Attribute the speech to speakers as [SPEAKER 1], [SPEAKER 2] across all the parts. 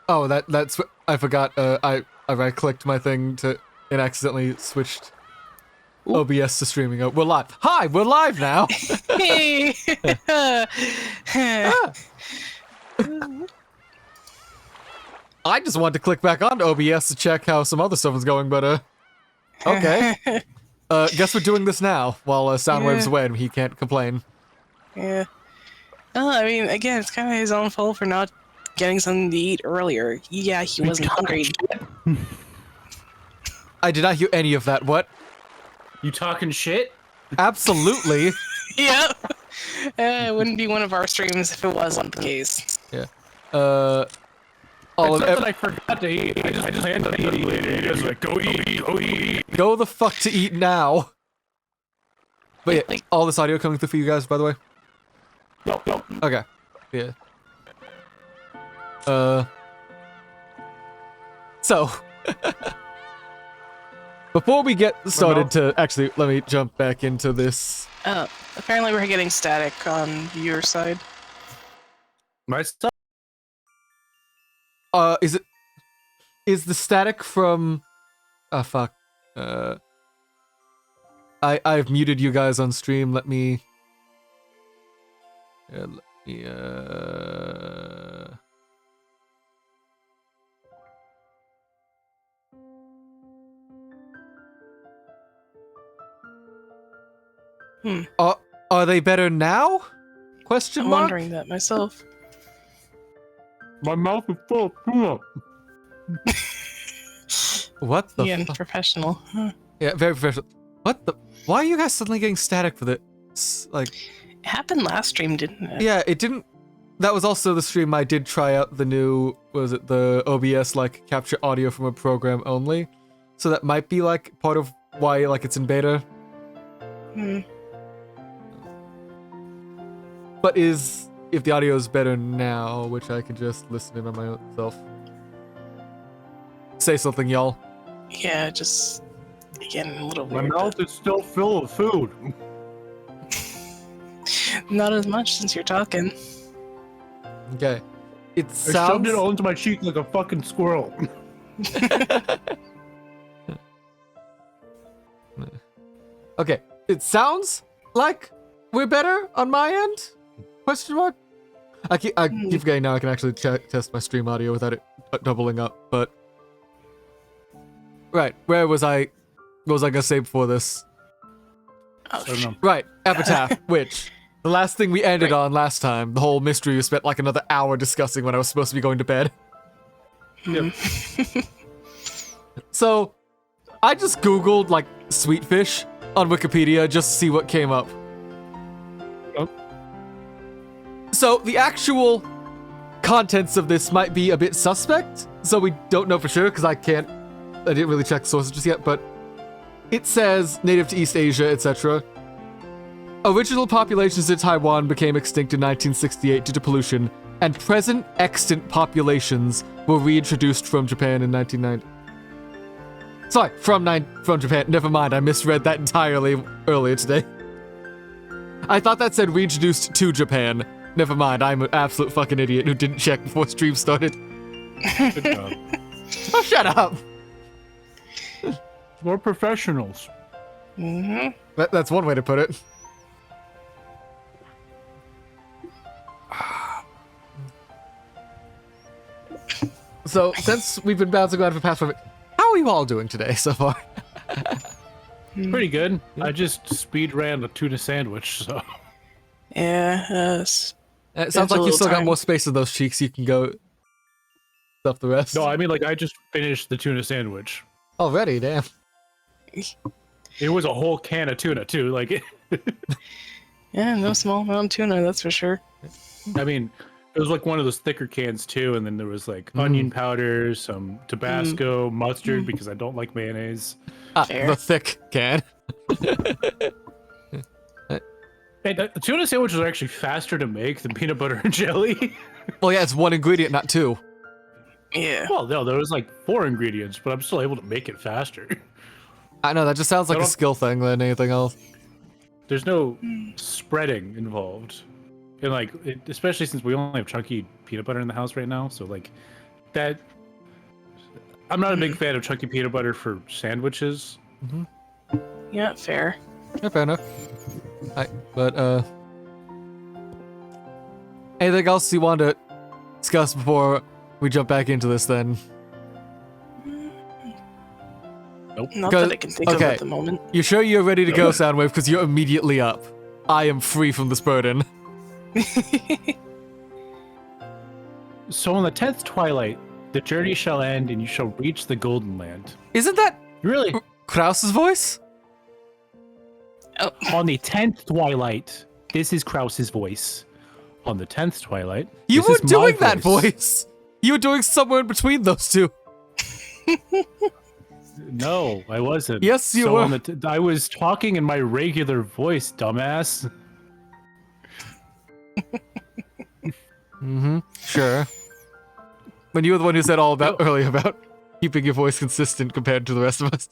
[SPEAKER 1] Oh, that's I forgot. I right-clicked my thing and accidentally switched
[SPEAKER 2] Ooh.
[SPEAKER 1] OBS to streaming. Oh, we're live. Hi, we're live now.
[SPEAKER 2] Hey.
[SPEAKER 1] Ah. I just wanted to click back onto OBS to check how some other stuff was going, but okay. Guess we're doing this now while Soundwave's
[SPEAKER 2] Yeah.
[SPEAKER 1] away and he can't complain.
[SPEAKER 2] Yeah. Oh, I mean, again, it's kind of his own fault for not getting something to eat earlier. Yeah, he wasn't hungry.
[SPEAKER 1] I did not hear any of that. What?
[SPEAKER 3] You talking shit?
[SPEAKER 1] Absolutely.
[SPEAKER 2] Yep. It wouldn't be one of our streams if it wasn't the case.
[SPEAKER 1] Yeah.
[SPEAKER 3] It's not that I forgot to eat. I just planned on eating later. You guys were like, go eat.
[SPEAKER 1] Go the fuck to eat now. But yeah,
[SPEAKER 2] Like-
[SPEAKER 1] all this audio coming through for you guys, by the way?
[SPEAKER 3] No.
[SPEAKER 1] Okay. Yeah. So. Before we get started to... Actually, let me jump back into this.
[SPEAKER 2] Apparently we're getting static on your side.
[SPEAKER 3] My stuff.
[SPEAKER 1] Is the static from... Oh, fuck. I've muted you guys on stream. Let me... Are they better now? Question
[SPEAKER 2] I'm
[SPEAKER 1] mark?
[SPEAKER 2] wondering that myself.
[SPEAKER 3] My mouth is full of tuna.
[SPEAKER 1] What the
[SPEAKER 2] Again,
[SPEAKER 1] fuck?
[SPEAKER 2] professional. Huh.
[SPEAKER 1] Yeah, very professional. What the... Why are you guys suddenly getting static for this? Like...
[SPEAKER 2] It happened last stream, didn't it?
[SPEAKER 1] Yeah, it didn't... That was also the stream I did try out the new... What was it? The OBS, like, capture audio from a program only. So that might be, like, part of why, like, it's in beta.
[SPEAKER 2] Hmm.
[SPEAKER 1] But if the audio is better now, which I can just listen in on my own self. Say something, y'all.
[SPEAKER 2] Yeah, just... Again, a little
[SPEAKER 3] My
[SPEAKER 2] weird.
[SPEAKER 3] mouth is still full of food.
[SPEAKER 2] Not as much since you're talking.
[SPEAKER 1] Okay. It
[SPEAKER 3] I shoved
[SPEAKER 1] sounds...
[SPEAKER 3] it all into my cheek like a fucking squirrel.
[SPEAKER 1] Okay. It sounds like we're better on my end? Question mark? I keep forgetting now I can actually test my stream audio without it doubling up, but... Right, where was I... What was I gonna say before this?
[SPEAKER 2] Oh,
[SPEAKER 3] I don't know.
[SPEAKER 1] Right, Epitaph, which... The last thing we ended on last time, the whole mystery we spent like another hour discussing when I was supposed to be going to bed.
[SPEAKER 3] Yep.
[SPEAKER 1] So, I just googled, like, sweet fish on Wikipedia just to see what came up.
[SPEAKER 3] Oh.
[SPEAKER 1] So, the actual contents of this might be a bit suspect, so we don't know for sure, because I didn't really check the sources just yet, but it says native to East Asia, etc. Original populations in Taiwan became extinct in 1968 due to pollution, and present extant populations were reintroduced from Japan in 1990. Sorry, from Japan. Never mind, I misread that entirely earlier today. I thought that said reintroduced to Japan. Never mind, I'm an absolute fucking idiot who didn't check before stream started.
[SPEAKER 3] Good job.
[SPEAKER 1] Oh, shut up!
[SPEAKER 3] More professionals.
[SPEAKER 2] Mm-hmm.
[SPEAKER 1] That's one way to put it. So, since we've been bouncing around for the past 5 minutes, how are you all doing today so far?
[SPEAKER 3] Pretty good. I just speed ran a tuna sandwich, so...
[SPEAKER 2] Yeah,
[SPEAKER 1] It sounds
[SPEAKER 2] a
[SPEAKER 1] like you
[SPEAKER 2] little
[SPEAKER 1] still got
[SPEAKER 2] time.
[SPEAKER 1] more space in those cheeks, you can go stuff the rest.
[SPEAKER 3] No, I mean, like, I just finished the tuna sandwich.
[SPEAKER 1] Already, damn.
[SPEAKER 3] It was a whole can of tuna, too. Like,
[SPEAKER 2] yeah, no small amount of tuna, that's for sure.
[SPEAKER 3] I mean, it was like one of those thicker cans, too, and then there was, like, onion powder, some Tabasco, mustard, because I don't like mayonnaise.
[SPEAKER 2] Fair.
[SPEAKER 1] The thick can.
[SPEAKER 3] Hey, the tuna sandwiches are actually faster to make than peanut butter and jelly.
[SPEAKER 1] Well, yeah, it's one ingredient, not two.
[SPEAKER 2] Yeah.
[SPEAKER 3] Well, no, there was like 4 ingredients, but I'm still able to make it faster.
[SPEAKER 1] I know, that just sounds like
[SPEAKER 3] I
[SPEAKER 1] a
[SPEAKER 3] don't-
[SPEAKER 1] skill thing than anything else.
[SPEAKER 3] There's no spreading involved. And like, especially since we only have chunky peanut butter in the house right now, so like, that I'm not a big fan of chunky peanut butter for sandwiches.
[SPEAKER 2] Yeah, fair.
[SPEAKER 1] Yeah, fair enough. But anything else you want to discuss before we jump back into this? Then.
[SPEAKER 2] Not that I can think of
[SPEAKER 1] okay.
[SPEAKER 2] at the moment.
[SPEAKER 1] You sure you're ready to go, Soundwave? Because you're immediately up. I am free from this burden.
[SPEAKER 3] So on the 10th twilight, the journey shall end and you shall reach the Golden Land.
[SPEAKER 1] Isn't that
[SPEAKER 3] Really?
[SPEAKER 1] Krause's voice?
[SPEAKER 2] Oh,
[SPEAKER 3] On the 10th twilight, this is Krause's voice. On the 10th twilight,
[SPEAKER 1] You
[SPEAKER 3] this
[SPEAKER 1] were
[SPEAKER 3] is my
[SPEAKER 1] doing that voice. You were doing somewhere in between those two.
[SPEAKER 3] No, I wasn't.
[SPEAKER 1] Yes, you
[SPEAKER 3] so
[SPEAKER 1] were.
[SPEAKER 3] On I was talking in my regular voice, dumbass.
[SPEAKER 1] Sure. When you were the one who said all about earlier about keeping your voice consistent compared to the rest of us.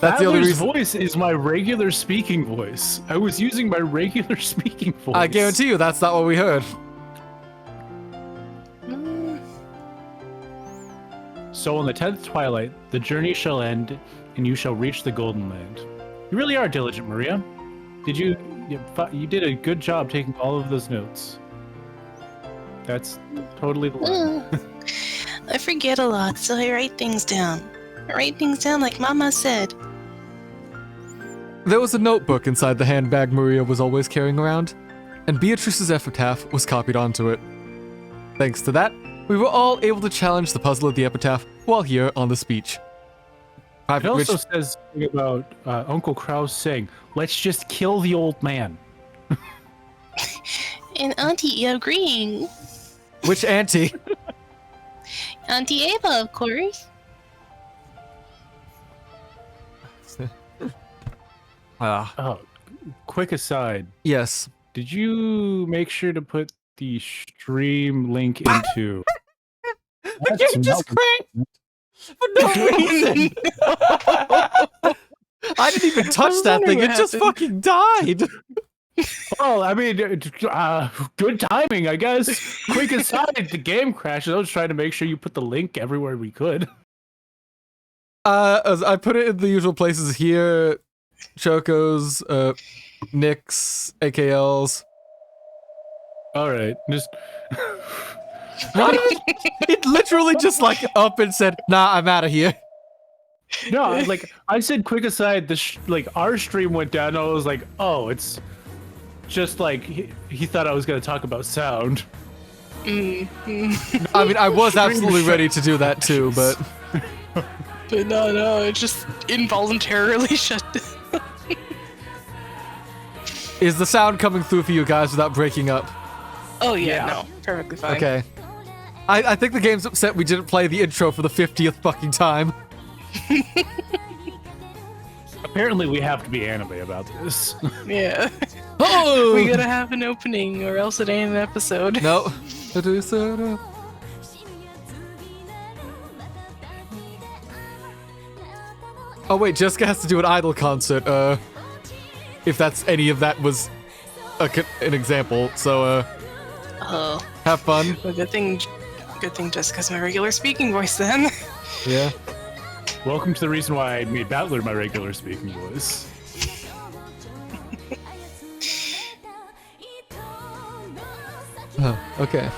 [SPEAKER 1] That's the only
[SPEAKER 3] Adler's
[SPEAKER 1] reason.
[SPEAKER 3] voice is my regular speaking voice. I was using my regular speaking voice.
[SPEAKER 1] I guarantee you that's not what we heard.
[SPEAKER 3] So on the 10th twilight, the journey shall end, and you shall reach the Golden Land. You really are diligent, Maria. You did a good job taking all of those notes. That's totally the line.
[SPEAKER 2] I forget a lot, so I write things down. I write things down like Mama said.
[SPEAKER 1] There was a notebook inside the handbag Maria was always carrying around, and Beatrice's epitaph was copied onto it. Thanks to that, we were all able to challenge the puzzle of the epitaph while here on the speech.
[SPEAKER 3] It
[SPEAKER 1] Private
[SPEAKER 3] also
[SPEAKER 1] Rich,
[SPEAKER 3] says something about Uncle Krause saying, "Let's just kill the old man."
[SPEAKER 2] And Auntie agreeing.
[SPEAKER 1] which auntie?
[SPEAKER 2] Auntie Ava, of course.
[SPEAKER 3] Oh, quick aside.
[SPEAKER 1] Yes.
[SPEAKER 3] Did you make sure to put the stream link into?
[SPEAKER 1] The game just crashed for no reason. I didn't even touch that thing. It just fucking died.
[SPEAKER 3] Well, I mean, good timing, I guess. Quick aside, the game crashed. I was trying to make sure you put the link everywhere we could.
[SPEAKER 1] As I put it in the usual places here, Choco's, Nick's, AKL's.
[SPEAKER 3] All right, just
[SPEAKER 1] Why did it literally just like up and said, "Nah, I'm out of here."
[SPEAKER 3] no, like I said, quick aside. Like our stream went down. And I was like, oh, it's just like he thought I was gonna talk about sound.
[SPEAKER 1] I mean, I was absolutely ready to do that too, but
[SPEAKER 2] But no, it just involuntarily shut down.
[SPEAKER 1] is the sound coming through for you guys without breaking up?
[SPEAKER 2] Oh yeah,
[SPEAKER 3] Yeah.
[SPEAKER 2] no, perfectly fine.
[SPEAKER 1] Okay. I think the game's upset we didn't play the intro for the 50th fucking time.
[SPEAKER 3] Apparently, we have to be anime about this.
[SPEAKER 2] Yeah.
[SPEAKER 1] Oh!
[SPEAKER 2] We gotta have an opening or else it ain't an episode.
[SPEAKER 1] No. Oh wait, Jessica has to do an idol concert, if that's any of that was an example, so
[SPEAKER 2] Oh.
[SPEAKER 1] have fun.
[SPEAKER 2] Well, good thing Jessica's my regular speaking voice then.
[SPEAKER 1] Yeah.
[SPEAKER 3] Welcome to the reason why I made Battler my regular speaking voice.
[SPEAKER 1] Okay.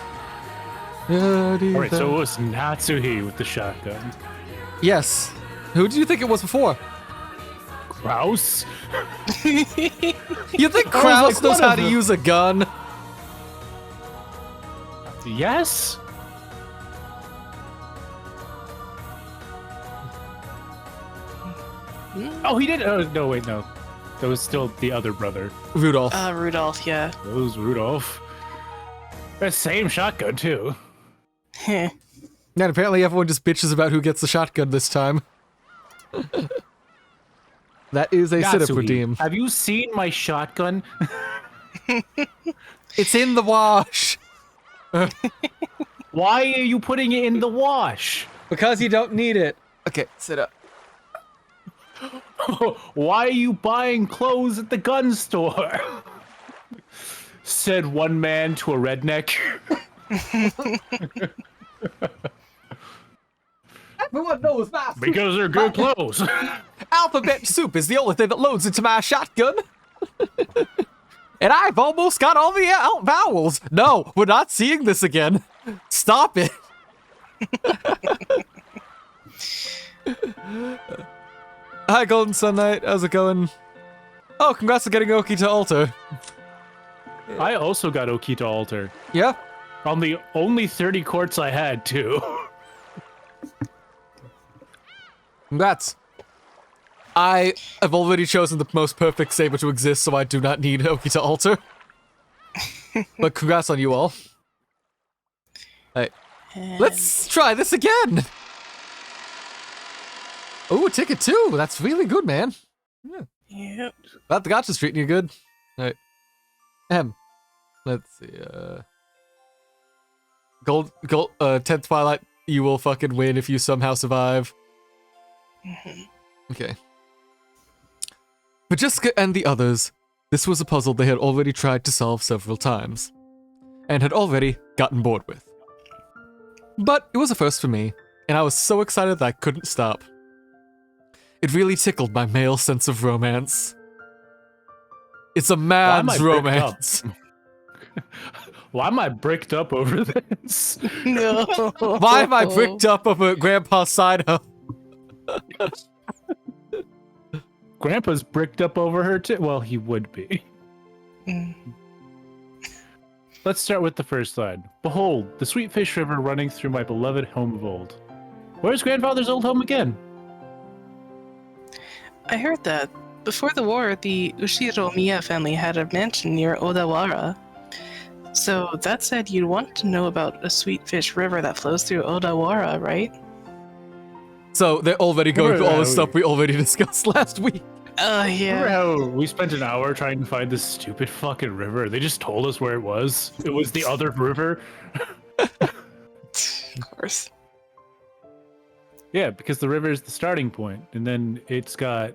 [SPEAKER 3] Alright, so it was Natsuhi with the shotgun.
[SPEAKER 1] Yes. Who do you think it was before?
[SPEAKER 3] Kraus?
[SPEAKER 1] You think Kraus
[SPEAKER 3] like,
[SPEAKER 1] knows
[SPEAKER 3] what
[SPEAKER 1] how
[SPEAKER 3] of
[SPEAKER 1] to
[SPEAKER 3] the-
[SPEAKER 1] use a gun?
[SPEAKER 3] Yes? Oh, he did? Oh, no, wait, no. That was still the other brother.
[SPEAKER 1] Rudolph.
[SPEAKER 2] Rudolph, yeah.
[SPEAKER 3] That was Rudolph. The same shotgun, too.
[SPEAKER 2] Heh.
[SPEAKER 1] And apparently everyone just bitches about who gets the shotgun this time. That is a sit-up
[SPEAKER 3] Natsuhi,
[SPEAKER 1] redeem.
[SPEAKER 3] have you seen my shotgun?
[SPEAKER 1] It's in the wash.
[SPEAKER 3] Why are you putting it in the wash?
[SPEAKER 1] Because you don't need it. Okay, sit up.
[SPEAKER 3] Why are you buying clothes at the gun store? Said one man to a redneck.
[SPEAKER 1] Everyone knows my soup.
[SPEAKER 3] Because they're good clothes.
[SPEAKER 1] Alphabet soup is the only thing that loads into my shotgun. And I've almost got all the vowels. No, we're not seeing this again. Stop it. Hi, Golden Sun Knight. How's it going? Oh, congrats on getting Oki to altar.
[SPEAKER 3] I also got Oki to altar.
[SPEAKER 1] Yeah?
[SPEAKER 3] On the only 30 courts I had, too.
[SPEAKER 1] Congrats. I have already chosen the most perfect saber to exist, so I do not need Oki to altar. But congrats on you all. Hey, let's try this again. Oh, a ticket too. That's really good, man. Yeah.
[SPEAKER 2] Yep.
[SPEAKER 1] Glad the gotcha's treating you good. All right. Let's see. Gold, 10th Twilight, you will fucking win if you somehow survive. Okay. For Jessica and the others, this was a puzzle they had already tried to solve several times, and had already gotten bored with. But it was a first for me, and I was so excited that I couldn't stop. It really tickled my male sense of romance. It's a man's romance.
[SPEAKER 3] Why am I bricked up over this?
[SPEAKER 2] No.
[SPEAKER 1] Why am I bricked up over Grandpa's side hub?
[SPEAKER 3] Grandpa's bricked up over her too. Well, he would be. Let's start with the first line. Behold, the sweet fish river running through my beloved home of old. Where's grandfather's old home again?
[SPEAKER 2] I heard that. Before the war, the Ushiro Miya family had a mansion near Odawara. So that said, you'd want to know about a sweet fish river that flows through Odawara, right?
[SPEAKER 1] So they're already going through all the stuff we already discussed last week.
[SPEAKER 3] Remember
[SPEAKER 2] Yeah.
[SPEAKER 3] how we spent an hour trying to find this stupid fucking river? They just told us where it was. It was the other river.
[SPEAKER 2] Of course.
[SPEAKER 3] Yeah, because the river is the starting point, and then it's got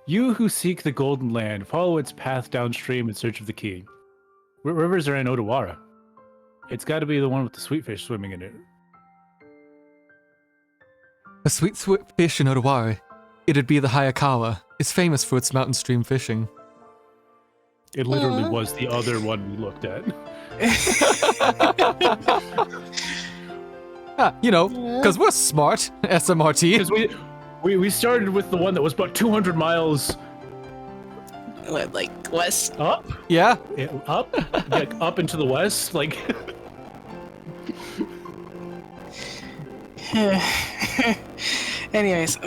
[SPEAKER 3] you who seek the golden land, follow its path downstream in search of the key. Rivers are in Odawara. It's got to be the one with the sweet fish swimming in it.
[SPEAKER 1] A sweet fish in Odawara. It'd be the Hayakawa. It's famous for its mountain stream fishing.
[SPEAKER 3] It literally was the other one we looked at.
[SPEAKER 1] You know, because we're smart, SMRT.
[SPEAKER 3] Because we started with the one that was about 200 miles
[SPEAKER 2] What, like west?
[SPEAKER 3] up?
[SPEAKER 1] Yeah?
[SPEAKER 3] Up? Like up into the west? Like...
[SPEAKER 2] Anyways.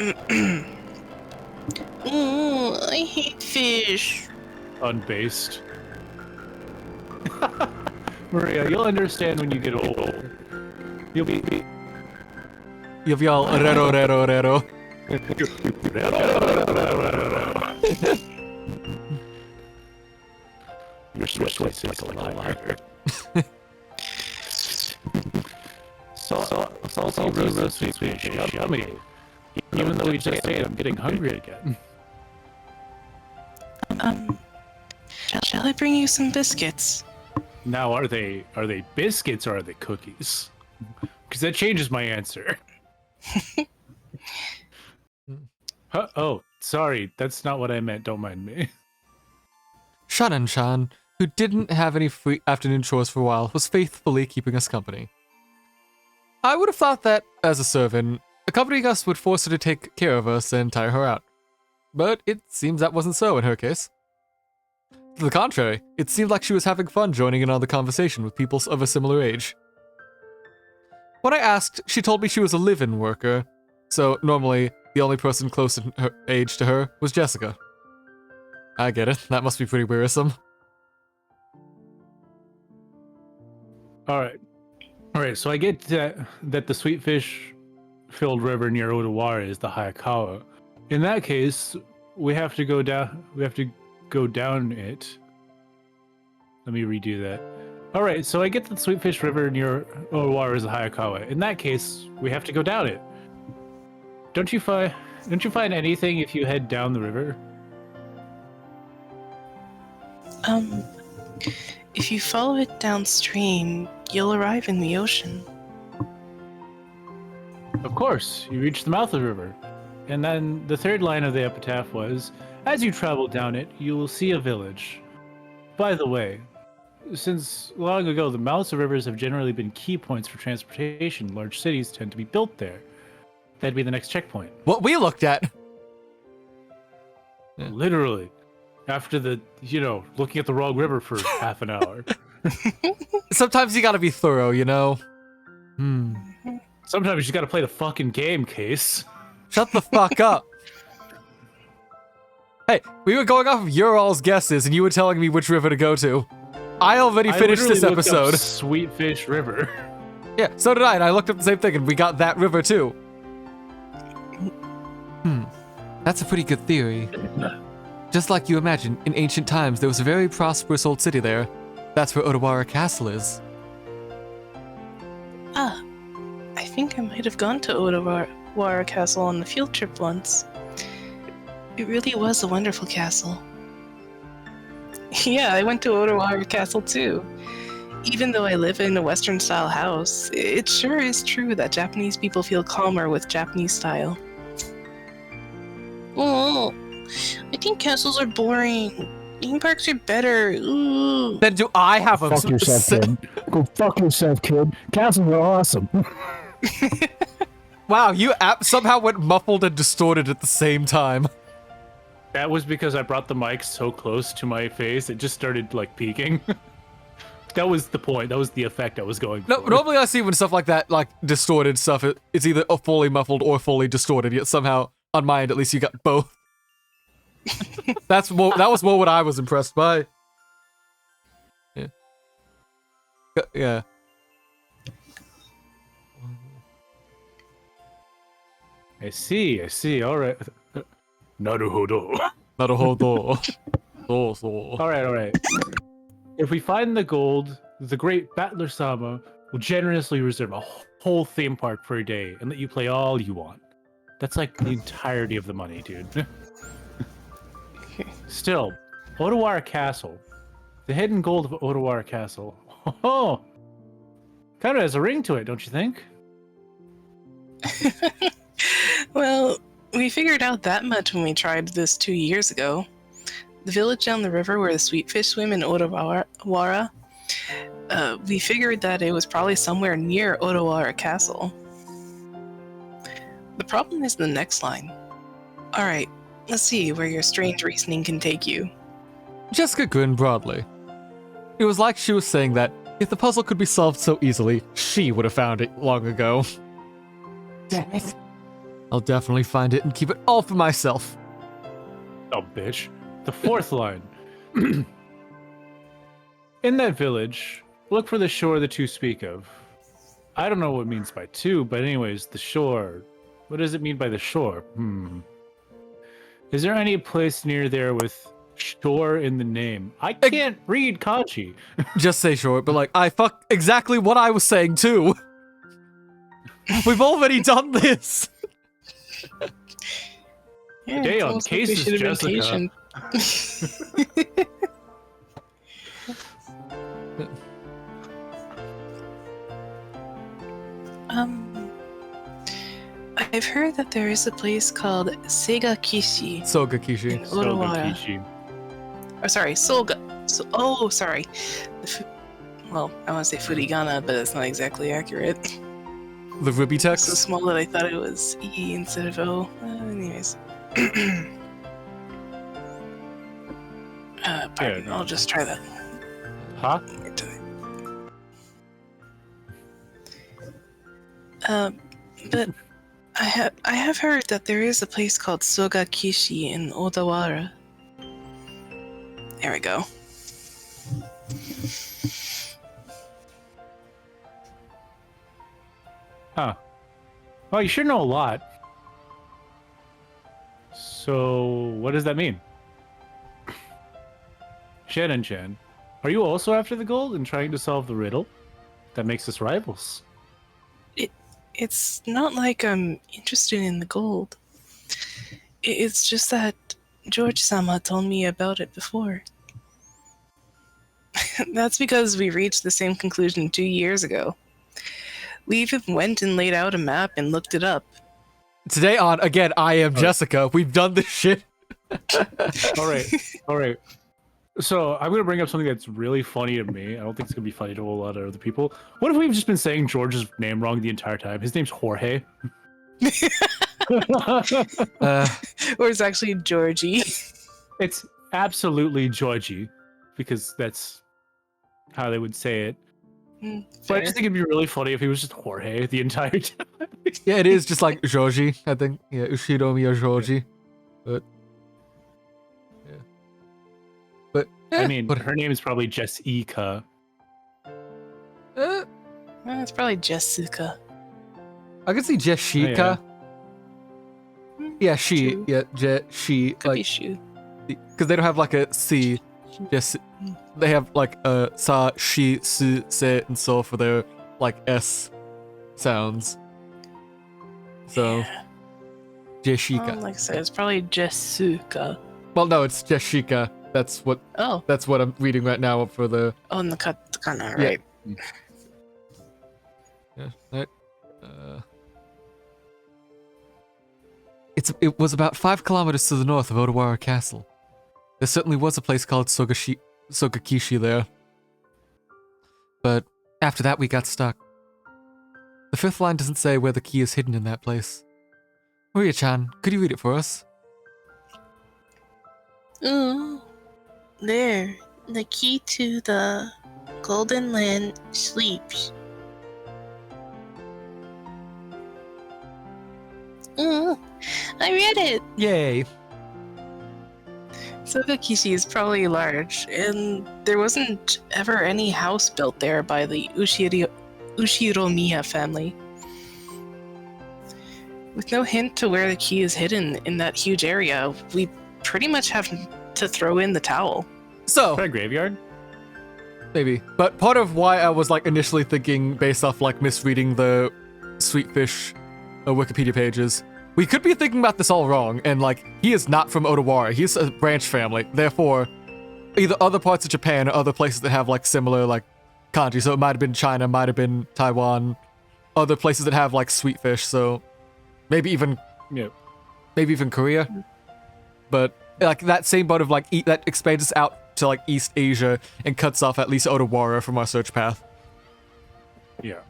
[SPEAKER 2] I hate fish.
[SPEAKER 3] Unbased. Maria, you'll understand when you get older. You'll be...
[SPEAKER 1] You'll be all rero, rero, rero.
[SPEAKER 3] Your Swiss like a liar. Salty roast sweet fish, yummy. Even though we just ate, I'm getting hungry again.
[SPEAKER 2] Shall I bring you some biscuits?
[SPEAKER 3] Now, are they biscuits or are they cookies? Because that changes my answer. Huh? Oh, sorry, that's not what I meant. Don't mind me.
[SPEAKER 1] Shanan-chan, who didn't have any free afternoon chores for a while, was faithfully keeping us company. I would have thought that, as a servant, accompanying us would force her to take care of us and tire her out. But it seems that wasn't so in her case. To the contrary, it seemed like she was having fun joining in on the conversation with people of a similar age. When I asked, she told me she was a live-in worker, so normally the only person close in her age to her was Jessica. I get it, that must be pretty wearisome.
[SPEAKER 3] Alright, so I get that the sweet fish-filled river near Odawara is the Hayakawa. In that case, we have to go down it. Let me redo that. Alright, so I get that the sweet fish river near Odawara is the Hayakawa. In that case, we have to go down it. Don't you find anything if you head down the river?
[SPEAKER 2] If you follow it downstream, you'll arrive in the ocean.
[SPEAKER 3] Of course, you reach the mouth of the river. And then the third line of the epitaph was, as you travel down it, you will see a village. By the way, since long ago, the mouths of rivers have generally been key points for transportation. Large cities tend to be built there. That'd be the next checkpoint.
[SPEAKER 1] What we looked at. Yeah.
[SPEAKER 3] Literally. After looking at the wrong river for half an hour.
[SPEAKER 1] Sometimes you gotta be thorough, you know?
[SPEAKER 3] Sometimes you just gotta play the fucking game, Case.
[SPEAKER 1] Shut the fuck up. Hey, we were going off of your all's guesses, and you were telling me which river to go to. I already finished this
[SPEAKER 3] literally looked up
[SPEAKER 1] episode.
[SPEAKER 3] Sweetfish River.
[SPEAKER 1] Yeah, so did I, and I looked up the same thing, and we got that river too. That's a pretty good theory. Just like you imagine, in ancient times, there was a very prosperous old city there. That's where Odawara Castle is.
[SPEAKER 2] Ah, I think I might have gone to Odawara Castle on the field trip once. It really was a wonderful castle. Yeah, I went to Odawara Castle too. Even though I live in a Western-style house, it sure is true that Japanese people feel calmer with Japanese style. Oh, I think castles are boring. Theme parks are better. Ooh.
[SPEAKER 1] Then do I have a...
[SPEAKER 4] Fuck yourself, kid. Go fuck yourself, kid. Castles are awesome.
[SPEAKER 1] Wow, you somehow went muffled and distorted at the same time.
[SPEAKER 3] That was because I brought the mic so close to my face, it just started, peaking. That was the point. That was the effect I was going for.
[SPEAKER 1] No, normally I see when stuff like that, distorted stuff, it's either fully muffled or fully distorted, yet somehow, on my end at least, you got both. That was more what I was impressed by. Yeah. Yeah.
[SPEAKER 3] I see. All right. Naruhodo.
[SPEAKER 1] Naruhodo. So.
[SPEAKER 3] All right. If we find the gold, the great Battler Sama will generously reserve a whole theme park for a day and let you play all you want. That's the entirety of the money, dude. Still, Odawara Castle. The hidden gold of Odawara Castle. Oh, kind of has a ring to it, don't you think?
[SPEAKER 2] Well, we figured out that much when we tried this 2 years ago. The village down the river where the sweetfish swim in Odawara, we figured that it was probably somewhere near Odawara Castle. The problem is the next line. Alright, let's see where your strange reasoning can take you.
[SPEAKER 1] Jessica grinned broadly. It was like she was saying that if the puzzle could be solved so easily, she would have found it long ago. Damn it. I'll definitely find it and keep it all for myself.
[SPEAKER 3] Oh, bitch. The fourth line. In that village, look for the shore the two speak of. I don't know what it means by two, but anyways, the shore. What does it mean by the shore? Is there any place near there with shore in the name? I can't read kanji.
[SPEAKER 1] Just say shore, but I fuck exactly what I was saying too. We've already done this.
[SPEAKER 2] Yeah,
[SPEAKER 3] Today
[SPEAKER 2] it's
[SPEAKER 3] on
[SPEAKER 2] almost like we
[SPEAKER 3] Cases
[SPEAKER 2] should have been
[SPEAKER 3] Jessica.
[SPEAKER 2] patient. I've heard that there is a place called Sega Kishi
[SPEAKER 1] Sogakishi.
[SPEAKER 2] in Odawara.
[SPEAKER 3] Sogakishi.
[SPEAKER 2] Oh, sorry, Soga. Sorry. Well, I want to say Furigana, but it's not exactly accurate.
[SPEAKER 1] The Ruby
[SPEAKER 2] It's so
[SPEAKER 1] text?
[SPEAKER 2] small that I thought it was E instead of O. Anyways. Pardon,
[SPEAKER 3] no.
[SPEAKER 2] I'll just try that.
[SPEAKER 3] Huh?
[SPEAKER 2] One more time. But I have heard that there is a place called Soga Kishi in Odawara. There we go.
[SPEAKER 3] Huh. Well, you sure know a lot. So, what does that mean? Shannon-chan, are you also after the gold and trying to solve the riddle? That makes us rivals.
[SPEAKER 2] It's not like I'm interested in the gold. It's just that George-sama told me about it before. That's because we reached the same conclusion 2 years ago. We even went and laid out a map and looked it up.
[SPEAKER 1] Today on, again, I am Jessica. We've done this shit.
[SPEAKER 3] All right. So I'm gonna bring up something that's really funny to me. I don't think it's gonna be funny to a lot of other people. What if we've just been saying George's name wrong the entire time? His name's Jorge.
[SPEAKER 2] Or it's actually Georgie.
[SPEAKER 3] It's absolutely Georgie, because that's how they would say it. But I just think it'd be really funny if he was just Jorge the entire time.
[SPEAKER 1] Yeah, it is just like Georgie, I think. Yeah, Ushiromi or Georgie. But yeah. But
[SPEAKER 3] I mean,
[SPEAKER 1] but,
[SPEAKER 3] her name is probably Jessica.
[SPEAKER 2] It's probably Jessica.
[SPEAKER 1] I could see Jessica. Yeah, she.
[SPEAKER 2] True.
[SPEAKER 1] Yeah, she.
[SPEAKER 2] Could be
[SPEAKER 1] Like,
[SPEAKER 2] Shu.
[SPEAKER 1] because they don't have like a C. Just they have like a sa, she, su, se, and so for their like S sounds. So Jessica.
[SPEAKER 2] Like I said, it's probably Jessica.
[SPEAKER 1] Well, no, it's Jessica. That's what I'm reading right now for the.
[SPEAKER 2] Oh, and the katakana, right?
[SPEAKER 1] Yeah. Right. It was about 5 kilometers to the north of Odawara Castle. There certainly was a place called Sogakishi there. But after that, we got stuck. The 5th line doesn't say where the key is hidden in that place. Maria-chan, could you read it for us?
[SPEAKER 5] Ooh, there. The key to the Golden Land sleeps. Ooh, I read it.
[SPEAKER 1] Yay!
[SPEAKER 2] Sogakishi is probably large, and there wasn't ever any house built there by the Ushiromiya family. With no hint to where the key is hidden in that huge area, we pretty much have to throw in the towel.
[SPEAKER 1] So,
[SPEAKER 3] Is that a graveyard?
[SPEAKER 1] maybe. But part of why I was like initially thinking based off like misreading the Sweetfish Wikipedia pages, we could be thinking about this all wrong, and like, he is not from Odawara, he's a branch family, therefore, either other parts of Japan or other places that have like similar like kanji, so it might have been China, might have been Taiwan, other places that have like Sweetfish, so maybe even Korea, but like that same part of like, that expands us out to like East Asia and cuts off at least Odawara from our search path.
[SPEAKER 3] Yeah.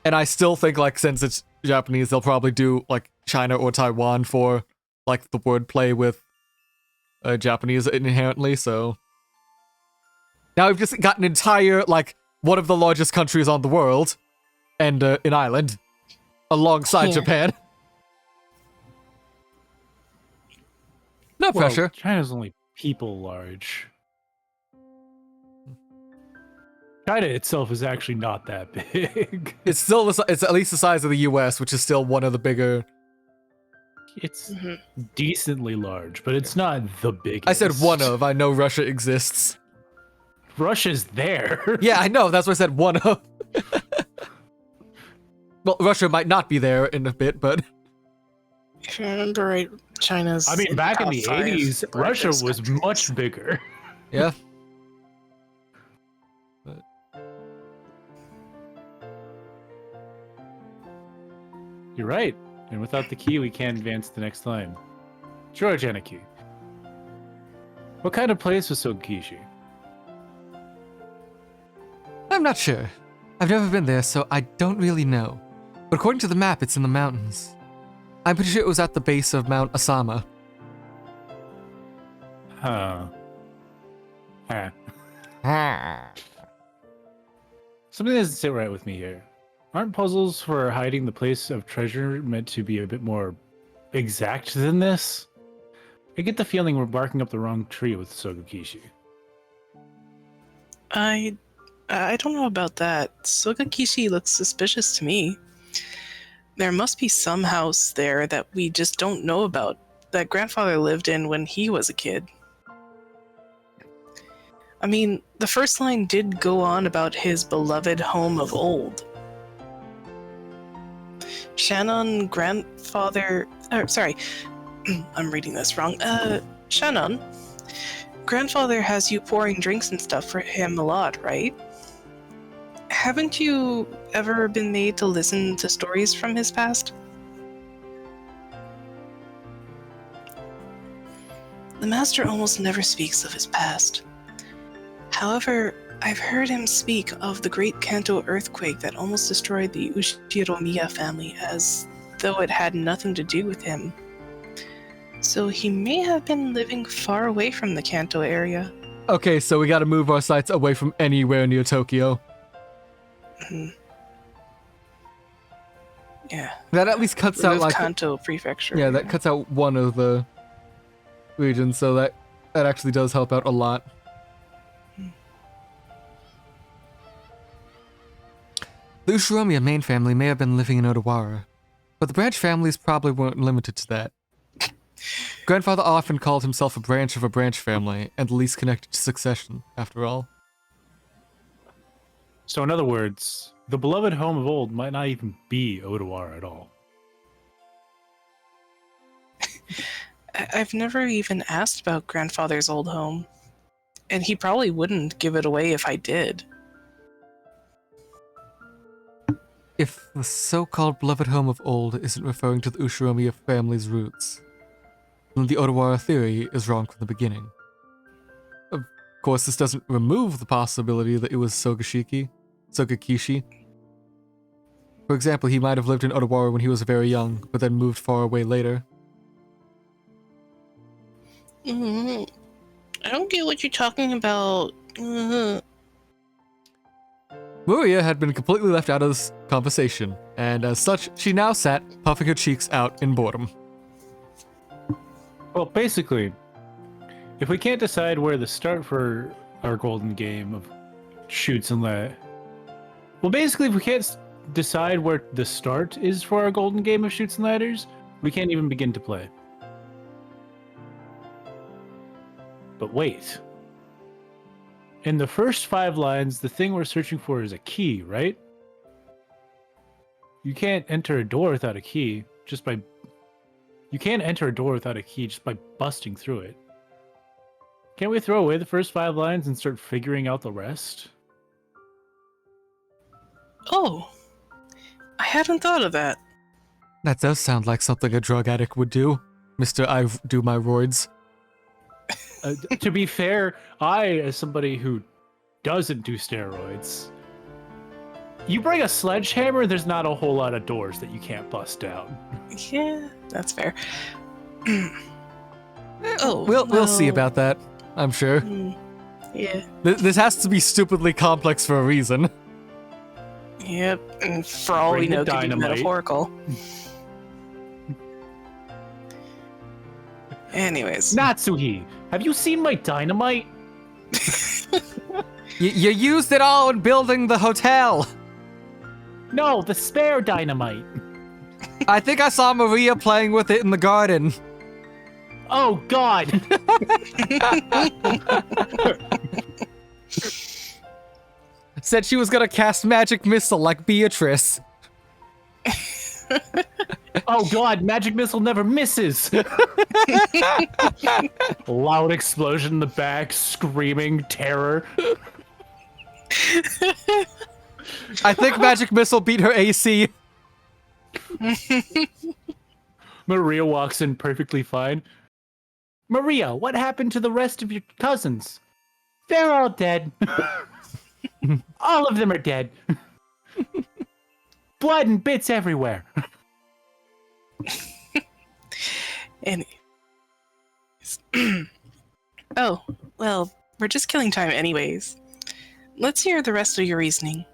[SPEAKER 1] And I still think, like, since it's Japanese, they'll probably do, like, China or Taiwan for, like, the wordplay with Japanese inherently, so... Now we've just got an entire, like, one of the largest countries on the world, and an island, alongside
[SPEAKER 5] Yeah.
[SPEAKER 1] Japan. No
[SPEAKER 3] Well,
[SPEAKER 1] pressure.
[SPEAKER 3] China's only people large. China itself is actually not that big.
[SPEAKER 1] It's still, it's at least the size of the US, which is still one of the bigger...
[SPEAKER 3] It's decently large, but it's not the biggest.
[SPEAKER 1] I said one of, I know Russia exists.
[SPEAKER 3] Russia's there.
[SPEAKER 1] Yeah, I know, that's why I said one of. Well, Russia might not be there in a bit, but...
[SPEAKER 2] If I remember right, China's.
[SPEAKER 3] I mean, back in the
[SPEAKER 2] top 5
[SPEAKER 3] 80s, Russia
[SPEAKER 2] largest
[SPEAKER 3] was
[SPEAKER 2] countries.
[SPEAKER 3] much bigger.
[SPEAKER 1] Yeah.
[SPEAKER 3] You're right. And without the key, we can't advance the next line. George Aniki. What kind of place was Sogakishi?
[SPEAKER 1] I'm not sure. I've never been there, so I don't really know. But according to the map, it's in the mountains. I'm pretty sure it was at the base of Mount Asama.
[SPEAKER 3] Huh. Something doesn't sit right with me here. Aren't puzzles for hiding the place of treasure meant to be a bit more exact than this? I get the feeling we're barking up the wrong tree with Sogakishi.
[SPEAKER 2] I don't know about that. Sogakishi looks suspicious to me. There must be some house there that we just don't know about, that grandfather lived in when he was a kid. I mean, the first line did go on about his beloved home of old. Shannon grandfather... sorry, I'm reading this wrong. Shannon, grandfather has you pouring drinks and stuff for him a lot, right? Haven't you ever been made to listen to stories from his past? The master almost never speaks of his past. However, I've heard him speak of the great Kanto earthquake that almost destroyed the Ushiromiya family as though it had nothing to do with him. So he may have been living far away from the Kanto area.
[SPEAKER 1] Okay, so we gotta move our sights away from anywhere near Tokyo.
[SPEAKER 2] Yeah.
[SPEAKER 1] That at least cuts out like
[SPEAKER 2] Kanto Prefecture.
[SPEAKER 1] yeah, that cuts out one of the regions, so that actually does help out a lot. The Ushiromiya main family may have been living in Odawara, but the branch families probably weren't limited to that. Grandfather often called himself a branch of a branch family, and the least connected to succession, after all.
[SPEAKER 3] So in other words, the beloved home of old might not even be Odawara at all.
[SPEAKER 2] I've never even asked about grandfather's old home, and he probably wouldn't give it away if I did.
[SPEAKER 1] If the so-called beloved home of old isn't referring to the Ushiromiya family's roots, then the Odawara theory is wrong from the beginning. Of course, this doesn't remove the possibility that it was Sogakishi. For example, he might have lived in Odawara when he was very young, but then moved far away later.
[SPEAKER 5] I don't get what you're talking about.
[SPEAKER 1] Maria had been completely left out of this conversation, and as such, she now sat, puffing her cheeks out in boredom.
[SPEAKER 3] Well, basically, if we can't decide where to start for our golden game of shoots and well, basically, if we can't decide where the start is for our golden game of shoots and ladders, we can't even begin to play. But wait. In the first 5 lines, the thing we're searching for is a key, right? You can't enter a door without a key just by... You can't enter a door without a key just by busting through it. Can't we throw away the first 5 lines and start figuring out the rest?
[SPEAKER 2] Oh, I hadn't thought of that.
[SPEAKER 1] That does sound like something a drug addict would do, Mr. I do my roids.
[SPEAKER 3] To be fair, I, as somebody who doesn't do steroids, you bring a sledgehammer, there's not a whole lot of doors that you can't bust down.
[SPEAKER 2] Yeah, that's fair. Oh,
[SPEAKER 1] We'll see about that, I'm sure.
[SPEAKER 2] Yeah.
[SPEAKER 1] This has to be stupidly complex for a reason.
[SPEAKER 2] Yep, and for all
[SPEAKER 3] Bring
[SPEAKER 2] we
[SPEAKER 3] the
[SPEAKER 2] know, it could be
[SPEAKER 3] dynamite.
[SPEAKER 2] metaphorical. Anyways.
[SPEAKER 3] Natsuhi, have you seen my dynamite?
[SPEAKER 1] You used it all in building the hotel.
[SPEAKER 3] No, the spare dynamite.
[SPEAKER 1] I think I saw Maria playing with it in the garden.
[SPEAKER 3] Oh, God.
[SPEAKER 1] Said she was gonna cast magic missile like Beatrice.
[SPEAKER 3] Oh, God, magic missile never misses. Loud explosion in the back, screaming terror.
[SPEAKER 1] I think magic missile beat her AC.
[SPEAKER 3] Maria walks in perfectly fine. Maria, what happened to the rest of your cousins? They're all dead. All of them are dead. Blood and bits everywhere.
[SPEAKER 2] Anyways. Oh, well, we're just killing time anyways. Let's hear the rest of your reasoning.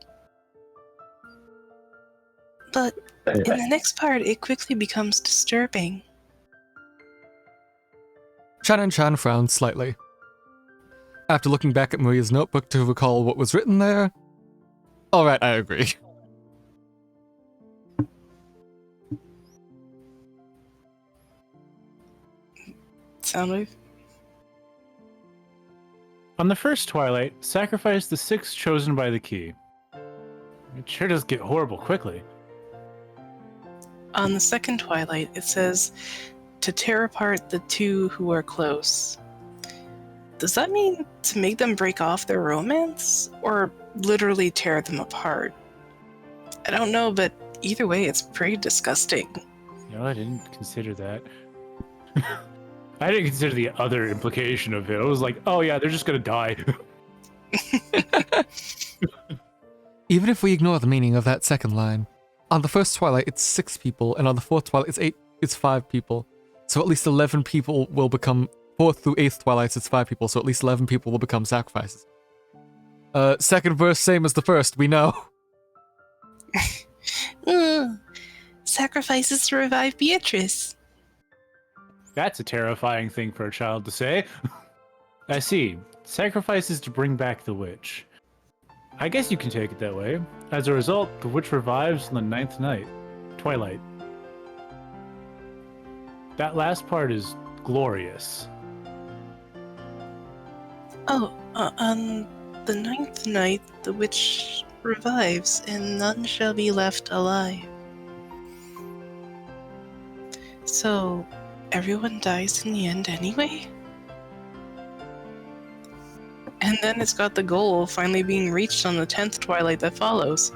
[SPEAKER 2] But in the next part, it quickly becomes disturbing.
[SPEAKER 1] Chan frowned slightly. After looking back at Maria's notebook to recall what was written there, alright, I agree.
[SPEAKER 2] Soundwave?
[SPEAKER 3] On the first twilight, sacrifice the 6 chosen by the key. It sure does get horrible quickly.
[SPEAKER 2] On the second twilight, it says to tear apart the 2 who are close. does that mean to make them break off their romance? Or literally tear them apart? I don't know, but either way, it's pretty disgusting.
[SPEAKER 3] You know, I didn't consider that. I didn't consider the other implication of it. I was like, oh yeah, they're just gonna die.
[SPEAKER 1] Even if we ignore the meaning of that second line, on the first twilight it's 6 people, and on the fourth twilight it's 5 people. So at least 11 people will become 4th through 8th twilights. It's 5 people, so at least 11 people will become sacrifices. Second verse, same as the first. We know.
[SPEAKER 2] Sacrifices to revive Beatrice.
[SPEAKER 3] That's a terrifying thing for a child to say. I see. Sacrifices to bring back the witch. I guess you can take it that way. As a result, the witch revives on the 9th night, twilight. That last part is glorious.
[SPEAKER 2] Oh, on the 9th night, the witch revives, and none shall be left alive. So, everyone dies in the end anyway? And then it's got the goal finally being reached on the 10th twilight that follows.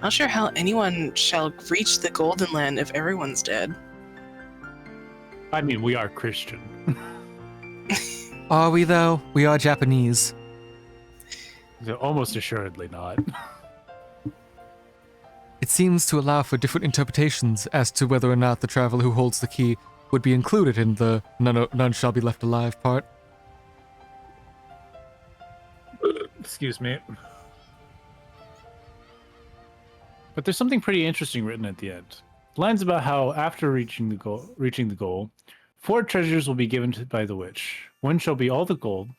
[SPEAKER 2] Not sure how anyone shall reach the Golden Land if everyone's dead.
[SPEAKER 3] I mean, we are Christian.
[SPEAKER 1] Are we though? We are Japanese.
[SPEAKER 3] So almost assuredly not.
[SPEAKER 1] It seems to allow for different interpretations as to whether or not the traveler who holds the key would be included in the none shall be left alive part.
[SPEAKER 3] Excuse me. But there's something pretty interesting written at the end. Lines about how after reaching the goal, 4 treasures will be given by the witch. One shall be all the gold.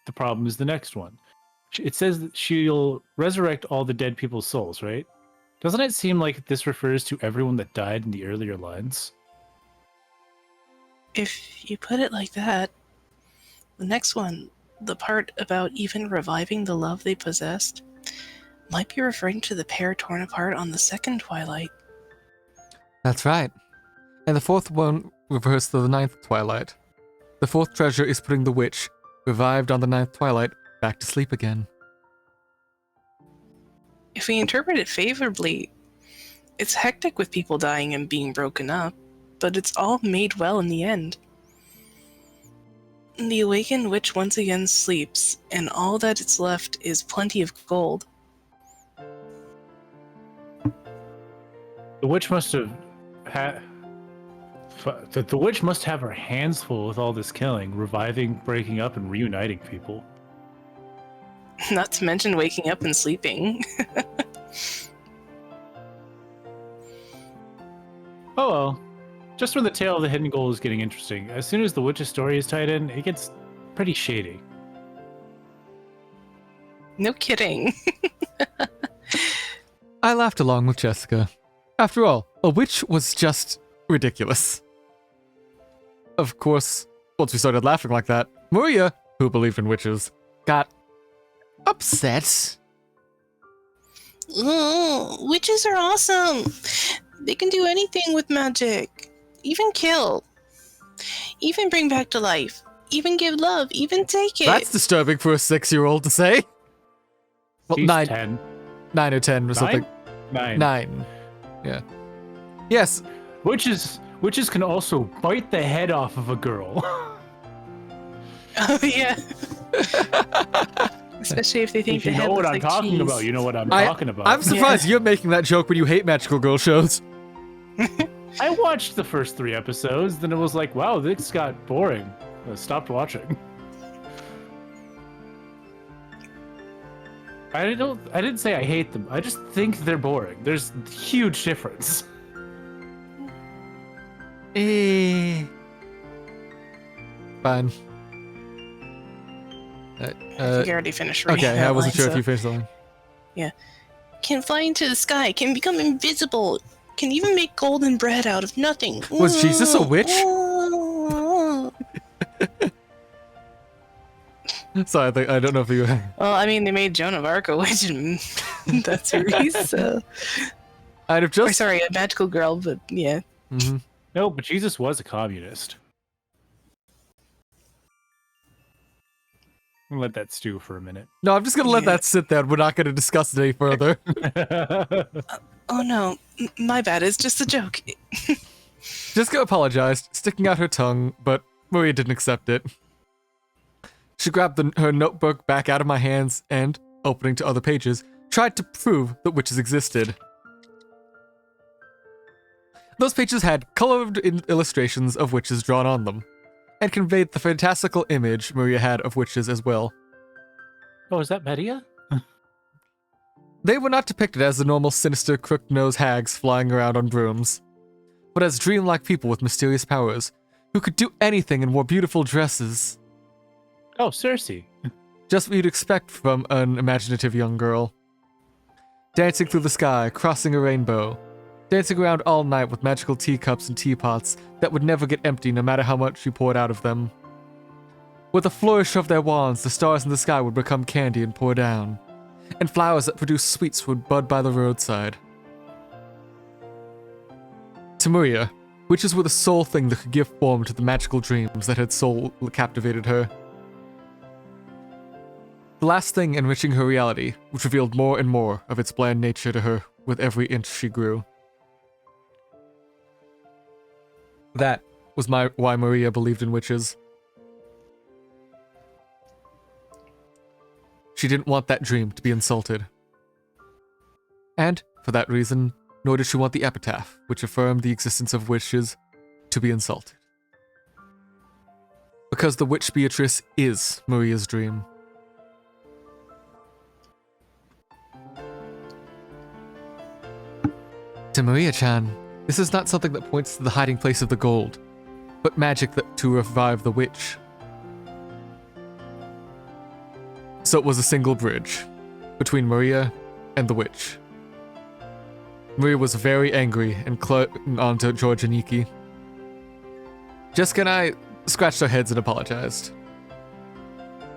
[SPEAKER 3] The problem is the next one. It says that she'll resurrect all the dead people's souls, right? Doesn't it seem like this refers to everyone that died in the earlier lines?
[SPEAKER 2] If you put it like that, the next one, the part about even reviving the love they possessed, might be referring to the pair torn apart on the 2nd twilight.
[SPEAKER 1] That's right. And the 4th one refers to the 9th twilight. The 4th treasure is putting the witch, revived on the 9th twilight, back to sleep again.
[SPEAKER 2] If we interpret it favorably, it's hectic with people dying and being broken up, but it's all made well in the end. The awakened witch once again sleeps, and all that is left is plenty of gold.
[SPEAKER 3] The witch must have the witch must have her hands full with all this killing, reviving, breaking up, and reuniting people.
[SPEAKER 2] Not to mention waking up and sleeping.
[SPEAKER 3] Oh well. Just when the tale of the hidden goal is getting interesting, as soon as the witch's story is tied in, it gets pretty shady.
[SPEAKER 2] No kidding.
[SPEAKER 1] I laughed along with Jessica. After all, a witch was just ridiculous. Of course, once we started laughing like that, Maria, who believed in witches, got upset.
[SPEAKER 5] Witches are awesome. They can do anything with magic. Even kill. Even bring back to life. Even give love. Even take it.
[SPEAKER 1] That's disturbing for a 6-year-old to say. Well,
[SPEAKER 3] She's
[SPEAKER 1] 9
[SPEAKER 3] 10.
[SPEAKER 1] 9 or 10 or something.
[SPEAKER 3] 9.
[SPEAKER 1] 9. Yeah. Yes.
[SPEAKER 3] Witches can also bite the head off of a girl.
[SPEAKER 2] Oh, yeah. Especially if they think
[SPEAKER 3] If you
[SPEAKER 2] the head
[SPEAKER 3] know what
[SPEAKER 2] looks
[SPEAKER 3] I'm
[SPEAKER 2] like
[SPEAKER 3] talking
[SPEAKER 2] cheese.
[SPEAKER 3] about, you know what I'm talking about.
[SPEAKER 1] I'm surprised you're making that joke when you hate magical girl shows.
[SPEAKER 3] I watched the first 3 episodes, then it was like, wow, this got boring. I stopped watching. I didn't say I hate them. I just think they're boring. There's a huge difference.
[SPEAKER 1] Fine.
[SPEAKER 2] I think I already finished reading
[SPEAKER 1] Okay,
[SPEAKER 2] that
[SPEAKER 1] I wasn't
[SPEAKER 2] line,
[SPEAKER 1] sure
[SPEAKER 2] so-
[SPEAKER 1] if you finished the line.
[SPEAKER 5] Can fly into the sky. Can become invisible. Can even make golden bread out of nothing.
[SPEAKER 1] Was Jesus a witch? Sorry, I don't know if you...
[SPEAKER 2] Well, I mean, they made Joan of Arc a witch in that series, so...
[SPEAKER 1] I'd have
[SPEAKER 2] Or
[SPEAKER 1] just...
[SPEAKER 2] sorry, a magical girl, but yeah.
[SPEAKER 1] Mhm.
[SPEAKER 3] No, but Jesus was a communist. I'm gonna let that stew for a minminute.
[SPEAKER 1] No, I'm just gonna let
[SPEAKER 2] Yeah.
[SPEAKER 1] that sit there. We're not gonna discuss it any further.
[SPEAKER 2] Oh no, my bad. It's just a joke.
[SPEAKER 1] Jessica apologized, sticking out her tongue, but Maria didn't accept it. She grabbed her notebook back out of my hands and, opening to other pages, tried to prove that witches existed. Those pages had colored illustrations of witches drawn on them, and conveyed the fantastical image Maria had of witches as well.
[SPEAKER 3] Oh, is that Medea?
[SPEAKER 1] They were not depicted as the normal sinister, crooked-nosed hags flying around on brooms, but as dreamlike people with mysterious powers, who could do anything and wore beautiful dresses.
[SPEAKER 3] Oh, Circe.
[SPEAKER 1] Just what you'd expect from an imaginative young girl. Dancing through the sky, crossing a rainbow, dancing around all night with magical teacups and teapots that would never get empty no matter how much you poured out of them. With a flourish of their wands, the stars in the sky would become candy and pour down, and flowers that produced sweets would bud by the roadside. To Maria, witches were the sole thing that could give form to the magical dreams that had so captivated her. The last thing enriching her reality, which revealed more and more of its bland nature to her with every inch she grew. That was why Maria believed in witches. She didn't want that dream to be insulted. And, for that reason, nor did she want the epitaph, which affirmed the existence of witches, to be insulted. Because the witch Beatrice is Maria's dream. To Maria-chan, this is not something that points to the hiding place of the gold, but magic to revive the witch. So it was a single bridge between Maria and the witch. Maria was very angry and clung onto George and Nikki. Jessica and I scratched our heads and apologized.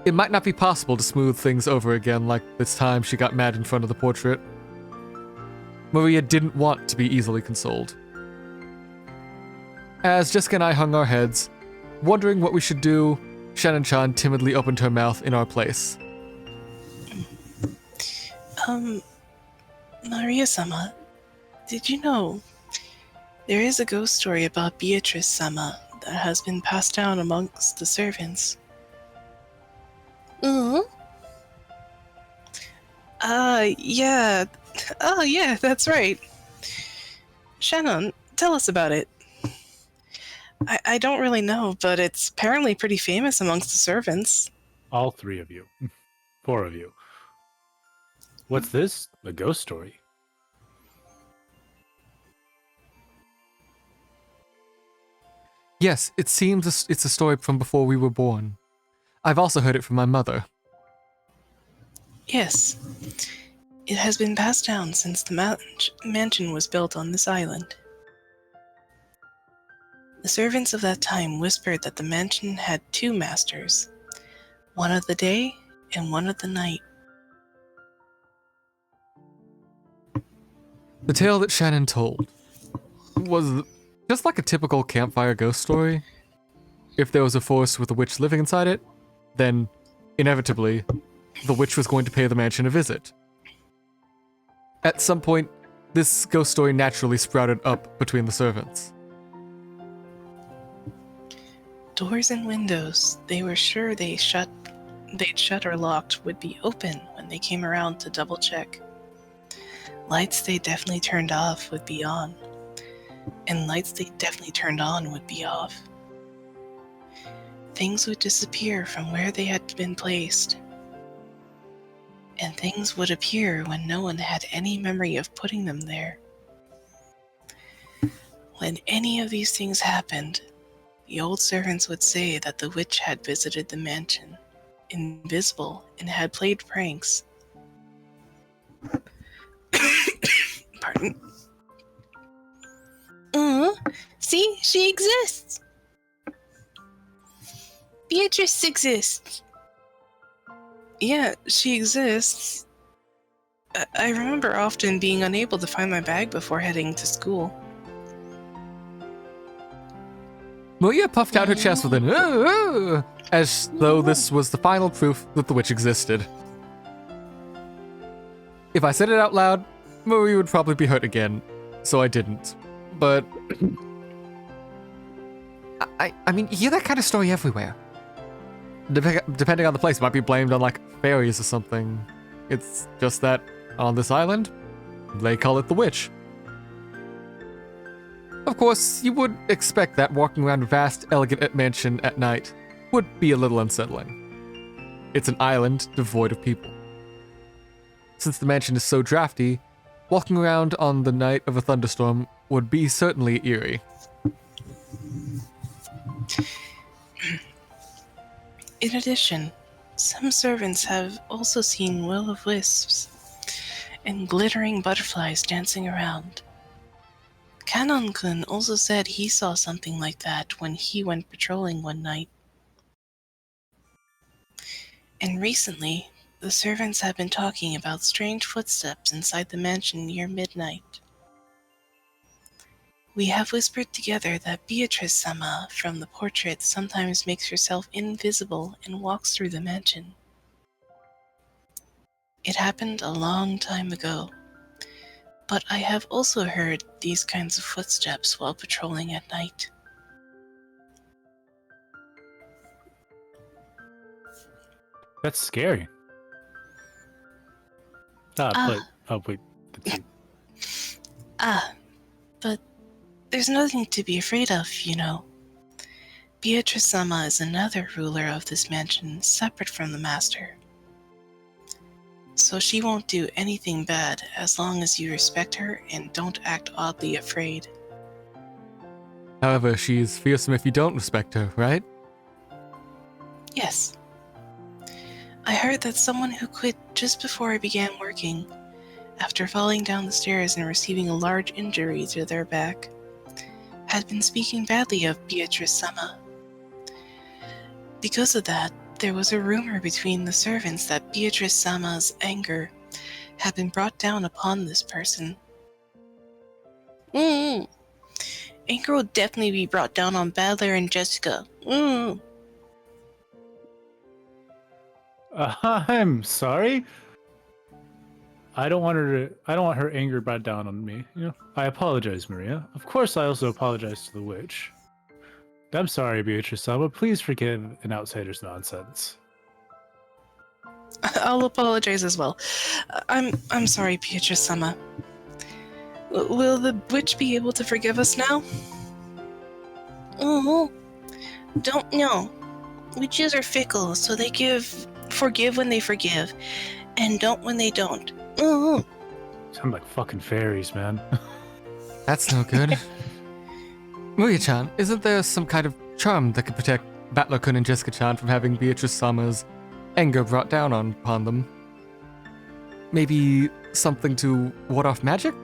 [SPEAKER 1] It might not be possible to smooth things over again like this time she got mad in front of the portrait. Maria didn't want to be easily consoled. As Jessica and I hung our heads, wondering what we should do, Shannon-chan timidly opened her mouth in our place.
[SPEAKER 2] Maria-sama, did you know there is a ghost story about Beatrice-sama that has been passed down amongst the servants? Yeah. Oh, yeah, that's right. Shannon, tell us about it. I don't really know, but it's apparently pretty famous amongst the servants.
[SPEAKER 3] All three of you. 4 of you. What's this? A ghost story?
[SPEAKER 1] Yes, it seems it's a story from before we were born. I've also heard it from my mother.
[SPEAKER 2] Yes. It has been passed down since the mansion was built on this island. The servants of that time whispered that the mansion had 2 masters, one of the day and one of the night.
[SPEAKER 1] The tale that Shannon told was just like a typical campfire ghost story. If there was a forest with a witch living inside it, then, inevitably, the witch was going to pay the mansion a visit. At some point, this ghost story naturally sprouted up between the servants.
[SPEAKER 2] Doors and windows, they were sure they'd shut or locked, would be open when they came around to double check. Lights they definitely turned off would be on, and lights they definitely turned on would be off. Things would disappear from where they had been placed, and things would appear when no one had any memory of putting them there. When any of these things happened, the old servants would say that the witch had visited the mansion, invisible, and had played pranks. Pardon? See, she exists! Beatrice exists! Yeah, she exists. I remember often being unable to find my bag before heading to school.
[SPEAKER 1] Maria puffed out her chest with an as though this was the final proof that the witch existed. If I said it out loud, Maria would probably be hurt again, so I didn't. But I mean, you hear that kind of story everywhere. Depending on the place, it might be blamed on like fairies or something. It's just that on this island, they call it the witch. Of course, you would expect that walking around a vast, elegant mansion at night would be a little unsettling. It's an island devoid of people. Since the mansion is so drafty, walking around on the night of a thunderstorm would be certainly eerie.
[SPEAKER 2] In addition, some servants have also seen will-o'-wisps and glittering butterflies dancing around. Kanon-kun also said he saw something like that when he went patrolling one night. And recently, the servants have been talking about strange footsteps inside the mansion near midnight. We have whispered together that Beatrice-sama from the portrait sometimes makes herself invisible and walks through the mansion. It happened a long time ago, but I have also heard these kinds of footsteps while patrolling at night.
[SPEAKER 3] That's scary. Wait. That's you.
[SPEAKER 2] But there's nothing to be afraid of, you know. Beatrice-sama is another ruler of this mansion, separate from the master. So she won't do anything bad as long as you respect her and don't act oddly afraid.
[SPEAKER 1] However, she's fearsome if you don't respect her, right?
[SPEAKER 2] Yes. I heard that someone who quit just before I began working, after falling down the stairs and receiving a large injury to their back, had been speaking badly of Beatrice-sama. Because of that, there was a rumor between the servants that Beatrice-sama's anger had been brought down upon this person. Anger will definitely be brought down on Badler and Jessica.
[SPEAKER 3] I'm sorry. I don't want her anger brought down on me. You know, I apologize, Maria. Of course, I also apologize to the witch. I'm sorry, Beatrice-sama. Please forgive an outsider's nonsense.
[SPEAKER 2] I'll apologize as well. I'm sorry, Beatrice-sama. Will the witch be able to forgive us now? Don't know. Witches are fickle, so they forgive when they forgive, and don't when they don't.
[SPEAKER 3] Sound like fucking fairies, man.
[SPEAKER 1] That's no good. Muya-chan, isn't there some kind of charm that could protect Battler-kun and Jessica-chan from having Beatrice-sama's anger brought down upon them? Maybe something to ward off magic?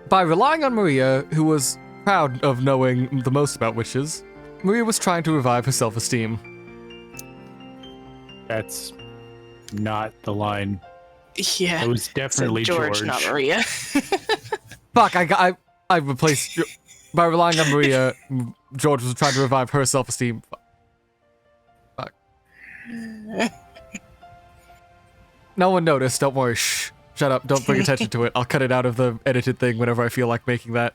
[SPEAKER 1] By relying on Maria, who was proud of knowing the most about witches, Maria was trying to revive her self-esteem.
[SPEAKER 3] That's not the line.
[SPEAKER 2] Yeah.
[SPEAKER 3] It was definitely George.
[SPEAKER 2] Not Maria.
[SPEAKER 1] Fuck, I replaced... By relying on Maria, George was trying to revive her self-esteem. Fuck. No one noticed, don't worry. Shh. Shut up, don't bring attention to it. I'll cut it out of the edited thing whenever I feel like making that.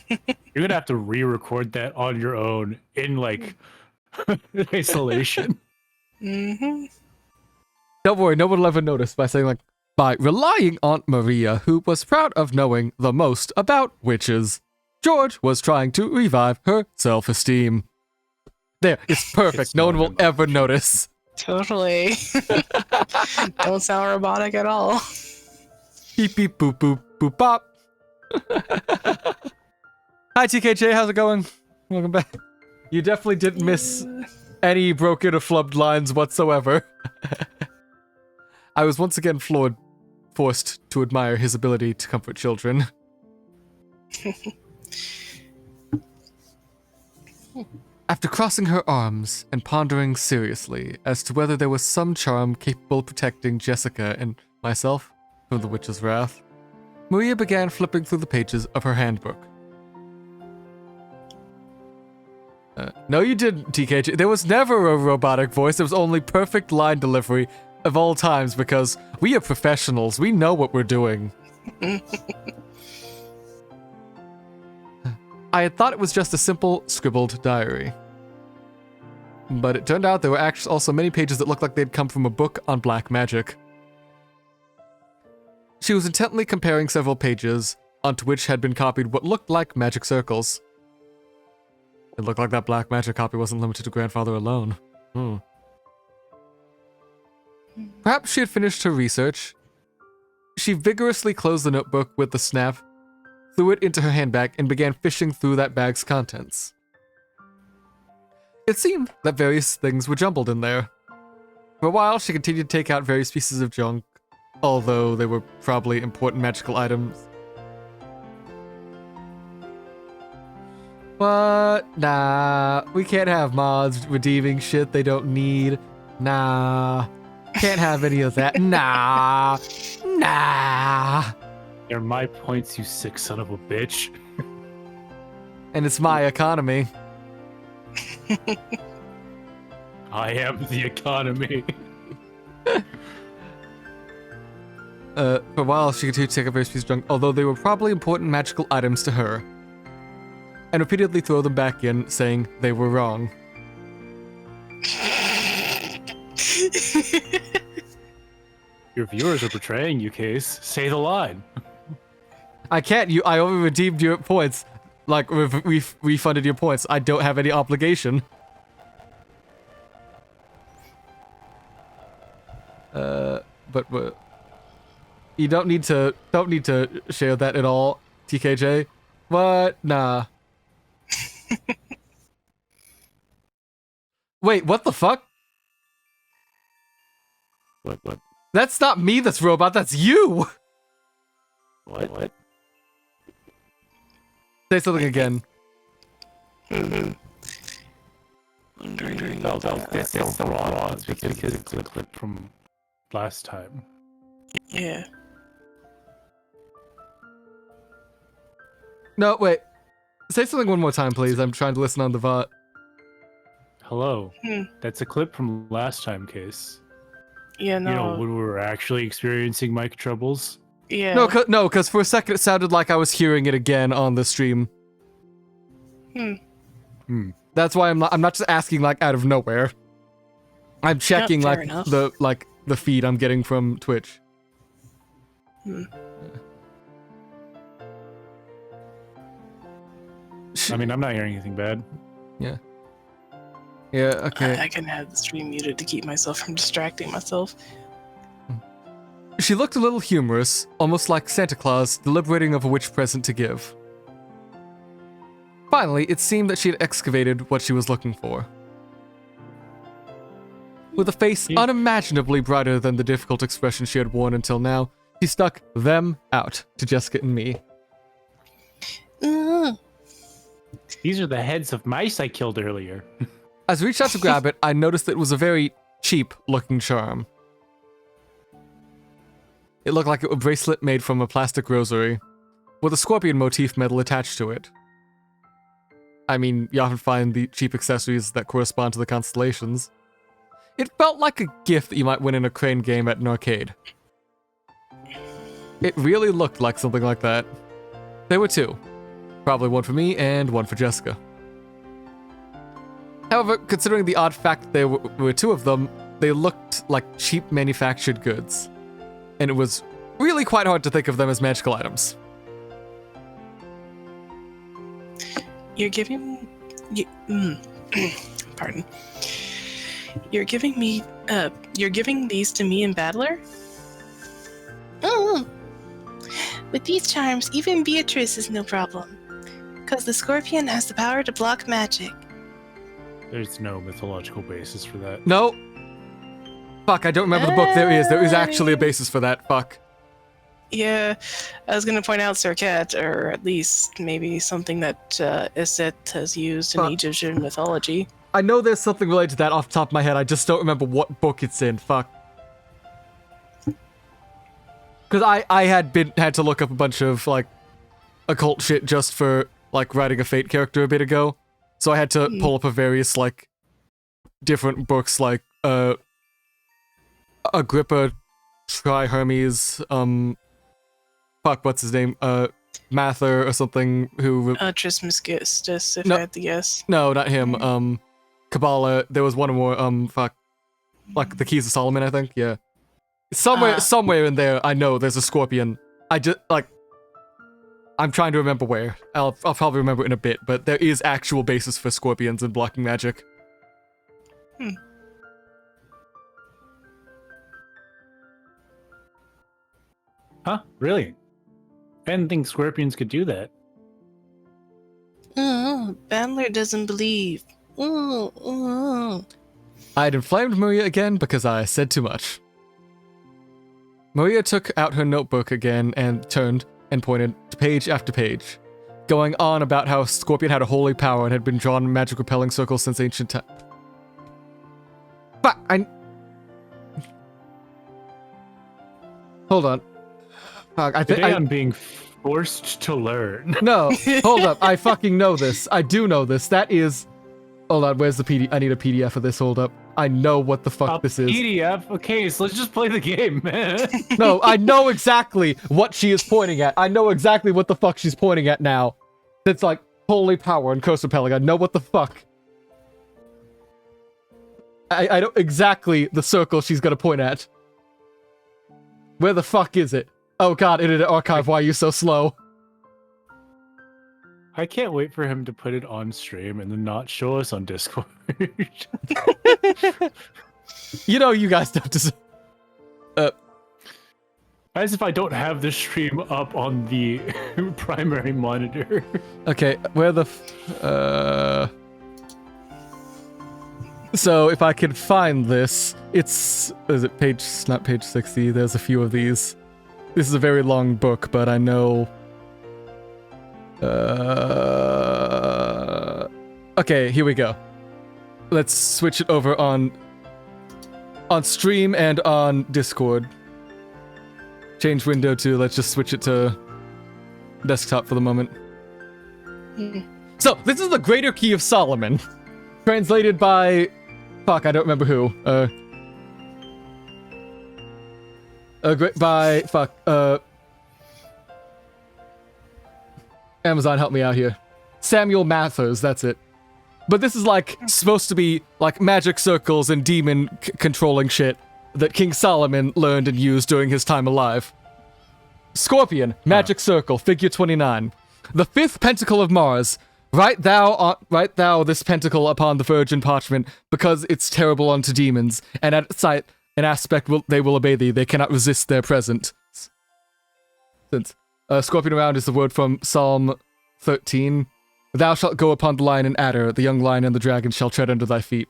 [SPEAKER 3] You're gonna have to re-record that on your own in, like, isolation.
[SPEAKER 2] Mm-hmm.
[SPEAKER 1] Don't worry, no one will ever notice by saying, like, by relying on Maria, who was proud of knowing the most about witches, George was trying to revive her self-esteem. There, it's perfect.
[SPEAKER 3] It's
[SPEAKER 1] no one will
[SPEAKER 3] not
[SPEAKER 1] ever notice.
[SPEAKER 2] Totally. Don't sound robotic at all.
[SPEAKER 1] Beep beep boop boop boop bop. Hi TKJ, how's it going? Welcome back. You definitely didn't miss any broken or flubbed lines whatsoever. I was once again forced to admire his ability to comfort children. After crossing her arms and pondering seriously as to whether there was some charm capable of protecting Jessica and myself from the witch's wrath, Maria began flipping through the pages of her handbook. No, you didn't, TKJ. There was never a robotic voice. There was only perfect line delivery of all times because we are professionals. We know what we're doing. I had thought it was just a simple scribbled diary. But it turned out there were actually also many pages that looked like they'd come from a book on black magic. She was intently comparing several pages, onto which had been copied what looked like magic circles. It looked like that black magic copy wasn't limited to grandfather alone. Perhaps she had finished her research. She vigorously closed the notebook with the snap, threw it into her handbag, and began fishing through that bag's contents. It seemed that various things were jumbled in there. For a while, she continued to take out various pieces of junk, although they were probably important magical items. What? Nah, we can't have mods redeeming shit they don't need. Nah, can't have any of that. Nah.
[SPEAKER 3] They're my points, you sick son of a bitch.
[SPEAKER 1] And it's my economy.
[SPEAKER 3] I am the economy.
[SPEAKER 1] For a while, she continued to take up various pieces of junk, although they were probably important magical items to her, and repeatedly throw them back in, saying they were wrong.
[SPEAKER 3] Your viewers are betraying you, Case. Say the line.
[SPEAKER 1] I can't. I only redeemed your points. Like, we've refunded your points. I don't have any obligation. But you don't need to share that at all, TKJ. What? Nah. Wait, what the fuck?
[SPEAKER 3] What?
[SPEAKER 1] That's not me that's robot, that's you!
[SPEAKER 3] What?
[SPEAKER 1] Say something again.
[SPEAKER 3] Wondering about this is the wrong because it's a clip from last time.
[SPEAKER 2] Yeah.
[SPEAKER 1] No, wait. Say something one more time, please. I'm trying to listen on the VOD.
[SPEAKER 3] Hello. That's a clip from last time, Case.
[SPEAKER 2] Yeah, no.
[SPEAKER 3] You know, when we were actually experiencing mic troubles.
[SPEAKER 2] Yeah.
[SPEAKER 1] No, because for a second it sounded like I was hearing it again on the stream. That's why I'm not just asking like out of nowhere. I'm checking
[SPEAKER 2] fair
[SPEAKER 1] like
[SPEAKER 2] enough.
[SPEAKER 1] the feed I'm getting from Twitch.
[SPEAKER 3] I mean, I'm not hearing anything bad.
[SPEAKER 1] Yeah. Yeah, okay.
[SPEAKER 2] I can have the stream muted to keep myself from distracting myself.
[SPEAKER 1] She looked a little humorous, almost like Santa Claus deliberating over which present to give. Finally, it seemed that she had excavated what she was looking for. With a face unimaginably brighter than the difficult expression she had worn until now, she stuck them out to Jessica and me.
[SPEAKER 3] These are the heads of mice I killed earlier.
[SPEAKER 1] As I reached out to grab it, I noticed that it was a very cheap-looking charm. It looked like a bracelet made from a plastic rosary, with a scorpion motif medal attached to it. I mean, you often find the cheap accessories that correspond to the constellations. It felt like a gift that you might win in a crane game at an arcade. It really looked like something like that. There were two. Probably one for me and one for Jessica. However, considering the odd fact that there were two of them, they looked like cheap manufactured goods. And it was really quite hard to think of them as magical items.
[SPEAKER 2] You're giving... pardon. You're giving these to me and Battler?
[SPEAKER 5] Oh, with these charms, even Beatrice is no problem. Because the scorpion has the power to block magic.
[SPEAKER 3] There's no mythological basis for that.
[SPEAKER 1] No. Fuck, I don't remember the book. There is. There is actually a basis for that. Fuck.
[SPEAKER 2] Yeah, I was going to point out Sir Cat, or at least maybe something that Iset has used in Egyptian mythology.
[SPEAKER 1] I know there's something related to that off the top of my head. I just don't remember what book it's in. Fuck. Because I had to look up a bunch of, like, occult shit just for, like, writing a Fate character a bit ago. So I had to pull up a various, like, different books, like, Agrippa Trihermes, what's his name? Mather or something, who...
[SPEAKER 2] Trismegistus, if
[SPEAKER 1] No.
[SPEAKER 2] I had to guess.
[SPEAKER 1] No, not him, Kabbalah, there was one more, like, the Keys of Solomon, I think, yeah. Somewhere in there, I know there's a scorpion. I just, like... I'm trying to remember where. I'll probably remember in a bit, but there is actual basis for scorpions in blocking magic.
[SPEAKER 3] Huh? Really? I didn't think scorpions could do that.
[SPEAKER 5] Bandler doesn't believe.
[SPEAKER 1] I'd inflamed Maria again because I said too much. Maria took out her notebook again and turned and pointed to page after page, going on about how Scorpion had a holy power and had been drawn in magic repelling circles since ancient times. But hold on. Fuck,
[SPEAKER 3] Today I'm being forced to learn.
[SPEAKER 1] No, hold up. I fucking know this. I do know this. That is... Hold on, where's the PDF? I need a PDF of this. Hold up. I know what the fuck this is.
[SPEAKER 3] PDF? Okay, so let's just play the game, man.
[SPEAKER 1] No, I know exactly what she is pointing at. I know exactly what the fuck she's pointing at now. It's like holy power and curse repelling. I know what the fuck. I know exactly the circle she's gonna point at. Where the fuck is it? Oh god, Internet Archive, why are you so slow?
[SPEAKER 3] I can't wait for him to put it on stream and then not show us on Discord.
[SPEAKER 1] You know you guys don't deserve...
[SPEAKER 3] As if I don't have the stream up on the primary monitor.
[SPEAKER 1] Okay, where the So if I can find this, it's... Is it page... Not page 60, there's a few of these. This is a very long book, but I know... Okay, here we go. Let's switch it over on stream and on Discord. Change window to, let's just switch it to desktop for the moment. So, this is the Greater Key of Solomon. Translated by... Fuck, I don't remember who. Amazon, help me out here. Samuel Mathers, that's it. But this is like supposed to be like magic circles and demon controlling shit that King Solomon learned and used during his time alive. Scorpion, magic circle, figure 29. The fifth pentacle of Mars. Write thou this pentacle upon the virgin parchment, because it's terrible unto demons, and at sight and aspect they will obey thee. They cannot resist their presence. Since scorpion around is the word from Psalm 13. Thou shalt go upon the lion and adder, the young lion and the dragon shall tread under thy feet.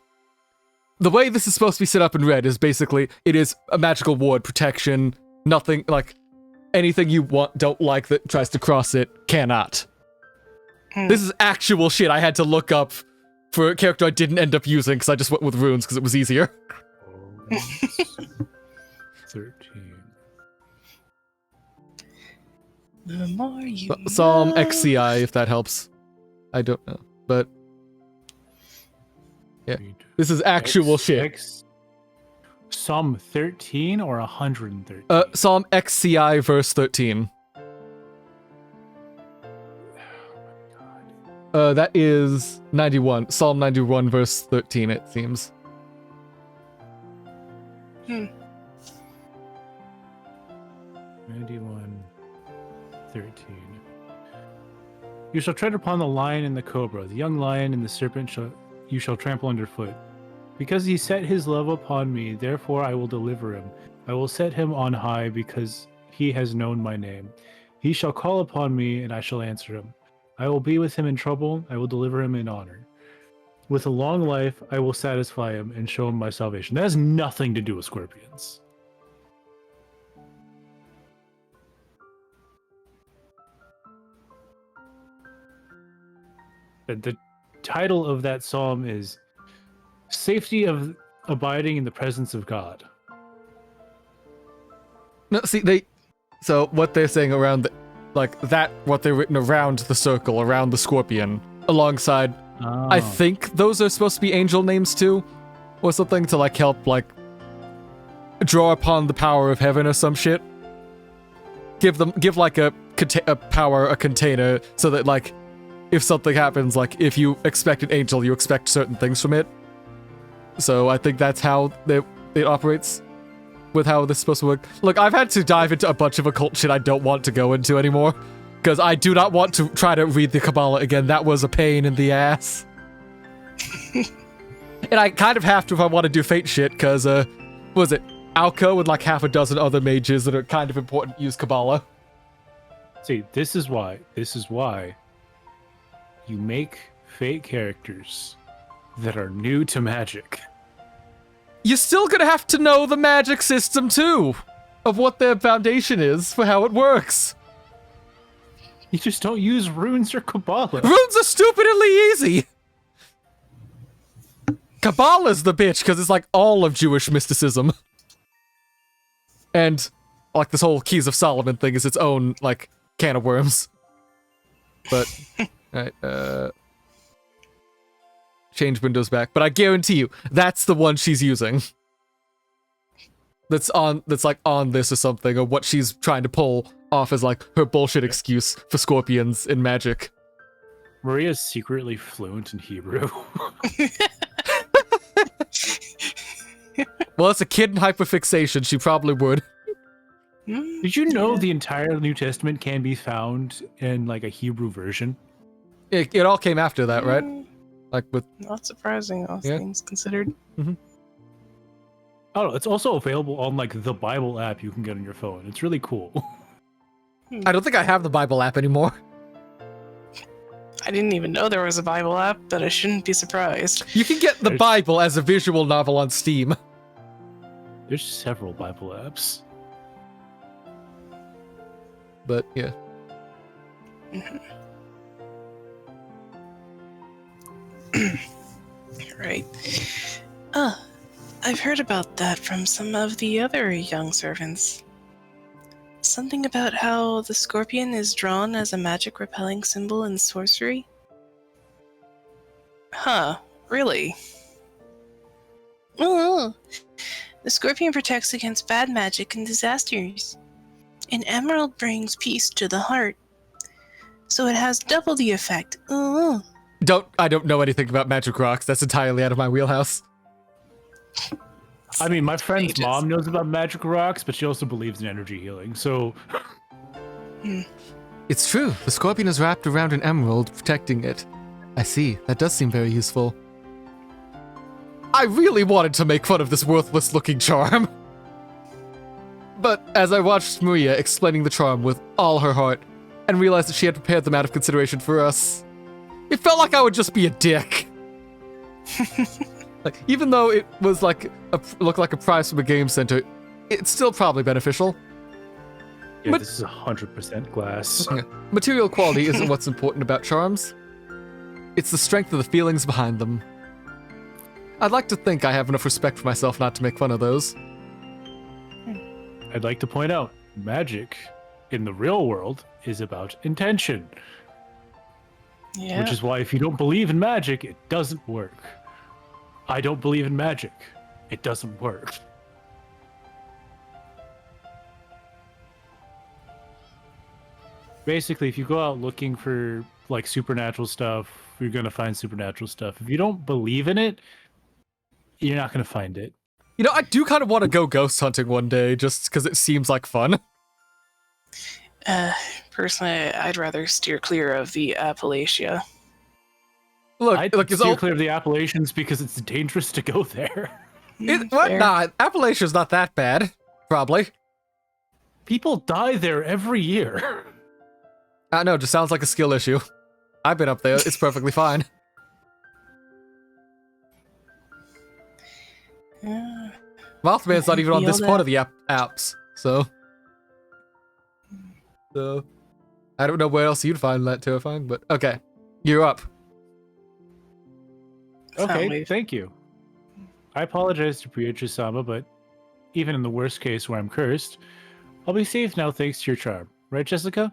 [SPEAKER 1] The way this is supposed to be set up and read is basically, it is a magical ward, protection, nothing, like, anything you don't like that tries to cross it, cannot. This is actual shit I had to look up for a character I didn't end up using, because I just went with runes, because it was easier.
[SPEAKER 3] 13.
[SPEAKER 5] The more you
[SPEAKER 1] Psalm
[SPEAKER 5] know.
[SPEAKER 1] XCI, if that helps. I don't know, but... Yeah, this is actual shit.
[SPEAKER 3] Psalm 13 or 113?
[SPEAKER 1] Psalm XCI, verse 13. That is 91. Psalm 91, verse 13, it seems.
[SPEAKER 3] 91, 13. You shall tread upon the lion and the cobra, the young lion and the serpent you shall trample underfoot. Because he set his love upon me, therefore I will deliver him. I will set him on high, because he has known my name. He shall call upon me, and I shall answer him. I will be with him in trouble, I will deliver him in honor. With a long life, I will satisfy him and show him my salvation. That has nothing to do with scorpions. The title of that psalm is Safety of Abiding in the Presence of God.
[SPEAKER 1] No, see, so what they're saying around what they're written around the circle, around the scorpion, alongside I think those are supposed to be angel names too, or something to like help like draw upon the power of heaven or some shit. Give like a power a container so that like if something happens, like if you expect an angel, you expect certain things from it. So I think that's how it operates with how this is supposed to work. Look, I've had to dive into a bunch of occult shit I don't want to go into anymore. Because I do not want to try to read the Kabbalah again. That was a pain in the ass. And I kind of have to if I want to do fate shit, because, what was it? Alco and like half a dozen other mages that are kind of important use Kabbalah.
[SPEAKER 3] See, this is why you make fate characters that are new to magic.
[SPEAKER 1] You're still gonna have to know the magic system, too, of what their foundation is for how it works.
[SPEAKER 3] You just don't use runes or Kabbalah.
[SPEAKER 1] Runes are stupidly easy! Kabbalah's the bitch, because it's like all of Jewish mysticism. And, like, this whole Keys of Solomon thing is its own, like, can of worms. But, alright, change Windows back. But I guarantee you, that's the one she's using. That's like on this or something, or what she's trying to pull off as like her bullshit excuse for scorpions in magic.
[SPEAKER 3] Maria's secretly fluent in Hebrew.
[SPEAKER 1] Well, it's a kid in hyperfixation, she probably would.
[SPEAKER 3] Did you know the entire New Testament can be found in like a Hebrew version?
[SPEAKER 1] It all came after that, right? Like with
[SPEAKER 2] Not surprising, all things considered.
[SPEAKER 3] Oh, no, it's also available on like the Bible app you can get on your phone. It's really cool.
[SPEAKER 1] I don't think I have the Bible app anymore.
[SPEAKER 2] I didn't even know there was a Bible app, but I shouldn't be surprised.
[SPEAKER 1] You can get the Bible as a visual novel on Steam.
[SPEAKER 3] There's several Bible apps.
[SPEAKER 1] But yeah.
[SPEAKER 2] Right. I've heard about that from some of the other young servants. Something about how the scorpion is drawn as a magic repelling symbol in sorcery? Huh, really? Oh, the scorpion protects against bad magic and disasters. An emerald brings peace to the heart. So it has double the effect. Oh.
[SPEAKER 1] I don't know anything about magic rocks. That's entirely out of my wheelhouse.
[SPEAKER 3] I mean, my friend's mom knows about magic rocks, but she also believes in energy healing, so...
[SPEAKER 1] It's true. The scorpion is wrapped around an emerald, protecting it. I see. That does seem very useful. I really wanted to make fun of this worthless-looking charm. But as I watched Maria explaining the charm with all her heart, and realized that she had prepared them out of consideration for us, it felt like I would just be a dick. Like, even though it was like looked like a prize from a game center, it's still probably beneficial.
[SPEAKER 3] Yeah, this is 100% glass.
[SPEAKER 1] Material quality isn't what's important about charms. It's the strength of the feelings behind them. I'd like to think I have enough respect for myself not to make fun of those.
[SPEAKER 3] I'd like to point out, magic in the real world is about intention.
[SPEAKER 2] Yeah.
[SPEAKER 3] Which is why if you don't believe in magic, it doesn't work. I don't believe in magic. It doesn't work. Basically, if you go out looking for like supernatural stuff, you're going to find supernatural stuff. If you don't believe in it, you're not going to find it.
[SPEAKER 1] You know, I do kind of want to go ghost hunting one day, just because it seems like fun.
[SPEAKER 2] Personally, I'd rather steer clear of the Appalachia.
[SPEAKER 3] I'd steer clear of the Appalachians because it's dangerous to go there.
[SPEAKER 1] Nah, Appalachia's not that bad. Probably.
[SPEAKER 3] People die there every year.
[SPEAKER 1] I know, just sounds like a skill issue. I've been up there, it's perfectly fine. Mothman's not even on this part of the apps, so I don't know where else you'd find that terrifying, but okay. You're up.
[SPEAKER 3] Okay,
[SPEAKER 2] Soundwave.
[SPEAKER 3] thank you. I apologize to Priya-sama, but even in the worst case where I'm cursed, I'll be safe now thanks to your charm. Right, Jessica?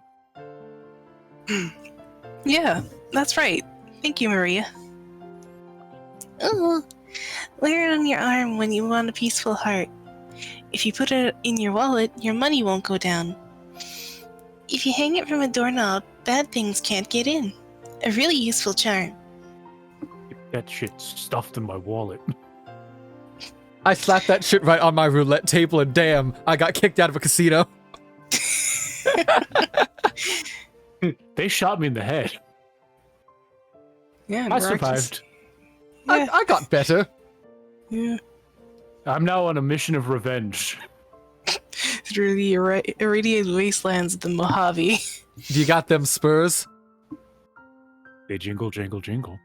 [SPEAKER 2] Yeah, that's right. Thank you, Maria.
[SPEAKER 5] Ooh, wear it on your arm when you want a peaceful heart. If you put it in your wallet, your money won't go down. If you hang it from a doorknob, bad things can't get in. A really useful charm.
[SPEAKER 3] That shit stuffed in my wallet.
[SPEAKER 1] I slapped that shit right on my roulette table, and damn, I got kicked out of a casino.
[SPEAKER 3] They shot me in the head.
[SPEAKER 2] Yeah,
[SPEAKER 3] I
[SPEAKER 2] Marcus-
[SPEAKER 3] survived.
[SPEAKER 2] Yeah.
[SPEAKER 1] I got better.
[SPEAKER 2] Yeah.
[SPEAKER 3] I'm now on a mission of revenge.
[SPEAKER 2] Through the irradiated wastelands of the Mojave.
[SPEAKER 1] Do you got them spurs?
[SPEAKER 3] They jingle, jingle, jingle.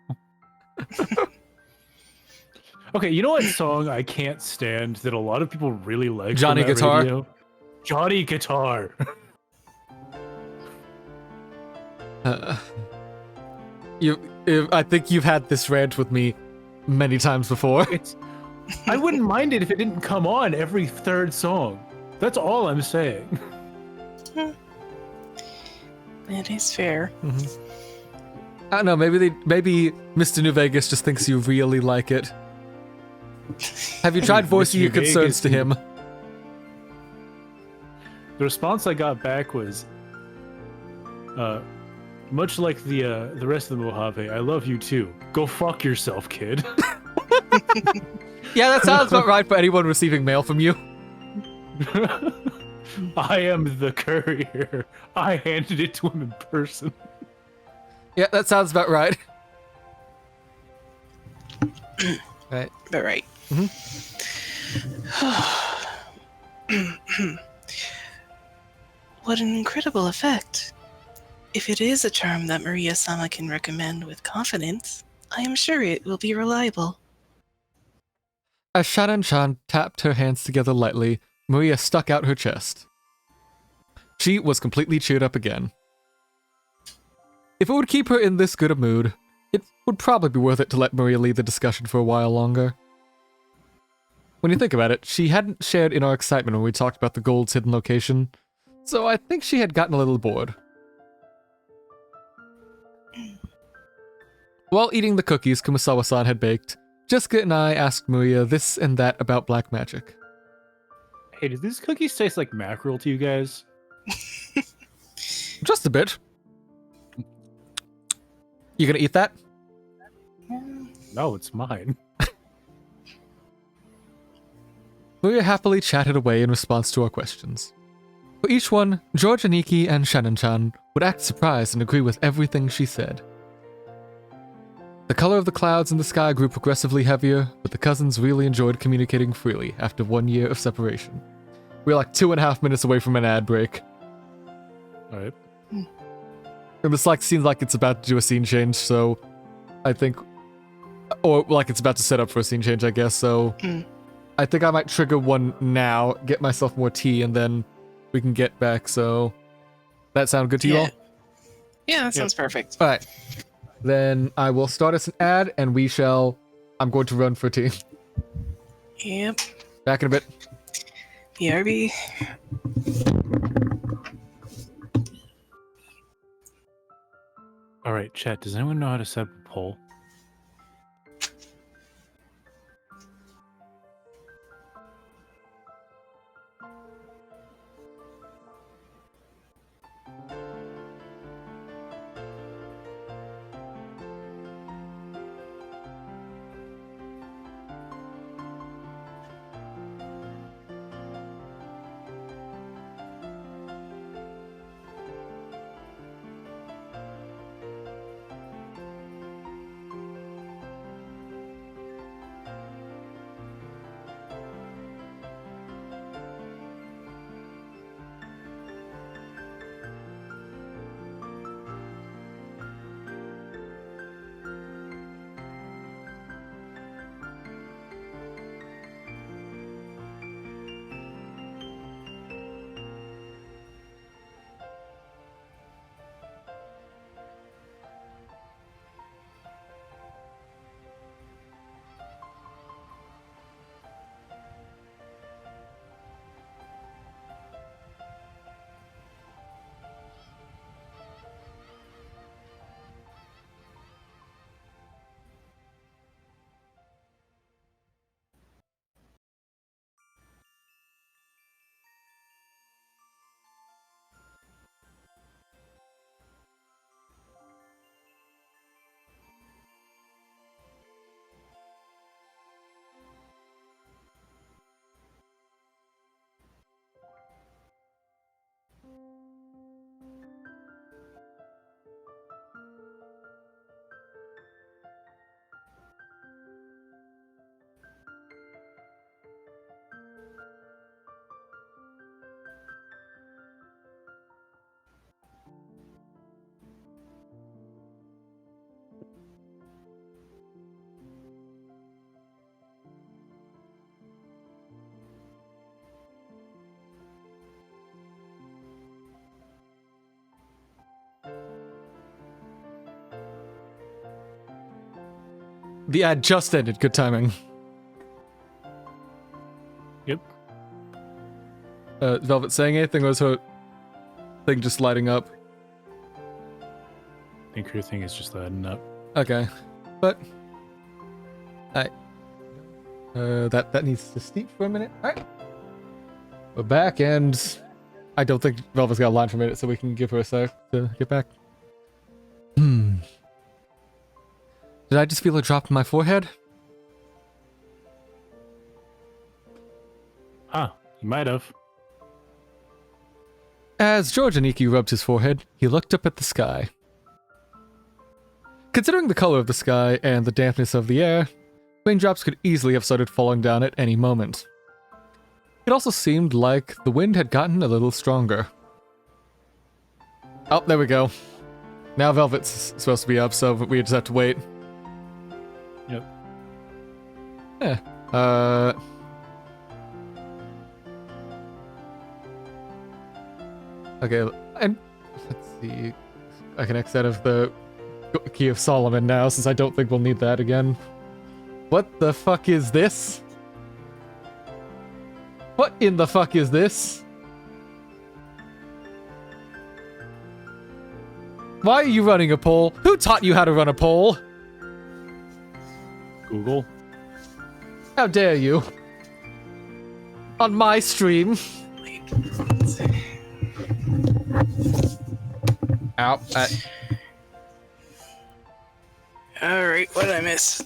[SPEAKER 3] Okay, you know what song I can't stand that a lot of people really like?
[SPEAKER 1] Johnny
[SPEAKER 3] from that
[SPEAKER 1] Guitar?
[SPEAKER 3] radio? Johnny Guitar.
[SPEAKER 1] I think you've had this rant with me many times before.
[SPEAKER 3] I wouldn't mind it if it didn't come on every third song. That's all I'm saying.
[SPEAKER 2] That is fair.
[SPEAKER 1] I don't know, maybe Mr. New Vegas just thinks you really like it. Have you tried voicing
[SPEAKER 3] Mr.
[SPEAKER 1] your concerns
[SPEAKER 3] Vegas,
[SPEAKER 1] to him?
[SPEAKER 3] The response I got back was, much like the rest of the Mojave, I love you too. Go fuck yourself, kid.
[SPEAKER 1] Yeah, that sounds about right for anyone receiving mail from you.
[SPEAKER 3] I am the courier. I handed it to him in person.
[SPEAKER 1] Yeah, that sounds about right. Right.
[SPEAKER 2] But right. What an incredible effect. If it is a charm that Maria-sama can recommend with confidence, I am sure it will be reliable.
[SPEAKER 1] As Shanan-chan tapped her hands together lightly, Maria stuck out her chest. She was completely cheered up again. If it would keep her in this good a mood, it would probably be worth it to let Maria lead the discussion for a while longer. When you think about it, she hadn't shared in our excitement when we talked about the gold's hidden location, so I think she had gotten a little bored. While eating the cookies Kumasawa-san had baked, Jessica and I asked Maria this and that about black magic.
[SPEAKER 3] Hey, do these cookies taste like mackerel to you guys?
[SPEAKER 1] Just a bit. You gonna eat that?
[SPEAKER 3] No, it's mine.
[SPEAKER 1] Maria happily chatted away in response to our questions. For each one, George Aniki and Shannon-chan would act surprised and agree with everything she said. The color of the clouds in the sky grew progressively heavier, but the cousins really enjoyed communicating freely after 1 year of separation. We were like 2.5 minutes away from an ad break.
[SPEAKER 3] Alright.
[SPEAKER 1] And this seems like it's about to do a scene change, so I think... Or like it's about to set up for a scene change, I guess, so... I think I might trigger one now, get myself more tea, and then we can get back, so... That sound good to you all?
[SPEAKER 2] Yeah, that sounds perfect.
[SPEAKER 1] Alright. Then I will start us an ad, and we shall... I'm going to run for tea.
[SPEAKER 2] Yep.
[SPEAKER 1] Back in a bit.
[SPEAKER 2] BRB.
[SPEAKER 3] Alright, chat, does anyone know how to set up a poll?
[SPEAKER 1] The ad just ended. Good timing.
[SPEAKER 3] Yep.
[SPEAKER 1] Velvet saying anything, or was her thing just lighting up?
[SPEAKER 3] I think her thing is just lighting up.
[SPEAKER 1] Okay. But... Alright. That needs to steep for a minute. Alright. We're back, and... I don't think Velvet's got a line for a minute, so we can give her a sec to get back. Did I just feel a drop in my forehead?
[SPEAKER 3] Huh, you might have.
[SPEAKER 1] As George Aniki rubbed his forehead, he looked up at the sky. Considering the color of the sky and the dampness of the air, raindrops could easily have started falling down at any moment. It also seemed like the wind had gotten a little stronger. Oh, there we go. Now Velvet's supposed to be up, so we just have to wait.
[SPEAKER 3] Yep.
[SPEAKER 1] Yeah. Okay, and let's see. I can exit out of the Key of Solomon now, since I don't think we'll need that again. What the fuck is this? What in the fuck is this? Why are you running a poll? Who taught you how to run a poll?
[SPEAKER 3] Google.
[SPEAKER 1] How dare you? On my stream. Ow.
[SPEAKER 2] Alright, what did I miss?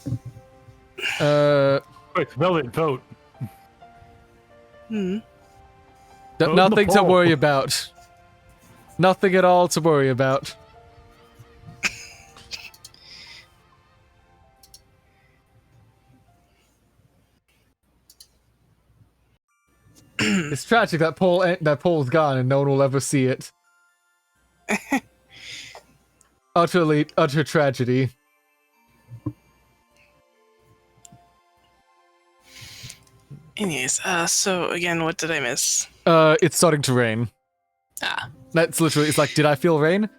[SPEAKER 3] Quick, Velvet, vote.
[SPEAKER 2] Hmm.
[SPEAKER 3] Vote in the
[SPEAKER 1] Nothing to
[SPEAKER 3] poll.
[SPEAKER 1] worry about. Nothing at all to worry about. It's tragic that poll's gone and no one will ever see it. Utter tragedy.
[SPEAKER 2] Anyways, so again, what did I miss?
[SPEAKER 1] It's starting to rain.
[SPEAKER 2] Ah.
[SPEAKER 1] That's literally, it's like, did I feel rain?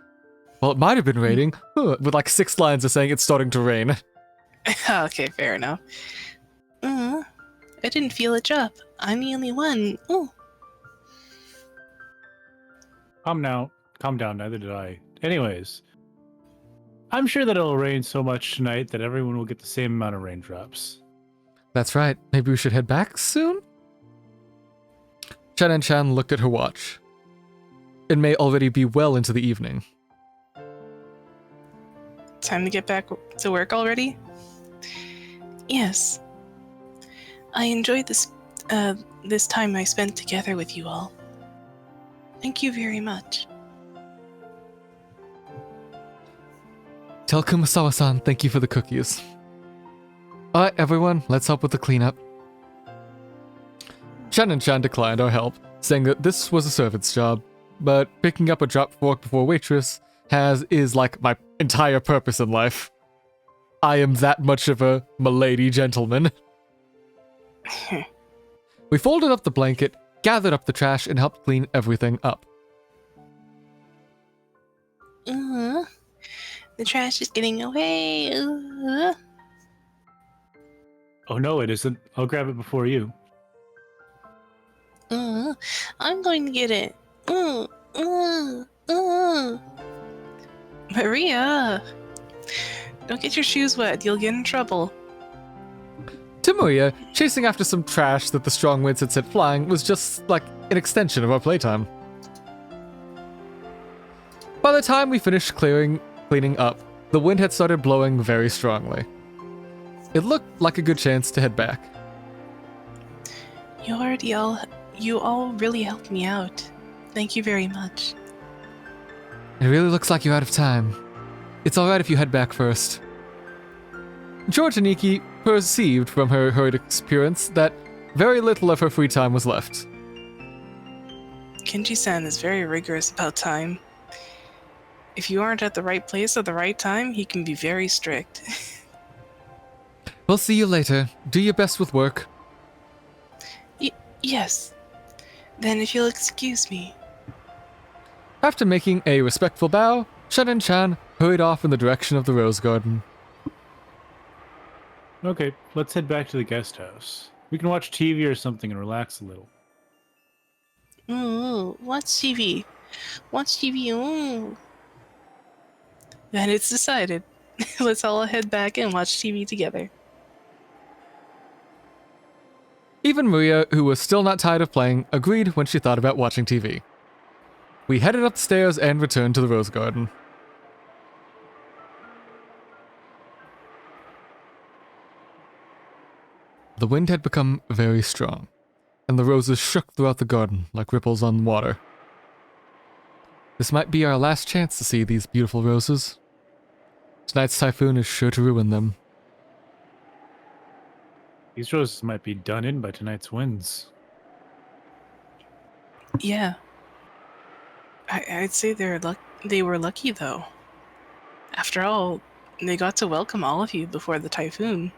[SPEAKER 1] Well, it might have been raining. With like 6 lines of saying it's starting to rain.
[SPEAKER 2] Okay, fair enough. I didn't feel a drop. I'm the only one. Ooh.
[SPEAKER 3] Calm down, neither did I. Anyways, I'm sure that it'll rain so much tonight that everyone will get the same amount of raindrops.
[SPEAKER 1] That's right. Maybe we should head back soon? Chen and Chan looked at her watch. It may already be well into the evening.
[SPEAKER 2] Time to get back to work already? Yes. I enjoyed this time I spent together with you all. Thank you very much.
[SPEAKER 1] Tell Kumasawa-san thank you for the cookies. Alright, everyone, let's help with the cleanup. Chen and Chan declined our help, saying that this was a servant's job, but picking up a dropped fork before a waitress is like my entire purpose in life. I am that much of a milady gentleman. We folded up the blanket, gathered up the trash, and helped clean everything up.
[SPEAKER 5] The trash is getting away.
[SPEAKER 3] Oh no, it isn't. I'll grab it before you.
[SPEAKER 5] I'm going to get it.
[SPEAKER 2] Maria! Don't get your shoes wet, you'll get in trouble.
[SPEAKER 1] To Maria, chasing after some trash that the strong winds had sent flying was just like an extension of our playtime. By the time we finished cleaning up, the wind had started blowing very strongly. It looked like a good chance to head back.
[SPEAKER 2] You all really helped me out. Thank you very much.
[SPEAKER 1] It really looks like you're out of time. It's alright if you head back first. George Aniki perceived from her hurried appearance that very little of her free time was left.
[SPEAKER 2] Kenji-san is very rigorous about time. If you aren't at the right place at the right time, he can be very strict.
[SPEAKER 1] We'll see you later. Do your best with work.
[SPEAKER 2] Yes. Then if you'll excuse me.
[SPEAKER 1] After making a respectful bow, Chen and Chan hurried off in the direction of the rose garden.
[SPEAKER 3] Okay, let's head back to the guest house. We can watch TV or something and relax a little.
[SPEAKER 2] Ooh, watch TV. Watch TV. Ooh. Then it's decided. Let's all head back and watch TV together.
[SPEAKER 1] Even Maria, who was still not tired of playing, agreed when she thought about watching TV. We headed up the stairs and returned to the rose garden. The wind had become very strong, and the roses shook throughout the garden like ripples on water. This might be our last chance to see these beautiful roses. Tonight's typhoon is sure to ruin them.
[SPEAKER 3] These roses might be done in by tonight's winds.
[SPEAKER 2] Yeah. I'd say they were lucky, though. After all, they got to welcome all of you before the typhoon.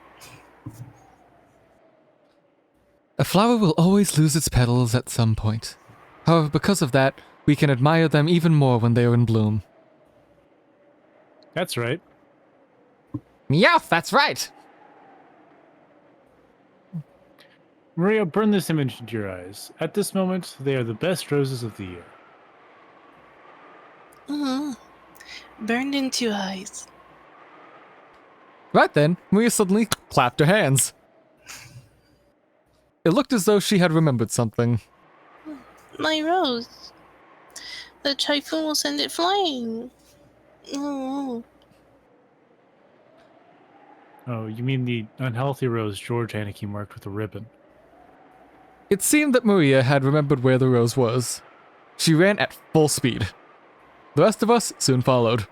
[SPEAKER 1] A flower will always lose its petals at some point. However, because of that, we can admire them even more when they are in bloom.
[SPEAKER 3] That's right.
[SPEAKER 1] Meowth, that's right!
[SPEAKER 3] Maria, burn this image into your eyes. At this moment, they are the best roses of the year.
[SPEAKER 5] Burned into eyes.
[SPEAKER 1] Right then, Maria suddenly clapped her hands. It looked as though she had remembered something.
[SPEAKER 5] My rose. The typhoon will send it flying. Oh.
[SPEAKER 3] Oh, you mean the unhealthy rose George Anarchy marked with a ribbon.
[SPEAKER 1] It seemed that Maria had remembered where the rose was. She ran at full speed. The rest of us soon followed.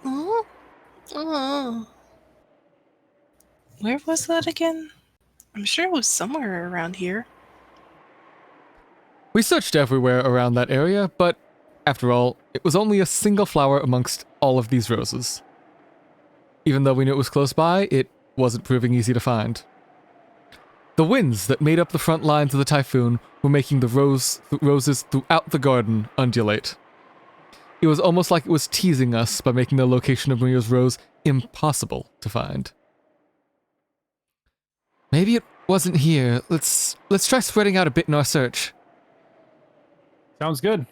[SPEAKER 5] Oh. Oh.
[SPEAKER 2] Where was that again? I'm sure it was somewhere around here.
[SPEAKER 1] We searched everywhere around that area, but after all, it was only a single flower amongst all of these roses. Even though we knew it was close by, it wasn't proving easy to find. The winds that made up the front lines of the typhoon were making the roses throughout the garden undulate. It was almost like it was teasing us by making the location of Maria's rose impossible to find. Maybe it wasn't here. Let's try spreading out a bit in our search.
[SPEAKER 3] Sounds good.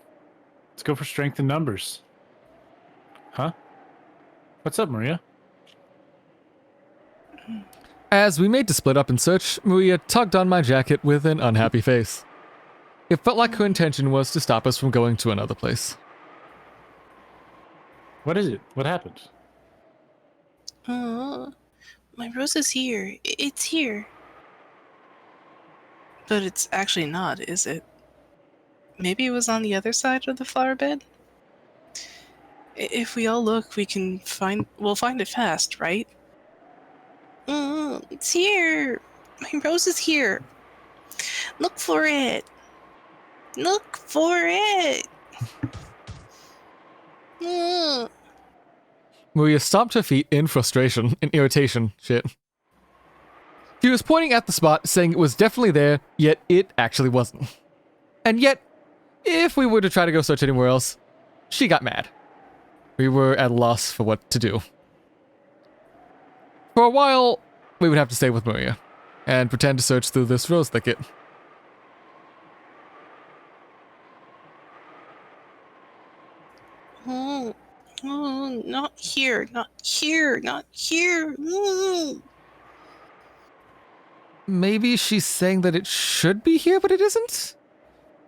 [SPEAKER 3] Let's go for strength in numbers. Huh? What's up, Maria?
[SPEAKER 1] As we made to split up and search, Maria tugged on my jacket with an unhappy face. It felt like her intention was to stop us from going to another place.
[SPEAKER 3] What is it? What happened?
[SPEAKER 5] My rose is here. It's here.
[SPEAKER 2] But it's actually not, is it? Maybe it was on the other side of the flower bed? If we all look, we'll find it fast, right?
[SPEAKER 5] It's here. My rose is here. Look for it. Look for it.
[SPEAKER 1] Maria stomped her feet in frustration and irritation. Shit. She was pointing at the spot, saying it was definitely there, yet it actually wasn't. And yet, if we were to try to go search anywhere else, she got mad. We were at a loss for what to do. For a while, we would have to stay with Maria and pretend to search through this rose thicket.
[SPEAKER 5] Not here. Not here. Not here.
[SPEAKER 1] Maybe she's saying that it should be here, but it isn't?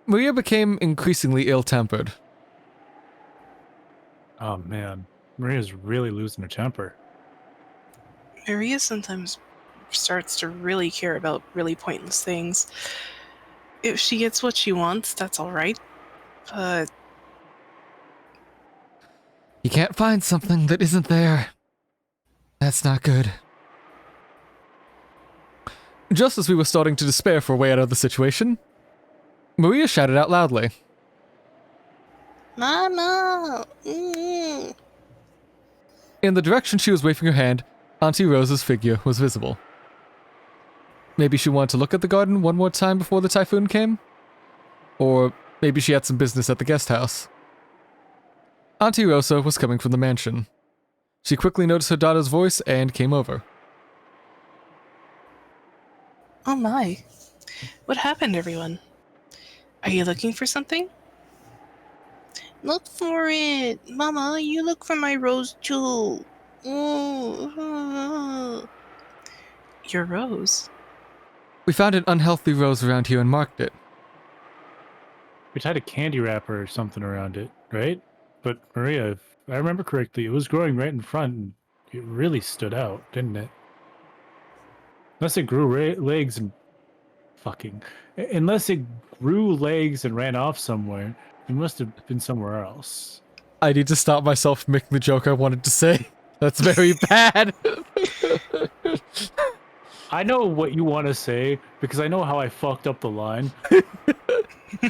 [SPEAKER 1] Maria became increasingly ill-tempered.
[SPEAKER 3] Oh man, Maria's really losing her temper.
[SPEAKER 2] Maria sometimes starts to really care about really pointless things. If she gets what she wants, that's alright. But
[SPEAKER 1] You can't find something that isn't there. That's not good. Just as we were starting to despair for a way out of the situation, Maria shouted out loudly.
[SPEAKER 5] Mama.
[SPEAKER 1] In the direction she was waving her hand, Auntie Rose's figure was visible. Maybe she wanted to look at the garden one more time before the typhoon came? Or maybe she had some business at the guest house. Auntie Rosa was coming from the mansion. She quickly noticed her daughter's voice and came over.
[SPEAKER 2] Oh my. What happened, everyone? Are you looking for something?
[SPEAKER 5] Look for it! Mama, you look for my rose too!
[SPEAKER 2] Your rose?
[SPEAKER 1] We found an unhealthy rose around here and marked it.
[SPEAKER 3] We tied a candy wrapper or something around it, right? But Maria, if I remember correctly, it was growing right in front and it really stood out, didn't it? Unless it grew legs and unless it grew legs and ran off somewhere, it must have been somewhere else.
[SPEAKER 1] I need to stop myself from making the joke I wanted to say. That's very bad.
[SPEAKER 3] I know what you want to say because I know how I fucked up the line.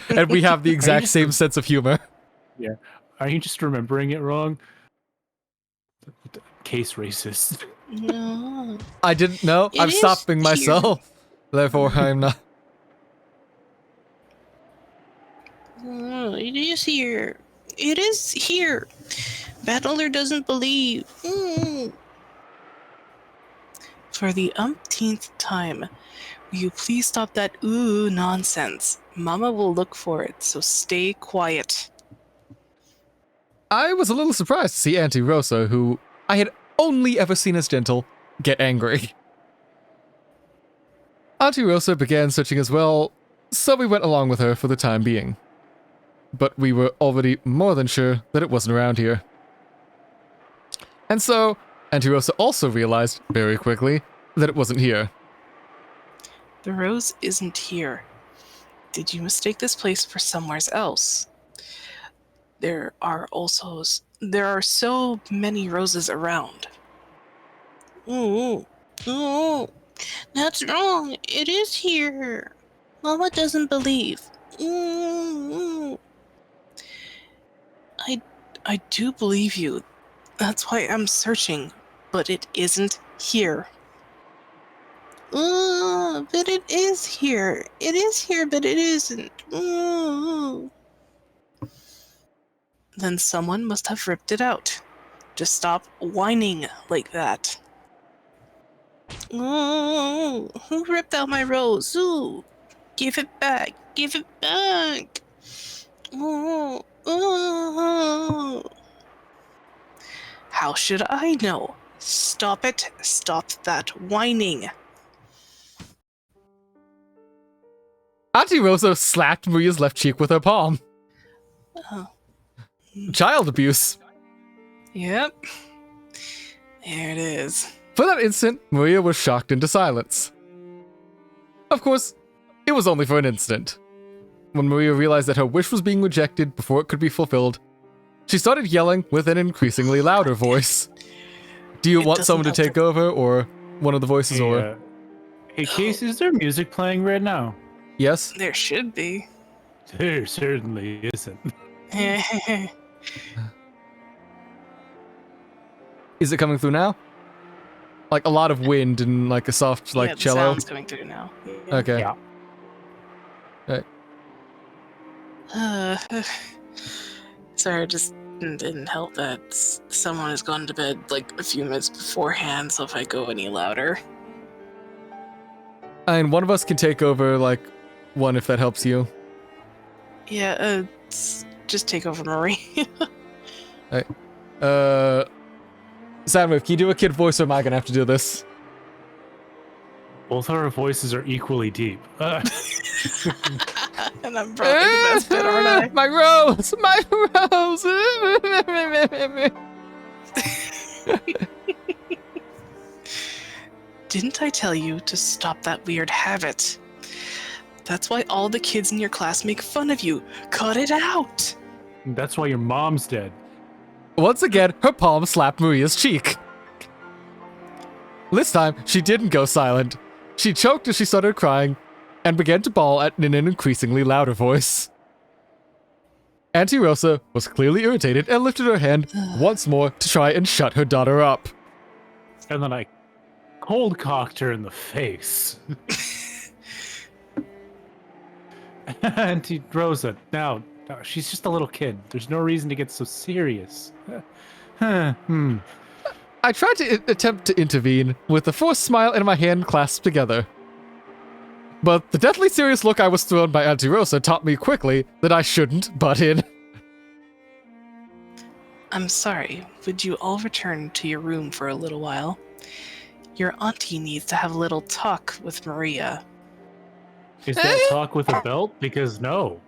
[SPEAKER 1] And we have the exact same sense of humor.
[SPEAKER 3] Yeah. Are you just remembering it wrong? Case racist.
[SPEAKER 5] No.
[SPEAKER 1] I didn't know.
[SPEAKER 5] It
[SPEAKER 1] I'm
[SPEAKER 5] is
[SPEAKER 1] stopping
[SPEAKER 5] here.
[SPEAKER 1] myself. Therefore, I'm not.
[SPEAKER 5] It is here. It is here. Battler doesn't believe.
[SPEAKER 2] For the umpteenth time, will you please stop that ooh nonsense? Mama will look for it, so stay quiet.
[SPEAKER 1] I was a little surprised to see Auntie Rosa, who I had only ever seen as gentle, get angry. Auntie Rosa began searching as well, so we went along with her for the time being. But we were already more than sure that it wasn't around here. And so, Auntie Rosa also realized, very quickly, that it wasn't here.
[SPEAKER 2] The rose isn't here. Did you mistake this place for somewhere else? There are so many roses around.
[SPEAKER 5] That's wrong. It is here. Mama doesn't believe.
[SPEAKER 2] I do believe you. That's why I'm searching, but it isn't here.
[SPEAKER 5] But it is here. It is here, but it isn't.
[SPEAKER 2] Then someone must have ripped it out. Just stop whining like that.
[SPEAKER 5] Who ripped out my rose? Ooh, give it back. Give it back.
[SPEAKER 2] How should I know? Stop it. Stop that whining.
[SPEAKER 1] Auntie Rosa slapped Maria's left cheek with her palm.
[SPEAKER 2] Oh.
[SPEAKER 1] Child abuse.
[SPEAKER 2] Yep. There it is.
[SPEAKER 1] For that instant, Maria was shocked into silence. Of course, it was only for an instant. When Maria realized that her wish was being rejected before it could be fulfilled, she started yelling with an increasingly louder voice. Do you want someone to take over, or one of the voices, or...
[SPEAKER 3] Hey, Case, is there music playing right now?
[SPEAKER 1] Yes?
[SPEAKER 2] There should be.
[SPEAKER 3] There certainly isn't.
[SPEAKER 1] Is it coming through now? Like a lot of wind and like a soft, like,
[SPEAKER 2] yeah, the
[SPEAKER 1] cello?
[SPEAKER 2] sound's coming through now. Yeah.
[SPEAKER 1] Okay.
[SPEAKER 3] Yeah.
[SPEAKER 2] Sorry, I just didn't help that someone has gone to bed like a few minutes beforehand, so if I go any louder.
[SPEAKER 1] And one of us can take over, like, one if that helps you.
[SPEAKER 2] Yeah, just take over Marie.
[SPEAKER 1] Soundwave, can you do a kid voice, or am I gonna have to do this?
[SPEAKER 3] Both our voices are equally deep.
[SPEAKER 2] And I'm probably the best bit, aren't I?
[SPEAKER 1] My rose! My rose!
[SPEAKER 2] Didn't I tell you to stop that weird habit? That's why all the kids in your class make fun of you. Cut it out!
[SPEAKER 3] That's why your mom's dead.
[SPEAKER 1] Once again, her palm slapped Maria's cheek. This time, she didn't go silent. She choked as she started crying, and began to bawl in an increasingly louder voice. Auntie Rosa was clearly irritated and lifted her hand once more to try and shut her daughter up.
[SPEAKER 3] And then I cold cocked her in the face. Auntie Rosa, now, she's just a little kid. There's no reason to get so serious.
[SPEAKER 1] I tried to attempt to intervene with a forced smile and my hand clasped together. But the deathly serious look I was thrown by Auntie Rosa taught me quickly that I shouldn't butt in.
[SPEAKER 2] I'm sorry. Would you all return to your room for a little while? Your auntie needs to have a little talk with Maria.
[SPEAKER 3] Is that talk with a belt? Because no.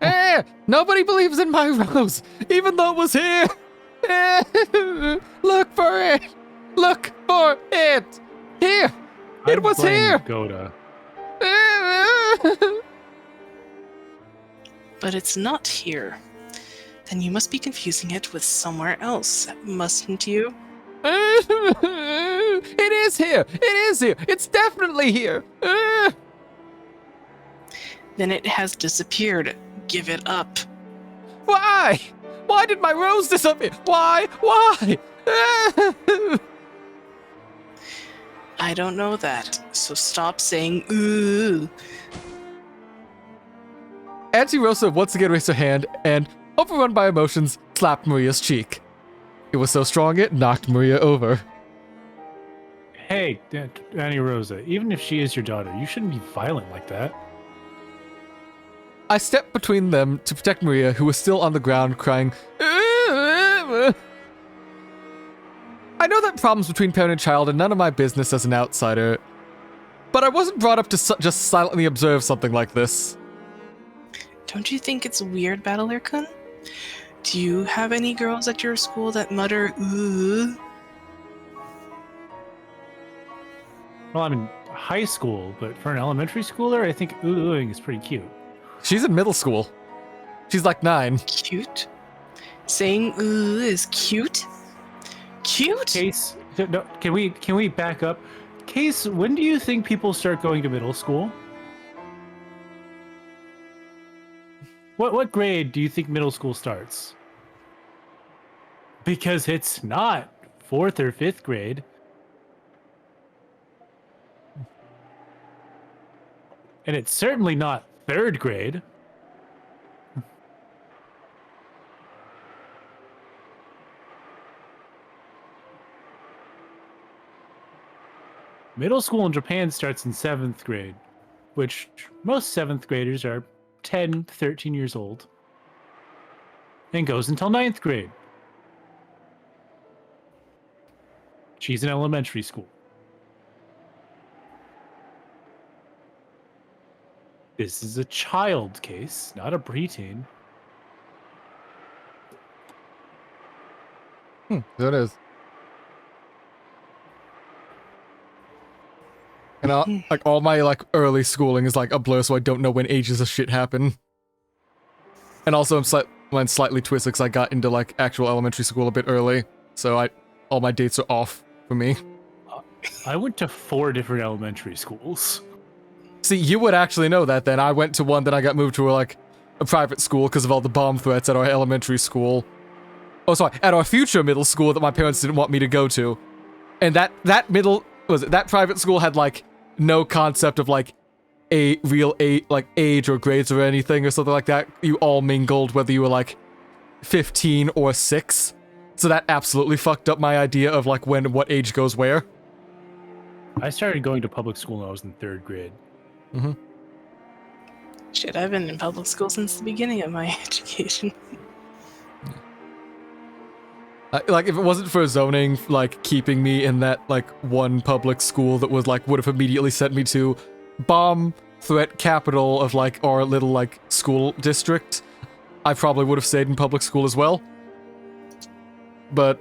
[SPEAKER 1] Nobody believes in my rose, even though it was here. Look for it. Look for it. Here. It was here.
[SPEAKER 3] Goda.
[SPEAKER 2] But it's not here. Then you must be confusing it with somewhere else, mustn't you?
[SPEAKER 1] It is here. It is here. It's definitely here.
[SPEAKER 2] Then it has disappeared. Give it up.
[SPEAKER 1] Why? Why did my rose disappear? Why? Why?
[SPEAKER 2] I don't know that, so stop saying ooh.
[SPEAKER 1] Auntie Rosa once again raised her hand and, overrun by emotions, slapped Maria's cheek. It was so strong it knocked Maria over.
[SPEAKER 3] Hey, Annie Rosa, even if she is your daughter, you shouldn't be violent like that.
[SPEAKER 1] I stepped between them to protect Maria, who was still on the ground crying. I know that problems between parent and child are none of my business as an outsider, but I wasn't brought up to just silently observe something like this.
[SPEAKER 2] Don't you think it's weird, Battler-kun? Do you have any girls at your school that mutter ooh?
[SPEAKER 3] Well, I'm in high school, but for an elementary schooler, I think oohing is pretty cute.
[SPEAKER 1] She's in middle school. She's like 9.
[SPEAKER 2] Cute? Saying ooh is cute? Cute?
[SPEAKER 3] Case, no, can we back up? Case, when do you think people start going to middle school? What grade do you think middle school starts? Because it's not 4th or 5th grade. And it's certainly not 3rd grade. Middle school in Japan starts in 7th grade, which most 7th graders are 10, 13 years old, and goes until 9th grade. She's in elementary school. This is a child case, not a preteen.
[SPEAKER 1] There it is. And all my early schooling is a blur, so I don't know when ages of shit happen. And also I'm slightly twisted because I got into actual elementary school a bit early, so all my dates are off for me.
[SPEAKER 3] I went to 4 different elementary schools.
[SPEAKER 1] See, you would actually know that then. I went to one, then I got moved to a private school because of all the bomb threats at our elementary school. Oh, sorry, at our future middle school that my parents didn't want me to go to. And that private school had no concept of a real age or grades or anything or something like that. You all mingled whether you were 15 or 6. So that absolutely fucked up my idea of what age goes where.
[SPEAKER 3] I started going to public school when I was in 3rd grade.
[SPEAKER 1] Mm-hmm.
[SPEAKER 2] Shit, I've been in public school since the beginning of my education.
[SPEAKER 1] If it wasn't for zoning, keeping me in that, one public school that was, would have immediately sent me to bomb threat capital of, our little, school district, I probably would have stayed in public school as well. But,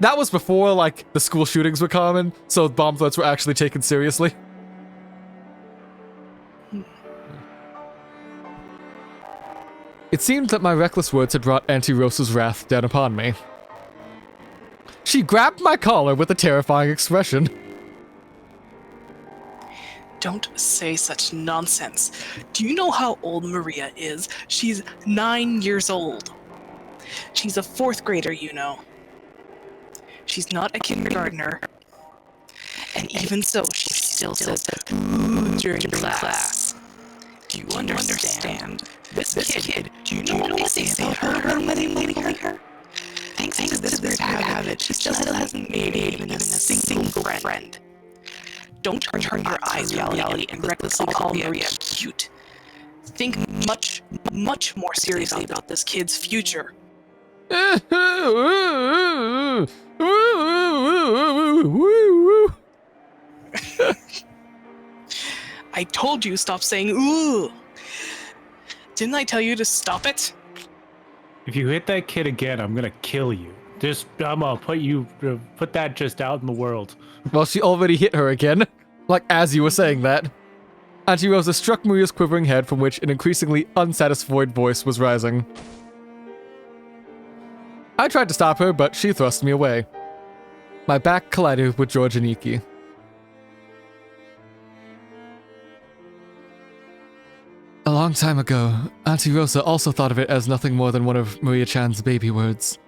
[SPEAKER 1] that was before, the school shootings were common, so bomb threats were actually taken seriously. It seemed that my reckless words had brought Auntie Rosa's wrath down upon me. She grabbed my collar with a terrifying expression.
[SPEAKER 2] Don't say such nonsense. Do you know how old Maria is? She's 9 years old. She's a 4th grader, you know. She's not a kindergartner. And even so, she still says ooh during class. Do you understand? This kid, do you know what they say about her when they bully her? thanks to this weird habit, she still hasn't made even a single friend. Don't turn your eyes to reality and recklessly call Maria cute. Think much, much more seriously about this kid's future. I told you stop saying ooh. Didn't I tell you to stop it?
[SPEAKER 3] If you hit that kid again, I'm gonna kill you. I'm gonna put that just out in the world.
[SPEAKER 1] Well, she already hit her again. Like, as you were saying that. Auntie Rosa struck Maria's quivering head from which an increasingly unsatisfied voice was rising. I tried to stop her, but she thrust me away. My back collided with George and Iki. A long time ago, Auntie Rosa also thought of it as nothing more than one of Maria-chan's baby words.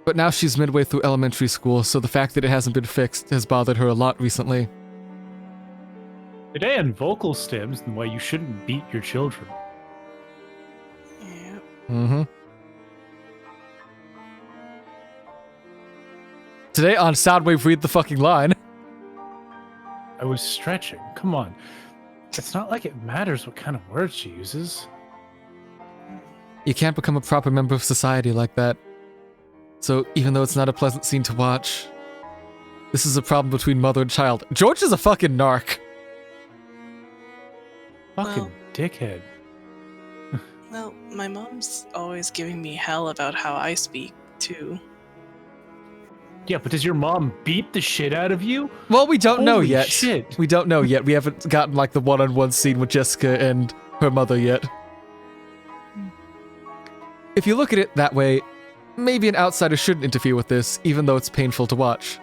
[SPEAKER 1] But now she's midway through elementary school, so the fact that it hasn't been fixed has bothered her a lot recently.
[SPEAKER 3] Today on vocal stems and why you shouldn't beat your children.
[SPEAKER 2] Yeah.
[SPEAKER 1] Mm-hmm. Today on Soundwave, read the fucking line.
[SPEAKER 3] I was stretching. Come on. It's not like it matters what kind of words she uses.
[SPEAKER 1] You can't become a proper member of society like that. So, even though it's not a pleasant scene to watch, this is a problem between mother and child. George is a fucking narc.
[SPEAKER 3] Fucking
[SPEAKER 2] Well-
[SPEAKER 3] dickhead.
[SPEAKER 2] Well, my mom's always giving me hell about how I speak, too.
[SPEAKER 3] Yeah, but does your mom beat the shit out of you?
[SPEAKER 1] Well, we don't know
[SPEAKER 3] Holy
[SPEAKER 1] yet.
[SPEAKER 3] shit.
[SPEAKER 1] We don't know yet. We haven't gotten, like, the one-on-one scene with Jessica and her mother yet. If you look at it that way, maybe an outsider shouldn't interfere with this, even though it's painful to watch.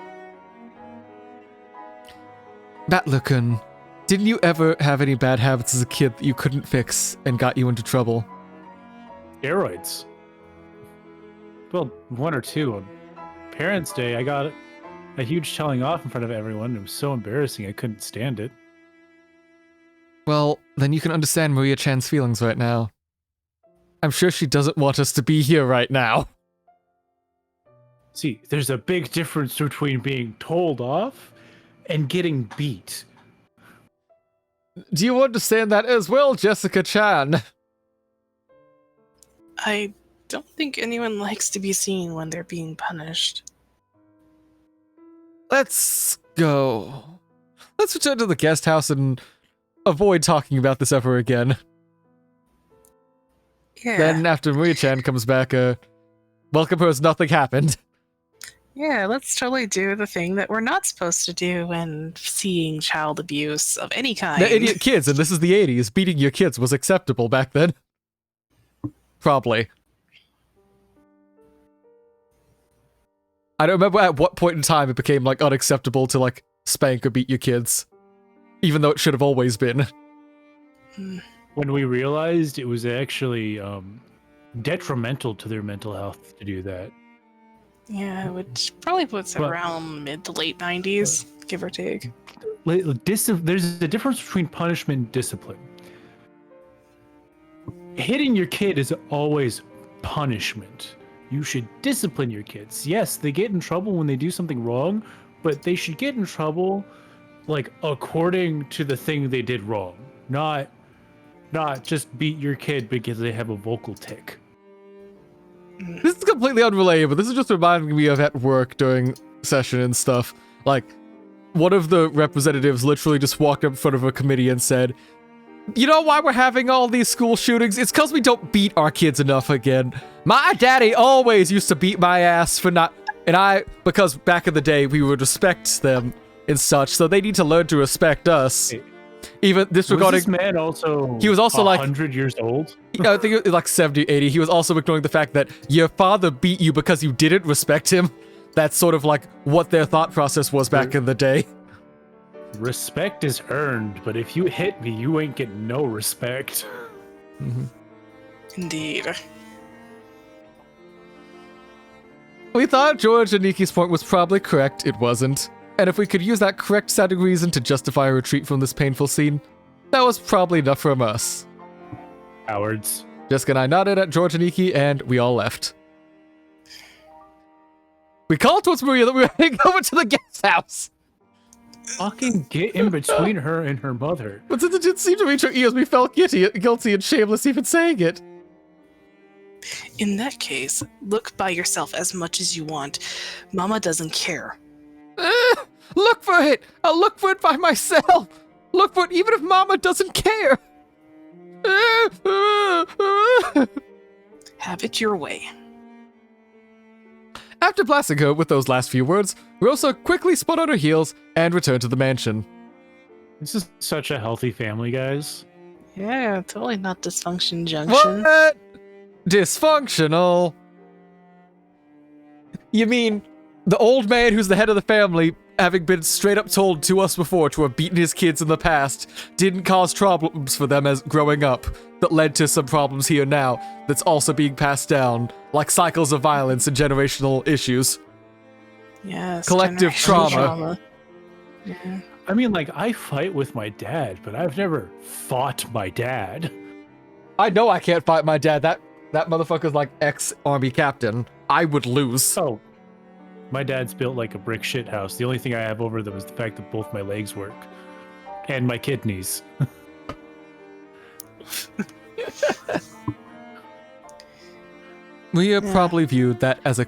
[SPEAKER 1] Batlurkun, didn't you ever have any bad habits as a kid that you couldn't fix and got you into trouble?
[SPEAKER 3] Steroids. Well, one or two. On Parents' Day, I got a huge telling off in front of everyone. It was so embarrassing, I couldn't stand it.
[SPEAKER 1] Well, then you can understand Maria-chan's feelings right now. I'm sure she doesn't want us to be here right now.
[SPEAKER 3] See, there's a big difference between being told off and getting beat.
[SPEAKER 1] Do you understand that as well, Jessica-chan?
[SPEAKER 2] I don't think anyone likes to be seen when they're being punished.
[SPEAKER 1] Let's go. Let's return to the guest house and avoid talking about this ever again.
[SPEAKER 2] Yeah.
[SPEAKER 1] Then, after Maria-chan comes back, welcome her as nothing happened.
[SPEAKER 2] Yeah, let's totally do the thing that we're not supposed to do when seeing child abuse of any kind.
[SPEAKER 1] They're idiot kids, and this is the 80s. Beating your kids was acceptable back then. Probably. I don't remember at what point in time it became, like, unacceptable to, like, spank or beat your kids. Even though it should have always been.
[SPEAKER 3] When we realized it was actually detrimental to their mental health to do that.
[SPEAKER 2] Yeah, which probably puts it
[SPEAKER 3] But-
[SPEAKER 2] around mid to late 90s, give or take.
[SPEAKER 3] There's a difference between punishment and discipline. Hitting your kid is always punishment. You should discipline your kids. Yes, they get in trouble when they do something wrong, but they should get in trouble, like, according to the thing they did wrong. Not just beat your kid because they have a vocal tick.
[SPEAKER 1] This is completely unrelated, but this is just reminding me of at work during session and stuff. Like, one of the representatives literally just walked up in front of a committee and said, "You know why we're having all these school shootings? It's because we don't beat our kids enough again. My daddy always used to beat my ass for not..." And because back in the day, we would respect them and such, so they need to learn to respect us.
[SPEAKER 3] Hey,
[SPEAKER 1] Even disregarding...
[SPEAKER 3] Was this man also...
[SPEAKER 1] He was also, like...
[SPEAKER 3] 100 years old?
[SPEAKER 1] I think it was like 70, 80. He was also ignoring the fact that your father beat you because you didn't respect him. That's sort of like what their thought process was back in the day.
[SPEAKER 3] Respect is earned, but if you hit me, you ain't getting no respect.
[SPEAKER 2] Indeed.
[SPEAKER 1] We thought George and Niki's point was probably correct. It wasn't. And if we could use that correct sounding reason to justify a retreat from this painful scene, that was probably enough from us.
[SPEAKER 3] Cowards.
[SPEAKER 1] Jessica and I nodded at George and Iki, and we all left. We called towards Maria that we were heading over to the guest house.
[SPEAKER 3] Fucking get in between her and her mother.
[SPEAKER 1] But since it didn't seem to reach her ears, we felt guilty and shameless even saying it.
[SPEAKER 2] In that case, look by yourself as much as you want. Mama doesn't care.
[SPEAKER 1] Look for it! I'll look for it by myself! Look for it even if Mama doesn't care!
[SPEAKER 2] Have it your way.
[SPEAKER 1] After blasting her with those last few words, Rosa quickly spun on her heels and returned to the mansion.
[SPEAKER 3] This is such a healthy family, guys.
[SPEAKER 2] Yeah, totally not dysfunction junction.
[SPEAKER 1] What? Dysfunctional? You mean the old man who's the head of the family, having been straight up told to us before to have beaten his kids in the past, didn't cause problems for them as growing up that led to some problems here now that's also being passed down, like cycles of violence and generational issues.
[SPEAKER 2] Yes.
[SPEAKER 1] Collective
[SPEAKER 2] generational
[SPEAKER 1] trauma.
[SPEAKER 2] Yeah.
[SPEAKER 3] I mean, like, I fight with my dad, but I've never fought my dad.
[SPEAKER 1] I know I can't fight my dad. That motherfucker's like ex-army captain. I would lose.
[SPEAKER 3] Oh, my dad's built like a brick shit house. The only thing I have over them is the fact that both my legs work. And my kidneys.
[SPEAKER 1] Mia probably viewed that as a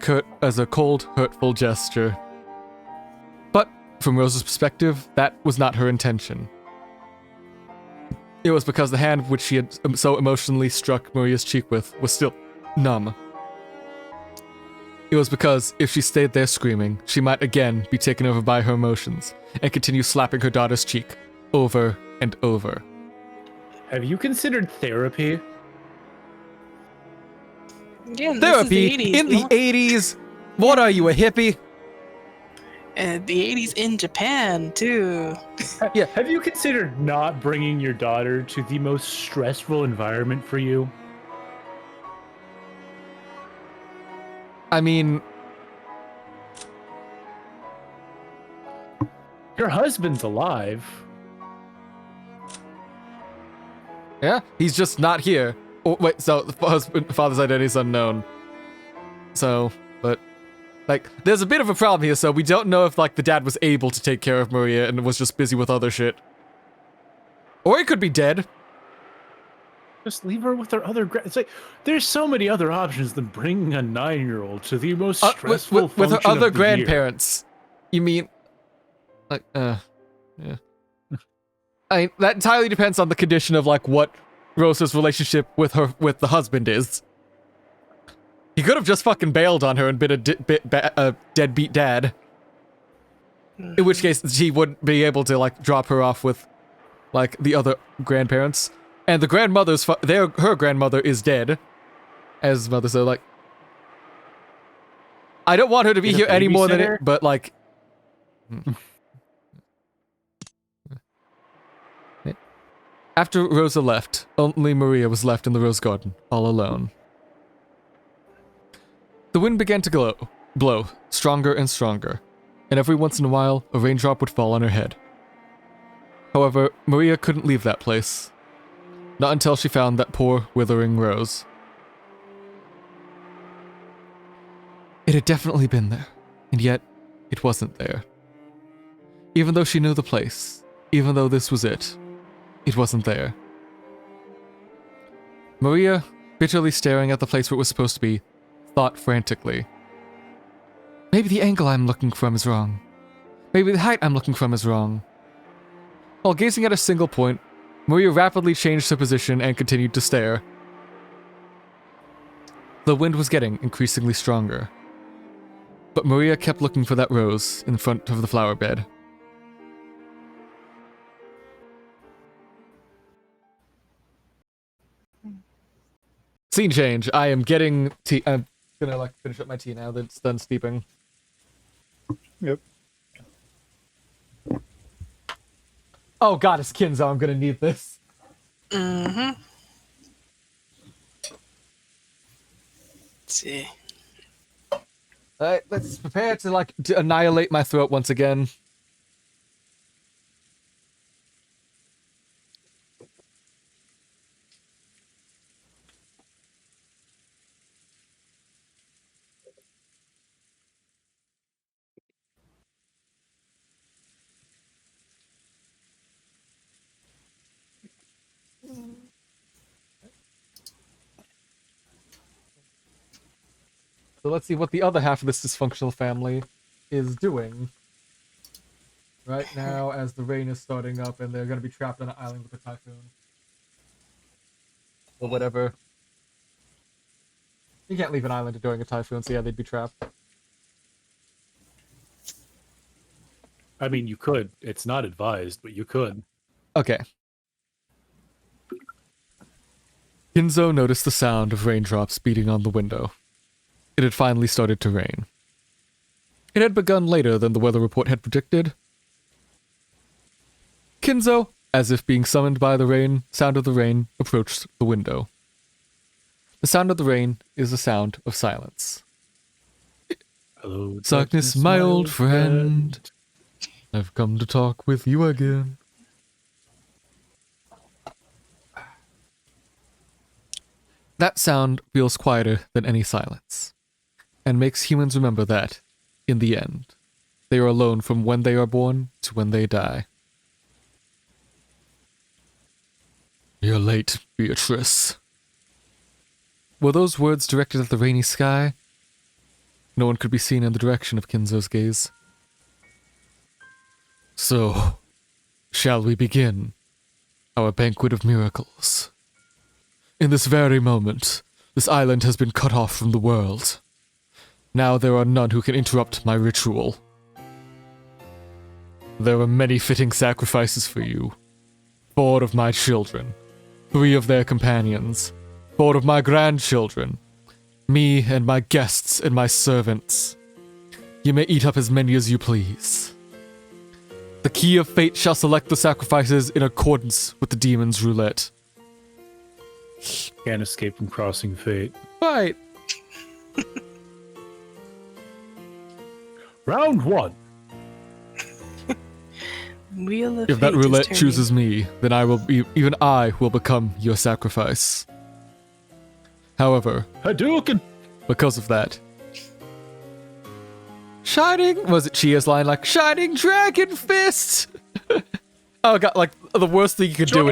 [SPEAKER 1] cold, hurtful gesture. But from Rosa's perspective, that was not her intention. It was because the hand which she had so emotionally struck Maria's cheek with was still numb. It was because if she stayed there screaming, she might again be taken over by her emotions and continue slapping her daughter's cheek over and over.
[SPEAKER 3] Have you considered therapy?
[SPEAKER 2] Again,
[SPEAKER 1] Therapy
[SPEAKER 2] this is
[SPEAKER 1] in the 80s? What are you, a hippie?
[SPEAKER 2] And the 80s in Japan, too.
[SPEAKER 1] Yeah.
[SPEAKER 3] Have you considered not bringing your daughter to the most stressful environment for you?
[SPEAKER 1] I mean,
[SPEAKER 3] Your husband's alive.
[SPEAKER 1] yeah, he's just not here. Oh, wait, so the father's identity is unknown. So, but, like, there's a bit of a problem here, so we don't know if, like, the dad was able to take care of Maria and was just busy with other shit. Or he could be dead.
[SPEAKER 3] Just leave her with her other. It's like there's so many other options than bringing a 9-year-old to the most stressful
[SPEAKER 1] with her
[SPEAKER 3] function
[SPEAKER 1] other
[SPEAKER 3] of the year.
[SPEAKER 1] grandparents. You mean, like, yeah. I mean, that entirely depends on the condition of, like, what Rosa's relationship with the husband is. He could have just fucking bailed on her and been a deadbeat dad. In which case, he wouldn't be able to, like, drop her off with, like, the other grandparents. And the grandmother's, her grandmother is dead. As mother, so, like, I don't want her to be
[SPEAKER 3] Get a
[SPEAKER 1] here any more than
[SPEAKER 3] babysitter?
[SPEAKER 1] it, but, like... After Rosa left, only Maria was left in the rose garden, all alone. The wind began to blow, stronger and stronger, and every once in a while, a raindrop would fall on her head. However, Maria couldn't leave that place. Not until she found that poor, withering rose. It had definitely been there, and yet, it wasn't there. Even though she knew the place, even though this was it wasn't there. Maria, bitterly staring at the place where it was supposed to be, thought frantically. Maybe the angle I'm looking from is wrong. Maybe the height I'm looking from is wrong. While gazing at a single point, Maria rapidly changed her position and continued to stare. The wind was getting increasingly stronger. But Maria kept looking for that rose in front of the flower bed. Scene change. I am getting tea. I'm gonna, like, finish up my tea now that it's done steeping.
[SPEAKER 4] Yep.
[SPEAKER 1] Oh god, it's Kinzo. I'm gonna need this.
[SPEAKER 2] Mm-hmm. Let's see.
[SPEAKER 1] Alright, let's prepare to, like, to annihilate my throat once again. So let's see what the other half of this dysfunctional family is doing. Right now, as the rain is starting up and they're going to be trapped on an island with a typhoon. Or whatever. You can't leave an island during a typhoon, so yeah, they'd be trapped.
[SPEAKER 3] I mean, you could. It's not advised, but you could.
[SPEAKER 1] Okay. Kinzo noticed the sound of raindrops beating on the window. It had finally started to rain. It had begun later than the weather report had predicted. Kinzo, as if being summoned by the sound of the rain, approached the window. The sound of the rain is the sound of silence.
[SPEAKER 3] Hello,
[SPEAKER 1] Darkness, my old friend. I've come to talk with you again. That sound feels quieter than any silence, and makes humans remember that, in the end, they are alone from when they are born to when they die. You're late, Beatrice. Were those words directed at the rainy sky? No one could be seen in the direction of Kinzo's gaze. So, shall we begin our banquet of miracles? In this very moment, this island has been cut off from the world. Now there are none who can interrupt my ritual. There are many fitting sacrifices for you. 4 of my children, 3 of their companions, 4 of my grandchildren, me and my guests and my servants. You may eat up as many as you please. The key of fate shall select the sacrifices in accordance with the demon's roulette.
[SPEAKER 3] Can't escape from crossing fate.
[SPEAKER 1] Right.
[SPEAKER 3] Round 1.
[SPEAKER 2] Wheel of
[SPEAKER 1] If that
[SPEAKER 2] Fate is
[SPEAKER 1] roulette
[SPEAKER 2] turning.
[SPEAKER 1] chooses me, then even I will become your sacrifice. However,
[SPEAKER 3] Hadouken!
[SPEAKER 1] because of that, was it Chia's line like, Shining Dragon Fist? Oh god, like, the worst thing you could do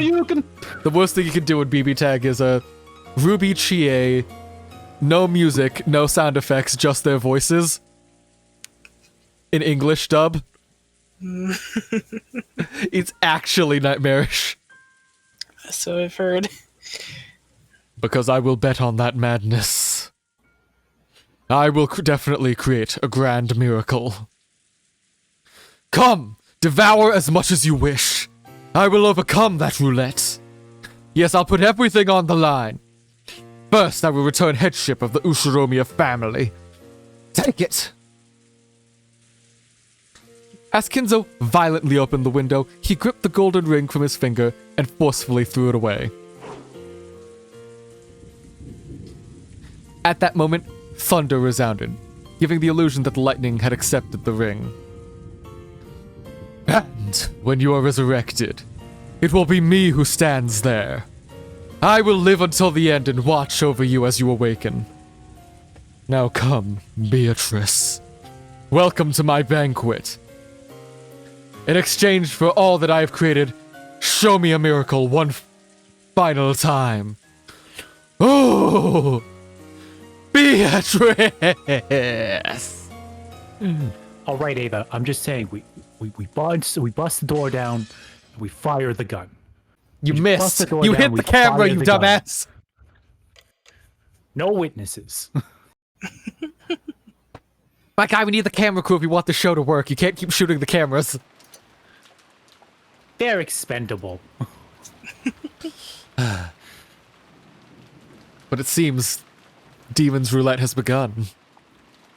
[SPEAKER 1] the worst thing you could do in BB Tag is a Ruby Chie, no music, no sound effects, just their voices. In English dub. It's actually nightmarish.
[SPEAKER 2] So I've heard.
[SPEAKER 1] Because I will bet on that madness. I will definitely create a grand miracle. Come, devour as much as you wish. I will overcome that roulette. Yes, I'll put everything on the line. First, I will return headship of the Ushiromiya family. Take it! As Kinzo violently opened the window, he gripped the golden ring from his finger and forcefully threw it away. At that moment, thunder resounded, giving the illusion that the lightning had accepted the ring. And when you are resurrected, it will be me who stands there. I will live until the end and watch over you as you awaken. Now come, Beatrice. Welcome to my banquet. In exchange for all that I have created, show me a miracle one final time. Oh! Beatrice!
[SPEAKER 3] All right, Ava. I'm just saying, we bust the door down, and we fire the gun.
[SPEAKER 1] You
[SPEAKER 3] bust
[SPEAKER 1] missed.
[SPEAKER 3] the door
[SPEAKER 1] You
[SPEAKER 3] down,
[SPEAKER 1] hit
[SPEAKER 3] we
[SPEAKER 1] the camera,
[SPEAKER 3] fire
[SPEAKER 1] you
[SPEAKER 3] the gun.
[SPEAKER 1] dumbass.
[SPEAKER 3] No witnesses.
[SPEAKER 1] My guy, we need the camera crew if we want the show to work. You can't keep shooting the cameras.
[SPEAKER 3] They're expendable.
[SPEAKER 1] But it seems Demon's Roulette has begun.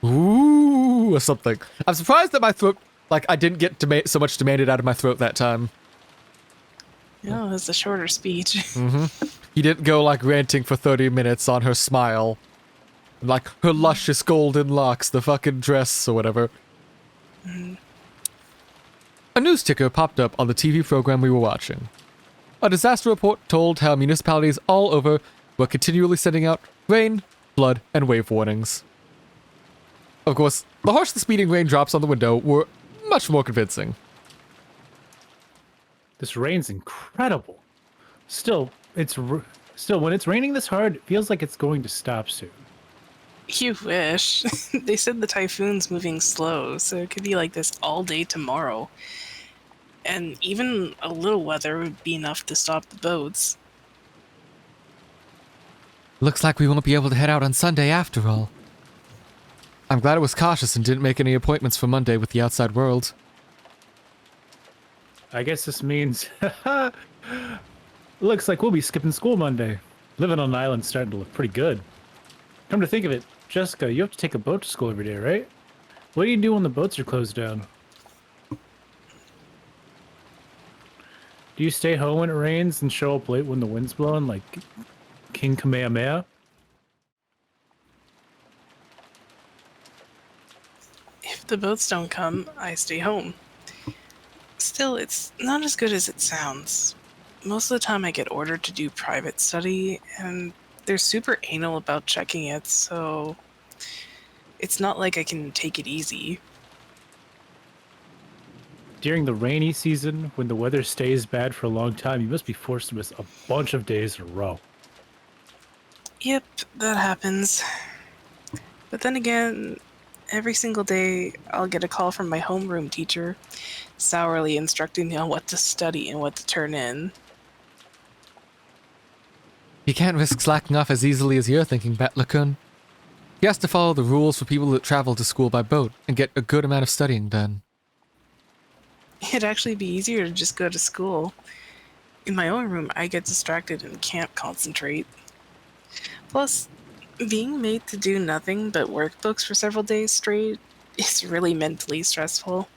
[SPEAKER 1] Ooh, or something. I'm surprised that my throat, like, I didn't get so much demanded out of my throat that time.
[SPEAKER 2] No, it's a shorter speech.
[SPEAKER 1] He didn't go, like, ranting for 30 minutes on her smile. Like, her luscious golden locks, the fucking dress, or whatever. A news ticker popped up on the TV program we were watching. A disaster report told how municipalities all over were continually sending out rain, flood, and wave warnings. Of course, the harshly speeding raindrops on the window were much more convincing.
[SPEAKER 3] This rain's incredible. Still, when it's raining this hard, it feels like it's going to stop soon.
[SPEAKER 2] You wish. They said the typhoon's moving slow, so it could be like this all day tomorrow. And even a little weather would be enough to stop the boats.
[SPEAKER 1] Looks like we won't be able to head out on Sunday after all. I'm glad I was cautious and didn't make any appointments for Monday with the outside world.
[SPEAKER 3] I guess this means looks like we'll be skipping school Monday. Living on an island's starting to look pretty good. Come to think of it, Jessica, you have to take a boat to school every day, right? What do you do when the boats are closed down? Do you stay home when it rains and show up late when the wind's blowing like King Kamehameha?
[SPEAKER 2] If the boats don't come, I stay home. Still, it's not as good as it sounds. Most of the time I get ordered to do private study, and they're super anal about checking it, so it's not like I can take it easy.
[SPEAKER 3] During the rainy season, when the weather stays bad for a long time, you must be forced to miss a bunch of days in a row.
[SPEAKER 2] Yep, that happens. But then again, every single day I'll get a call from my homeroom teacher, sourly instructing me on what to study and what to turn in.
[SPEAKER 1] He can't risk slacking off as easily as you're thinking, Batlakun. He has to follow the rules for people that travel to school by boat and get a good amount of studying done.
[SPEAKER 2] It'd actually be easier to just go to school. In my own room, I get distracted and can't concentrate. Plus, being made to do nothing but workbooks for several days straight is really mentally stressful.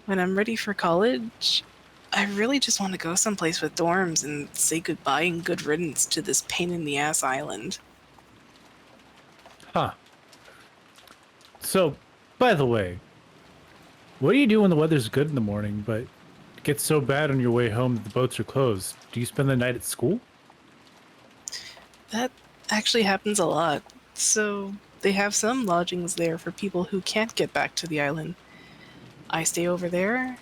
[SPEAKER 2] When I'm ready for college, I really just want to go someplace with dorms and say goodbye and good riddance to this pain-in-the-ass island.
[SPEAKER 3] Huh. So, by the way, what do you do when the weather's good in the morning, but it gets so bad on your way home that the boats are closed? Do you spend the night at school?
[SPEAKER 2] That actually happens a lot. So they have some lodgings there for people who can't get back to the island. I stay over there.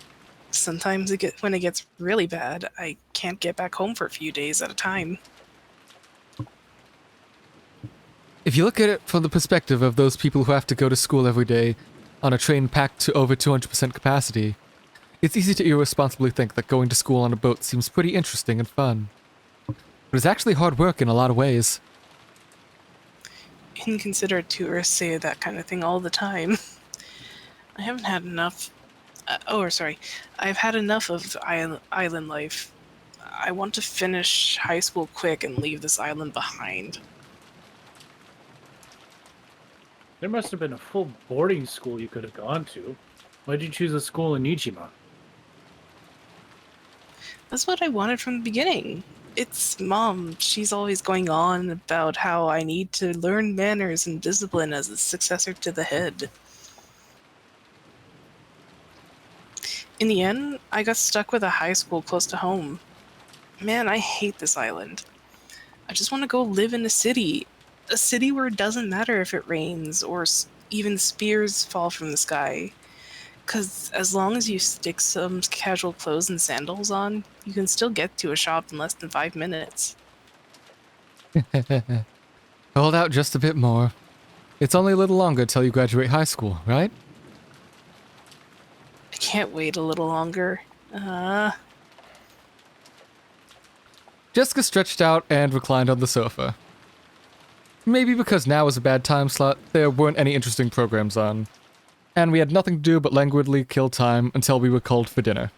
[SPEAKER 2] Sometimes when it gets really bad, I can't get back home for a few days at a time.
[SPEAKER 1] If you look at it from the perspective of those people who have to go to school every day on a train packed to over 200% capacity, it's easy to irresponsibly think that going to school on a boat seems pretty interesting and fun. But it's actually hard work in a lot of ways.
[SPEAKER 2] Inconsiderate tourists say that kind of thing all the time. I haven't had enough. I've had enough of island life. I want to finish high school quick and leave this island behind.
[SPEAKER 3] There must have been a full boarding school you could have gone to. Why did you choose a school in Nijima?
[SPEAKER 2] That's what I wanted from the beginning. It's Mom. She's always going on about how I need to learn manners and discipline as a successor to the head. In the end, I got stuck with a high school close to home. Man, I hate this island. I just want to go live in a city where it doesn't matter if it rains or even spears fall from the sky. Because as long as you stick some casual clothes and sandals on, you can still get to a shop in less than 5 minutes.
[SPEAKER 1] Hold out just a bit more. It's only a little longer till you graduate high school, right?
[SPEAKER 2] I can't wait a little longer.
[SPEAKER 1] Jessica stretched out and reclined on the sofa. Maybe because now was a bad time slot, there weren't any interesting programs on. And we had nothing to do but languidly kill time until we were called for dinner.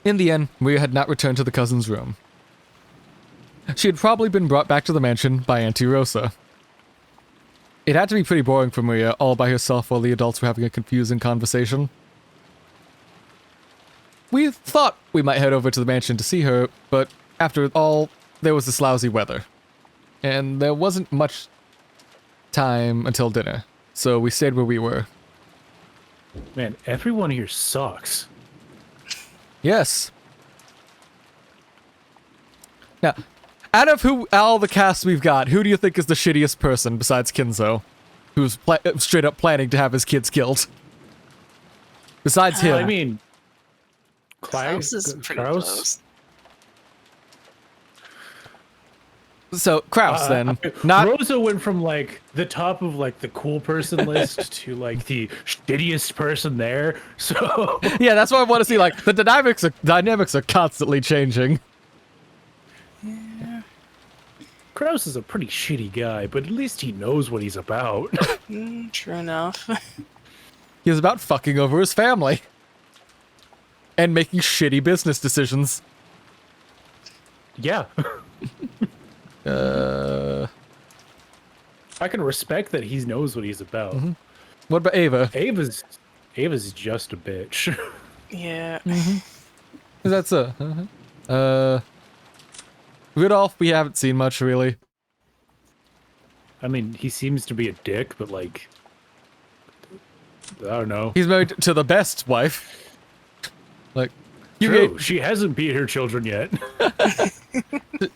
[SPEAKER 1] In the end, Maria had not returned to the cousin's room. She had probably been brought back to the mansion by Auntie Rosa. It had to be pretty boring for Maria, all by herself while the adults were having a confusing conversation. We thought we might head over to the mansion to see her, but after all, there was this lousy weather. And there wasn't much time until dinner, so we stayed where we were.
[SPEAKER 3] Man, everyone here sucks.
[SPEAKER 1] Yes. Now, out of all the cast we've got, who do you think is the shittiest person besides Kinzo? Who's straight up planning to have his kids killed? Besides him.
[SPEAKER 3] I mean,
[SPEAKER 2] Klaus is pretty close.
[SPEAKER 1] So Kraus then, not
[SPEAKER 3] Rosa went from like the top of like the cool person list to like the shittiest person there. So
[SPEAKER 1] yeah. That's what I want to see. Like the dynamics are constantly changing.
[SPEAKER 3] Kraus is a pretty shitty guy, but at least he knows what he's about.
[SPEAKER 2] True enough.
[SPEAKER 1] He was about fucking over his family and making shitty business decisions.
[SPEAKER 3] Yeah. I can respect that he knows what he's about.
[SPEAKER 1] What about Ava?
[SPEAKER 3] Ava's just a bitch.
[SPEAKER 2] Yeah.
[SPEAKER 1] That's Rudolph, we haven't seen much really.
[SPEAKER 3] I mean, he seems to be a dick, but like, I don't know.
[SPEAKER 1] He's married to the best wife. Like,
[SPEAKER 3] True, she hasn't beat her children yet.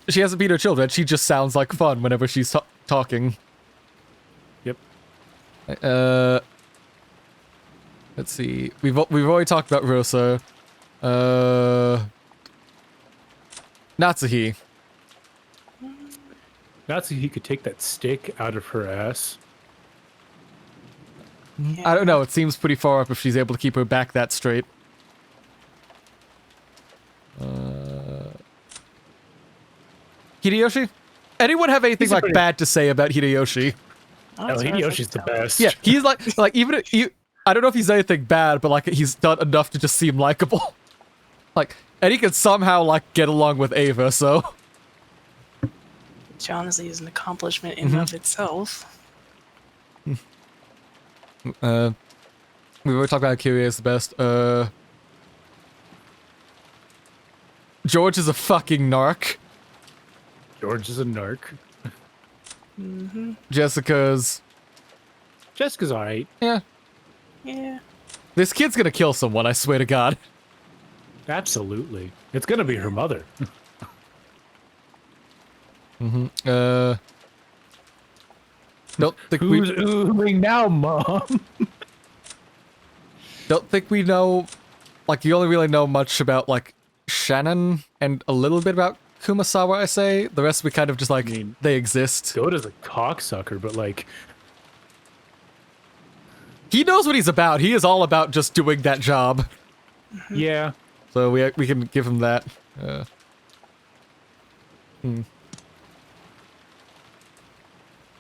[SPEAKER 1] she hasn't beat her children. She just sounds like fun whenever she's talking.
[SPEAKER 3] Yep.
[SPEAKER 1] Let's see. We've already talked about Rosa. Natsuhi.
[SPEAKER 3] He could take that stick out of her ass.
[SPEAKER 1] I don't know. It seems pretty far up if she's able to keep her back that straight. Hideyoshi? Anyone have anything like bad to say about Hideyoshi?
[SPEAKER 3] Oh, Hideyoshi's the best.
[SPEAKER 1] Yeah, he's like even I don't know if he's anything bad, but like he's done enough to just seem likable. Like, and he can somehow like get along with Ava, so.
[SPEAKER 2] Which honestly is an accomplishment in and of itself.
[SPEAKER 1] We were talking about Kyrie is the best. George is a fucking narc.
[SPEAKER 3] George is a narc.
[SPEAKER 1] Jessica's
[SPEAKER 3] alright.
[SPEAKER 1] yeah.
[SPEAKER 2] Yeah.
[SPEAKER 1] This kid's gonna kill someone, I swear to God.
[SPEAKER 3] Absolutely. It's gonna be her mother.
[SPEAKER 1] Don't think
[SPEAKER 3] Who's ooming now, Mom?
[SPEAKER 1] don't think we know. Like, you only really know much about like Shannon and a little bit about Kumasawa. I say the rest we kind of just like they exist.
[SPEAKER 3] Goda's a cocksucker, but like
[SPEAKER 1] He knows what he's about. He is all about just doing that job.
[SPEAKER 3] yeah.
[SPEAKER 1] So we can give him that.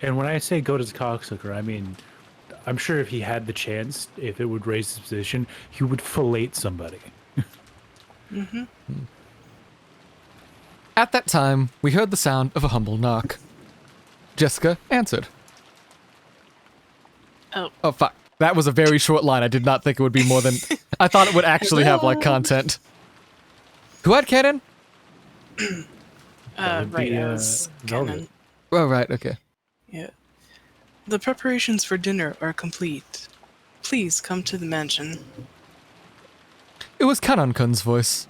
[SPEAKER 3] And when I say Goda's a cocksucker, I mean, I'm sure if he had the chance, if it would raise his position, he would fillet somebody.
[SPEAKER 1] At that time, we heard the sound of a humble knock. Jessica answered. Oh, fuck. That was a very short line. I did not think it would be more than... I thought it would actually have, like, content. Who had cannon?
[SPEAKER 2] Right, as canon.
[SPEAKER 1] Oh, right, okay.
[SPEAKER 2] Yeah. The preparations for dinner are complete. Please come to the mansion.
[SPEAKER 1] It was Kanonkun's voice.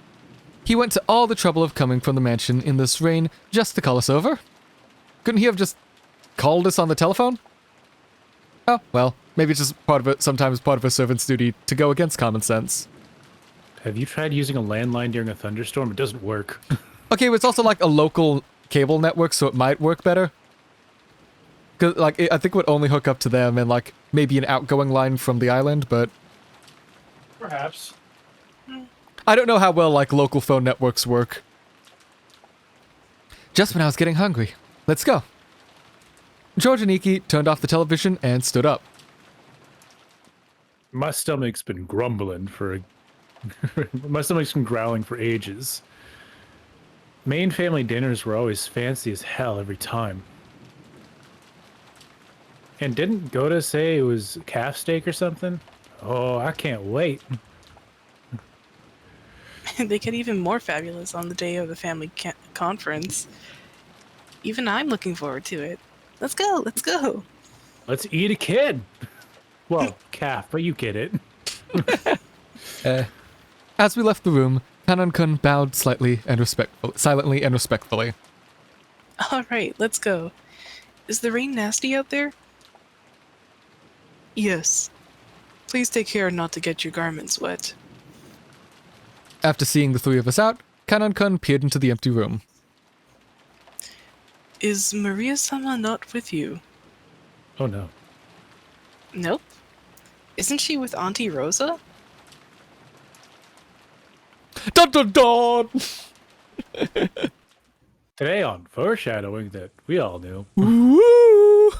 [SPEAKER 1] He went to all the trouble of coming from the mansion in this rain just to call us over. Couldn't he have just called us on the telephone? Oh, well, maybe it's just sometimes part of a servant's duty to go against common sense.
[SPEAKER 3] Have you tried using a landline during a thunderstorm? It doesn't work.
[SPEAKER 1] Okay, but it's also like a local cable network, so it might work better. Cause like I think it would only hook up to them and like maybe an outgoing line from the island, but
[SPEAKER 3] Perhaps.
[SPEAKER 1] I don't know how well like local phone networks work. Just when I was getting hungry. Let's go. George and Iki turned off the television and stood up.
[SPEAKER 3] My stomach's been grumbling for my stomach's been growling for ages. Main family dinners were always fancy as hell every time. And didn't Goda say it was calf steak or something? Oh, I can't wait.
[SPEAKER 2] They get even more fabulous on the day of the family conference. Even I'm looking forward to it. Let's go, let's go.
[SPEAKER 3] Let's eat a kid. Well, calf, but you get it.
[SPEAKER 1] As we left the room, Kanon-kun bowed silently and respectfully.
[SPEAKER 2] All right, let's go. Is the rain nasty out there? Yes. Please take care not to get your garments wet.
[SPEAKER 1] After seeing the three of us out, Kanon-kun peered into the empty room.
[SPEAKER 2] Is Maria-sama not with you?
[SPEAKER 3] Oh no.
[SPEAKER 2] Nope. Isn't she with Auntie Rosa?
[SPEAKER 1] Dun dun dun!
[SPEAKER 3] Today on foreshadowing that we all knew.
[SPEAKER 1] Woo!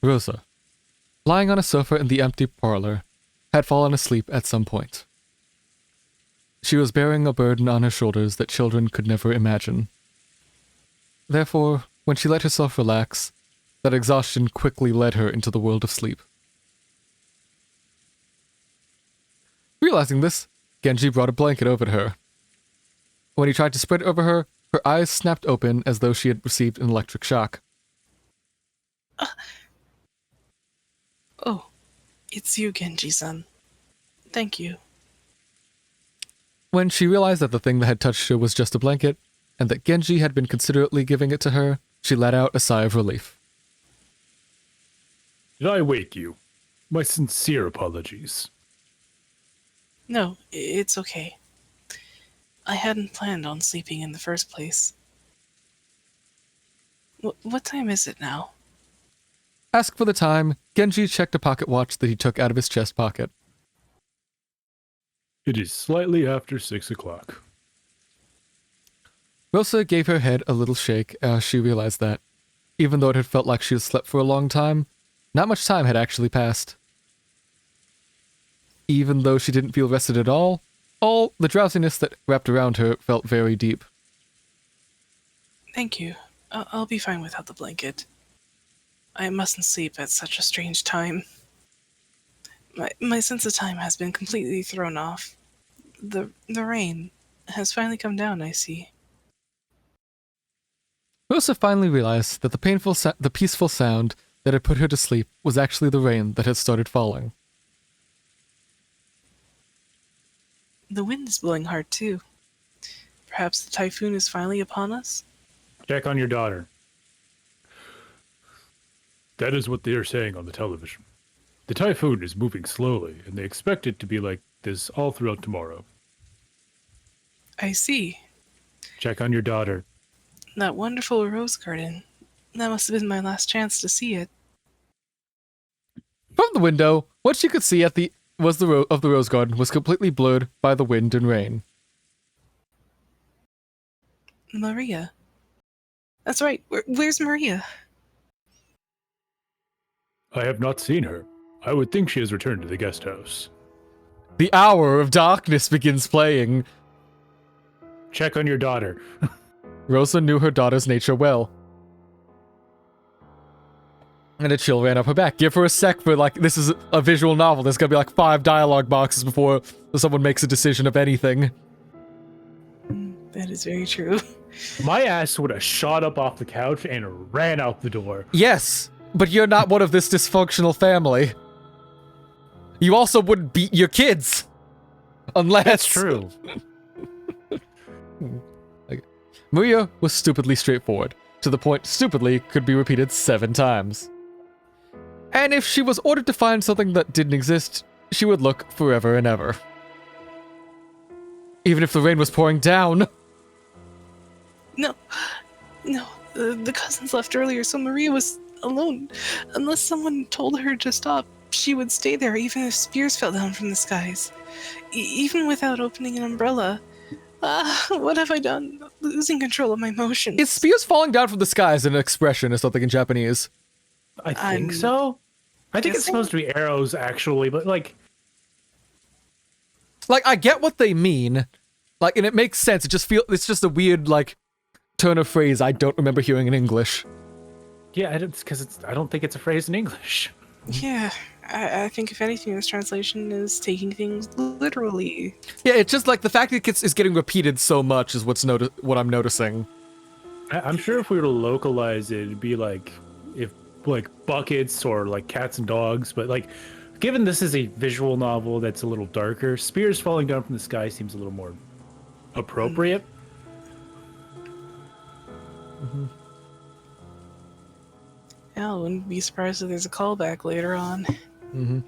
[SPEAKER 1] Rosa, lying on a sofa in the empty parlor, had fallen asleep at some point. She was bearing a burden on her shoulders that children could never imagine. Therefore, when she let herself relax, that exhaustion quickly led her into the world of sleep. Realizing this, Genji brought a blanket over to her. When he tried to spread it over her, her eyes snapped open as though she had received an electric shock.
[SPEAKER 2] Oh, it's you, Genji-san. Thank you.
[SPEAKER 1] When she realized that the thing that had touched her was just a blanket, and that Genji had been considerately giving it to her, she let out a sigh of relief.
[SPEAKER 3] Did I wake you? My sincere apologies.
[SPEAKER 2] No, it's okay. I hadn't planned on sleeping in the first place. What time is it now?
[SPEAKER 1] Asked for the time, Genji checked a pocket watch that he took out of his chest pocket.
[SPEAKER 3] It is slightly after 6 o'clock.
[SPEAKER 1] Rosa gave her head a little shake as she realized that, even though it had felt like she had slept for a long time, not much time had actually passed. Even though she didn't feel rested at all, the drowsiness that wrapped around her felt very deep.
[SPEAKER 2] Thank you. I'll be fine without the blanket. I mustn't sleep at such a strange time. My sense of time has been completely thrown off. The rain has finally come down, I see.
[SPEAKER 1] Rosa finally realized that the peaceful sound that had put her to sleep was actually the rain that had started falling.
[SPEAKER 2] The wind is blowing hard, too. Perhaps the typhoon is finally upon us?
[SPEAKER 3] Check on your daughter. That is what they are saying on the television. The typhoon is moving slowly, and they expect it to be like this all throughout tomorrow.
[SPEAKER 2] I see.
[SPEAKER 3] Check on your daughter.
[SPEAKER 2] That wonderful rose garden. That must have been my last chance to see it.
[SPEAKER 1] From the window, what she could see of the rose garden was completely blurred by the wind and rain.
[SPEAKER 2] Maria. That's right. Where's Maria?
[SPEAKER 3] I have not seen her. I would think she has returned to the guest house.
[SPEAKER 1] The hour of darkness begins playing.
[SPEAKER 3] Check on your daughter.
[SPEAKER 1] Rosa knew her daughter's nature well. And a chill ran up her back. Give her a sec for, this is a visual novel. There's gonna be 5 dialogue boxes before someone makes a decision of anything.
[SPEAKER 2] That is very true.
[SPEAKER 3] My ass would have shot up off the couch and ran out the door.
[SPEAKER 1] Yes, but you're not one of this dysfunctional family. You also wouldn't beat your kids. Unless...
[SPEAKER 3] That's true.
[SPEAKER 1] Maria was stupidly straightforward, to the point stupidly could be repeated 7 times. And if she was ordered to find something that didn't exist, she would look forever and ever. Even if the rain was pouring down.
[SPEAKER 2] No. The cousins left earlier, so Maria was alone. Unless someone told her to stop, she would stay there even if spears fell down from the skies. Even without opening an umbrella. What have I done? Losing control of my emotions.
[SPEAKER 1] Is spears falling down from the skies an expression or something in Japanese?
[SPEAKER 3] I think so. I think it's supposed to be arrows, actually, but
[SPEAKER 1] I get what they mean. And it makes sense. It's just a weird, turn of phrase I don't remember hearing in English.
[SPEAKER 3] Yeah, it's because I don't think it's a phrase in English.
[SPEAKER 2] Yeah, I think if anything, this translation is taking things literally.
[SPEAKER 1] Yeah, it's just the fact that it's getting repeated so much is what I'm noticing.
[SPEAKER 3] I'm sure if we were to localize it, it'd be if buckets or cats and dogs, but given this is a visual novel that's a little darker, spears falling down from the sky seems a little more appropriate.
[SPEAKER 1] Mm-hmm.
[SPEAKER 2] Yeah, I wouldn't be surprised if there's a callback later on.
[SPEAKER 1] Mm-hmm.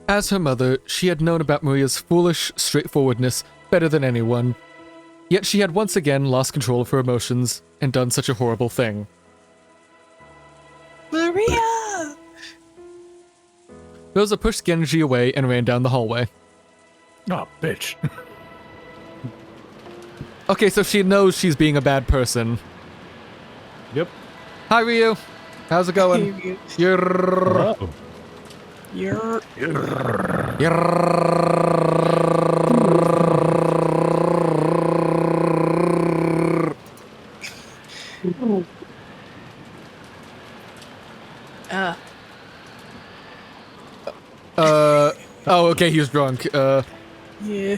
[SPEAKER 1] As her mother, she had known about Maria's foolish straightforwardness better than anyone, Yet she had once again lost control of her emotions and done such a horrible thing.
[SPEAKER 5] Maria!
[SPEAKER 1] Rosa pushed Genji away and ran down the hallway.
[SPEAKER 3] Oh, bitch.
[SPEAKER 1] Okay, so she knows she's being a bad person.
[SPEAKER 3] Yep.
[SPEAKER 1] Hi, Ryu. How's it going? You're...
[SPEAKER 3] Oh.
[SPEAKER 2] You're
[SPEAKER 1] Oh, okay, he was drunk.
[SPEAKER 2] yeah.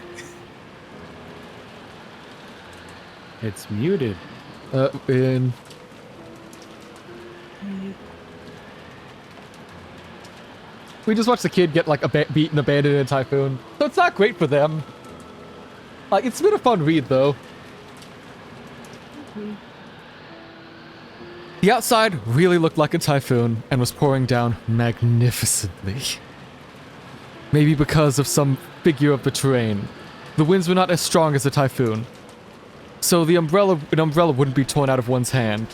[SPEAKER 3] It's muted.
[SPEAKER 1] In... We just watched the kid get, like, beaten, abandoned in a typhoon. So it's not great for them. Like, it's been a fun read, though. The outside really looked like a typhoon and was pouring down magnificently. Maybe because of some figure of the terrain. The winds were not as strong as a typhoon. So an umbrella wouldn't be torn out of one's hand.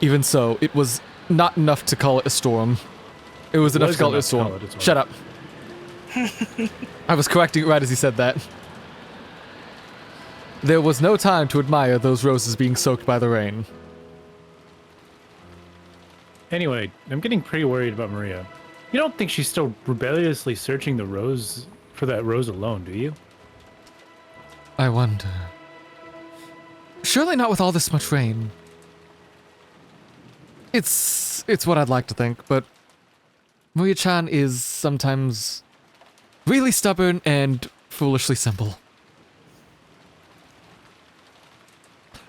[SPEAKER 1] Even so, it was not enough to call it a storm. It was enough to call it a storm. Shut up. I was correcting it right as he said that. There was no time to admire those roses being soaked by the rain.
[SPEAKER 3] Anyway, I'm getting pretty worried about Maria. You don't think she's still rebelliously searching the rose for that rose alone, do you?
[SPEAKER 1] I wonder. Surely not with all this much rain. It's what I'd like to think, but Maria-chan is sometimes really stubborn and foolishly simple.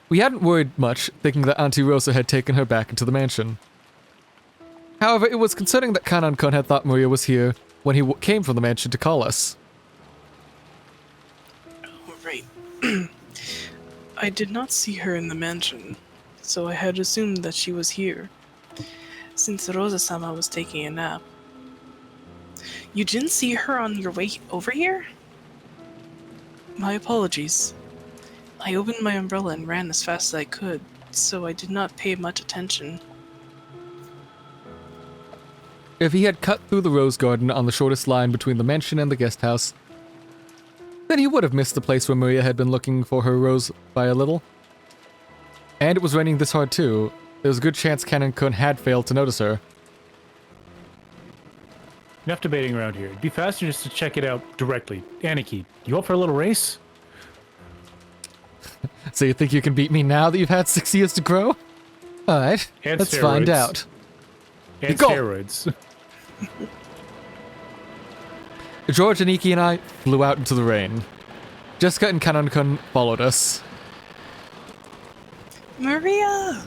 [SPEAKER 1] We hadn't worried much, thinking that Auntie Rosa had taken her back into the mansion. However, it was concerning that Kanan-kun had thought Maria was here when he came from the mansion to call us.
[SPEAKER 2] Oh, right. I did not see her in the mansion, so I had assumed that she was here, since Rosa-sama was taking a nap. You didn't see her on your way over here? My apologies. I opened my umbrella and ran as fast as I could, so I did not pay much attention.
[SPEAKER 1] If he had cut through the rose garden on the shortest line between the mansion and the guest house, then he would have missed the place where Maria had been looking for her rose by a little. And it was raining this hard too. There was a good chance Kanan-kun had failed to notice her.
[SPEAKER 3] Enough debating around here. It'd be faster just to check it out directly. Aniki, you up for a little race?
[SPEAKER 1] So you think you can beat me now that you've had 6 years to grow? Alright,
[SPEAKER 3] And
[SPEAKER 1] let's find
[SPEAKER 3] steroids.
[SPEAKER 1] out.
[SPEAKER 3] And
[SPEAKER 1] Go!
[SPEAKER 3] steroids.
[SPEAKER 1] George, Aniki, and I flew out into the rain. Jessica and Kanan-kun followed us.
[SPEAKER 2] Maria!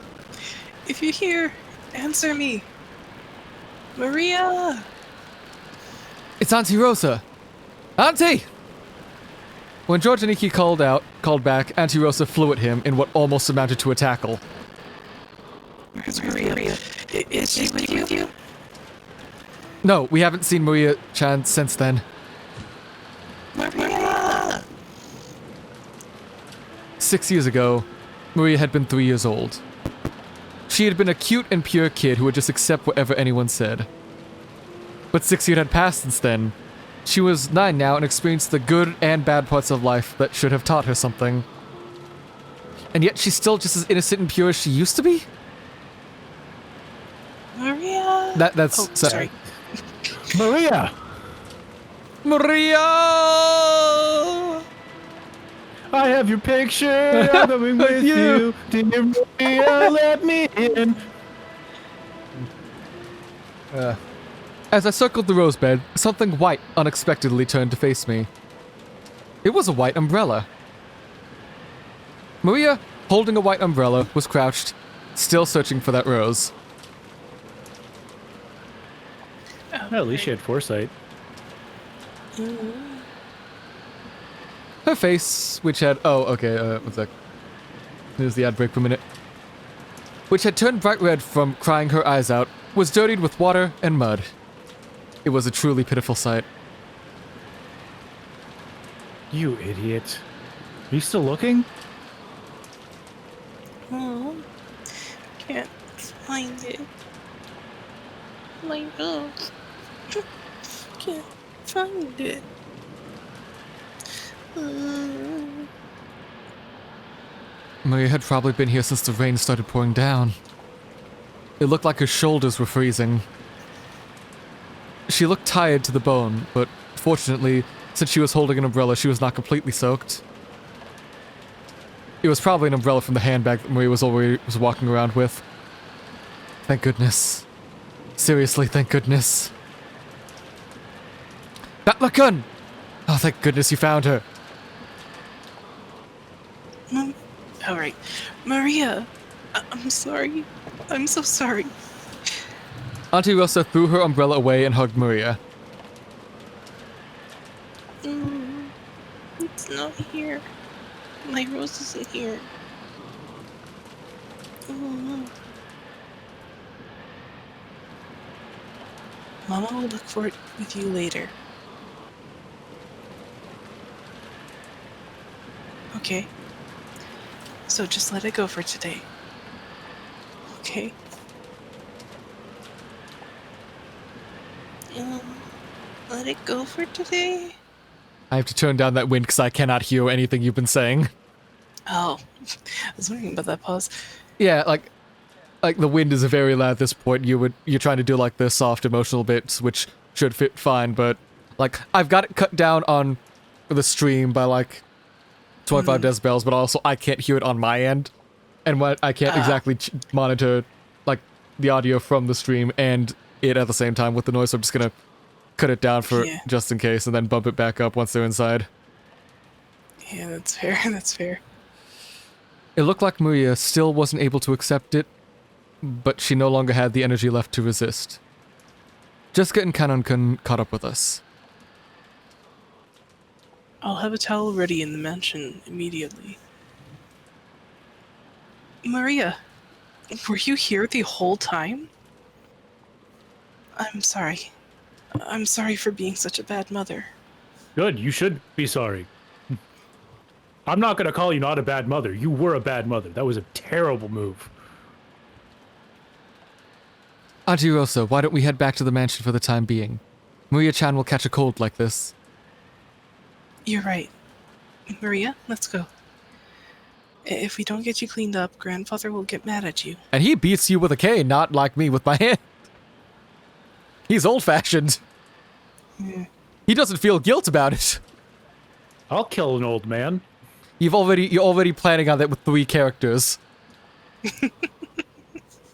[SPEAKER 2] If you're here, answer me. Maria!
[SPEAKER 1] It's Auntie Rosa! Auntie! When George and Aniki called back, Auntie Rosa flew at him in what almost amounted to a tackle.
[SPEAKER 2] Where's Maria? Is she with you?
[SPEAKER 1] No, we haven't seen Maria-chan since then.
[SPEAKER 2] Maria!
[SPEAKER 1] 6 years ago, Maria had been 3 years old. She had been a cute and pure kid who would just accept whatever anyone said. But 6 years had passed since then. She was 9 now and experienced the good and bad parts of life that should have taught her something. And yet she's still just as innocent and pure as she used to be?
[SPEAKER 2] Maria!
[SPEAKER 1] That's...
[SPEAKER 2] Oh, sorry.
[SPEAKER 3] Maria!
[SPEAKER 1] Maria!
[SPEAKER 3] I have your picture. I'm coming with you. Dear Maria, let me in.
[SPEAKER 1] As I circled the rose bed, something white unexpectedly turned to face me. It was a white umbrella. Maria, holding a white umbrella, was crouched, still searching for that rose.
[SPEAKER 3] Well, at least she had foresight.
[SPEAKER 1] Her face, which had... Oh, okay, one sec. Here's the ad break for a minute. Which had turned bright red from crying her eyes out, was dirtied with water and mud. It was a truly pitiful sight.
[SPEAKER 3] You idiot. Are you still looking?
[SPEAKER 5] Oh, can't find it. My God. Can't find it.
[SPEAKER 1] Maria had probably been here since the rain started pouring down. It looked like her shoulders were freezing. She looked tired to the bone, but fortunately, since she was holding an umbrella, she was not completely soaked. It was probably an umbrella from the handbag that Maria was walking around with. Thank goodness. Seriously, thank goodness. Batlakun! Oh, thank goodness you found her.
[SPEAKER 2] Alright. Maria! I'm sorry. I'm so sorry.
[SPEAKER 1] Auntie Rosa threw her umbrella away and hugged Maria.
[SPEAKER 5] It's not here. My rose isn't here.
[SPEAKER 2] Mama will look for it with you later. Okay. So just let it go for today. Okay?
[SPEAKER 5] Let it go for today?
[SPEAKER 1] I have to turn down that wind because I cannot hear anything you've been saying.
[SPEAKER 2] Oh. I was wondering about that pause.
[SPEAKER 1] Yeah, like the wind is very loud at this point. You're trying to do like the soft emotional bits, which should fit fine, but like I've got it cut down on the stream by like 25 decibels, but also I can't hear it on my end, and I can't exactly monitor like the audio from the stream and it at the same time with the noise. So I'm just gonna cut it down for just in case, and then bump it back up once they're inside.
[SPEAKER 2] Yeah, that's fair. That's fair.
[SPEAKER 1] It looked like Maria still wasn't able to accept it, but she no longer had the energy left to resist. Jessica and Kanon-kun caught up with us.
[SPEAKER 2] I'll have a towel ready in the mansion immediately. Maria, were you here the whole time? I'm sorry. I'm sorry for being such a bad mother.
[SPEAKER 3] Good, you should be sorry. I'm not gonna call you not a bad mother. You were a bad mother. That was a terrible move.
[SPEAKER 1] Auntie Rosa, why don't we head back to the mansion for the time being? Maria-chan will catch a cold like this.
[SPEAKER 2] You're right. Maria, let's go. If we don't get you cleaned up, Grandfather will get mad at you.
[SPEAKER 1] And he beats you with a cane, not like me with my hand. He's old-fashioned. He doesn't feel guilt about it.
[SPEAKER 3] I'll kill an old man.
[SPEAKER 1] You're already planning on that with 3 characters.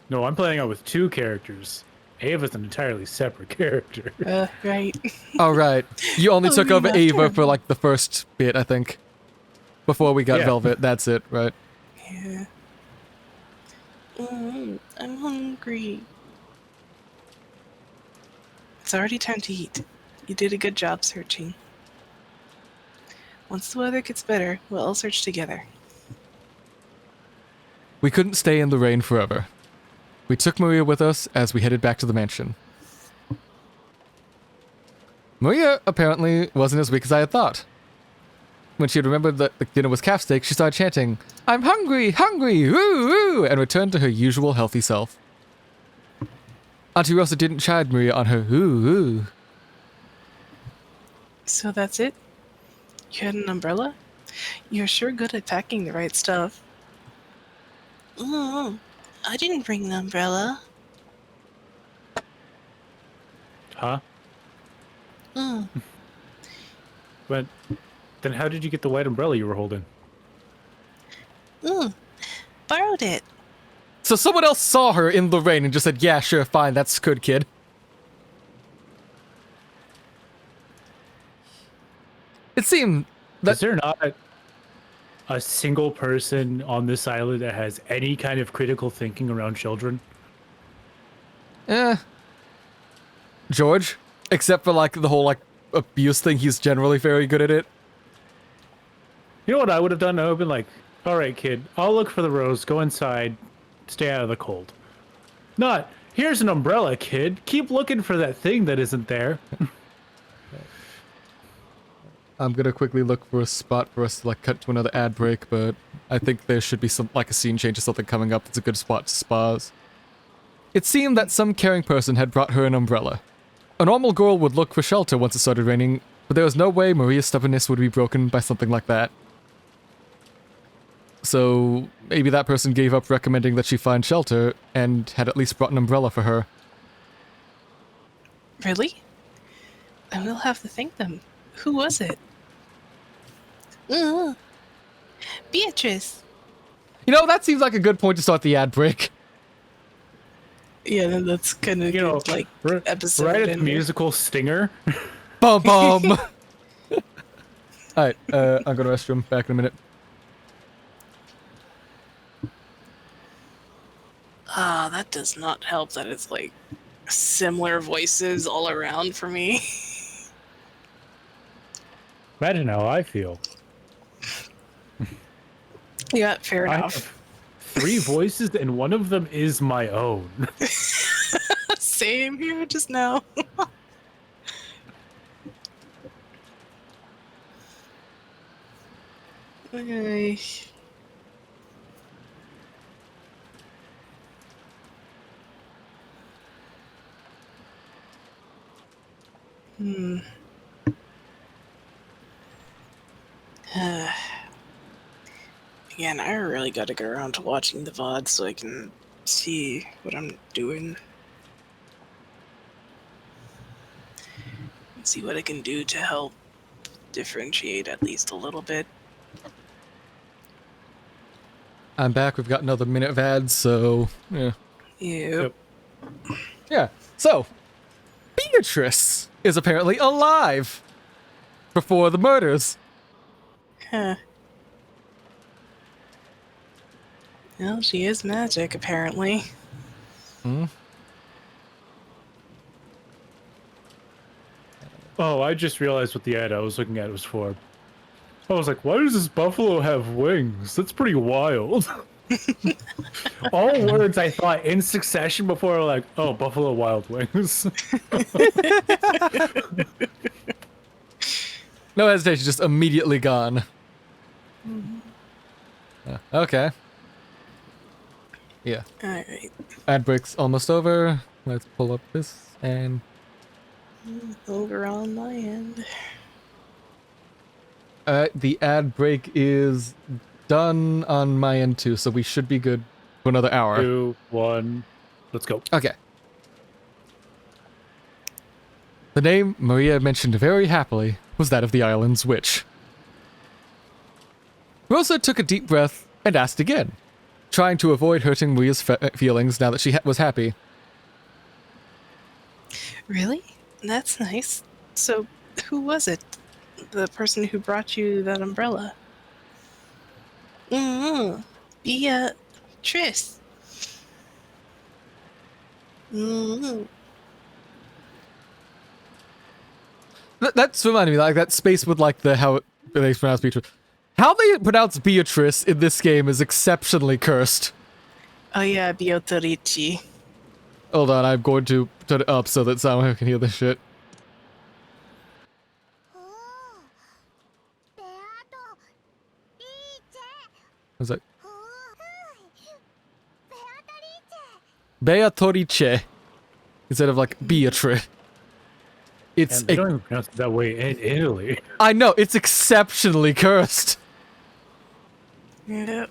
[SPEAKER 3] No, I'm playing out with 2 characters. Ava's an entirely separate character.
[SPEAKER 2] Right.
[SPEAKER 1] Alright. You only took over
[SPEAKER 2] that's
[SPEAKER 1] Ava
[SPEAKER 2] terrible.
[SPEAKER 1] for like the first bit, I think. Before we got
[SPEAKER 3] Yeah.
[SPEAKER 1] Velvet, that's it, right?
[SPEAKER 2] Yeah.
[SPEAKER 5] I'm hungry.
[SPEAKER 2] It's already time to eat. You did a good job searching. Once the weather gets better, we'll all search together.
[SPEAKER 1] We couldn't stay in the rain forever. We took Maria with us as we headed back to the mansion. Maria apparently wasn't as weak as I had thought. When she had remembered that the dinner was calf steak, she started chanting, "I'm hungry, hungry, woo, woo," and returned to her usual healthy self. Auntie Rosa didn't chide Maria on her ooh, ooh.
[SPEAKER 2] So that's it? You had an umbrella? You're sure good at packing the right stuff.
[SPEAKER 5] I didn't bring the umbrella.
[SPEAKER 3] Huh? But then how did you get the white umbrella you were holding?
[SPEAKER 5] Borrowed it.
[SPEAKER 1] So someone else saw her in the rain and just said, "Yeah, sure, fine, that's good, kid." It seemed that
[SPEAKER 3] Is there not a single person on this island that has any kind of critical thinking around children?
[SPEAKER 1] George, except for like the whole like abuse thing, he's generally very good at it.
[SPEAKER 3] You know what I would have done? I would have been like, all right, kid, I'll look for the rose, go inside, stay out of the cold. Not, here's an umbrella, kid, keep looking for that thing that isn't there.
[SPEAKER 1] I'm gonna quickly look for a spot for us to like cut to another ad break, but I think there should be some like a scene change or something coming up. It's a good spot to spaz. It seemed that some caring person had brought her an umbrella. A normal girl would look for shelter once it started raining, but there was no way Maria's stubbornness would be broken by something like that. So maybe that person gave up recommending that she find shelter and had at least brought an umbrella for her.
[SPEAKER 2] Really? I will have to thank them. Who was it?
[SPEAKER 5] Beatrice.
[SPEAKER 1] You know, that seems like a good point to start the ad break.
[SPEAKER 2] Yeah, that's kind of good, like episode.
[SPEAKER 3] Right at the
[SPEAKER 2] ender.
[SPEAKER 3] musical stinger.
[SPEAKER 1] Bum bum! Alright, I'll go to the restroom. Back in a minute.
[SPEAKER 2] Ah, that does not help that it's like similar voices all around for me.
[SPEAKER 3] Imagine how I feel.
[SPEAKER 2] Yeah, fair
[SPEAKER 3] I
[SPEAKER 2] enough.
[SPEAKER 3] have 3 voices and one of them is my own.
[SPEAKER 2] Same here just now. Okay. Hmm. Again, I really gotta get around to watching the VOD so I can see what I'm doing. And see what I can do to help differentiate at least a little bit.
[SPEAKER 1] I'm back. We've got another minute of ads, so yeah.
[SPEAKER 2] Yep.
[SPEAKER 1] Yeah. So, Beatrice is apparently alive before the murders.
[SPEAKER 2] Huh. Well, she is magic, apparently.
[SPEAKER 3] Oh, I just realized what the ad I was looking at was for. I was like, why does this buffalo have wings? That's pretty wild. All words I thought in succession before were like, oh, buffalo wild wings.
[SPEAKER 1] No hesitation, just immediately gone. Okay. Yeah.
[SPEAKER 2] Alright.
[SPEAKER 1] Ad break's almost over. Let's pull up this and
[SPEAKER 2] Over on my end.
[SPEAKER 1] the ad break is done on my end too, so we should be good for another hour.
[SPEAKER 3] 2, 1, let's go.
[SPEAKER 1] Okay. The name Maria mentioned very happily was that of the island's witch. Rosa took a deep breath and asked again, trying to avoid hurting Maria's feelings now that she was happy.
[SPEAKER 2] Really? That's nice. So, who was it? The person who brought you that umbrella?
[SPEAKER 5] Beatrice.
[SPEAKER 1] That's reminding me, like, that space with, like, how they pronounce Beatrice. How they pronounce Beatrice in this game is exceptionally cursed.
[SPEAKER 2] Oh yeah, Biotorici.
[SPEAKER 1] Hold on, I'm going to turn it up so that someone can hear this shit. What's that? Beatrice. Instead of, like, Beatrice. It's
[SPEAKER 3] And they don't even pronounce it that way in Italy.
[SPEAKER 1] I know, it's exceptionally cursed.
[SPEAKER 2] Yep.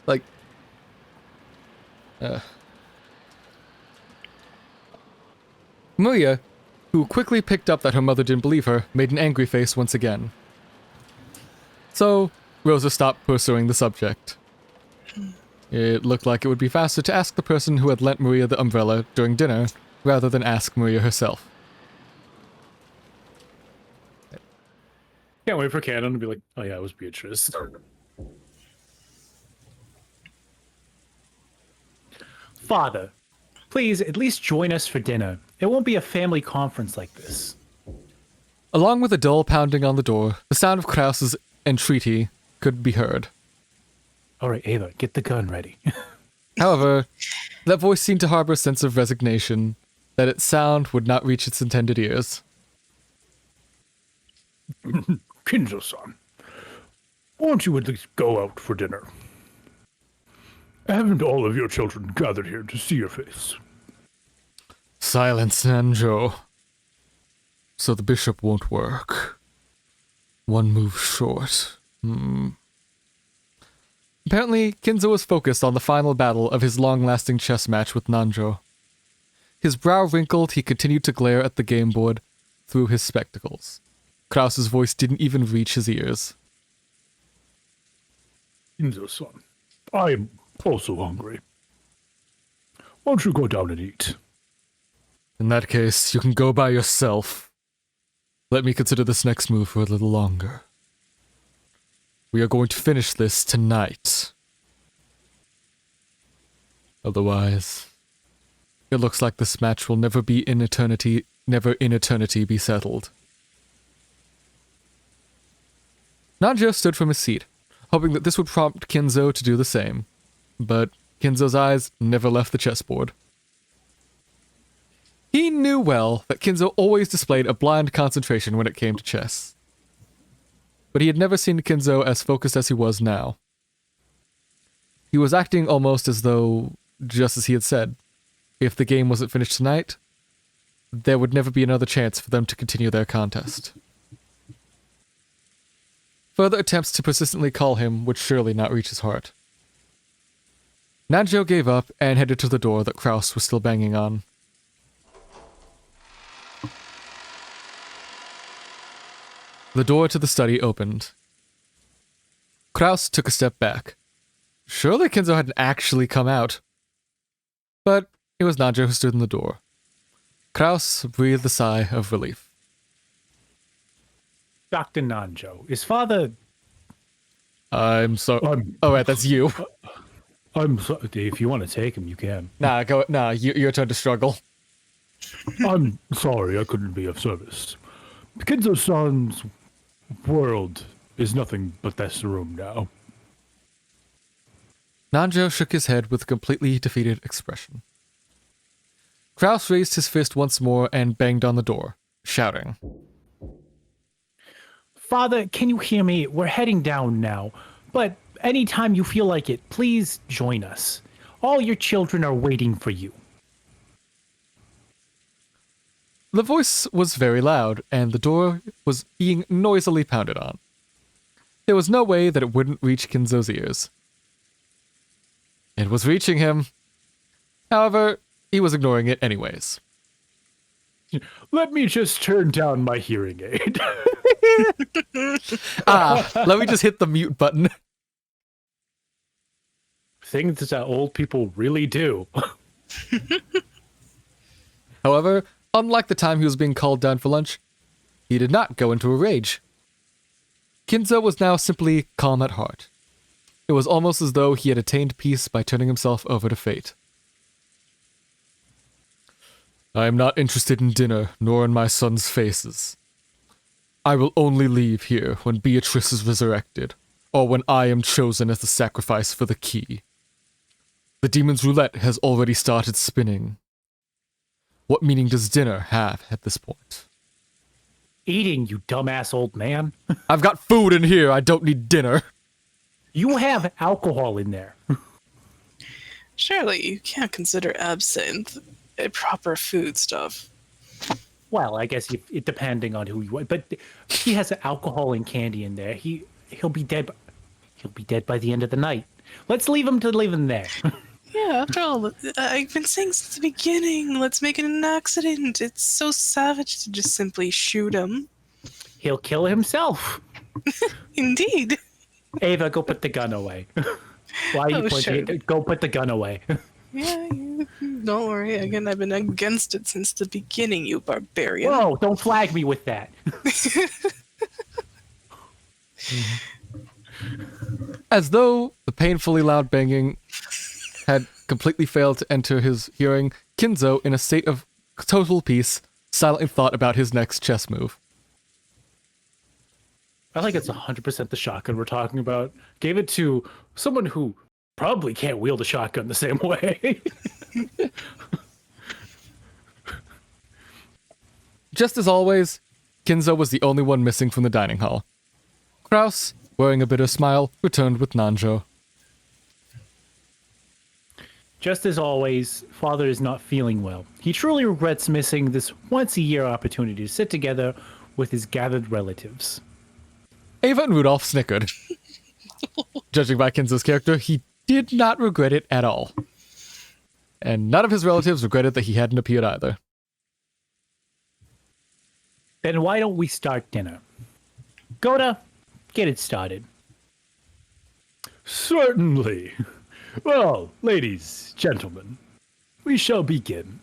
[SPEAKER 1] Like, Maria, who quickly picked up that her mother didn't believe her, made an angry face once again. So, Rosa stopped pursuing the subject. It looked like it would be faster to ask the person who had lent Maria the umbrella during dinner, rather than ask Maria herself.
[SPEAKER 3] Can't wait for Canon to be like, oh yeah, it was Beatrice. Father, please at least join us for dinner. It won't be a family conference like this.
[SPEAKER 1] Along with a dull pounding on the door, the sound of Krause's entreaty could be heard.
[SPEAKER 3] All right, Ava, get the gun ready.
[SPEAKER 1] However, that voice seemed to harbor a sense of resignation, that its sound would not reach its intended ears.
[SPEAKER 4] Kinzo-san, won't you at least go out for dinner? Haven't all of your children gathered here to see your face?
[SPEAKER 1] Silence, Nanjo. So the bishop won't work. One move short. Apparently, Kinzo was focused on the final battle of his long-lasting chess match with Nanjo. His brow wrinkled, he continued to glare at the game board through his spectacles. Kraus's voice didn't even reach his ears.
[SPEAKER 4] Kinzo-san, I am also hungry. Won't you go down and eat?
[SPEAKER 1] In that case, you can go by yourself. Let me consider this next move for a little longer. We are going to finish this tonight. Otherwise, it looks like this match will never in eternity be settled. Nanjo stood from his seat, hoping that this would prompt Kinzo to do the same. But Kinzo's eyes never left the chessboard. He knew well that Kinzo always displayed a blind concentration when it came to chess. But he had never seen Kinzo as focused as he was now. He was acting almost as though, just as he had said, if the game wasn't finished tonight, there would never be another chance for them to continue their contest. Further attempts to persistently call him would surely not reach his heart. Nanjo gave up and headed to the door that Kraus was still banging on. The door to the study opened. Kraus took a step back. Surely Kinzo hadn't actually come out. But it was Nanjo who stood in the door. Kraus breathed a sigh of relief.
[SPEAKER 3] Dr. Nanjo, is father...
[SPEAKER 1] I'm sorry. Oh, right, that's you.
[SPEAKER 3] I'm sorry. If you want to take him, you can.
[SPEAKER 1] Your turn to struggle.
[SPEAKER 4] I'm sorry I couldn't be of service. Kinzo-san's world is nothing but this room now.
[SPEAKER 1] Nanjo shook his head with a completely defeated expression. Kraus raised his fist once more and banged on the door, shouting.
[SPEAKER 3] Father, can you hear me? We're heading down now. But anytime you feel like it, please join us. All your children are waiting for you.
[SPEAKER 1] The voice was very loud, and the door was being noisily pounded on. There was no way that it wouldn't reach Kinzo's ears. It was reaching him. However, he was ignoring it anyways.
[SPEAKER 3] Let me just turn down my hearing aid.
[SPEAKER 1] Let me just hit the mute button.
[SPEAKER 3] Things that old people really do.
[SPEAKER 1] However, unlike the time he was being called down for lunch, he did not go into a rage. Kinzo was now simply calm at heart. It was almost as though he had attained peace by turning himself over to fate. I am not interested in dinner, nor in my son's faces. I will only leave here when Beatrice is resurrected, or when I am chosen as the sacrifice for the key. The demon's roulette has already started spinning. What meaning does dinner have at this point?
[SPEAKER 3] Eating, you dumbass old man.
[SPEAKER 1] I've got food in here, I don't need dinner.
[SPEAKER 3] You have alcohol in there.
[SPEAKER 2] Surely you can't consider absinthe a proper food stuff.
[SPEAKER 3] Well, I guess it depending on who you are. But he has alcohol and candy in there. He'll be dead. He'll be dead by the end of the night. Let's leave him to live in there.
[SPEAKER 2] Yeah, after all, I've been saying since the beginning, let's make it an accident. It's so savage to just simply shoot him.
[SPEAKER 3] He'll kill himself.
[SPEAKER 2] Indeed.
[SPEAKER 3] Ava, go put the gun away. Why are you pointing?
[SPEAKER 2] Sure.
[SPEAKER 3] Go put the gun away.
[SPEAKER 2] Yeah, don't worry. Again, I've been against it since the beginning, you barbarian.
[SPEAKER 3] Whoa, don't flag me with that.
[SPEAKER 1] As though the painfully loud banging had completely failed to enter his hearing, Kinzo, in a state of total peace, silently thought about his next chess move.
[SPEAKER 3] I think it's 100% the shotgun we're talking about. Gave it to someone who probably can't wield a shotgun the same way.
[SPEAKER 1] Just as always, Kinzo was the only one missing from the dining hall. Kraus, wearing a bitter smile, returned with Nanjo.
[SPEAKER 3] Just as always, Father is not feeling well. He truly regrets missing this once-a-year opportunity to sit together with his gathered relatives.
[SPEAKER 1] Ava and Rudolph snickered. Judging by Kinzo's character, he did not regret it at all. And none of his relatives regretted that he hadn't appeared either.
[SPEAKER 3] Then why don't we start dinner? Goda, get it started.
[SPEAKER 4] Certainly. Well, ladies, gentlemen, we shall begin.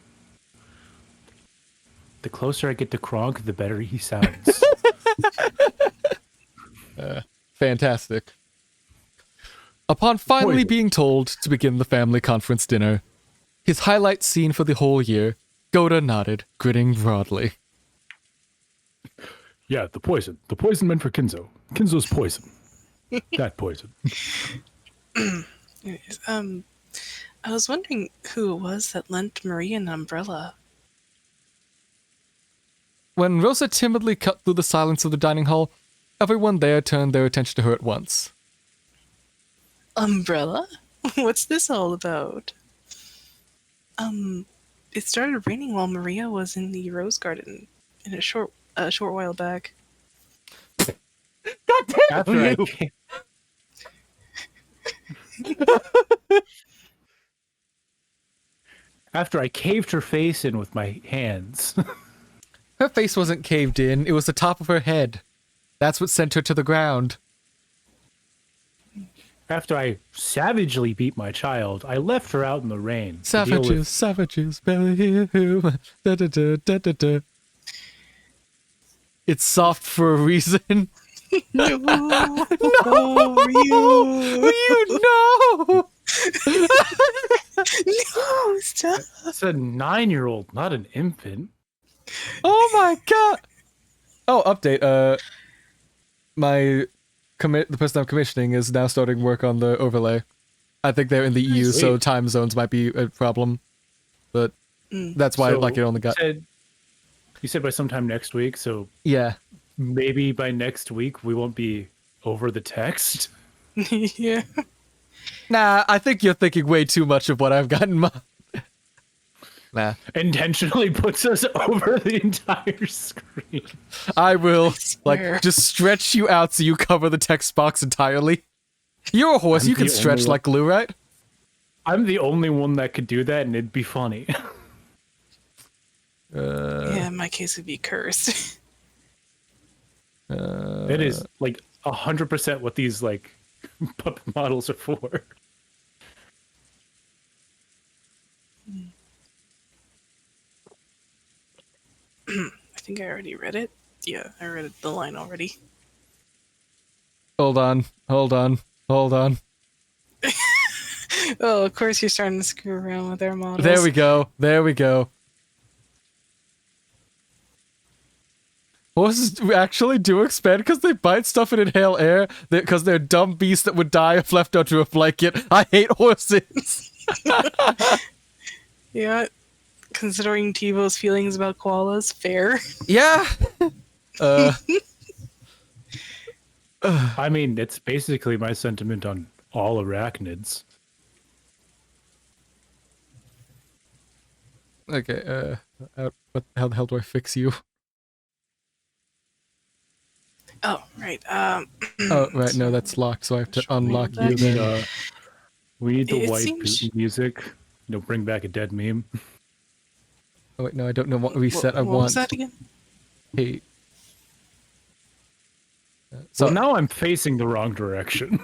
[SPEAKER 3] The closer I get to Kronk, the better he sounds.
[SPEAKER 1] Fantastic. Upon finally being told to begin the family conference dinner, his highlight scene for the whole year, Goda nodded, grinning broadly.
[SPEAKER 4] Yeah, the poison. The poison meant for Kinzo. Kinzo's poison. That poison.
[SPEAKER 2] Anyways, I was wondering who it was that lent Maria an umbrella.
[SPEAKER 1] When Rosa timidly cut through the silence of the dining hall, everyone there turned their attention to her at once.
[SPEAKER 2] Umbrella? What's this all about? It started raining while Maria was in the rose garden in a short while back.
[SPEAKER 3] After I came... After I caved her face in with my hands.
[SPEAKER 1] Her face wasn't caved in, it was the top of her head. That's what sent her to the ground.
[SPEAKER 3] After I savagely beat my child, I left her out in the rain. to deal with-
[SPEAKER 1] Savages, belly da da da da da da. It's soft for a reason.
[SPEAKER 2] No,
[SPEAKER 1] You know!
[SPEAKER 2] no, stop.
[SPEAKER 3] It's a 9-year-old, not an infant.
[SPEAKER 1] Oh my god! Oh, update. The person I'm commissioning is now starting work on the overlay. I think they're in the EU, so
[SPEAKER 3] Sweet.
[SPEAKER 1] time zones might be a problem. But that's why
[SPEAKER 3] So,
[SPEAKER 1] it only got...
[SPEAKER 3] You said by sometime next week, so
[SPEAKER 1] Yeah.
[SPEAKER 3] maybe by next week we won't be over the text.
[SPEAKER 2] Yeah.
[SPEAKER 1] Nah, I think you're thinking way too much of what I've got in mind. Nah.
[SPEAKER 3] Intentionally puts us over the entire screen.
[SPEAKER 1] I will,
[SPEAKER 2] swear.
[SPEAKER 1] just stretch you out so you cover the text box entirely. You're a horse,
[SPEAKER 3] I'm
[SPEAKER 1] you can
[SPEAKER 3] the
[SPEAKER 1] stretch
[SPEAKER 3] only
[SPEAKER 1] like glue, right?
[SPEAKER 3] I'm the only one that could do that, and it'd be funny.
[SPEAKER 2] Yeah, in my case, it'd be cursed.
[SPEAKER 3] It is like 100% what these like puppet models are for.
[SPEAKER 2] I think I already read it. Yeah, I read the line already.
[SPEAKER 1] Hold on.
[SPEAKER 2] Oh, of course you're starting to screw around with our models.
[SPEAKER 1] There we go. Horses actually do expand because they bite stuff and inhale air, because they're dumb beasts that would die if left under a blanket. I hate horses.
[SPEAKER 2] Yeah, considering Tivo's feelings about koalas, fair.
[SPEAKER 1] Yeah.
[SPEAKER 3] I mean, it's basically my sentiment on all arachnids.
[SPEAKER 1] Okay, how the hell do I fix you?
[SPEAKER 2] Oh, right.
[SPEAKER 1] Oh, right, no, that's locked, so I have to unlock you
[SPEAKER 2] Back.
[SPEAKER 1] then.
[SPEAKER 3] We need the
[SPEAKER 2] It
[SPEAKER 3] white
[SPEAKER 2] seems-
[SPEAKER 3] Putin music. Bring back a dead meme.
[SPEAKER 1] Oh wait, no, I don't know what reset I
[SPEAKER 2] what
[SPEAKER 1] want.
[SPEAKER 2] was that again?
[SPEAKER 1] Hey.
[SPEAKER 3] So now I'm facing the wrong direction.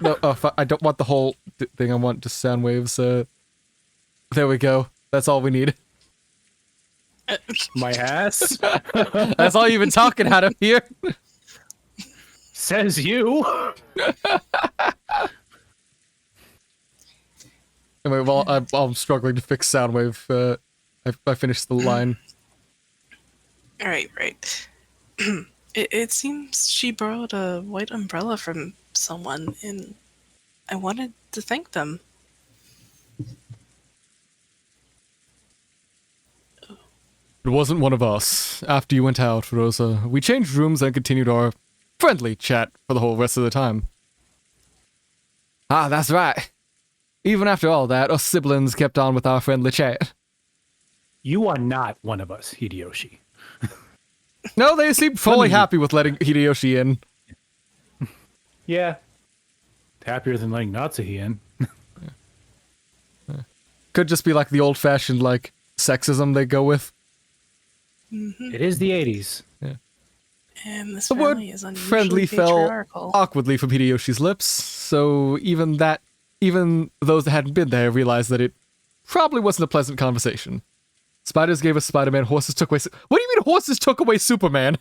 [SPEAKER 1] No, I don't want the whole thing. I want just sound waves. There we go. That's all we need.
[SPEAKER 3] My ass
[SPEAKER 1] That's all you've been talking out of here.
[SPEAKER 3] says you.
[SPEAKER 1] Anyway, while I'm struggling to fix Soundwave, I finished the line.
[SPEAKER 2] Right. It seems she borrowed a white umbrella from someone, and I wanted to thank them.
[SPEAKER 1] It wasn't one of us. After you went out, Rosa, we changed rooms and continued our friendly chat for the whole rest of the time. Ah, that's right. Even after all that, us siblings kept on with our friendly chat.
[SPEAKER 3] You are not one of us, Hideyoshi.
[SPEAKER 1] No, they seemed fully happy with letting Hideyoshi in.
[SPEAKER 3] Yeah. Happier than letting Natsuhi in.
[SPEAKER 1] Could just be like the old-fashioned, like, sexism they go with.
[SPEAKER 2] Mm-hmm.
[SPEAKER 3] It is the 80s.
[SPEAKER 2] And this
[SPEAKER 1] The word
[SPEAKER 2] family is unusually
[SPEAKER 1] friendly fell
[SPEAKER 2] patriarchal.
[SPEAKER 1] awkwardly from Hideyoshi's lips, so even those that hadn't been there realized that it probably wasn't a pleasant conversation. Spiders gave us Spider-Man, horses took away... What do you mean horses took away Superman?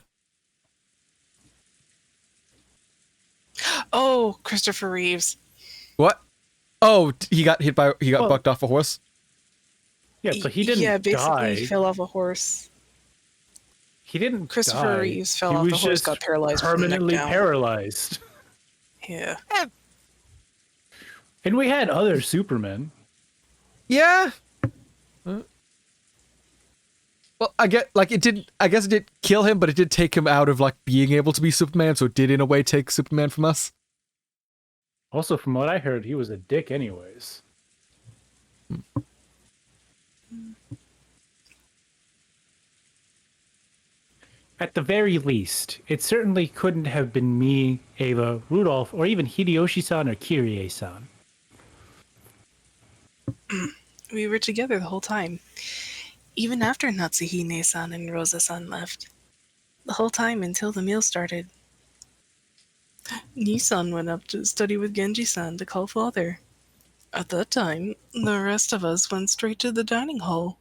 [SPEAKER 2] Oh, Christopher Reeves.
[SPEAKER 1] What? Oh, he got bucked off a horse?
[SPEAKER 3] Yeah, but he didn't
[SPEAKER 2] Yeah, basically
[SPEAKER 3] die.
[SPEAKER 2] he fell off a horse.
[SPEAKER 3] He didn't
[SPEAKER 2] Christopher
[SPEAKER 3] die.
[SPEAKER 2] Reeves fell
[SPEAKER 3] He
[SPEAKER 2] off the
[SPEAKER 3] was
[SPEAKER 2] horse,
[SPEAKER 3] just
[SPEAKER 2] got paralyzed from the neck
[SPEAKER 3] permanently
[SPEAKER 2] down.
[SPEAKER 3] paralyzed.
[SPEAKER 2] Yeah.
[SPEAKER 3] And we had other Supermen.
[SPEAKER 1] Yeah. Well, I guess it didn't kill him, but it did take him out of, like, being able to be Superman, so it did, in a way, take Superman from us.
[SPEAKER 3] Also, from what I heard, he was a dick anyways. At the very least, it certainly couldn't have been me, Ava, Rudolph, or even Hideyoshi-san or Kirie-san.
[SPEAKER 2] We were together the whole time. Even after Natsuhine-san and Rosa-san left. The whole time until the meal started. Nisan went up to study with Genji-san to call father. At that time, the rest of us went straight to the dining hall.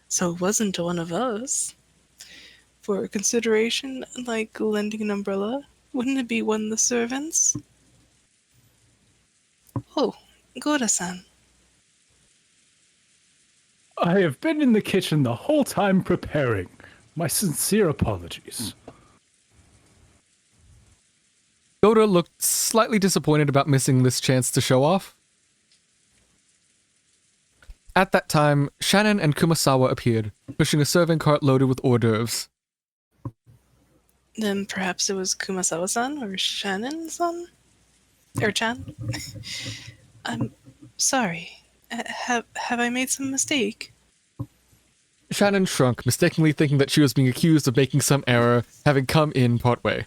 [SPEAKER 2] So it wasn't one of us. For consideration, like lending an umbrella, wouldn't it be one of the servants? Oh, Gora-san.
[SPEAKER 4] I have been in the kitchen the whole time preparing. My sincere apologies.
[SPEAKER 1] Goda looked slightly disappointed about missing this chance to show off. At that time, Shannon and Kumasawa appeared, pushing a serving cart loaded with hors d'oeuvres.
[SPEAKER 2] Then perhaps it was Kumasawa-san or Shannon-san? Or Chan? I'm sorry. Have I made some mistake?
[SPEAKER 1] Shannon shrunk, mistakenly thinking that she was being accused of making some error, having come in partway.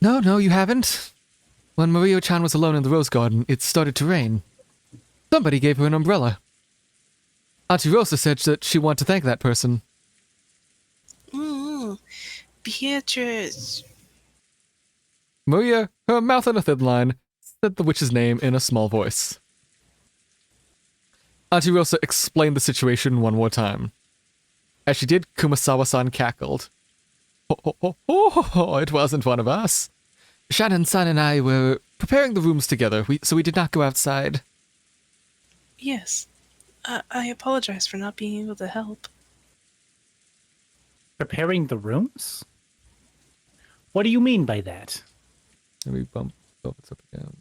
[SPEAKER 1] No, you haven't. When Mario-chan was alone in the rose garden, it started to rain. Somebody gave her an umbrella. Auntie Rosa said that she wanted to thank that person.
[SPEAKER 2] Ooh, Beatrice.
[SPEAKER 1] Maria, her mouth on a thin line, said the witch's name in a small voice. Auntie Rosa explained the situation one more time. As she did, Kumasawa-san cackled. Oh, it wasn't one of us. Shannon-san and I were preparing the rooms together, so we did not go outside.
[SPEAKER 2] Yes. I apologize for not being able to help.
[SPEAKER 3] Preparing the rooms? What do you mean by that?
[SPEAKER 1] Let me bump it up again.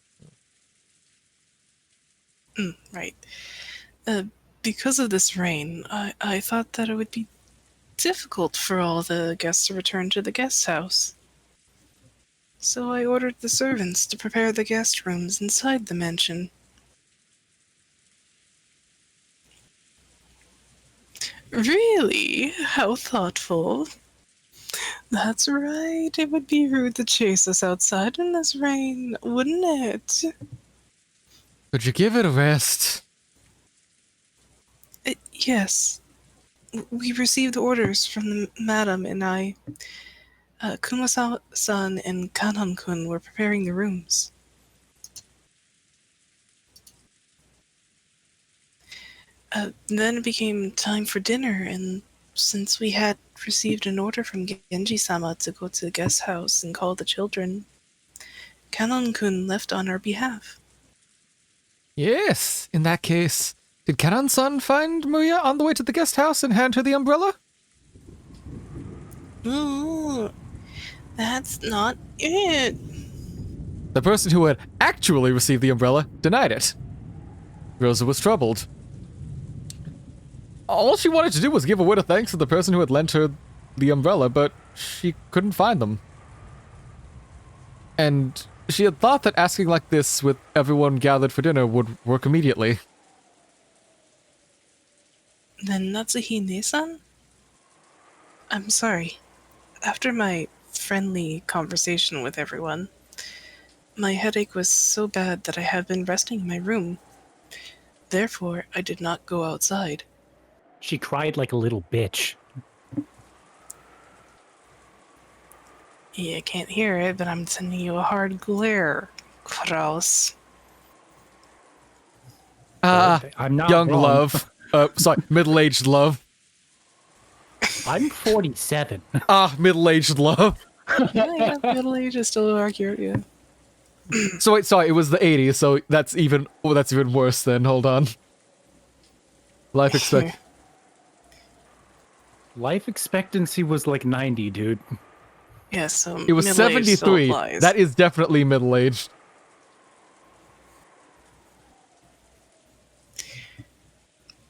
[SPEAKER 2] Right. Because of this rain, I thought that it would be difficult for all the guests to return to the guest house. So I ordered the servants to prepare the guest rooms inside the mansion. Really? How thoughtful. That's right. It would be rude to chase us outside in this rain, wouldn't it?
[SPEAKER 1] Could you give it a rest?
[SPEAKER 2] Yes. We received orders from the madam and I. Kumasawa-san and Kanan-kun were preparing the rooms. Then it became time for dinner, and since we had received an order from Genji-sama to go to the guest house and call the children, Kanan-kun left on our behalf.
[SPEAKER 1] Yes, in that case, did Kanan-san find Maria on the way to the guest house and hand her the umbrella?
[SPEAKER 2] Ooh, that's not it.
[SPEAKER 1] The person who had actually received the umbrella denied it. Rosa was troubled. all she wanted to do was give a word of thanks to the person who had lent her the umbrella, but she couldn't find them. And she had thought that asking like this with everyone gathered for dinner would work immediately.
[SPEAKER 2] Then Natsuhi-ne-san? I'm sorry. After my friendly conversation with everyone, my headache was so bad that I have been resting in my room. Therefore, I did not go outside.
[SPEAKER 3] She cried like a little bitch.
[SPEAKER 2] Yeah, I can't hear it, but I'm sending you a hard glare, Kraus.
[SPEAKER 3] I'm not
[SPEAKER 1] Young
[SPEAKER 3] wrong.
[SPEAKER 1] love. Sorry, middle-aged love.
[SPEAKER 3] I'm 47.
[SPEAKER 1] Middle-aged love.
[SPEAKER 2] Yeah, middle age is still accurate, yeah.
[SPEAKER 1] So wait, sorry, it was the 80s, so that's even worse then. Hold on. Life expect.
[SPEAKER 3] Life expectancy was like 90, dude.
[SPEAKER 2] Yeah, so
[SPEAKER 1] It was
[SPEAKER 2] middle age still
[SPEAKER 1] 73.
[SPEAKER 2] applies.
[SPEAKER 1] That is definitely middle-aged.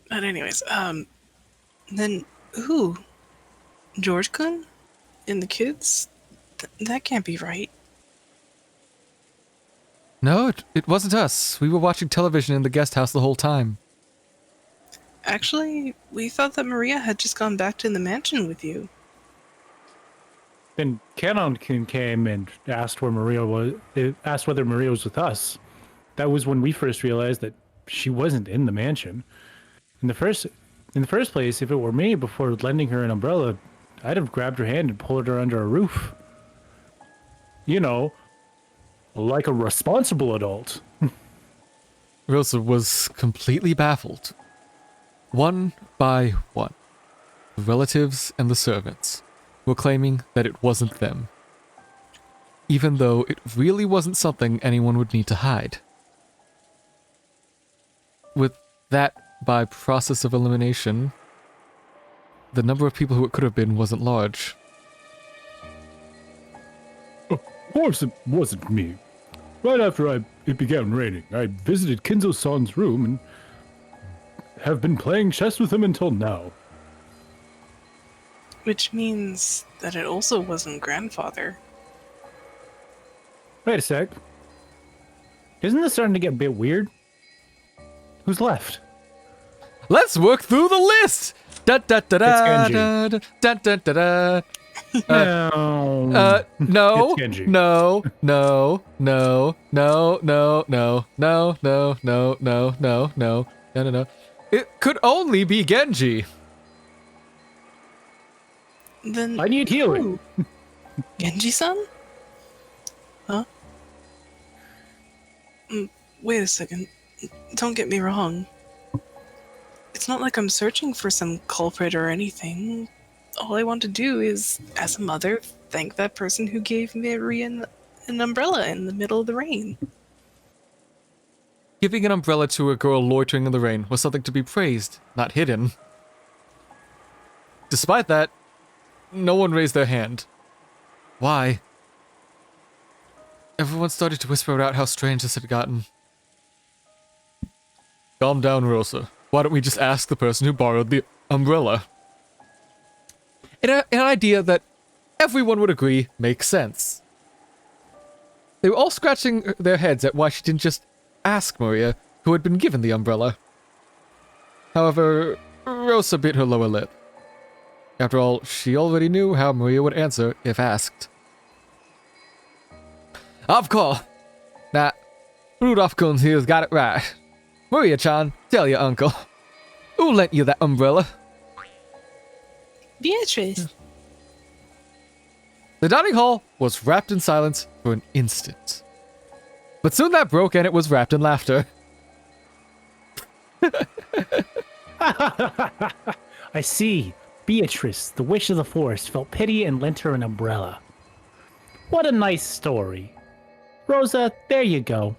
[SPEAKER 2] But anyways, then who? George-kun? And the kids? That can't be right.
[SPEAKER 1] No, it wasn't us. We were watching television in the guest house the whole time.
[SPEAKER 2] Actually, we thought that Maria had just gone back to the mansion with you.
[SPEAKER 3] Then Canon-kun came and asked where Maria was. Asked whether Maria was with us. That was when we first realized that she wasn't in the mansion. In the first place, if it were me, before lending her an umbrella, I'd have grabbed her hand and pulled her under a roof. You know, like a responsible adult.
[SPEAKER 1] Rosa was completely baffled. One by one, the relatives and the servants were claiming that it wasn't them, even though it really wasn't something anyone would need to hide. With that, by process of elimination, the number of people who it could have been wasn't large.
[SPEAKER 4] Of course it wasn't me. Right after it began raining, I visited Kinzo-san's room and have been playing chess with him until now.
[SPEAKER 2] Which means that it also wasn't grandfather.
[SPEAKER 3] Wait a sec. Isn't this starting to get a bit weird? Who's left?
[SPEAKER 1] Let's work through the list! Da da da da
[SPEAKER 3] It's
[SPEAKER 1] da da da da da.
[SPEAKER 3] No.
[SPEAKER 1] No,
[SPEAKER 3] It's Genji.
[SPEAKER 1] no, no, no, no, no, no, no, no, no, no, no, no, no. It could only be Genji.
[SPEAKER 2] Then
[SPEAKER 3] I need healing.
[SPEAKER 2] who? Genji-san? Huh? Wait a second. Don't get me wrong. It's not like I'm searching for some culprit or anything. All I want to do is, as a mother, thank that person who gave Maria an umbrella in the middle of the rain.
[SPEAKER 1] Giving an umbrella to a girl loitering in the rain was something to be praised, not hidden. Despite that, no one raised their hand. Why? Everyone started to whisper out how strange this had gotten. Calm down, Rosa. Why don't we just ask the person who borrowed the umbrella? An idea that everyone would agree makes sense. They were all scratching their heads at why she didn't just ask Maria, who had been given the umbrella. However, Rosa bit her lower lip. After all, she already knew how Maria would answer if asked. Of course. Nah, Rudolph-kun here's got it right. Maria-chan, tell your uncle. Who lent you that umbrella?
[SPEAKER 5] Beatrice.
[SPEAKER 1] The dining hall was wrapped in silence for an instant. But soon that broke and it was wrapped in laughter.
[SPEAKER 3] I see. Beatrice, the Witch of the Forest, felt pity and lent her an umbrella. What a nice story. Rosa, there you go.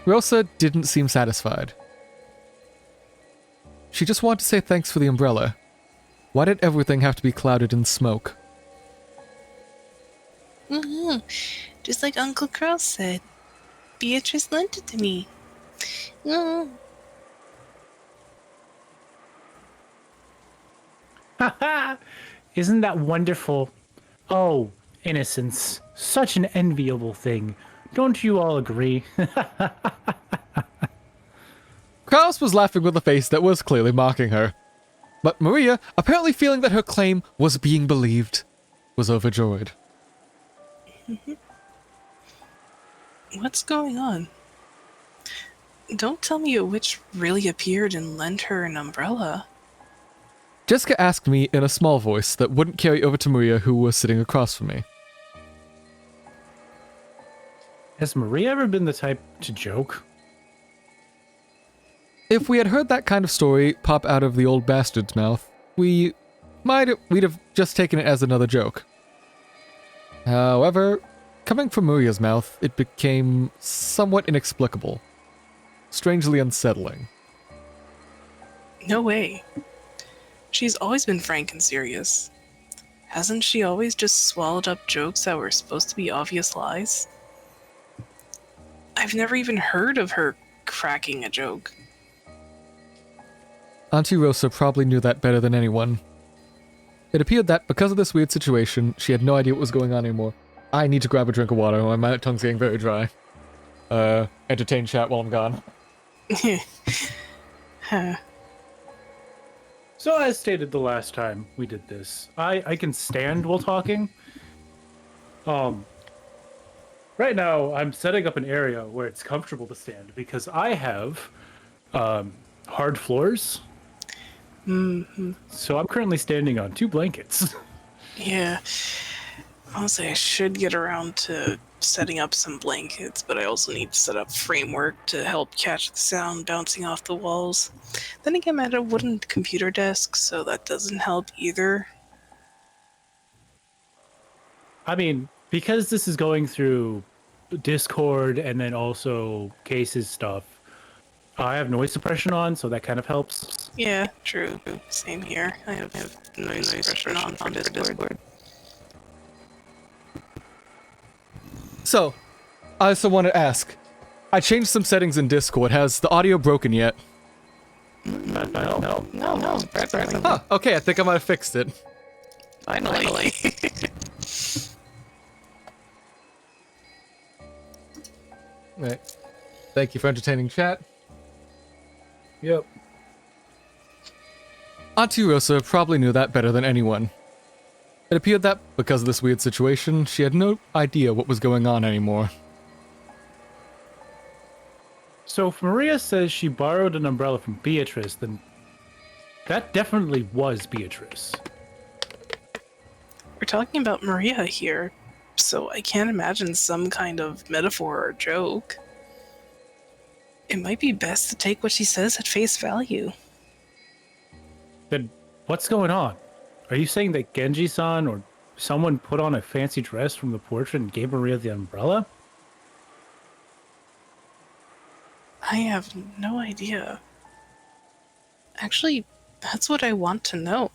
[SPEAKER 1] Rosa didn't seem satisfied. She just wanted to say thanks for the umbrella. Why did everything have to be clouded in smoke?
[SPEAKER 5] Just like Uncle Carl said. Beatrice lent it to me. Mm,
[SPEAKER 3] Isn't that wonderful? Oh, innocence. Such an enviable thing. Don't you all agree?
[SPEAKER 1] Kraus was laughing with a face that was clearly mocking her. But Maria, apparently feeling that her claim was being believed, was overjoyed.
[SPEAKER 2] What's going on? Don't tell me a witch really appeared and lent her an umbrella.
[SPEAKER 1] Jessica asked me in a small voice that wouldn't carry over to Maria, who was sitting across from me.
[SPEAKER 3] Has Maria ever been the type to joke?
[SPEAKER 1] If we had heard that kind of story pop out of the old bastard's mouth, we'd have just taken it as another joke. However, coming from Maria's mouth, it became somewhat inexplicable. Strangely unsettling.
[SPEAKER 2] No way. She's always been frank and serious. Hasn't she always just swallowed up jokes that were supposed to be obvious lies? I've never even heard of her cracking a joke.
[SPEAKER 1] Auntie Rosa probably knew that better than anyone. It appeared that, because of this weird situation, she had no idea what was going on anymore. I need to grab a drink of water, my tongue's getting very dry. Entertain chat while I'm gone.
[SPEAKER 2] Huh.
[SPEAKER 3] So as stated the last time we did this, I can stand while talking. Right now I'm setting up an area where it's comfortable to stand because I have hard floors.
[SPEAKER 2] Mm-hmm.
[SPEAKER 3] So I'm currently standing on 2 blankets.
[SPEAKER 2] Yeah. Honestly, I should get around to setting up some blankets, but I also need to set up framework to help catch the sound bouncing off the walls. Then again, I'm at a wooden computer desk, so that doesn't help either.
[SPEAKER 3] I mean, because this is going through Discord and then also cases stuff, I have noise suppression on, so that kind of helps.
[SPEAKER 2] Yeah, true. Same here. I have noise suppression on Discord.
[SPEAKER 1] So, I also want to ask. I changed some settings in Discord. Has the audio broken yet?
[SPEAKER 2] No. Surprisingly.
[SPEAKER 1] Huh, okay, I think I might have fixed it.
[SPEAKER 2] Finally.
[SPEAKER 1] Right. Thank you for entertaining chat.
[SPEAKER 3] Yep.
[SPEAKER 1] Auntie Rosa probably knew that better than anyone. It appeared that, because of this weird situation, she had no idea what was going on anymore.
[SPEAKER 3] So if Maria says she borrowed an umbrella from Beatrice, then that definitely was Beatrice.
[SPEAKER 2] We're talking about Maria here, so I can't imagine some kind of metaphor or joke. It might be best to take what she says at face value.
[SPEAKER 3] Then what's going on? Are you saying that Genji-san or someone put on a fancy dress from the portrait and gave Maria the umbrella?
[SPEAKER 2] I have no idea. Actually, that's what I want to know.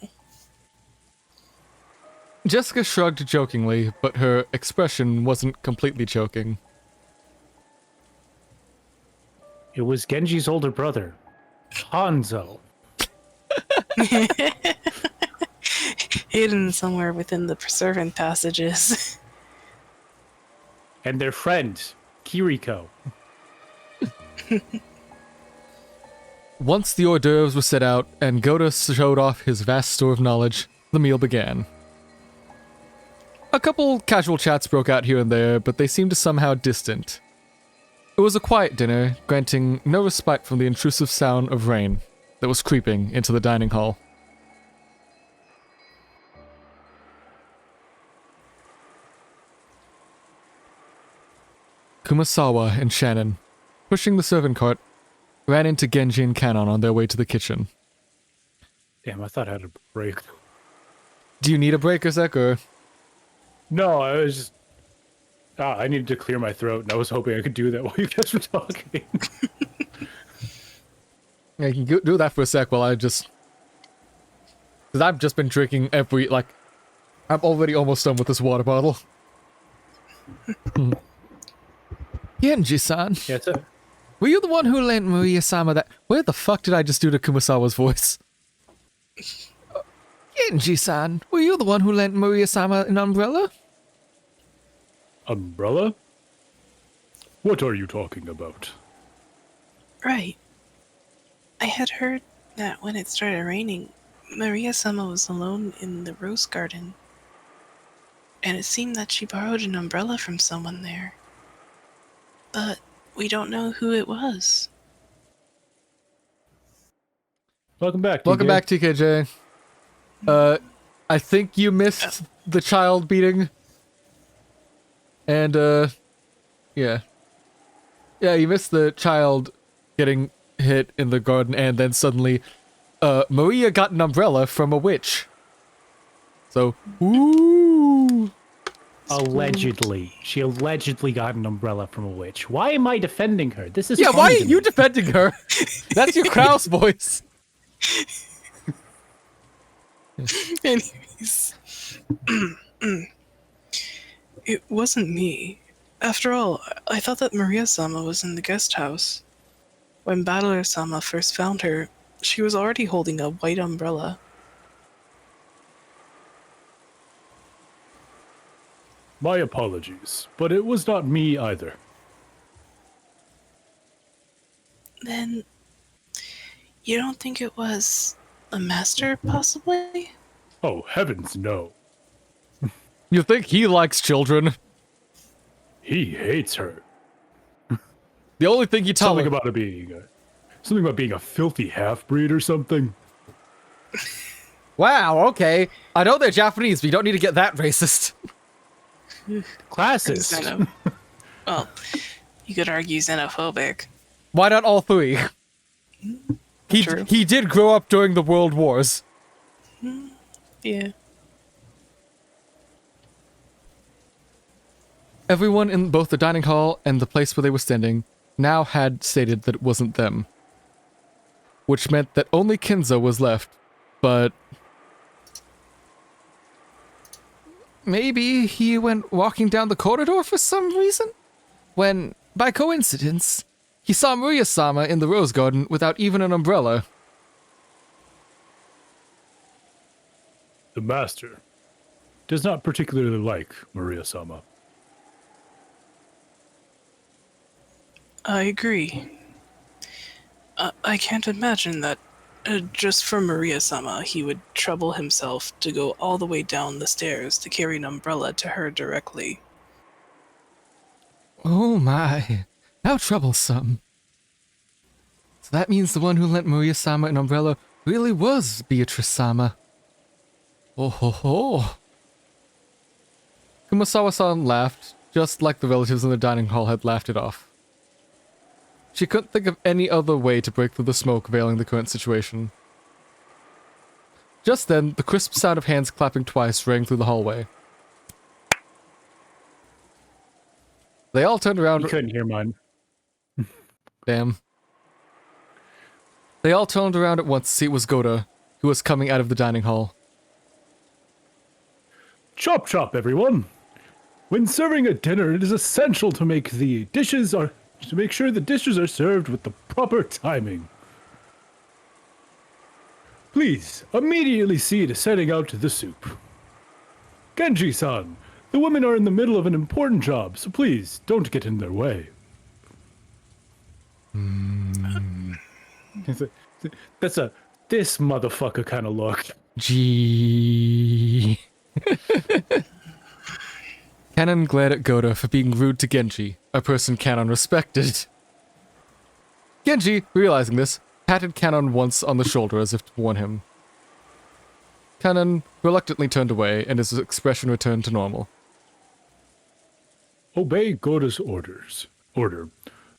[SPEAKER 1] Jessica shrugged jokingly, but her expression wasn't completely joking.
[SPEAKER 3] It was Genji's older brother, Hanzo.
[SPEAKER 2] Hidden somewhere within the preservant passages.
[SPEAKER 3] And their friend, Kiriko.
[SPEAKER 1] Once the hors d'oeuvres were set out and Goda showed off his vast store of knowledge, the meal began. A couple casual chats broke out here and there, but they seemed somehow distant. It was a quiet dinner, granting no respite from the intrusive sound of rain that was creeping into the dining hall. Kumasawa and Shannon, pushing the servant cart, ran into Genji and Kanon on their way to the kitchen.
[SPEAKER 3] Damn, I thought I had a break.
[SPEAKER 1] Do you need a break, Isaac, or?
[SPEAKER 3] No, I was just... I needed to clear my throat, and I was hoping I could do that while you guys were talking.
[SPEAKER 1] Yeah, you can do that for a sec while I just... Because I've just been drinking I'm already almost done with this water bottle. Genji-san.
[SPEAKER 3] Yeah,
[SPEAKER 1] Were you the one who lent Maria-sama that... Where the fuck did I just do to Kumasawa's voice? Genji-san, were you the one who lent Maria-sama an umbrella?
[SPEAKER 4] Umbrella? What are you talking about?
[SPEAKER 2] Right. I had heard that when it started raining, Maria-sama was alone in the rose garden. And it seemed that she borrowed an umbrella from someone there. But we don't know who it was.
[SPEAKER 4] Welcome back,
[SPEAKER 1] Welcome
[SPEAKER 4] TK.
[SPEAKER 1] back, TKJ. I think you missed the child beating. And, yeah. Yeah, you missed the child getting hit in the garden, and then suddenly, Maria got an umbrella from a witch. So, ooh.
[SPEAKER 3] Allegedly. She allegedly got an umbrella from a witch. Why am I defending her? This is
[SPEAKER 1] Yeah,
[SPEAKER 3] funny
[SPEAKER 1] why
[SPEAKER 3] to
[SPEAKER 1] are you
[SPEAKER 3] me.
[SPEAKER 1] defending her? That's your Kraus voice.
[SPEAKER 2] Anyways. It wasn't me. After all, I thought that Maria-sama was in the guest house. When Battler-sama first found her, she was already holding a white umbrella.
[SPEAKER 4] My apologies, but it was not me either.
[SPEAKER 2] Then, you don't think it was a master, possibly?
[SPEAKER 4] Oh, heavens no.
[SPEAKER 1] You think he likes children?
[SPEAKER 4] He hates her.
[SPEAKER 1] The only thing you tell
[SPEAKER 4] Something
[SPEAKER 1] him...
[SPEAKER 4] about it being something about being a filthy half-breed or something.
[SPEAKER 1] Wow, okay. I know they're Japanese, but you don't need to get that racist.
[SPEAKER 3] Classist.
[SPEAKER 2] Well, you could argue xenophobic.
[SPEAKER 1] Why not all three?
[SPEAKER 2] True.
[SPEAKER 1] He did grow up during the World Wars.
[SPEAKER 2] Yeah.
[SPEAKER 1] Everyone in both the dining hall and the place where they were standing now had stated that it wasn't them. Which meant that only Kinzo was left, but... Maybe he went walking down the corridor for some reason? When, by coincidence, he saw Maria-sama in the rose garden without even an umbrella.
[SPEAKER 4] The master does not particularly like Maria-sama.
[SPEAKER 2] I agree. I can't imagine that just for Maria-sama, he would trouble himself to go all the way down the stairs to carry an umbrella to her directly.
[SPEAKER 1] Oh my, how troublesome. So that means the one who lent Maria-sama an umbrella really was Beatrice-sama. Oh ho ho. Kumasawa-san laughed, just like the relatives in the dining hall had laughed it off. She couldn't think of any other way to break through the smoke veiling the current situation. Just then, the crisp sound of hands clapping twice rang through the hallway. They all turned around.
[SPEAKER 3] You couldn't hear mine.
[SPEAKER 1] Damn. They all turned around at once to see it was Goda, who was coming out of the dining hall.
[SPEAKER 4] Chop chop, everyone! When serving a dinner, it is essential to make sure the dishes are served with the proper timing. Please, immediately see to setting out the soup. Genji-san, the women are in the middle of an important job, so please, don't get in their way.
[SPEAKER 3] That's a this motherfucker kind of look.
[SPEAKER 1] Gee. Canon glared at Goda for being rude to Genji, a person Canon respected. Genji, realizing this, patted Canon once on the shoulder as if to warn him. Canon reluctantly turned away, and his expression returned to normal.
[SPEAKER 4] Obey Goda's order.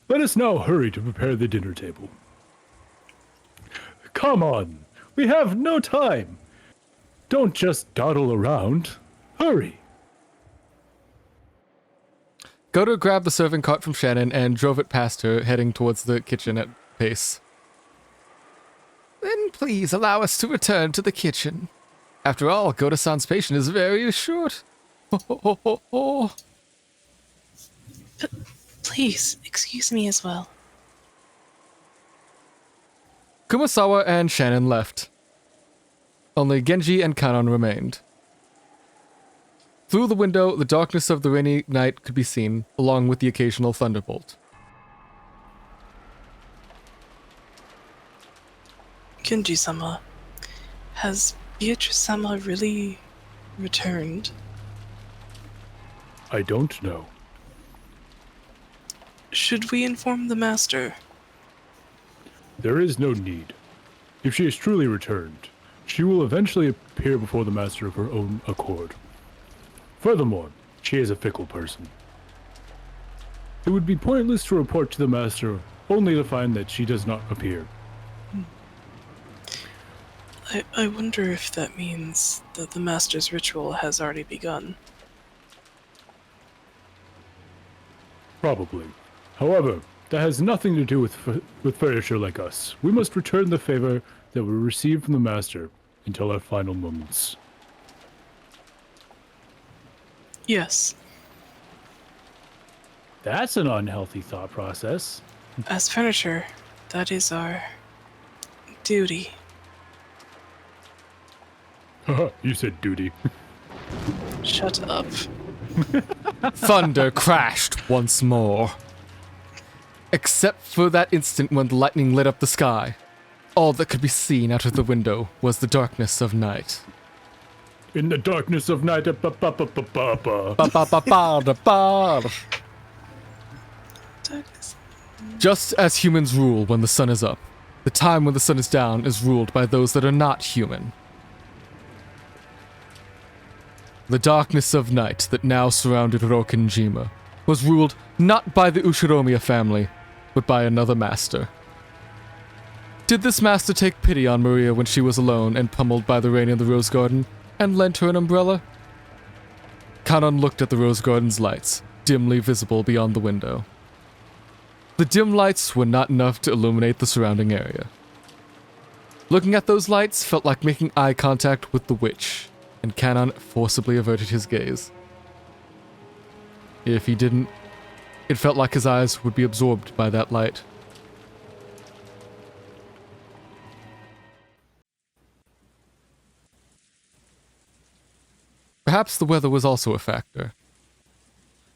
[SPEAKER 4] Let us now hurry to prepare the dinner table. Come on, we have no time. Don't just dawdle around. Hurry.
[SPEAKER 1] Goda grabbed the serving cart from Shannon and drove it past her, heading towards the kitchen at pace. Then please allow us to return to the kitchen. After all, Goda-san's patient is very short. Ho ho ho ho ho.
[SPEAKER 5] Please, excuse me as well.
[SPEAKER 1] Kumasawa and Shannon left. Only Genji and Kanon remained. Through the window, the darkness of the rainy night could be seen, along with the occasional thunderbolt.
[SPEAKER 2] Genji-sama, has Beatrice-sama really returned?
[SPEAKER 4] I don't know.
[SPEAKER 2] Should we inform the master?
[SPEAKER 4] There is no need. If she has truly returned, she will eventually appear before the master of her own accord. Furthermore, she is a fickle person. It would be pointless to report to the master only to find that she does not appear.
[SPEAKER 2] I wonder if that means that the master's ritual has already begun.
[SPEAKER 4] Probably. However, that has nothing to do with furniture like us. We must return the favor that we received from the master until our final moments.
[SPEAKER 2] Yes,
[SPEAKER 3] That's an unhealthy thought process.
[SPEAKER 2] as furniture, that is our duty.
[SPEAKER 4] Haha, you said duty.
[SPEAKER 2] Shut up.
[SPEAKER 1] Thunder crashed once more. Except for that instant when the lightning lit up the sky. All that could be seen out of the window was the darkness of night.
[SPEAKER 4] In the darkness of night, ba-ba-ba-ba-ba.
[SPEAKER 1] Ba-ba-ba-ba-da-ba.
[SPEAKER 2] Darkness.
[SPEAKER 1] Just as humans rule when the sun is up, the time when the sun is down is ruled by those that are not human. The darkness of night that now surrounded Rokkenjima was ruled not by the Ushiromiya family, but by another master. Did this master take pity on Maria when she was alone and pummeled by the rain in the rose garden, and lent her an umbrella? Kanon looked at the rose garden's lights, dimly visible beyond the window. The dim lights were not enough to illuminate the surrounding area. Looking at those lights felt like making eye contact with the witch, and Kanon forcibly averted his gaze. If he didn't, it felt like his eyes would be absorbed by that light. Perhaps the weather was also a factor.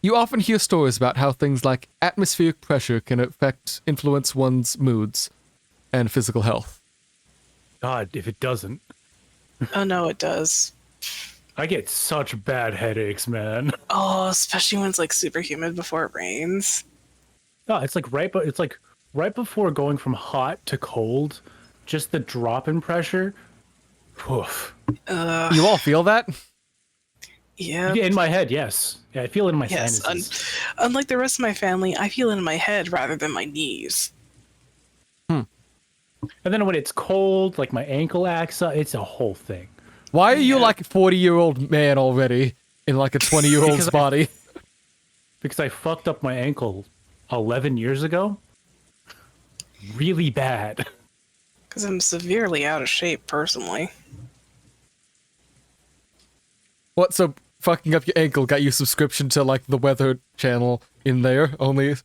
[SPEAKER 1] You often hear stories about how things like atmospheric pressure can influence one's moods and physical health.
[SPEAKER 3] God, if it doesn't.
[SPEAKER 2] Oh no, it does.
[SPEAKER 3] I get such bad headaches, man.
[SPEAKER 2] Oh, especially when it's like super humid before it rains.
[SPEAKER 3] No, it's like right before going from hot to cold, just the drop in pressure. Oof.
[SPEAKER 1] You all feel that?
[SPEAKER 2] Yeah.
[SPEAKER 3] Yeah, in my head, yes. Yeah, I feel it in my
[SPEAKER 2] Yes.
[SPEAKER 3] sinuses.
[SPEAKER 2] Unlike the rest of my family, I feel it in my head rather than my knees.
[SPEAKER 3] And then when it's cold, like my ankle acts up, it's a whole thing.
[SPEAKER 1] Why are you
[SPEAKER 2] Yeah.
[SPEAKER 1] like a 40-year-old man already in like a 20-year-old's
[SPEAKER 3] Because
[SPEAKER 1] body?
[SPEAKER 3] Because I fucked up my ankle 11 years ago. Really bad.
[SPEAKER 2] Because I'm severely out of shape, personally.
[SPEAKER 1] What, so fucking up your ankle got you subscription to like the weather channel in there only?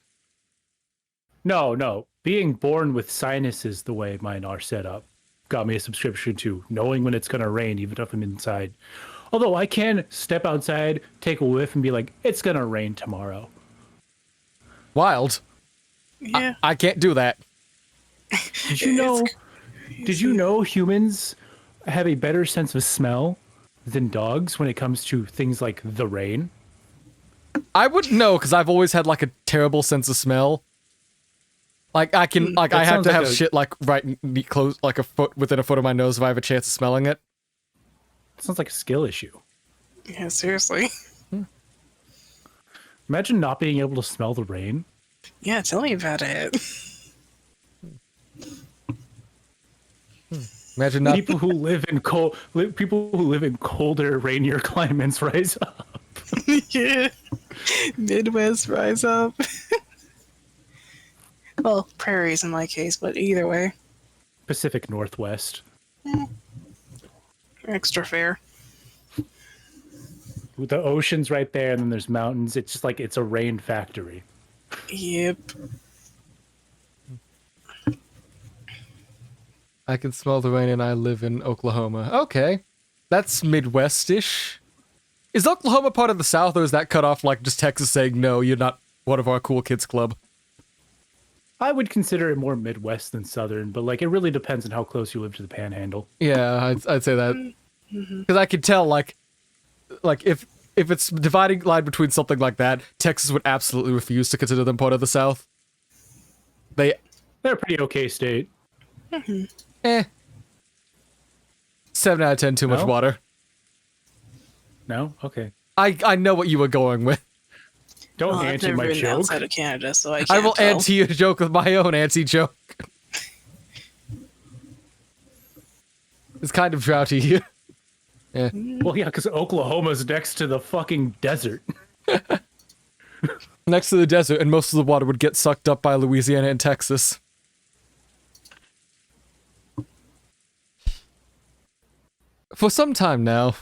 [SPEAKER 3] No. Being born with sinuses the way mine are set up got me a subscription to knowing when it's going to rain, even if I'm inside. Although I can step outside, take a whiff, and be like, it's going to rain tomorrow.
[SPEAKER 1] Wild.
[SPEAKER 2] Yeah.
[SPEAKER 1] I can't do that.
[SPEAKER 3] Did you know? Did you know humans have a better sense of smell than dogs when it comes to things like the rain?
[SPEAKER 1] I wouldn't know because I've always had like a terrible sense of smell. Like I can, like
[SPEAKER 3] That
[SPEAKER 1] I have
[SPEAKER 3] sounds
[SPEAKER 1] to
[SPEAKER 3] like
[SPEAKER 1] have shit like close, like within a foot of my nose if I have a chance of smelling it.
[SPEAKER 3] Sounds like a skill issue.
[SPEAKER 2] Yeah, seriously.
[SPEAKER 3] Imagine not being able to smell the rain.
[SPEAKER 2] Yeah, tell me about it.
[SPEAKER 1] Imagine not.
[SPEAKER 3] People who live in colder, rainier climates rise up.
[SPEAKER 2] Yeah. Midwest rise up. Well, prairies in my case, but either way.
[SPEAKER 3] Pacific Northwest.
[SPEAKER 2] Extra fair.
[SPEAKER 3] The ocean's right there, and then there's mountains. It's just like it's a rain factory.
[SPEAKER 2] Yep.
[SPEAKER 1] I can smell the rain and I live in Oklahoma. Okay. That's Midwest-ish. Is Oklahoma part of the South, or is that cut off like just Texas saying, no, you're not one of our cool kids club?
[SPEAKER 3] I would consider it more Midwest than Southern, but like it really depends on how close you live to the Panhandle.
[SPEAKER 1] Yeah, I'd say that. Because I could tell, like if it's dividing line between something like that, Texas would absolutely refuse to consider them part of the South. They're
[SPEAKER 3] a pretty okay state.
[SPEAKER 1] 7 out of 10, too much
[SPEAKER 3] No?
[SPEAKER 1] water.
[SPEAKER 3] No? Okay.
[SPEAKER 1] I know what you were going with.
[SPEAKER 3] Don't
[SPEAKER 2] Well, I've
[SPEAKER 3] anti
[SPEAKER 2] never
[SPEAKER 3] my
[SPEAKER 2] been
[SPEAKER 3] joke.
[SPEAKER 2] outside of Canada, so I can't
[SPEAKER 1] I will
[SPEAKER 2] tell.
[SPEAKER 1] anti your joke with my own anti-joke. It's kind of droughty here. Yeah.
[SPEAKER 3] Well, yeah, because Oklahoma's next to the fucking desert.
[SPEAKER 1] Next to the desert, and most of the water would get sucked up by Louisiana and Texas. For some time now.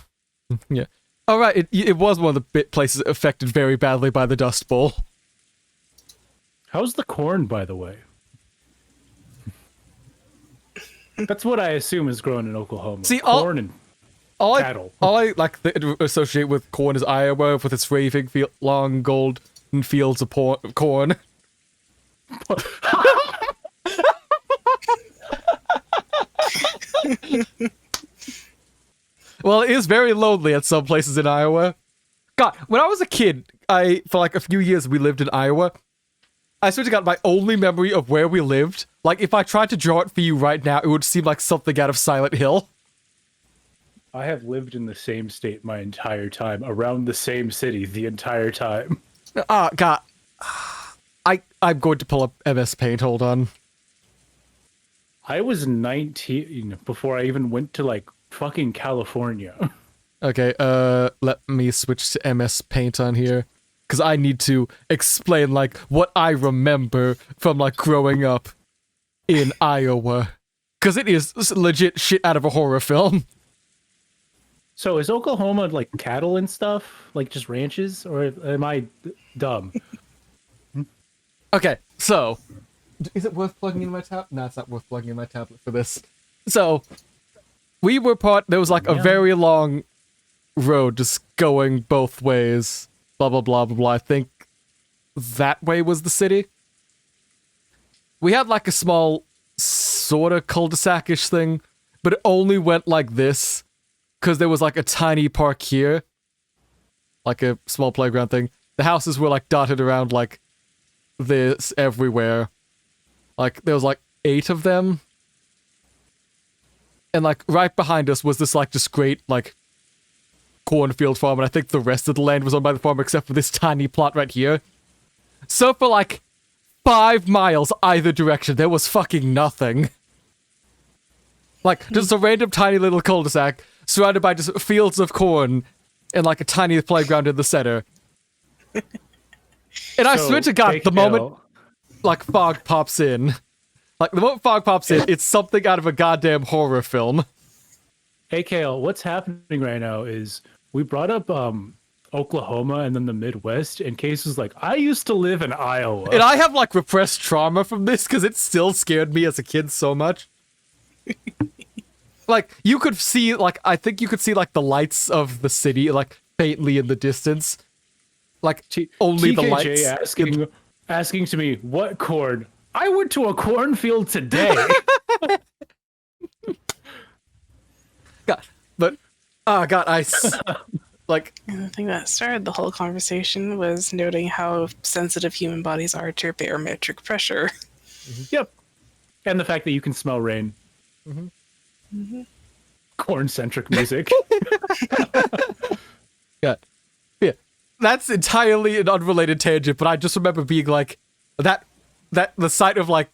[SPEAKER 1] Yeah. All right, it was one of the places affected very badly by the Dust Bowl.
[SPEAKER 3] How's the corn, by the way? That's what I assume is grown in Oklahoma.
[SPEAKER 1] See,
[SPEAKER 3] corn and cattle.
[SPEAKER 1] All I like associate with corn is Iowa with its raving long golden fields of corn. Well, it is very lonely at some places in Iowa. God, when I was a kid, for like a few years we lived in Iowa. I swear to God, my only memory of where we lived, like if I tried to draw it for you right now, it would seem like something out of Silent Hill.
[SPEAKER 3] I have lived in the same state my entire time, around the same city the entire time.
[SPEAKER 1] God. I'm going to pull up MS Paint, hold on.
[SPEAKER 3] I was 19 before I even went to like fucking California.
[SPEAKER 1] Okay, let me switch to MS Paint on here. Because I need to explain, like, what I remember from, like, growing up in Iowa. Because it is legit shit out of a horror film.
[SPEAKER 3] So is Oklahoma like cattle and stuff? Like just ranches? Or am I dumb?
[SPEAKER 1] Okay, so... Is it worth plugging in my tablet? No, it's not worth plugging in my tablet for this. So, we were there was, like, a very long road just going both ways. Blah, blah, blah, blah, blah. I think that way was the city. We had like a small sort of cul-de-sac-ish thing, but it only went like this because there was like a tiny park here. Like a small playground thing. The houses were like dotted around like this everywhere. Like there was like 8 of them. And like right behind us was this like just great like cornfield farm, and I think the rest of the land was owned by the farm except for this tiny plot right here. So for like 5 miles either direction, there was fucking nothing. Like, just a random tiny little cul-de-sac surrounded by just fields of corn and like a tiny playground in the center. And I swear to God, the moment like fog pops in, it's something out of a goddamn horror film.
[SPEAKER 3] Hey, Kale, what's happening right now is we brought up Oklahoma and then the Midwest, and Case was like, I used to live in Iowa.
[SPEAKER 1] And I have, like, repressed trauma from this because it still scared me as a kid so much. Like, you could see, like, I think you could see, like, the lights of the city, like, faintly in the distance. Like, only the lights.
[SPEAKER 3] Asking to me, what corn? I went to a cornfield today.
[SPEAKER 1] God, but, God, like...
[SPEAKER 2] And the thing that started the whole conversation was noting how sensitive human bodies are to barometric pressure.
[SPEAKER 3] Yep. And the fact that you can smell rain. Corn-centric music.
[SPEAKER 1] Yeah. That's entirely an unrelated tangent, but I just remember being like, the sight of, like,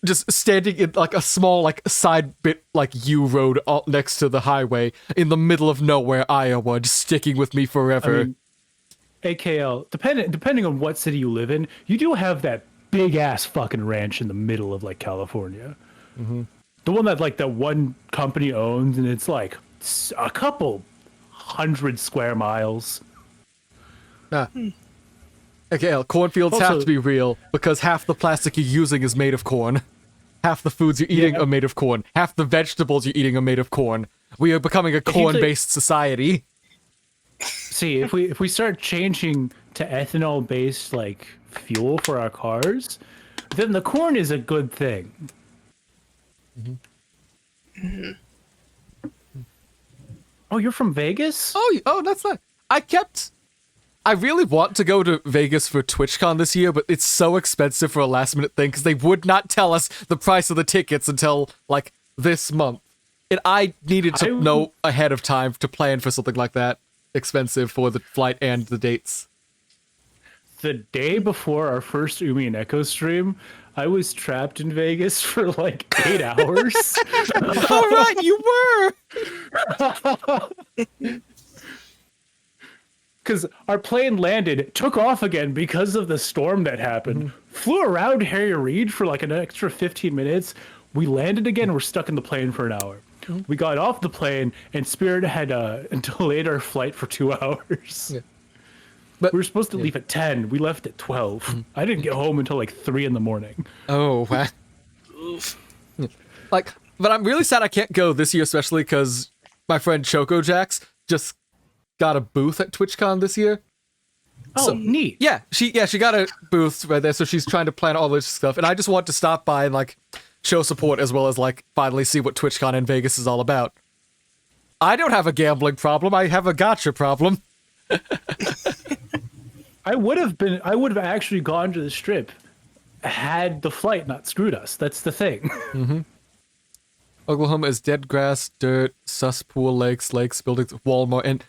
[SPEAKER 1] just standing in, like, a small, like, side bit, like, U-road next to the highway in the middle of nowhere, Iowa, just sticking with me forever.
[SPEAKER 3] I mean, AKL, depending on what city you live in, you do have that big-ass fucking ranch in the middle of, like, California. The one that, like, that one company owns, and it's, like, a couple 100 square miles.
[SPEAKER 1] Okay, cornfields
[SPEAKER 3] Also,
[SPEAKER 1] have to be real, because half the plastic you're using is made of corn. Half the foods you're eating are made of corn. Half the vegetables you're eating are made of corn. We are becoming a corn-based society.
[SPEAKER 3] See, if we start changing to ethanol-based like fuel for our cars, then the corn is a good thing. Oh, you're from Vegas?
[SPEAKER 1] Oh, that's not. I really want to go to Vegas for TwitchCon this year, but it's so expensive for a last-minute thing because they would not tell us the price of the tickets until like this month, and I needed to know ahead of time to plan for something like that. Expensive for the flight and the dates.
[SPEAKER 3] The day before our first Umineko stream, I was trapped in Vegas for like 8 hours.
[SPEAKER 1] All right, you were.
[SPEAKER 3] Because our plane landed, took off again because of the storm that happened, flew around Harry Reid for like an extra 15 minutes. We landed again, we're stuck in the plane for an hour. We got off the plane, and Spirit had delayed our flight for 2 hours.
[SPEAKER 1] Yeah. But
[SPEAKER 3] we were supposed to leave at 10. We left at 12. I didn't get home until like 3 in the morning.
[SPEAKER 1] Oh, wow. Like, but I'm really sad I can't go this year, especially because my friend Choco Jax just got a booth at TwitchCon this year.
[SPEAKER 3] Oh, neat.
[SPEAKER 1] Yeah, she got a booth right there, so she's trying to plan all this stuff, and I just want to stop by and like show support as well as like finally see what TwitchCon in Vegas is all about. I don't have a gambling problem, I have a gotcha problem.
[SPEAKER 3] I would have actually gone to the strip had the flight not screwed us. That's the thing.
[SPEAKER 1] Oklahoma is dead grass, dirt, cesspool, lakes, buildings, Walmart, and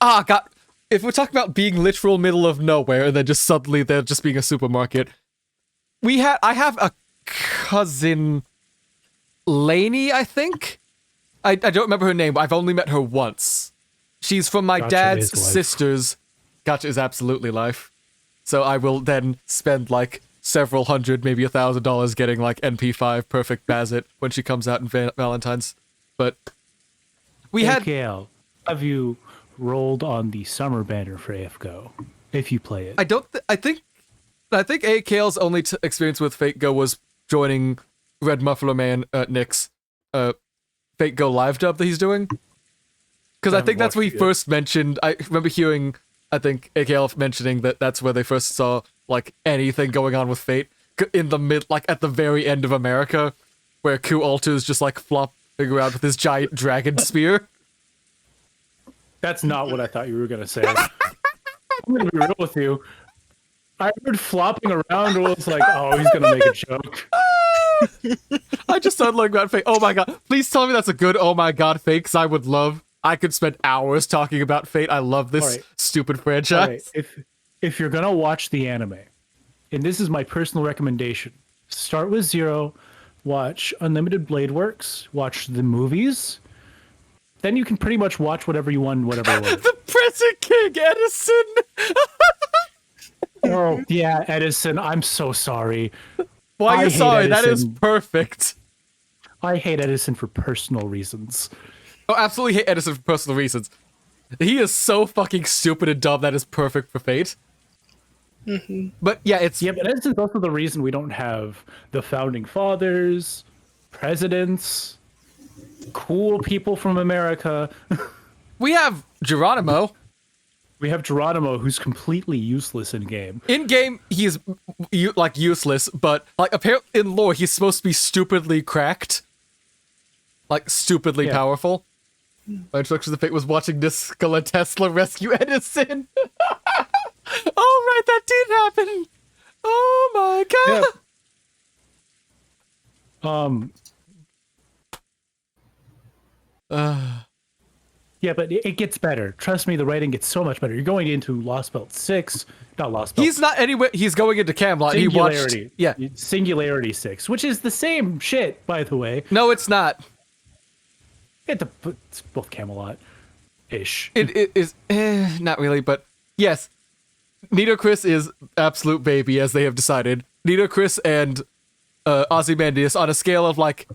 [SPEAKER 1] God. If we're talking about being literal middle of nowhere and then just suddenly there just being a supermarket, I have a cousin, Lainey, I think? I don't remember her name, but I've only met her once. She's from my dad's sister's. Gotcha is absolutely life. So I will then spend like several hundred, maybe $1,000 getting like NP5 Perfect Bazit when she comes out in Valentine's. But we had...
[SPEAKER 3] KL, have you rolled on the summer banner for AFGO, if you play it?
[SPEAKER 1] I think AKL's only experience with Fate Go was joining Red Muffler Man Nick's Fate Go live dub that he's doing. Because I think that's where he first mentioned, I remember hearing, I think AKL mentioning that that's where they first saw like anything going on with Fate in the at the very end of America, where Ku Altu's just like flopping around with his giant dragon spear.
[SPEAKER 3] That's not what I thought you were going to say. I'm going to be real with you. I heard flopping around and was like, oh, he's going to make a joke.
[SPEAKER 1] I just started looking about Fate. Oh my god. Please tell me that's a good oh my god Fate, because I could spend hours talking about Fate. I love this stupid franchise.
[SPEAKER 3] Right. If you're going to watch the anime, and this is my personal recommendation, start with Zero, watch Unlimited Blade Works, watch the movies. Then you can pretty much watch whatever you want, whatever you want.
[SPEAKER 1] The Present King Edison!
[SPEAKER 3] Oh, yeah, Edison, I'm so sorry.
[SPEAKER 1] Why are you sorry?
[SPEAKER 3] Edison.
[SPEAKER 1] That is perfect.
[SPEAKER 3] I hate Edison for personal reasons.
[SPEAKER 1] Oh, absolutely hate Edison for personal reasons. He is so fucking stupid and dumb that is perfect for Fate. But yeah,
[SPEAKER 3] Yeah, but Edison's also the reason we don't have the founding fathers, presidents, cool people from America.
[SPEAKER 1] We have Geronimo.
[SPEAKER 3] We have Geronimo, who's completely useless in game.
[SPEAKER 1] In game, he is like useless, but like apparently in lore, he's supposed to be stupidly cracked, like stupidly powerful. My instructions of Fate was watching Nikola Tesla rescue Edison. Oh right, that did happen. Oh my god.
[SPEAKER 3] Yeah, but it gets better. Trust me, the writing gets so much better. You're going into Lost Belt 6, not Lost Belt.
[SPEAKER 1] He's not anywhere. He's going into Camelot.
[SPEAKER 3] Singularity.
[SPEAKER 1] He watched. Yeah.
[SPEAKER 3] Singularity 6, which is the same shit, by the way.
[SPEAKER 1] No, it's not.
[SPEAKER 3] It's both Camelot-ish.
[SPEAKER 1] It is not really, but yes. Nidochris is absolute baby, as they have decided. Nidochris and Ozymandias on a scale of like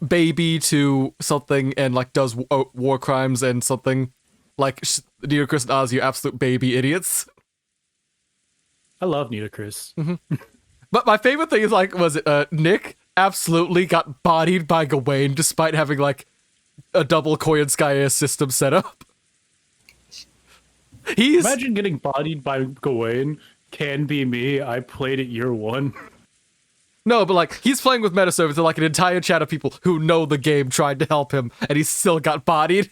[SPEAKER 1] baby to something and like does war crimes and something like Nidochris and Ozzy are absolute baby idiots.
[SPEAKER 3] I love Nidocris.
[SPEAKER 1] But But my favorite thing is was it Nick absolutely got bodied by Gawain despite having like a double Koyanskaya system set up.
[SPEAKER 3] Imagine getting bodied by Gawain. Can be me. I played it year 1.
[SPEAKER 1] No, but like he's playing with meta servers and like an entire chat of people who know the game tried to help him, and he still got bodied.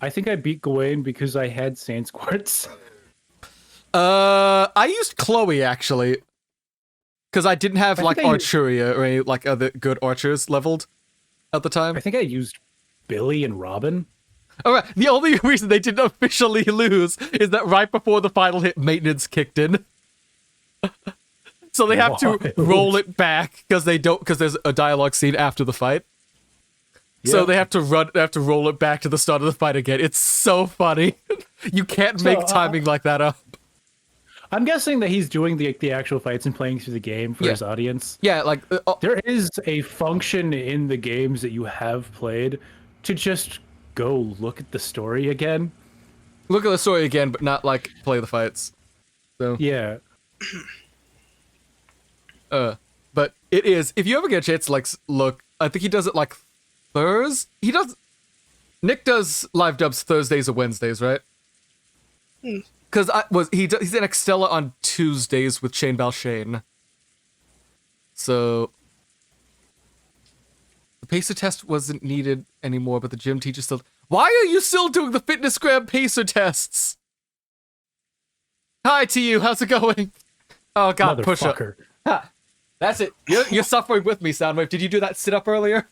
[SPEAKER 3] I think I beat Gawain because I had Sans Quartz.
[SPEAKER 1] I used Chloe actually, because I didn't have like Archeria or any like other good archers leveled at the time.
[SPEAKER 3] I think I used Billy and Robin.
[SPEAKER 1] All right. The only reason they didn't officially lose is that right before the final hit, maintenance kicked in. So they have to roll it back because there's a dialogue scene after the fight. Yep. So they have to roll it back to the start of the fight again. It's so funny. You can't make timing like that up.
[SPEAKER 3] I'm guessing that he's doing the actual fights and playing through the game for his audience.
[SPEAKER 1] Yeah, like
[SPEAKER 3] there is a function in the games that you have played to just go look at the story again.
[SPEAKER 1] Look at the story again, but not like play the fights. So
[SPEAKER 3] yeah.
[SPEAKER 1] But it is, if you ever get a chance to like look, I think he does it like Nick does live dubs Thursdays or Wednesdays, right? Because he's in Extella on Tuesdays with Shane Balshane. So the pacer test wasn't needed anymore, but the gym teacher still. Why are you still doing the FitnessGram pacer tests? Hi to you. How's it going? Oh god, push up. Ha, that's it. You're suffering with me, Soundwave. Did you do that sit up earlier?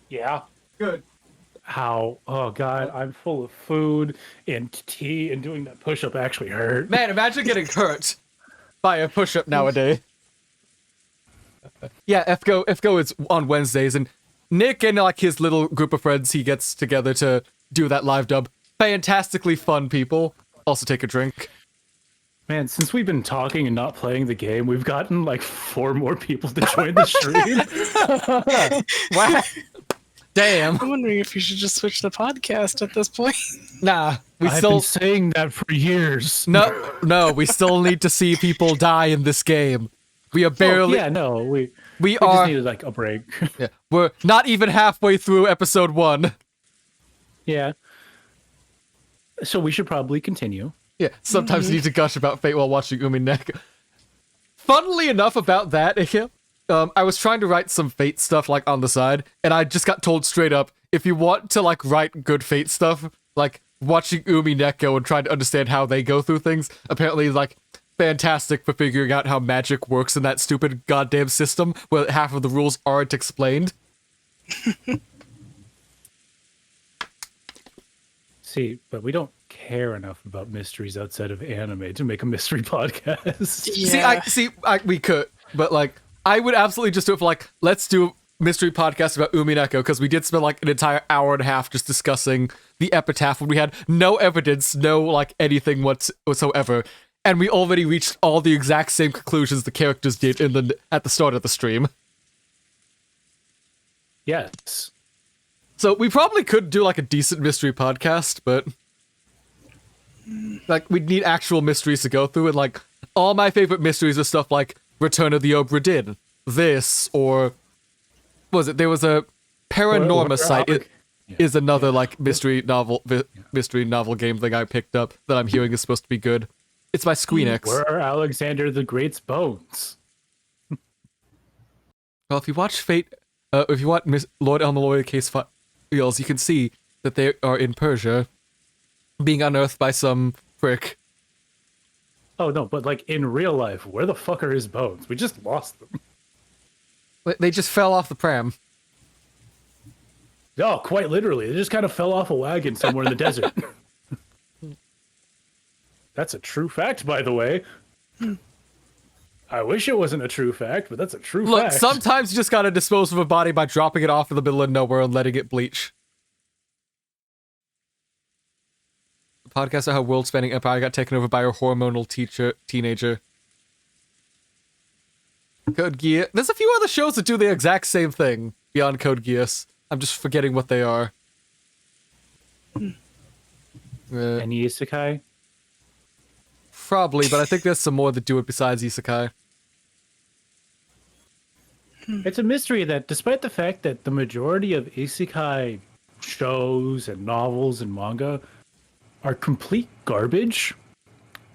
[SPEAKER 3] Yeah.
[SPEAKER 1] Good.
[SPEAKER 3] How? Oh god, I'm full of food and tea, and doing that push-up actually hurt.
[SPEAKER 1] Man, imagine getting hurt by a push-up nowadays. Yeah, FGO is on Wednesdays, and Nick and like his little group of friends he gets together to do that live dub. Fantastically fun people. Also take a drink.
[SPEAKER 3] Man, since we've been talking and not playing the game, we've gotten like 4 more people to join the stream.
[SPEAKER 1] Wow. Damn.
[SPEAKER 2] I'm wondering if you should just switch the podcast at this point.
[SPEAKER 1] Nah,
[SPEAKER 3] I've been saying that for years.
[SPEAKER 1] No, we still need to see people die in this game. We are barely. We
[SPEAKER 3] just needed like a break.
[SPEAKER 1] Yeah, we're not even halfway through episode 1.
[SPEAKER 3] Yeah. So we should probably continue.
[SPEAKER 1] Yeah, sometimes you need to gush about fate while watching Umineko. Funnily enough about that, I was trying to write some fate stuff like on the side, and I just got told straight up, if you want to like write good fate stuff, like watching Umineko and trying to understand how they go through things, apparently like fantastic for figuring out how magic works in that stupid goddamn system where half of the rules aren't explained.
[SPEAKER 3] See, but we don't care enough about mysteries outside of anime to make a mystery podcast.
[SPEAKER 1] Yeah. We could, but like, I would absolutely just do it for like, let's do a mystery podcast about Umineko, because we did spend like an entire hour and a half just discussing the epitaph when we had no evidence, no like anything whatsoever, and we already reached all the exact same conclusions the characters did at the start of the stream.
[SPEAKER 3] Yes.
[SPEAKER 1] So we probably could do like a decent mystery podcast, but like we'd need actual mysteries to go through, and like all my favorite mysteries are stuff like Return of the Obra Dinn, this, or there was a Paranorma site is another like mystery novel game thing I picked up that I'm hearing is supposed to be good. It's by Squeenix.
[SPEAKER 3] Where are Alexander the Great's bones?
[SPEAKER 1] Well, if you watch Fate, if you want Lord Elmaloy case files, you can see that they are in Persia, being unearthed by some prick.
[SPEAKER 3] Oh no, but like in real life, where the fuck are his bones? We just lost them.
[SPEAKER 1] They just fell off the pram.
[SPEAKER 3] No, quite literally. They just kind of fell off a wagon somewhere in the desert. That's a true fact, by the way. I wish it wasn't a true fact, but that's a true fact.
[SPEAKER 1] Look, sometimes you just gotta dispose of a body by dropping it off in the middle of nowhere and letting it bleach. The podcast on how world-spanning empire got taken over by a hormonal teenager. Code Geass. There's a few other shows that do the exact same thing beyond Code Geass. I'm just forgetting what they are.
[SPEAKER 3] Any isekai?
[SPEAKER 1] Probably, but I think there's some more that do it besides isekai.
[SPEAKER 3] It's a mystery that, despite the fact that the majority of isekai shows and novels and manga are complete garbage,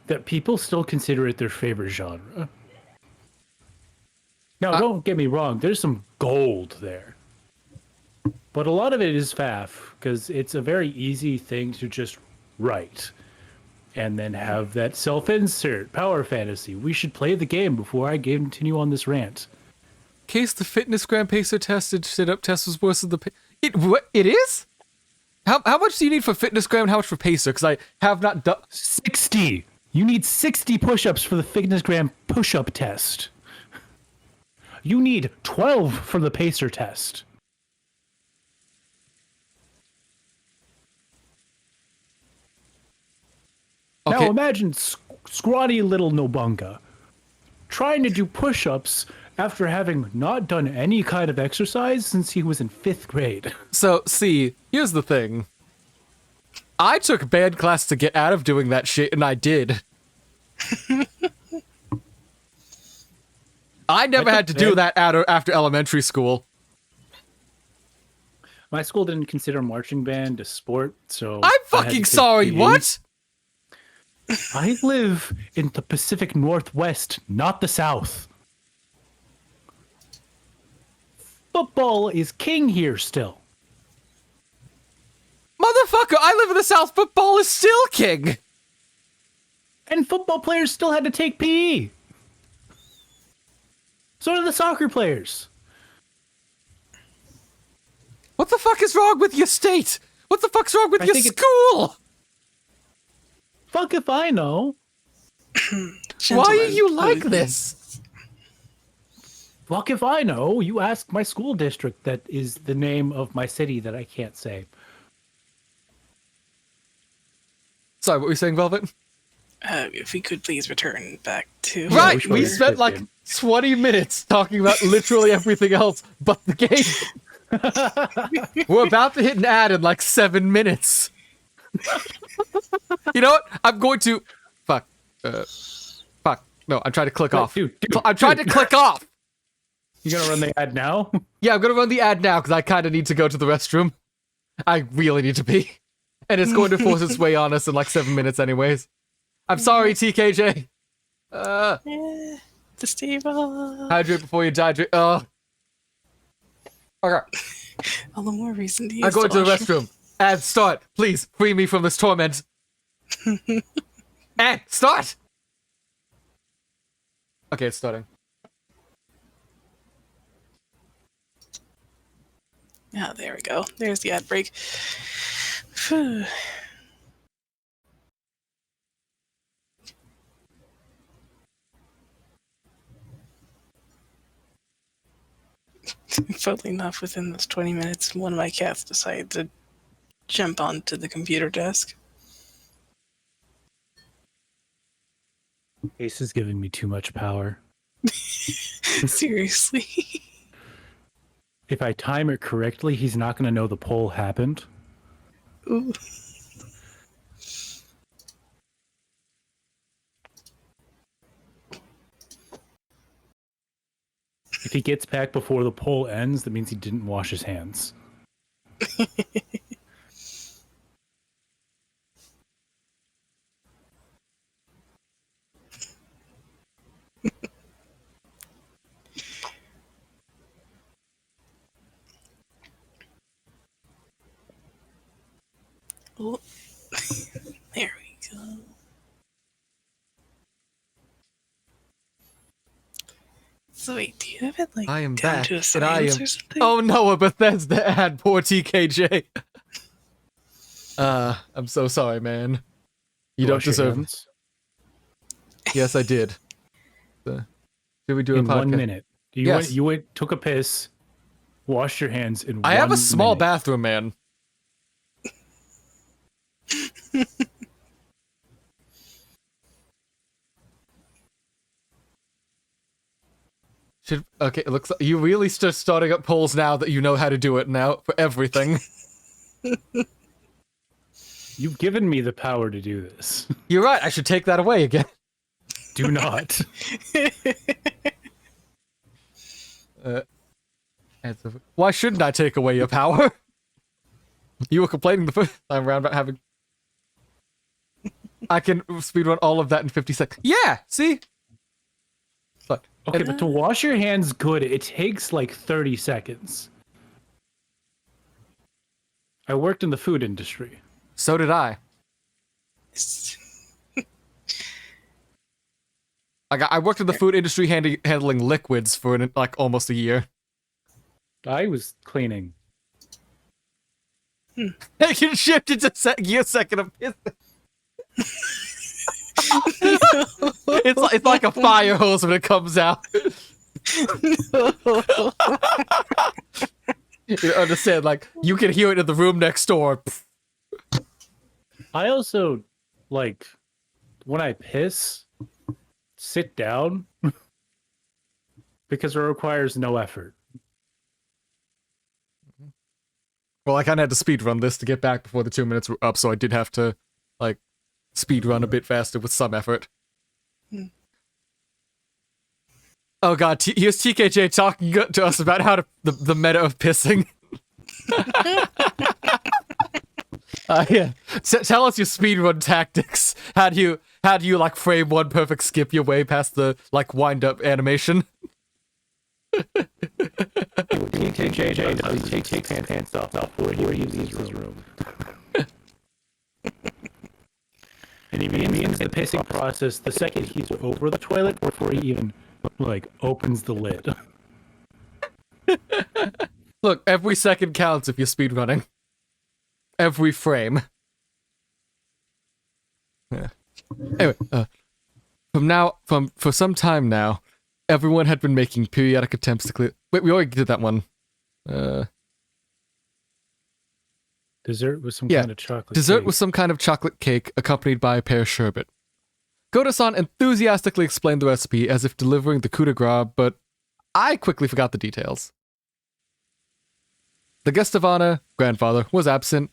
[SPEAKER 3] that people still consider it their favorite genre. Now, don't get me wrong, there's some gold there. But a lot of it is faff, because it's a very easy thing to just write. And then have that self-insert, power fantasy. We should play the game before I continue on this rant.
[SPEAKER 1] Case the fitness gram pacer test and sit-up test was worse than the... It is? How much do you need for fitness gram and how much for pacer? Because I have not done...
[SPEAKER 3] 60! You need 60 push-ups for the fitness gram push-up test. You need 12 for the pacer test.
[SPEAKER 1] Okay.
[SPEAKER 3] Now imagine scrawny little Nobunga trying to do push-ups after having not done any kind of exercise since he was in 5th grade.
[SPEAKER 1] So, see, here's the thing. I took band class to get out of doing that shit, and I did. I never had to do that after elementary school.
[SPEAKER 3] My school didn't consider marching band a sport, so...
[SPEAKER 1] I'm fucking sorry, what?
[SPEAKER 3] I live in the Pacific Northwest, not the South. Football is king here still.
[SPEAKER 1] Motherfucker, I live in the South, football is still king!
[SPEAKER 3] And football players still had to take PE. So do the soccer players.
[SPEAKER 1] What the fuck is wrong with your state? What the fuck's wrong with your school?
[SPEAKER 3] Fuck if I know.
[SPEAKER 1] Why are you like this?
[SPEAKER 3] Fuck if I know. You ask my school district that is the name of my city that I can't say.
[SPEAKER 1] Sorry, what were you saying, Velvet?
[SPEAKER 2] If we could please return back to...
[SPEAKER 1] Right, we spent like 20 minutes talking about literally everything else but the game. We're about to hit an ad in like 7 minutes. You know what? I'm going to... Fuck. No, I'm trying to click off. I'm trying to click off!
[SPEAKER 3] You gonna run the ad now?
[SPEAKER 1] Yeah, I'm gonna run the ad now because I kind of need to go to the restroom. I really need to pee. And it's going to force its way on us in like 7 minutes anyways. I'm sorry, TKJ.
[SPEAKER 2] The stable.
[SPEAKER 1] Hydrate before you dehydrate. Okay.
[SPEAKER 2] All the more reason to use
[SPEAKER 1] I'm going to the
[SPEAKER 2] washroom.
[SPEAKER 1] restroom. Ad, start. Please, free me from this torment. Ad, start! Okay, it's starting.
[SPEAKER 2] Ah, there we go. There's the ad break. Phew. Funnily enough, within this 20 minutes, one of my cats decided to jump onto the computer desk.
[SPEAKER 3] Ace is giving me too much power.
[SPEAKER 2] Seriously.
[SPEAKER 3] If I time it correctly, he's not going to know the poll happened.
[SPEAKER 2] Ooh.
[SPEAKER 3] If he gets back before the poll ends, that means he didn't wash his hands.
[SPEAKER 2] Oh. There we go. So wait, do you have it like
[SPEAKER 1] I am
[SPEAKER 2] down
[SPEAKER 1] back,
[SPEAKER 2] to a
[SPEAKER 1] and I
[SPEAKER 2] science
[SPEAKER 1] am...
[SPEAKER 2] or something?
[SPEAKER 1] Oh no, a Bethesda ad. Poor TKJ. I'm so sorry, man. You don't
[SPEAKER 3] Wash your
[SPEAKER 1] deserve
[SPEAKER 3] hands
[SPEAKER 1] it. Yes, I did. Should we do a
[SPEAKER 3] in
[SPEAKER 1] podcast?
[SPEAKER 3] 1 minute.
[SPEAKER 1] Yes.
[SPEAKER 3] You went, took a piss, washed your hands in 1 minute.
[SPEAKER 1] I have a small bathroom, man. Okay, it looks like you really start starting up polls now that you know how to do it now for everything.
[SPEAKER 3] You've given me the power to do this.
[SPEAKER 1] You're right, I should take that away again.
[SPEAKER 3] Do not.
[SPEAKER 1] Why shouldn't I take away your power? You were complaining the first time around about having... I can speedrun all of that in 50 seconds. Yeah, see? But,
[SPEAKER 3] Okay, but to wash your hands good, it takes like 30 seconds. I worked in the food industry.
[SPEAKER 1] so did I. I worked in the food industry handling liquids for like almost a year.
[SPEAKER 3] I was cleaning.
[SPEAKER 1] I can shift it to gear second of it's like a fire hose when it comes out. You understand? Like you can hear it in the room next door.
[SPEAKER 3] I also, like, when I piss, sit down because it requires no effort.
[SPEAKER 1] Well, I kind of had to speed run this to get back before the 2 minutes were up, so I did have to, like, speed run a bit faster with some effort. Oh god, here's TKJ talking to us about how the meta of pissing. Yeah. Tell us your speedrun tactics. How do you like frame one perfect skip your way past the like wind up animation?
[SPEAKER 3] TKJ does take his pants off before he leaves his room. And he begins the pissing process the second he's over the toilet before he even like opens the lid.
[SPEAKER 1] Look, every second counts if you're speedrunning. Every frame. Yeah. Anyway, for some time now, everyone had been making periodic attempts to clear. Wait, we already did that one.
[SPEAKER 3] Dessert with some kind of chocolate.
[SPEAKER 1] Dessert
[SPEAKER 3] cake.
[SPEAKER 1] with some kind of chocolate cake accompanied by a pear sherbet. Goda-san enthusiastically explained the recipe as if delivering the coup de grace, but I quickly forgot the details. The guest of honor, grandfather, was absent.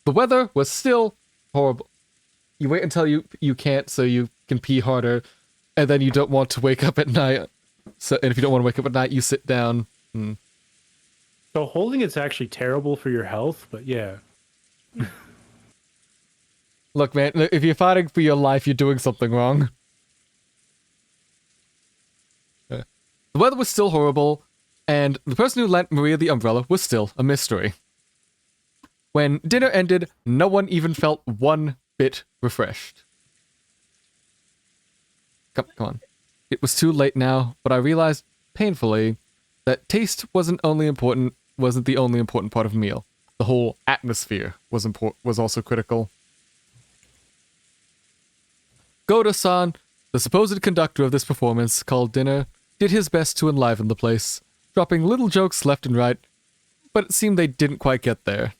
[SPEAKER 1] The weather was still horrible. You wait until you can't so you can pee harder, and then you don't want to wake up at night. So, and if you don't want to wake up at night, you sit down.
[SPEAKER 3] So holding it's actually terrible for your health, but yeah.
[SPEAKER 1] Look, man, if you're fighting for your life, you're doing something wrong. The weather was still horrible, and the person who lent Maria the umbrella was still a mystery. When dinner ended, no one even felt one bit refreshed. Come on. It was too late now, but I realized, painfully, that taste wasn't the only important part of a meal. The whole atmosphere was also critical. Goda-san, the supposed conductor of this performance called dinner, did his best to enliven the place, dropping little jokes left and right, but it seemed they didn't quite get there.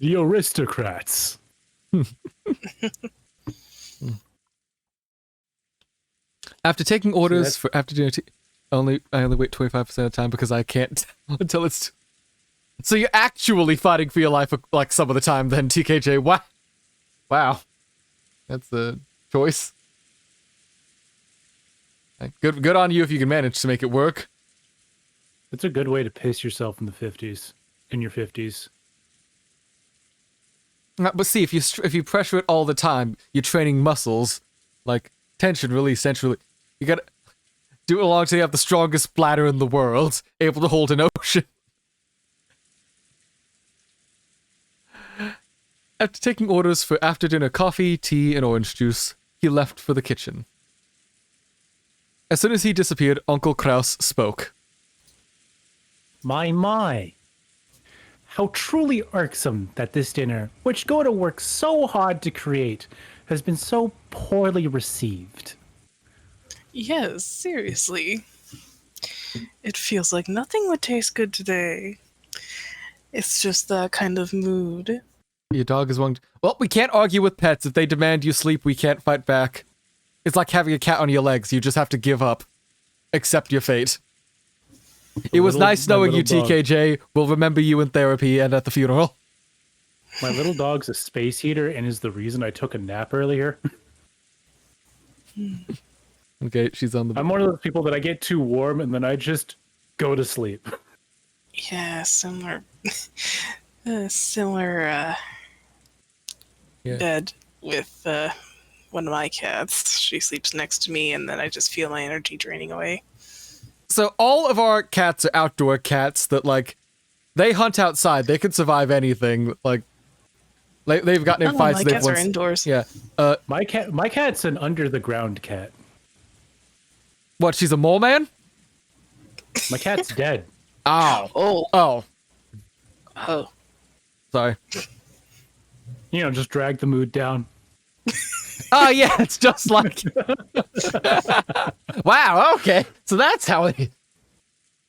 [SPEAKER 4] The aristocrats.
[SPEAKER 1] After taking orders for after dinner I only wait 25% of the time because I can't until it's... So you're actually fighting for your life like some of the time then, TKJ. Wow. That's a choice. Good on you if you can manage to make it work.
[SPEAKER 3] It's a good way to piss yourself in the 50s. In your 50s.
[SPEAKER 1] But see, if you pressure it all the time, you're training muscles. Like, tension, release, tension, release. You gotta do it along till you have the strongest bladder in the world, able to hold an ocean. After taking orders for after-dinner coffee, tea, and orange juice, he left for the kitchen. As soon as he disappeared, Uncle Kraus spoke.
[SPEAKER 3] My. How truly irksome that this dinner, which Goda worked so hard to create, has been so poorly received.
[SPEAKER 2] Yes, seriously. It feels like nothing would taste good today. It's just that kind of mood.
[SPEAKER 1] Your dog is one. Well, we can't argue with pets. If they demand you sleep, we can't fight back. It's like having a cat on your legs. You just have to give up. Accept your fate. It was nice knowing you, TKJ. We'll remember you in therapy and at the funeral.
[SPEAKER 3] My little dog's a space heater and is the reason I took a nap earlier.
[SPEAKER 1] Okay, she's on the...
[SPEAKER 3] I'm one of those people that I get too warm and then I just go to sleep.
[SPEAKER 2] Yeah, similar. Similar
[SPEAKER 1] Yeah.
[SPEAKER 2] bed with one of my cats. She sleeps next to me, and then I just feel my energy draining away.
[SPEAKER 1] So all of our cats are outdoor cats that, like, they hunt outside. They can survive anything. Like, they've gotten in fights.
[SPEAKER 2] My
[SPEAKER 1] They've
[SPEAKER 2] cats are
[SPEAKER 1] once...
[SPEAKER 2] indoors.
[SPEAKER 1] Yeah.
[SPEAKER 3] My cat's an under the ground cat.
[SPEAKER 1] What, she's a mole man?
[SPEAKER 3] My cat's dead.
[SPEAKER 1] Ow.
[SPEAKER 2] Oh.
[SPEAKER 1] Oh. Sorry.
[SPEAKER 3] You know, just drag the mood down.
[SPEAKER 1] Oh, yeah, it's just like... Wow, okay. So that's how it...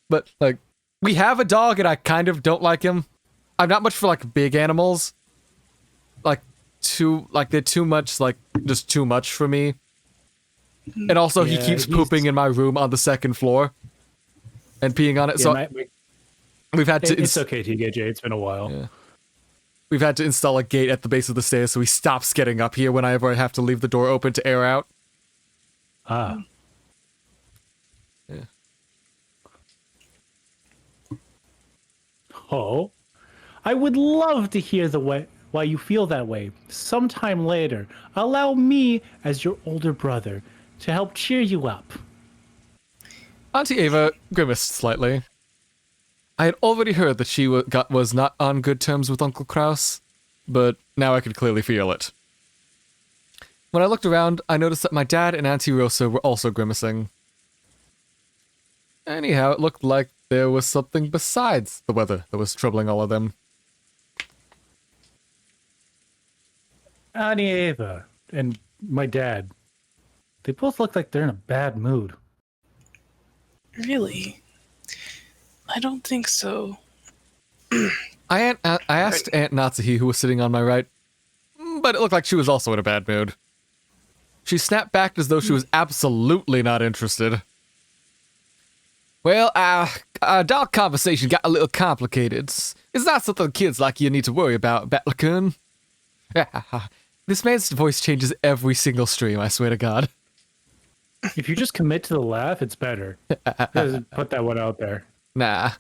[SPEAKER 1] But, like, we have a dog and I kind of don't like him. I'm not much for, like, big animals. Like, they're too much, like, just too much for me. And also, he
[SPEAKER 3] Yeah,
[SPEAKER 1] keeps pooping in my room on the second floor. And peeing on it, so... We've had to...
[SPEAKER 3] It's okay, TKJ. It's been a while.
[SPEAKER 1] Yeah. We've had to install a gate at the base of the stairs so he stops getting up here whenever I have to leave the door open to air out.
[SPEAKER 3] Ah.
[SPEAKER 1] Yeah.
[SPEAKER 3] Oh. I would love to hear why you feel that way. Sometime later, allow me, as your older brother, to help cheer you up.
[SPEAKER 1] Auntie Ava grimaced slightly. I had already heard that she was not on good terms with Uncle Kraus, but now I could clearly feel it. When I looked around, I noticed that my dad and Auntie Rosa were also grimacing. Anyhow, it looked like there was something besides the weather that was troubling all of them.
[SPEAKER 3] Auntie Ava and my dad, they both look like they're in a bad mood.
[SPEAKER 2] Really? I don't think so.
[SPEAKER 1] I asked Aunt Natsuhi, who was sitting on my right, but it looked like she was also in a bad mood. She snapped back as though she was absolutely not interested. Well, our dog conversation got a little complicated. It's not something kids like you need to worry about, Batlacun. This man's voice changes every single stream, I swear to God.
[SPEAKER 3] If you just commit to the laugh, it's better. Just put that one out there.
[SPEAKER 1] Nah.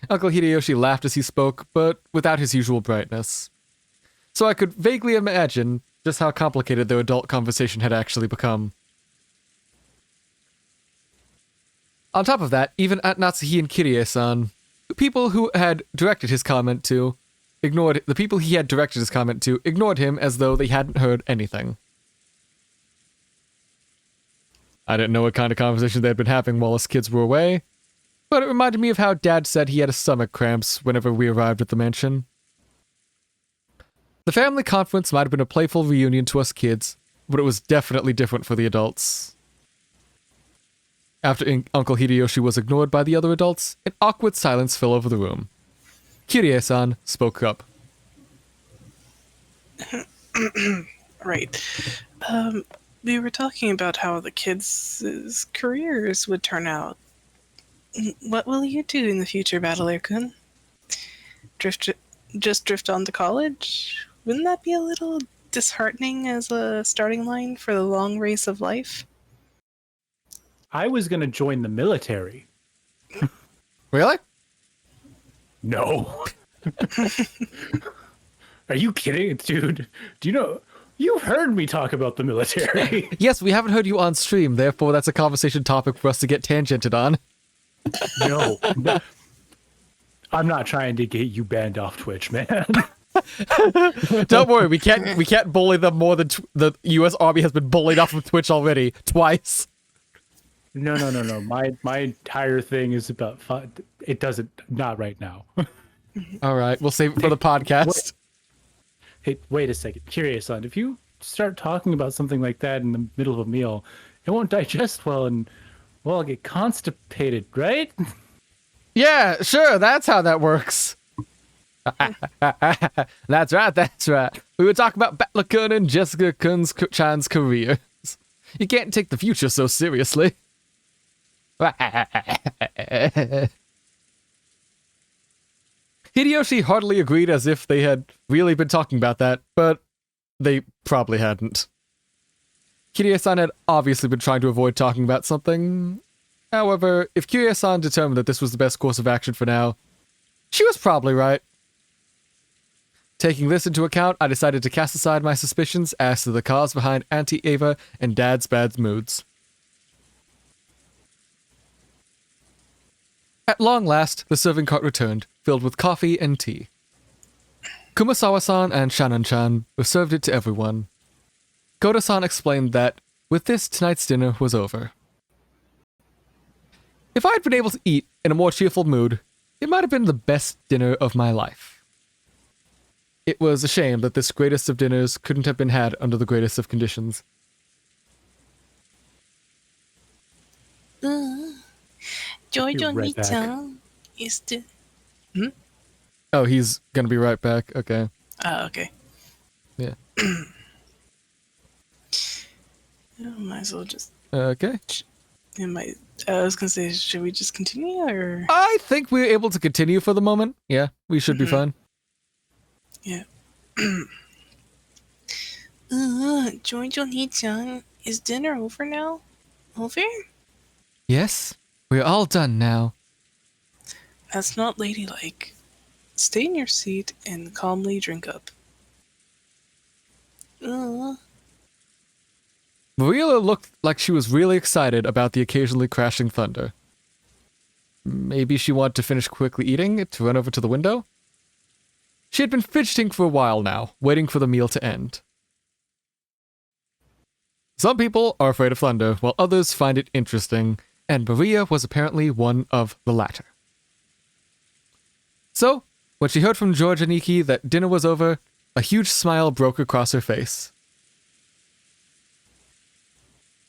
[SPEAKER 1] Uncle Hideyoshi laughed as he spoke, but without his usual brightness. So I could vaguely imagine just how complicated their adult conversation had actually become. On top of that, even Aunt Natsuhi and Kirie-san, the people he had directed his comment to, ignored him as though they hadn't heard anything. I didn't know what kind of conversation they had been having while us kids were away, but it reminded me of how Dad said he had a stomach cramps whenever we arrived at the mansion. The family conference might have been a playful reunion to us kids, but it was definitely different for the adults. After Uncle Hideyoshi was ignored by the other adults, an awkward silence fell over the room. Kirie-san spoke up.
[SPEAKER 2] Right. We were talking about how the kids' careers would turn out. What will you do in the future, Battler-kun? Just drift on to college? Wouldn't that be a little disheartening as a starting line for the long race of life?
[SPEAKER 3] I was going to join the military.
[SPEAKER 1] Really?
[SPEAKER 3] No. Are you kidding, dude? Do you know... You've heard me talk about the military.
[SPEAKER 1] Yes, we haven't heard you on stream, therefore that's a conversation topic for us to get tangented on.
[SPEAKER 3] No. I'm not trying to get you banned off Twitch, man.
[SPEAKER 1] Don't worry, we can't bully them more than the U.S. Army has been bullied off of Twitch already, twice.
[SPEAKER 3] No. My entire thing is about fun. It doesn't, not right now.
[SPEAKER 1] All right, we'll save it for the podcast.
[SPEAKER 3] Hey, wait a second. Kirie-san, if you start talking about something like that in the middle of a meal, it won't digest well and, well, I'll get constipated, right?
[SPEAKER 1] Yeah, sure, that's how that works. That's right. We were talking about Battler-kun and Jessica-chan's careers. You can't take the future so seriously. Hideyoshi heartily agreed as if they had really been talking about that, but they probably hadn't. Kirie-san had obviously been trying to avoid talking about something. However, if Kirie-san determined that this was the best course of action for now, she was probably right. Taking this into account, I decided to cast aside my suspicions as to the cause behind Auntie Ava and Dad's bad moods. At long last, the serving cart returned, filled with coffee and tea. Kumasawa-san and Shannon-chan served it to everyone. Koda-san explained that, with this, tonight's dinner was over. If I had been able to eat in a more cheerful mood, it might have been the best dinner of my life. It was a shame that this greatest of dinners couldn't have been had under the greatest of conditions.
[SPEAKER 5] Jojo
[SPEAKER 3] right back.
[SPEAKER 5] Nichan is the...
[SPEAKER 1] Oh, he's gonna be right back. Okay.
[SPEAKER 2] Oh, okay.
[SPEAKER 1] Yeah.
[SPEAKER 2] Might as well just...
[SPEAKER 1] Okay.
[SPEAKER 2] I was gonna say, should we just continue, or...
[SPEAKER 1] I think we're able to continue for the moment. Yeah, we should be fine.
[SPEAKER 2] Yeah.
[SPEAKER 5] Jojo Nichan, is dinner over now? Over?
[SPEAKER 1] Yes, we're all done now.
[SPEAKER 2] That's not ladylike. Stay in your seat and calmly drink up.
[SPEAKER 1] Maria looked like she was really excited about the occasionally crashing thunder. Maybe she wanted to finish quickly eating to run over to the window? She had been fidgeting for a while now, waiting for the meal to end. Some people are afraid of thunder, while others find it interesting, and Maria was apparently one of the latter. So, when she heard from George and Nikki that dinner was over, a huge smile broke across her face.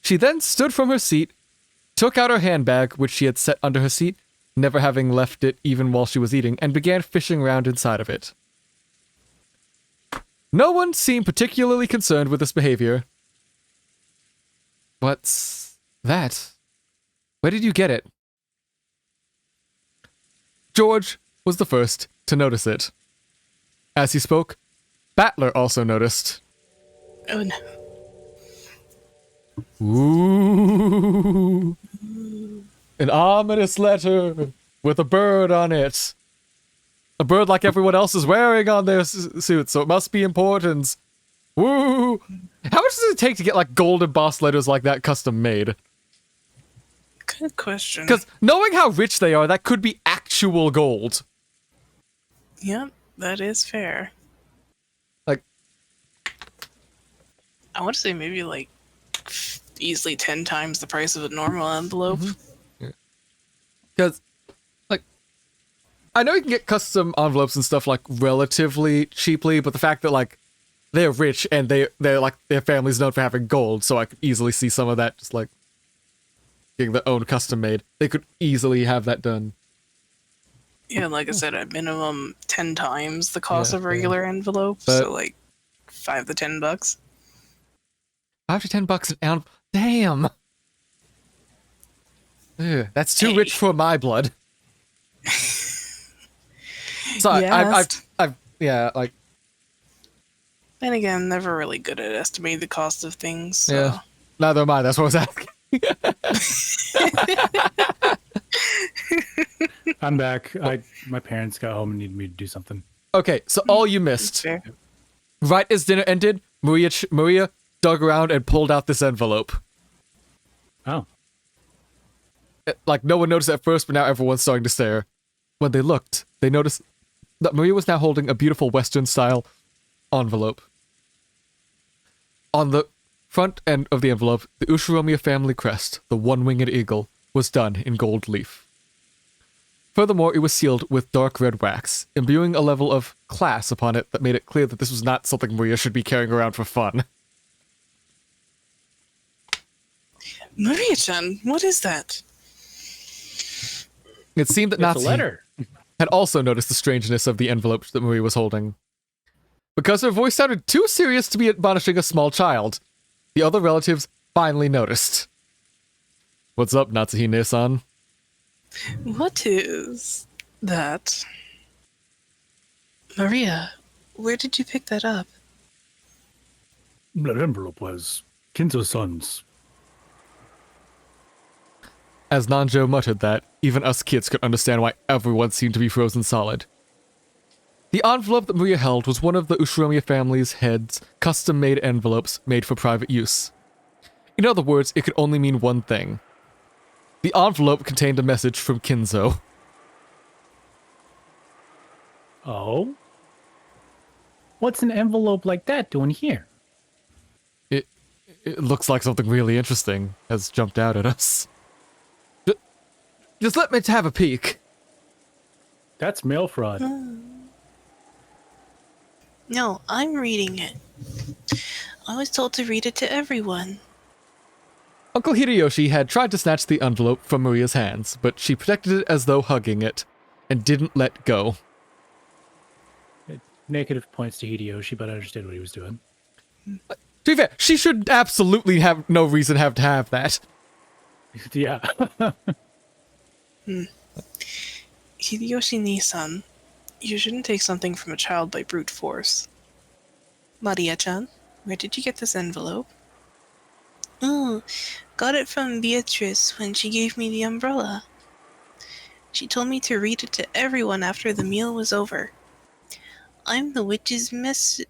[SPEAKER 1] She then stood from her seat, took out her handbag, which she had set under her seat, never having left it even while she was eating, and began fishing around inside of it. No one seemed particularly concerned with this behavior. What's that? Where did you get it? George was the first to notice it. As he spoke, Battler also noticed.
[SPEAKER 2] Oh no.
[SPEAKER 1] Ooh. An ominous letter with a bird on it. A bird like everyone else is wearing on their suits, so it must be important. Woo! How much does it take to get like gold embossed letters like that custom made?
[SPEAKER 2] Good question.
[SPEAKER 1] Because knowing how rich they are, that could be actual gold.
[SPEAKER 2] Yep, that is fair.
[SPEAKER 1] Like,
[SPEAKER 2] I want to say maybe like easily 10 times the price of a normal envelope.
[SPEAKER 1] because, like, I know you can get custom envelopes and stuff like relatively cheaply, but the fact that like they're rich and they're like their family's known for having gold, so I could easily see some of that just like getting their own custom made. They could easily have that done.
[SPEAKER 2] Yeah, like I said, at minimum 10 times the cost
[SPEAKER 1] Yeah,
[SPEAKER 2] of regular envelopes,
[SPEAKER 1] But-
[SPEAKER 2] so like $5 to $10.
[SPEAKER 1] $5 to $10 an ounce. Damn. Ugh, that's too rich for my blood. So
[SPEAKER 2] Yes.
[SPEAKER 1] I've yeah, like,
[SPEAKER 2] Then again, I'm never really good at estimating the cost of things. So.
[SPEAKER 1] yeah. Neither am I. That's what I was asking.
[SPEAKER 3] I'm back. My parents got home and needed me to do something.
[SPEAKER 1] Okay, so all you missed.
[SPEAKER 2] Fair.
[SPEAKER 1] Right as dinner ended, Maria dug around and pulled out this envelope.
[SPEAKER 3] Oh.
[SPEAKER 1] Like, no one noticed at first, but now everyone's starting to stare. When they looked, they noticed that Maria was now holding a beautiful Western-style envelope. On the front end of the envelope, the Ushiromiya family crest, the one-winged eagle, was done in gold leaf. Furthermore, it was sealed with dark red wax, imbuing a level of class upon it that made it clear that this was not something Maria should be carrying around for fun.
[SPEAKER 2] Maria-chan, what is that?
[SPEAKER 1] It seemed that
[SPEAKER 3] It's a
[SPEAKER 1] Natsu
[SPEAKER 3] letter.
[SPEAKER 1] had also noticed the strangeness of the envelope that Maria was holding. Because her voice sounded too serious to be admonishing a small child, the other relatives finally noticed. What's up, Natsuhine-san?
[SPEAKER 2] What is that? Maria, where did you pick that up?
[SPEAKER 4] That envelope was Kinzo-san's.
[SPEAKER 1] As Nanjo muttered that, even us kids could understand why everyone seemed to be frozen solid. The envelope that Maria held was one of the Ushiromiya family's head's custom-made envelopes made for private use. In other words, it could only mean one thing. The envelope contained a message from Kinzo.
[SPEAKER 3] Oh? What's an envelope like that doing here?
[SPEAKER 1] It looks like something really interesting has jumped out at us. Just let me have a peek.
[SPEAKER 3] That's mail fraud.
[SPEAKER 5] No, I'm reading it. I was told to read it to everyone.
[SPEAKER 1] Uncle Hideyoshi had tried to snatch the envelope from Maria's hands, but she protected it as though hugging it, and didn't let go.
[SPEAKER 3] Negative points to Hideyoshi, but I understood what he was doing.
[SPEAKER 1] To be fair, she should absolutely have no reason to have that.
[SPEAKER 3] Yeah.
[SPEAKER 2] Hideyoshi-Nisan, you shouldn't take something from a child by brute force. Maria-chan, where did you get this envelope?
[SPEAKER 5] Oh, got it from Beatrice when she gave me the umbrella. She told me to read it to everyone after the meal was over. I'm the witch's messenger.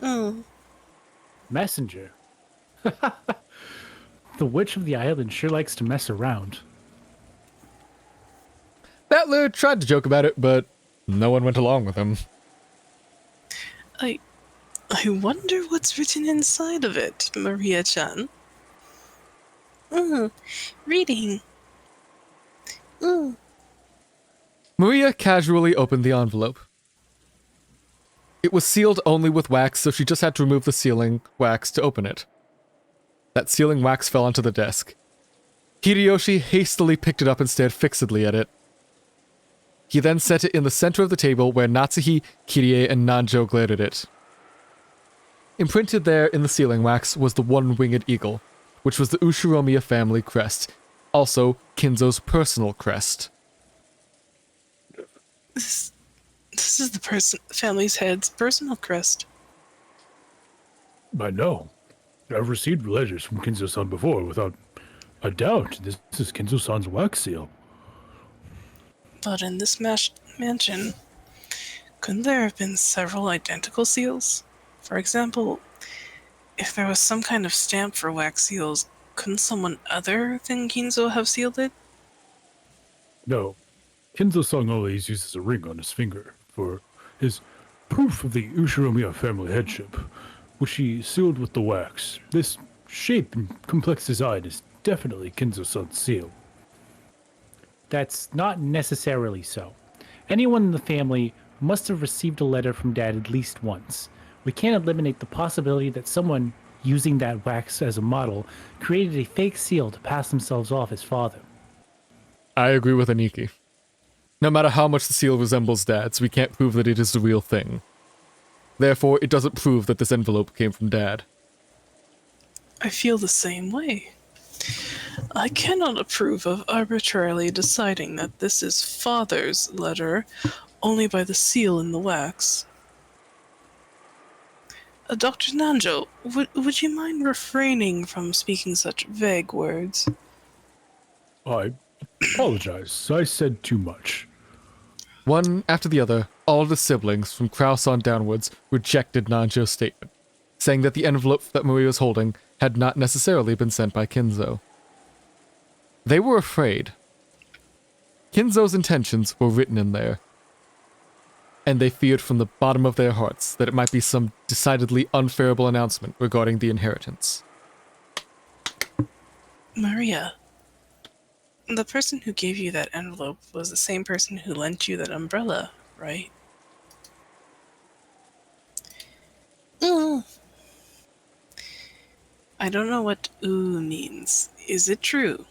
[SPEAKER 5] Oh.
[SPEAKER 3] Messenger. The witch of the island sure likes to mess around.
[SPEAKER 1] Battler tried to joke about it, but no one went along with him.
[SPEAKER 2] I wonder what's written inside of it, Maria-chan.
[SPEAKER 5] Reading.
[SPEAKER 1] Maria casually opened the envelope. It was sealed only with wax, so she just had to remove the sealing wax to open it. That sealing wax fell onto the desk. Hideyoshi hastily picked it up and stared fixedly at it. He then set it in the center of the table where Natsuhi, Kirie, and Nanjo glared at it. Imprinted there in the sealing wax was the one-winged eagle, which was the Ushiromiya family crest, also Kinzo's personal crest.
[SPEAKER 2] This is the family's head's personal crest.
[SPEAKER 4] I know. I've received letters from Kinzo-san before, without a doubt. This is Kinzo-san's wax seal.
[SPEAKER 2] But in this mansion, couldn't there have been several identical seals? For example, if there was some kind of stamp for wax seals, couldn't someone other than Kinzo have sealed it?
[SPEAKER 4] No. Kinzo-san always uses a ring on his finger for his proof of the Ushiromiya family headship, which he sealed with the wax. This shape and complex design is definitely Kinzo-san's seal.
[SPEAKER 3] That's not necessarily so. Anyone in the family must have received a letter from Dad at least once. We can't eliminate the possibility that someone, using that wax as a model, created a fake seal to pass themselves off as father.
[SPEAKER 1] I agree with Aniki. No matter how much the seal resembles Dad's, we can't prove that it is the real thing. Therefore, it doesn't prove that this envelope came from Dad.
[SPEAKER 2] I feel the same way. I cannot approve of arbitrarily deciding that this is Father's letter only by the seal in the wax. Dr. Nanjo, would you mind refraining from speaking such vague words?
[SPEAKER 4] I apologize. I said too much.
[SPEAKER 1] One after the other, all the siblings, from Kraus on downwards, rejected Nanjo's statement, saying that the envelope that Maria was holding had not necessarily been sent by Kinzo. They were afraid. Kinzo's intentions were written in there, and they feared from the bottom of their hearts that it might be some decidedly unfavorable announcement regarding the inheritance.
[SPEAKER 2] Maria, the person who gave you that envelope was the same person who lent you that umbrella, right? I don't know what means. Is it true?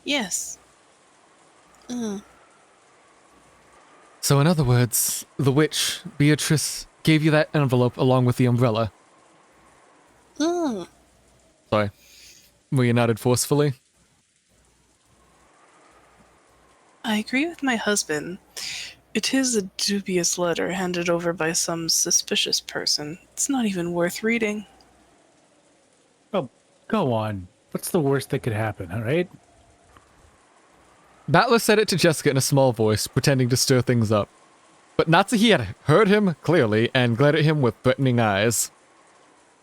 [SPEAKER 5] Yes.
[SPEAKER 1] So in other words, the witch, Beatrice, gave you that envelope along with the umbrella. Sorry. Maria nodded forcefully.
[SPEAKER 2] I agree with my husband. It is a dubious letter handed over by some suspicious person. It's not even worth reading.
[SPEAKER 3] Oh, go on. What's the worst that could happen, all right?
[SPEAKER 1] Battler said it to Jessica in a small voice, pretending to stir things up. But Natsuhi had heard him clearly and glared at him with threatening eyes.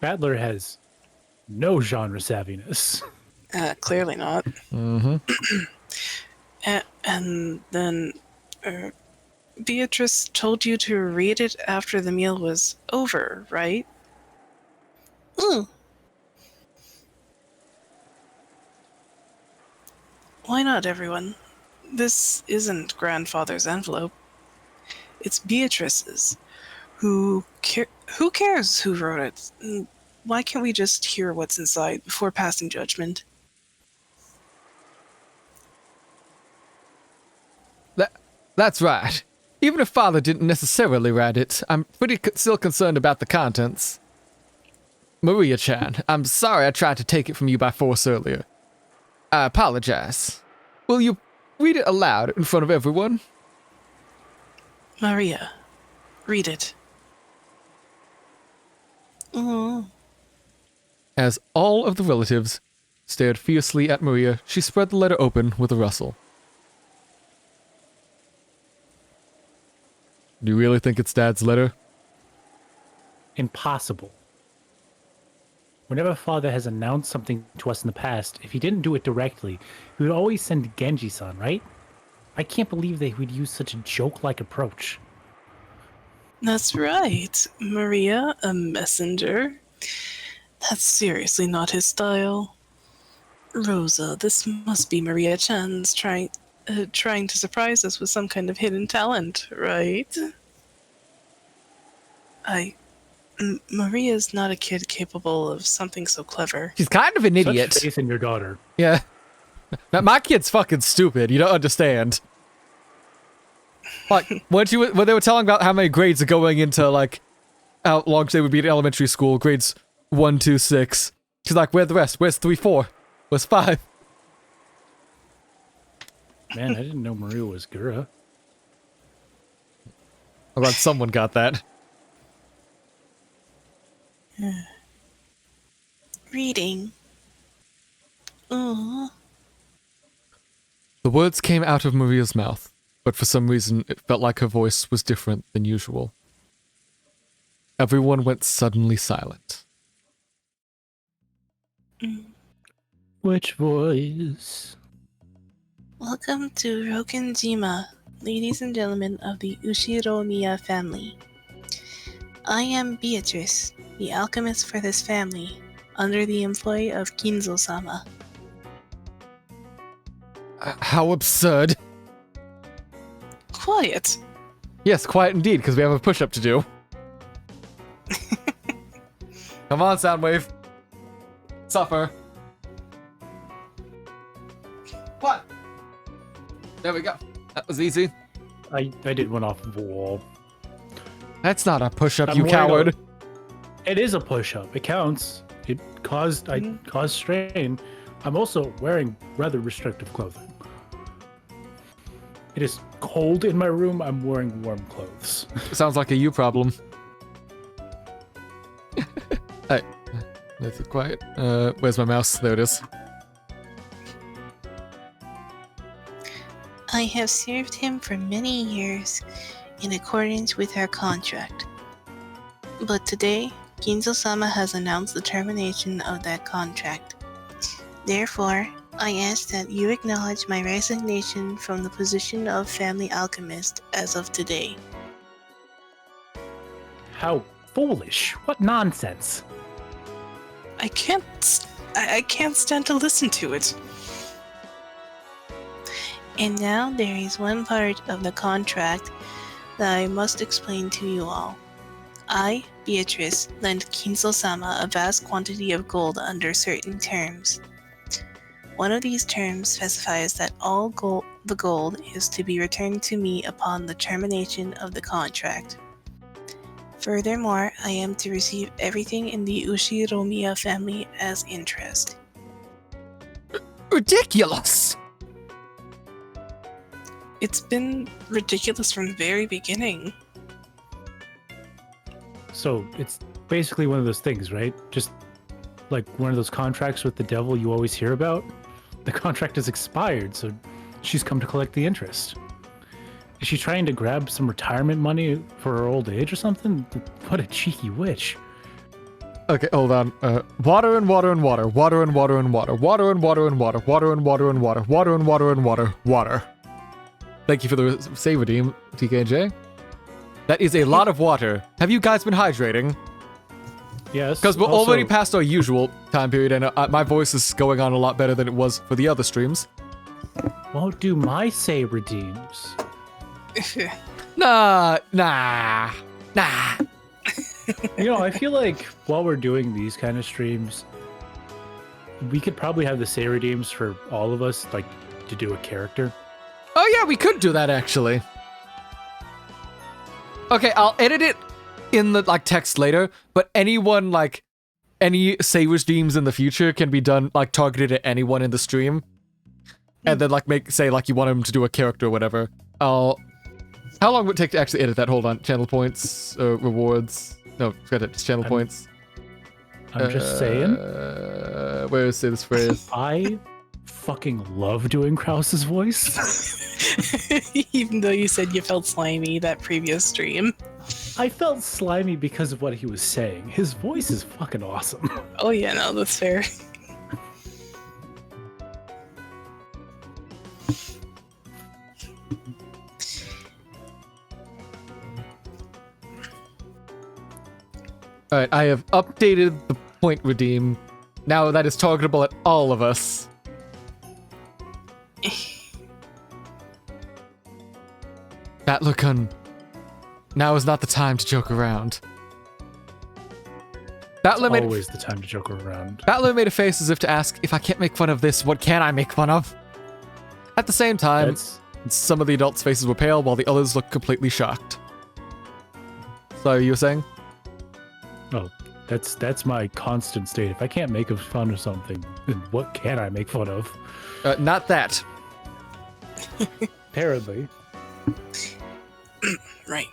[SPEAKER 3] Battler has no genre savviness.
[SPEAKER 2] Clearly not.
[SPEAKER 1] Mm-hmm.
[SPEAKER 2] And then Beatrice told you to read it after the meal was over, right?
[SPEAKER 5] Ooh,
[SPEAKER 2] Why not, everyone? This isn't grandfather's envelope. It's Beatrice's. Who cares who wrote it? Why can't we just hear what's inside before passing judgment?
[SPEAKER 1] That's right. Even if Father didn't necessarily write it, I'm still concerned about the contents. Maria-chan, I'm sorry I tried to take it from you by force earlier. I apologize. Will you read it aloud in front of everyone?
[SPEAKER 2] Maria, read it.
[SPEAKER 1] As all of the relatives stared fiercely at Maria, she spread the letter open with a rustle. Do you really think it's Dad's letter?
[SPEAKER 3] Impossible. Whenever Father has announced something to us in the past, if he didn't do it directly, he would always send Genji-san, right? I can't believe they would use such a joke-like approach.
[SPEAKER 2] That's right, Maria, a messenger. That's seriously not his style. Rosa, this must be Maria-chan's trying to surprise us with some kind of hidden talent, right? Maria's not a kid capable of something so clever.
[SPEAKER 1] She's kind of an idiot.
[SPEAKER 3] Such faith in your daughter.
[SPEAKER 1] Yeah. Now, my kid's fucking stupid. You don't understand. Like, when they were telling about how many grades are going into, like, how long they would be in elementary school, grades 1, 2, 6. She's like, where's the rest? Where's 3, 4? Where's 5?
[SPEAKER 3] Man, I didn't know Maria was Gura.
[SPEAKER 1] I'm glad someone got that.
[SPEAKER 5] reading.
[SPEAKER 1] The words came out of Maria's mouth, but for some reason it felt like her voice was different than usual. Everyone went suddenly silent.
[SPEAKER 3] Which voice?
[SPEAKER 5] Welcome to Rokkenjima, ladies and gentlemen of the Ushiromiya family. I am Beatrice, the alchemist for this family, under the employ of Kinzo-sama.
[SPEAKER 1] How absurd.
[SPEAKER 2] Quiet.
[SPEAKER 1] Yes, quiet indeed, because we have a push-up to do. Come on, Soundwave. Suffer. What? There we go. That was easy.
[SPEAKER 3] I did one off of the wall.
[SPEAKER 1] That's not a push-up,
[SPEAKER 3] I'm
[SPEAKER 1] you
[SPEAKER 3] wearing
[SPEAKER 1] coward.
[SPEAKER 3] It is a push-up. It counts. I caused strain. I'm also wearing rather restrictive clothing. It is cold in my room. I'm wearing warm clothes.
[SPEAKER 1] Sounds like a you problem. Hey, nice and quiet. Where's my mouse? There it is.
[SPEAKER 5] I have served him for many years in accordance with our contract. But today, Kinzo-sama has announced the termination of that contract. Therefore, I ask that you acknowledge my resignation from the position of family alchemist as of today.
[SPEAKER 3] How foolish. What nonsense.
[SPEAKER 2] I can't stand to listen to it.
[SPEAKER 5] And now there is one part of the contract that I must explain to you all. I, Beatrice, lent Kinzo-sama a vast quantity of gold under certain terms. One of these terms specifies that all the gold is to be returned to me upon the termination of the contract. Furthermore, I am to receive everything in the Ushiromiya family as interest.
[SPEAKER 1] Ridiculous!
[SPEAKER 2] It's been ridiculous from the very beginning.
[SPEAKER 3] So it's basically one of those things, right? Just like one of those contracts with the devil you always hear about. The contract has expired, so she's come to collect the interest. Is she trying to grab some retirement money for her old age or something? What a cheeky witch.
[SPEAKER 1] Okay, hold on. Water and water and water. Water and water and water. Water and water and water. Water and water and water. Water and water and water. Water. Thank you for the save redeem, TKJ. That is a lot of water. Have you guys been hydrating?
[SPEAKER 3] Yes.
[SPEAKER 1] Because we're
[SPEAKER 3] also-
[SPEAKER 1] already past our usual time period, and my voice is going on a lot better than it was for the other streams.
[SPEAKER 3] Won't do my say redeems.
[SPEAKER 1] Nah.
[SPEAKER 3] You know, I feel like while we're doing these kind of streams, we could probably have the say redeems for all of us, like, to do a character.
[SPEAKER 1] Oh yeah, we could do that actually. Okay, I'll edit it in the text later, but anyone any say redeems in the future can be done targeted at anyone in the stream. And then say you want him to do a character or whatever. How long would it take to actually edit that? Hold on. Channel points, rewards. No, forget it. Just channel points.
[SPEAKER 3] I'm just saying.
[SPEAKER 1] Where is this phrase?
[SPEAKER 3] I fucking love doing Krause's voice.
[SPEAKER 2] Even though you said you felt slimy that previous stream.
[SPEAKER 3] I felt slimy because of what he was saying. His voice is fucking awesome.
[SPEAKER 2] Oh yeah, no, that's fair.
[SPEAKER 1] Alright, I have updated the point redeem. Now that is targetable at all of us. Batlurkun, now is not the time to joke around. Battler made,
[SPEAKER 3] Always the time to joke around.
[SPEAKER 1] Battler made a face as if to ask, if I can't make fun of this, what can I make fun of? At the same time, some of the adults' faces were pale while the others looked completely shocked. So you were saying?
[SPEAKER 3] Oh, that's my constant state. If I can't make fun of something, then what can I make fun of?
[SPEAKER 1] Not that.
[SPEAKER 3] Apparently.
[SPEAKER 5] Right.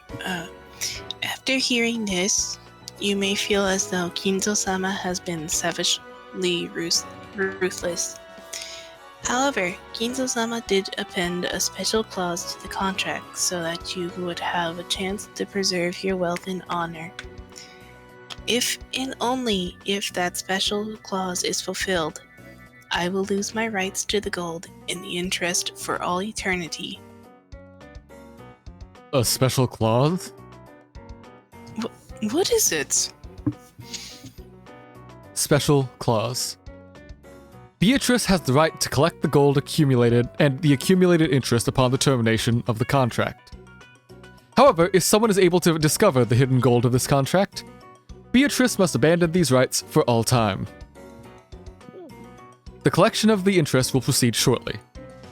[SPEAKER 5] After hearing this, you may feel as though Kinzo-sama has been savagely ruthless. However, Kinzo-sama did append a special clause to the contract so that you would have a chance to preserve your wealth and honor. If and only if that special clause is fulfilled, I will lose my rights to the gold and the interest for all eternity.
[SPEAKER 1] A special clause?
[SPEAKER 2] What is it?
[SPEAKER 1] Special clause. Beatrice has the right to collect the gold accumulated and the accumulated interest upon the termination of the contract. However, if someone is able to discover the hidden gold of this contract, Beatrice must abandon these rights for all time. The collection of the interest will proceed shortly,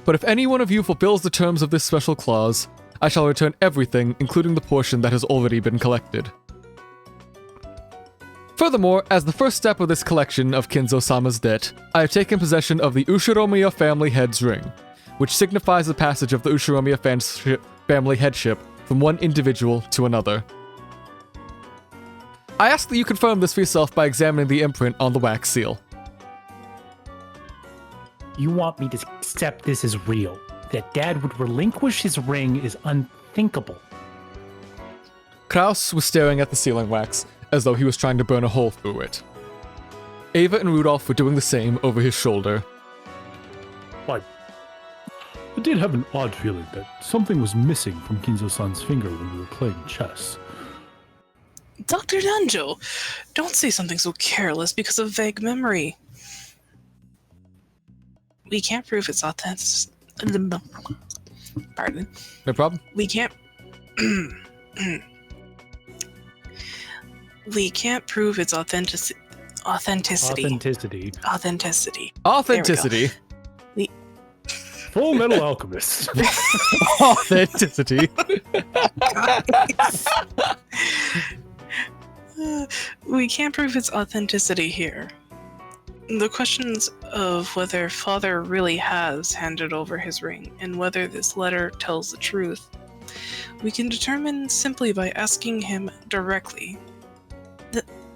[SPEAKER 1] but if any one of you fulfills the terms of this special clause, I shall return everything, including the portion that has already been collected. Furthermore, as the first step of this collection of Kinzo-sama's debt, I have taken possession of the Ushiromiya family head's ring, which signifies the passage of the Ushiromiya family headship from one individual to another. I ask that you confirm this for yourself by examining the imprint on the wax seal.
[SPEAKER 3] You want me to accept this as real? That Dad would relinquish his ring is unthinkable.
[SPEAKER 1] Kraus was staring at the sealing wax, as though he was trying to burn a hole through it. Ava and Rudolph were doing the same over his shoulder.
[SPEAKER 4] I did have an odd feeling that something was missing from Kinzo-san's finger when we were playing chess.
[SPEAKER 2] Dr. Danjo, don't say something so careless because of vague memory. We can't prove it's authentic. Pardon.
[SPEAKER 1] No problem?
[SPEAKER 2] We can't. We can't prove its authenticity.
[SPEAKER 3] Authenticity.
[SPEAKER 1] Authenticity.
[SPEAKER 4] Full Metal Alchemist.
[SPEAKER 1] Authenticity.
[SPEAKER 2] We can't prove its authenticity here. The questions of whether Father really has handed over his ring and whether this letter tells the truth, we can determine simply by asking him directly.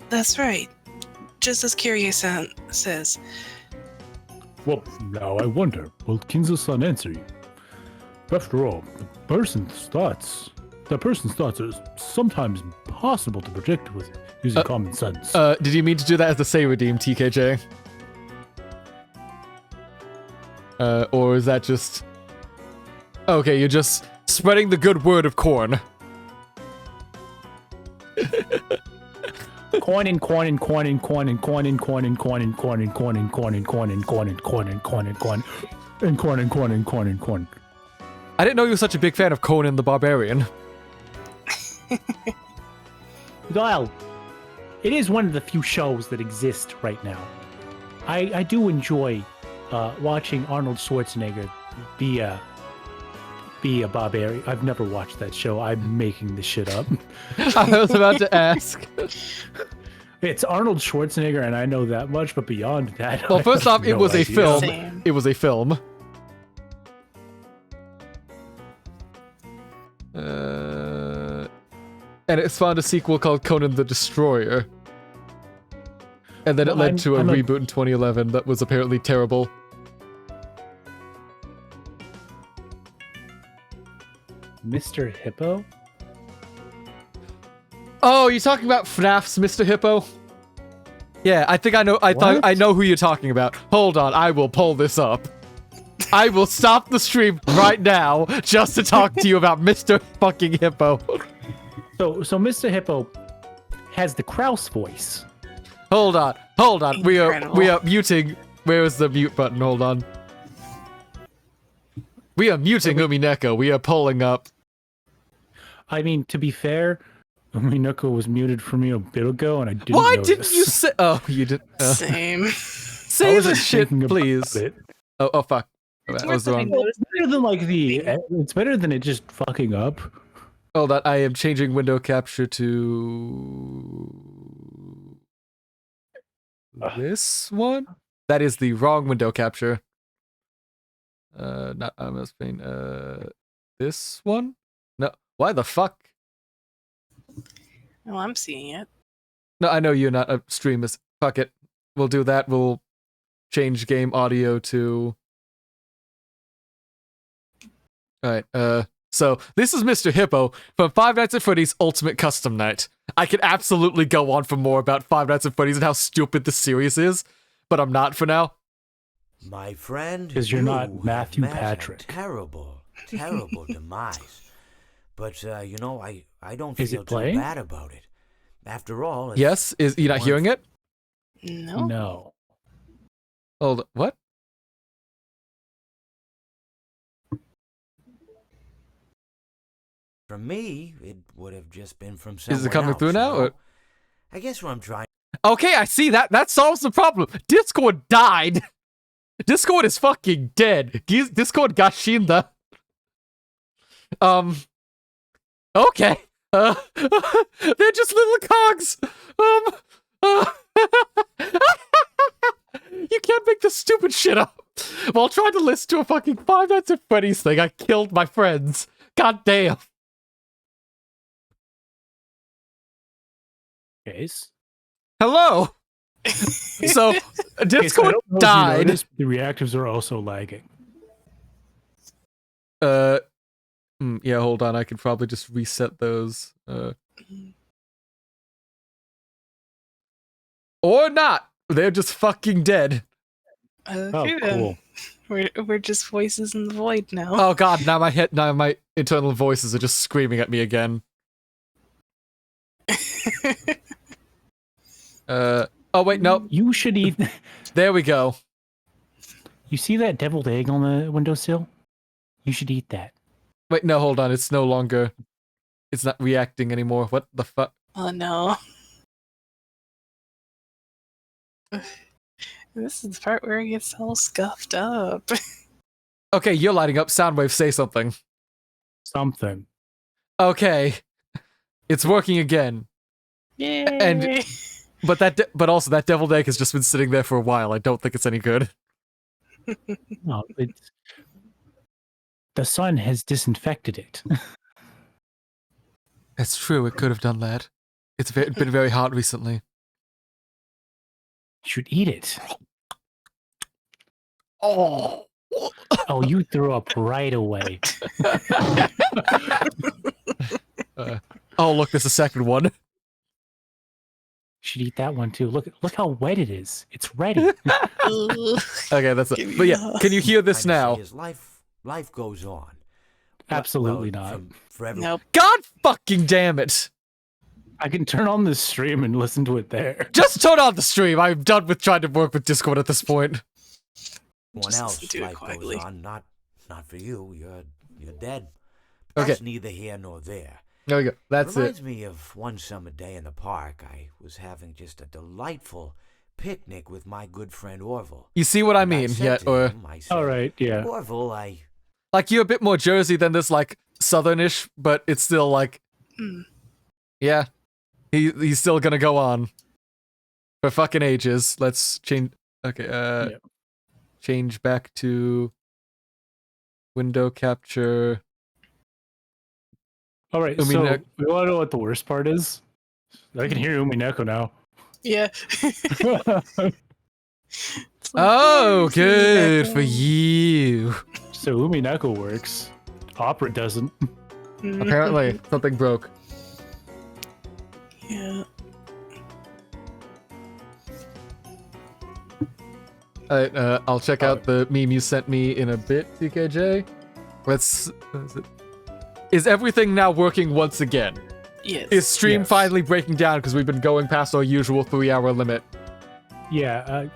[SPEAKER 2] That's right. Just as Kiryu-san says.
[SPEAKER 4] Well, now I wonder, will Kinzo-san answer you? After all, the person's thoughts are sometimes impossible to predict with using common sense.
[SPEAKER 1] Did you mean to do that as the Say Redeem, TKJ? Or is that just... Okay, you're just spreading the good word of corn.
[SPEAKER 3] Coin and coin and coin and coin and coin and coin and coin and coin and coin and coin and coin and coin and coin and coin and coin and coin and coin and coin and coin.
[SPEAKER 1] I didn't know you were such a big fan of Conan the Barbarian.
[SPEAKER 3] Well, it is one of the few shows that exist right now. I do enjoy watching Arnold Schwarzenegger be a barbarian. I've never watched that show. I'm making this shit up.
[SPEAKER 1] I was about to ask.
[SPEAKER 3] It's Arnold Schwarzenegger, and I know that much, but beyond that,
[SPEAKER 1] Well,
[SPEAKER 3] I
[SPEAKER 1] first
[SPEAKER 3] have
[SPEAKER 1] off, it
[SPEAKER 3] no
[SPEAKER 1] was a
[SPEAKER 3] idea.
[SPEAKER 1] film.
[SPEAKER 2] Same.
[SPEAKER 1] It was a film. And it spawned a sequel called Conan the Destroyer. And then it
[SPEAKER 3] Well,
[SPEAKER 1] led to a
[SPEAKER 3] I'm a-
[SPEAKER 1] reboot in 2011 that was apparently terrible.
[SPEAKER 3] Mr. Hippo?
[SPEAKER 1] Oh, you talking about FNAF's Mr. Hippo? Yeah, I think I know. I
[SPEAKER 3] What?
[SPEAKER 1] know who you're talking about. Hold on, I will pull this up. I will stop the stream right now just to talk to you about Mr. fucking Hippo.
[SPEAKER 3] So Mr. Hippo has the Kraus voice.
[SPEAKER 1] Hold on. We are
[SPEAKER 2] Incredible.
[SPEAKER 1] muting. Where is the mute button? Hold on. We are muting Umineko. We are pulling up.
[SPEAKER 3] I mean, to be fair, Umineko was muted for me a bit ago, and I didn't
[SPEAKER 1] Why
[SPEAKER 3] notice.
[SPEAKER 1] didn't you say? Oh, you did.
[SPEAKER 2] Same.
[SPEAKER 3] I
[SPEAKER 1] Say
[SPEAKER 3] wasn't
[SPEAKER 1] this shit,
[SPEAKER 3] thinking about
[SPEAKER 1] please.
[SPEAKER 3] it.
[SPEAKER 1] Oh, fuck. I was wrong.
[SPEAKER 3] It's better than it's better than it just fucking up.
[SPEAKER 1] Hold on. I am changing window capture to this one. That is the wrong window capture. Not MS Paint. This one. No. Why the fuck?
[SPEAKER 2] Oh, I'm seeing it.
[SPEAKER 1] No, I know you're not a streamer. Fuck it. We'll do that. We'll change game audio to... Alright, so this is Mr. Hippo from Five Nights at Freddy's Ultimate Custom Night. I could absolutely go on for more about Five Nights at Freddy's and how stupid this series is, but I'm not for now.
[SPEAKER 6] My friend,
[SPEAKER 3] 'Cause you're not
[SPEAKER 6] you
[SPEAKER 3] Matthew
[SPEAKER 6] have met a
[SPEAKER 3] Patrick.
[SPEAKER 6] Terrible, terrible demise. But I don't
[SPEAKER 3] Is
[SPEAKER 6] feel
[SPEAKER 3] it
[SPEAKER 6] too
[SPEAKER 3] playing?
[SPEAKER 6] bad about it. After all, it's
[SPEAKER 1] Yes? Is you not
[SPEAKER 6] one
[SPEAKER 1] hearing it?
[SPEAKER 2] No.
[SPEAKER 3] No.
[SPEAKER 1] Hold on. What?
[SPEAKER 6] From me, it would have just been from someone
[SPEAKER 1] Is it coming
[SPEAKER 6] else,
[SPEAKER 1] through now?
[SPEAKER 6] you know?
[SPEAKER 1] Or...
[SPEAKER 6] I guess what I'm trying.
[SPEAKER 1] Okay, I see that. That solves the problem. Discord died. Discord is fucking dead. Discord got shinda. Okay. They're just little cogs. You can't make this stupid shit up. While trying to listen to a fucking Five Nights at Freddy's thing, I killed my friends. God damn.
[SPEAKER 3] Case.
[SPEAKER 1] Hello. So, Discord died.
[SPEAKER 3] The reactives are also lagging.
[SPEAKER 1] Yeah, hold on. I could probably just reset those. Or not. They're just fucking dead.
[SPEAKER 2] Okay,
[SPEAKER 3] Oh,
[SPEAKER 2] then.
[SPEAKER 3] cool.
[SPEAKER 2] We're just voices in the void now.
[SPEAKER 1] Oh god, now my internal voices are just screaming at me again. Oh wait, no.
[SPEAKER 3] You should eat.
[SPEAKER 1] There we go.
[SPEAKER 3] You see that deviled egg on the windowsill? You should eat that.
[SPEAKER 1] Wait, no, hold on. It's no longer... It's not reacting anymore. What the fuck?
[SPEAKER 2] Oh no. This is the part where it gets all scuffed up.
[SPEAKER 1] Okay, you're lighting up. Soundwave, say something.
[SPEAKER 3] Something.
[SPEAKER 1] Okay. It's working again.
[SPEAKER 2] Yay!
[SPEAKER 1] But also that deviled egg has just been sitting there for a while. I don't think it's any good.
[SPEAKER 3] No, the sun has disinfected it.
[SPEAKER 1] It's true. It could have done that. It's been very hot recently.
[SPEAKER 3] You should eat it.
[SPEAKER 1] Oh.
[SPEAKER 3] Oh, you threw up right away.
[SPEAKER 1] Oh, look, there's a second one.
[SPEAKER 3] You should eat that one too. Look how wet it is. It's ready.
[SPEAKER 1] Okay, that's it. But yeah, can you hear this now?
[SPEAKER 6] His life goes on.
[SPEAKER 3] Absolutely not.
[SPEAKER 6] Forever.
[SPEAKER 2] Nope.
[SPEAKER 1] God fucking damn it!
[SPEAKER 3] I can turn on the stream and listen to it there.
[SPEAKER 1] Just turn on the stream. I'm done with trying to work with Discord at this point.
[SPEAKER 6] Someone
[SPEAKER 2] Just
[SPEAKER 6] else
[SPEAKER 2] listen to it
[SPEAKER 6] life
[SPEAKER 2] quietly.
[SPEAKER 6] goes on. Not for you. You're dead.
[SPEAKER 1] Okay.
[SPEAKER 6] That's neither here nor there.
[SPEAKER 1] There we go. That's
[SPEAKER 6] Reminds
[SPEAKER 1] it.
[SPEAKER 6] me of one summer day in the park. I was having just a delightful picnic with my good friend Orville.
[SPEAKER 1] You see what I
[SPEAKER 6] And
[SPEAKER 1] mean?
[SPEAKER 6] said
[SPEAKER 1] Yeah,
[SPEAKER 6] to
[SPEAKER 1] or
[SPEAKER 6] him, I said,
[SPEAKER 3] All right, yeah.
[SPEAKER 6] Orville,
[SPEAKER 1] like you're a bit more Jersey than this, like Southernish, but it's still like, yeah, he's still gonna go on for fucking ages. Let's change. Okay, change back to window capture.
[SPEAKER 3] All right, so
[SPEAKER 1] Umineko.
[SPEAKER 3] we want to know what the worst part is? I can hear Umineko now.
[SPEAKER 2] Yeah.
[SPEAKER 1] Oh, good for you.
[SPEAKER 3] So Umineko works. Opera doesn't.
[SPEAKER 1] Apparently, something broke.
[SPEAKER 2] Yeah.
[SPEAKER 1] Alright, I'll check out the meme you sent me in a bit, TKJ. What is it? Is everything now working once again?
[SPEAKER 2] Yes.
[SPEAKER 1] Is stream
[SPEAKER 3] Yes.
[SPEAKER 1] finally breaking down because we've been going past our usual 3-hour limit?
[SPEAKER 3] Yeah,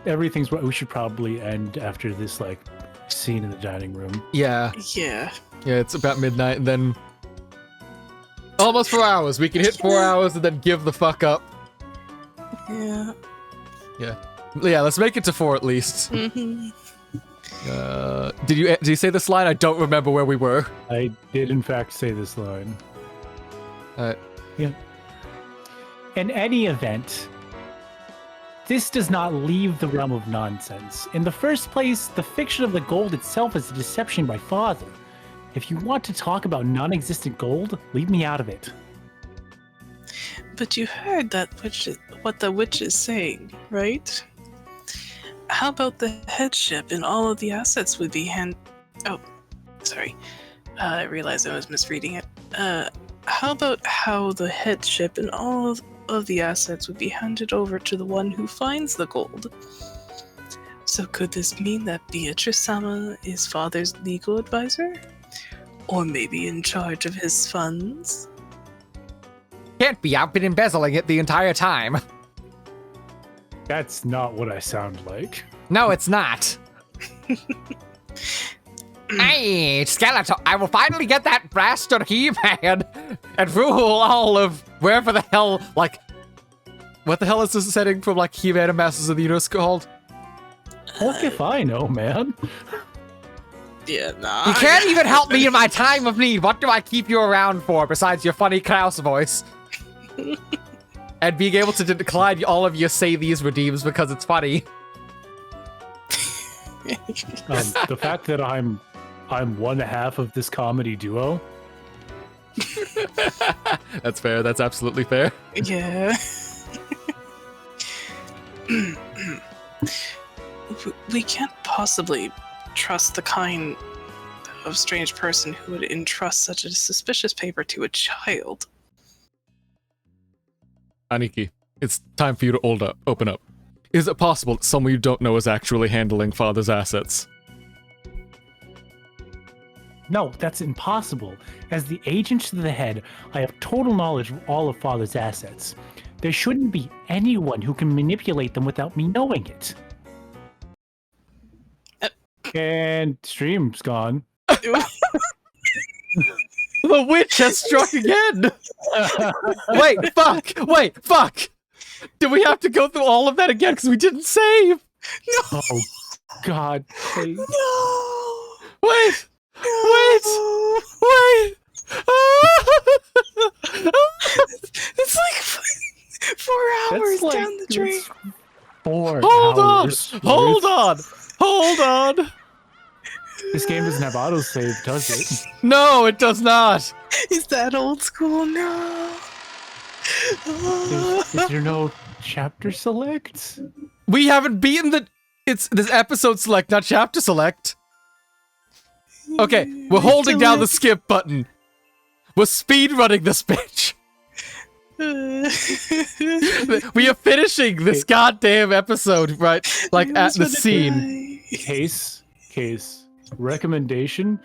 [SPEAKER 3] everything's what we should probably end after this like scene in the dining room.
[SPEAKER 1] Yeah.
[SPEAKER 2] Yeah.
[SPEAKER 1] Yeah, it's about midnight and then almost 4 hours. We can hit 4 hours and then give the fuck up.
[SPEAKER 2] Yeah.
[SPEAKER 1] Yeah. Yeah, let's make it to 4 at least.
[SPEAKER 2] Mm-hmm.
[SPEAKER 1] Did you say this line? I don't remember where we were.
[SPEAKER 3] I did in fact say this line. Yeah. In any event, this does not leave the realm of nonsense. In the first place, the fiction of the gold itself is a deception by father. If you want to talk about non-existent gold, leave me out of it.
[SPEAKER 2] But you heard what the witch is saying, right? How about the headship and all of the assets would be Oh, sorry. I realized I was misreading it. How about how the headship and all of the assets would be handed over to the one who finds the gold? So could this mean that Beatrice-sama is father's legal advisor? Or maybe in charge of his funds?
[SPEAKER 1] Can't be. I've been embezzling it the entire time.
[SPEAKER 3] That's not what I sound like.
[SPEAKER 1] No, it's not. Hey, Skeletor, I will finally get that bastard He-Man and rule all of wherever the hell, like, what the hell is this setting from, like, He-Man and Masters of the Universe called?
[SPEAKER 3] Fuck if I know, man.
[SPEAKER 2] Yeah, nah.
[SPEAKER 1] You can't even help me in my time of need. What do I keep you around for besides your funny Klaus voice? And being able to decline all of your say these redeems because it's funny.
[SPEAKER 3] The fact that I'm one half of this comedy duo.
[SPEAKER 1] That's fair. That's absolutely fair.
[SPEAKER 2] Yeah. We can't possibly trust the kind of strange person who would entrust such a suspicious paper to a child.
[SPEAKER 1] Aniki, it's time for you to open up. Is it possible that someone you don't know is actually handling father's assets?
[SPEAKER 3] No, that's impossible. As the agent to the head, I have total knowledge of all of father's assets. There shouldn't be anyone who can manipulate them without me knowing it. And stream's gone.
[SPEAKER 1] The witch has struck again! Wait, fuck! Do we have to go through all of that again because we didn't save?
[SPEAKER 3] Oh, God. Please.
[SPEAKER 2] No!
[SPEAKER 1] Wait!
[SPEAKER 2] It's like 4 hours
[SPEAKER 3] That's like
[SPEAKER 2] down the drain.
[SPEAKER 3] that's 4
[SPEAKER 1] Hold on!
[SPEAKER 3] hours.
[SPEAKER 1] Hold
[SPEAKER 3] worth.
[SPEAKER 1] on! Hold on!
[SPEAKER 3] This game doesn't have autosave, does it?
[SPEAKER 1] No, it does not!
[SPEAKER 2] Is that old school? No.
[SPEAKER 3] Is there no chapter select?
[SPEAKER 1] We haven't beaten the... It's this episode select, not chapter select. Okay, we're holding down the skip button. We're speedrunning this bitch. We are finishing this goddamn episode, right? Like at the scene.
[SPEAKER 3] Case. Recommendation,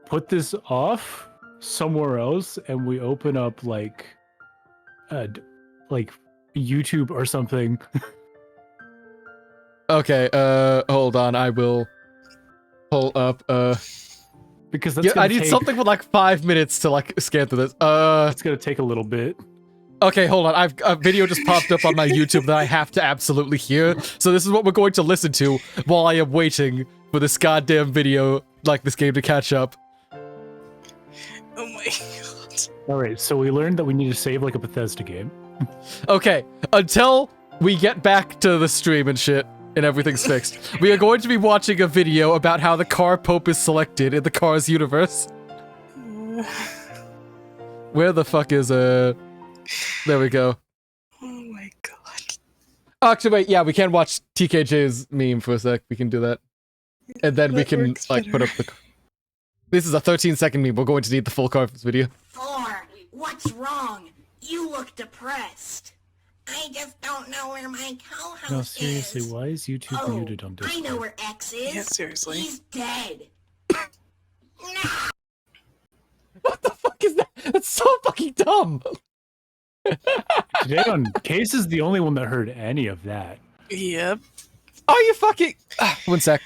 [SPEAKER 3] put this off somewhere else and we open up like YouTube or something.
[SPEAKER 1] Okay, hold on, I will pull up,
[SPEAKER 3] Because that's
[SPEAKER 1] I need something with like 5 minutes to like scan through this.
[SPEAKER 3] It's gonna take a little bit.
[SPEAKER 1] Okay, hold on, a video just popped up on my YouTube that I have to absolutely hear, so this is what we're going to listen to while I am waiting for this goddamn video, like this game to catch up.
[SPEAKER 2] Oh my god.
[SPEAKER 3] Alright, so we learned that we need to save like a Bethesda game.
[SPEAKER 1] Okay, until we get back to the stream and shit, and everything's fixed, we are going to be watching a video about how the car Pope is selected in the Cars universe. Where the fuck is, there we go.
[SPEAKER 2] Oh my god.
[SPEAKER 1] Actually, wait, yeah, we can watch TKJ's meme for a sec, we can do that. And then we
[SPEAKER 2] That
[SPEAKER 1] can,
[SPEAKER 2] works
[SPEAKER 1] like, put up
[SPEAKER 2] better.
[SPEAKER 1] the... This is a 13-second meme, we're going to need the full car for this video.
[SPEAKER 7] Four, what's wrong? You look depressed. I just don't know where my co-host
[SPEAKER 3] No, seriously,
[SPEAKER 7] is.
[SPEAKER 3] why is YouTube
[SPEAKER 7] Oh,
[SPEAKER 3] muted on
[SPEAKER 7] I
[SPEAKER 3] Discord?
[SPEAKER 7] know where X is.
[SPEAKER 2] Yeah, seriously.
[SPEAKER 7] He's dead.
[SPEAKER 1] What the fuck is that? That's so fucking dumb!
[SPEAKER 3] Today on Case is the only one that heard any of that.
[SPEAKER 2] Yep.
[SPEAKER 1] Are you fucking... One sec.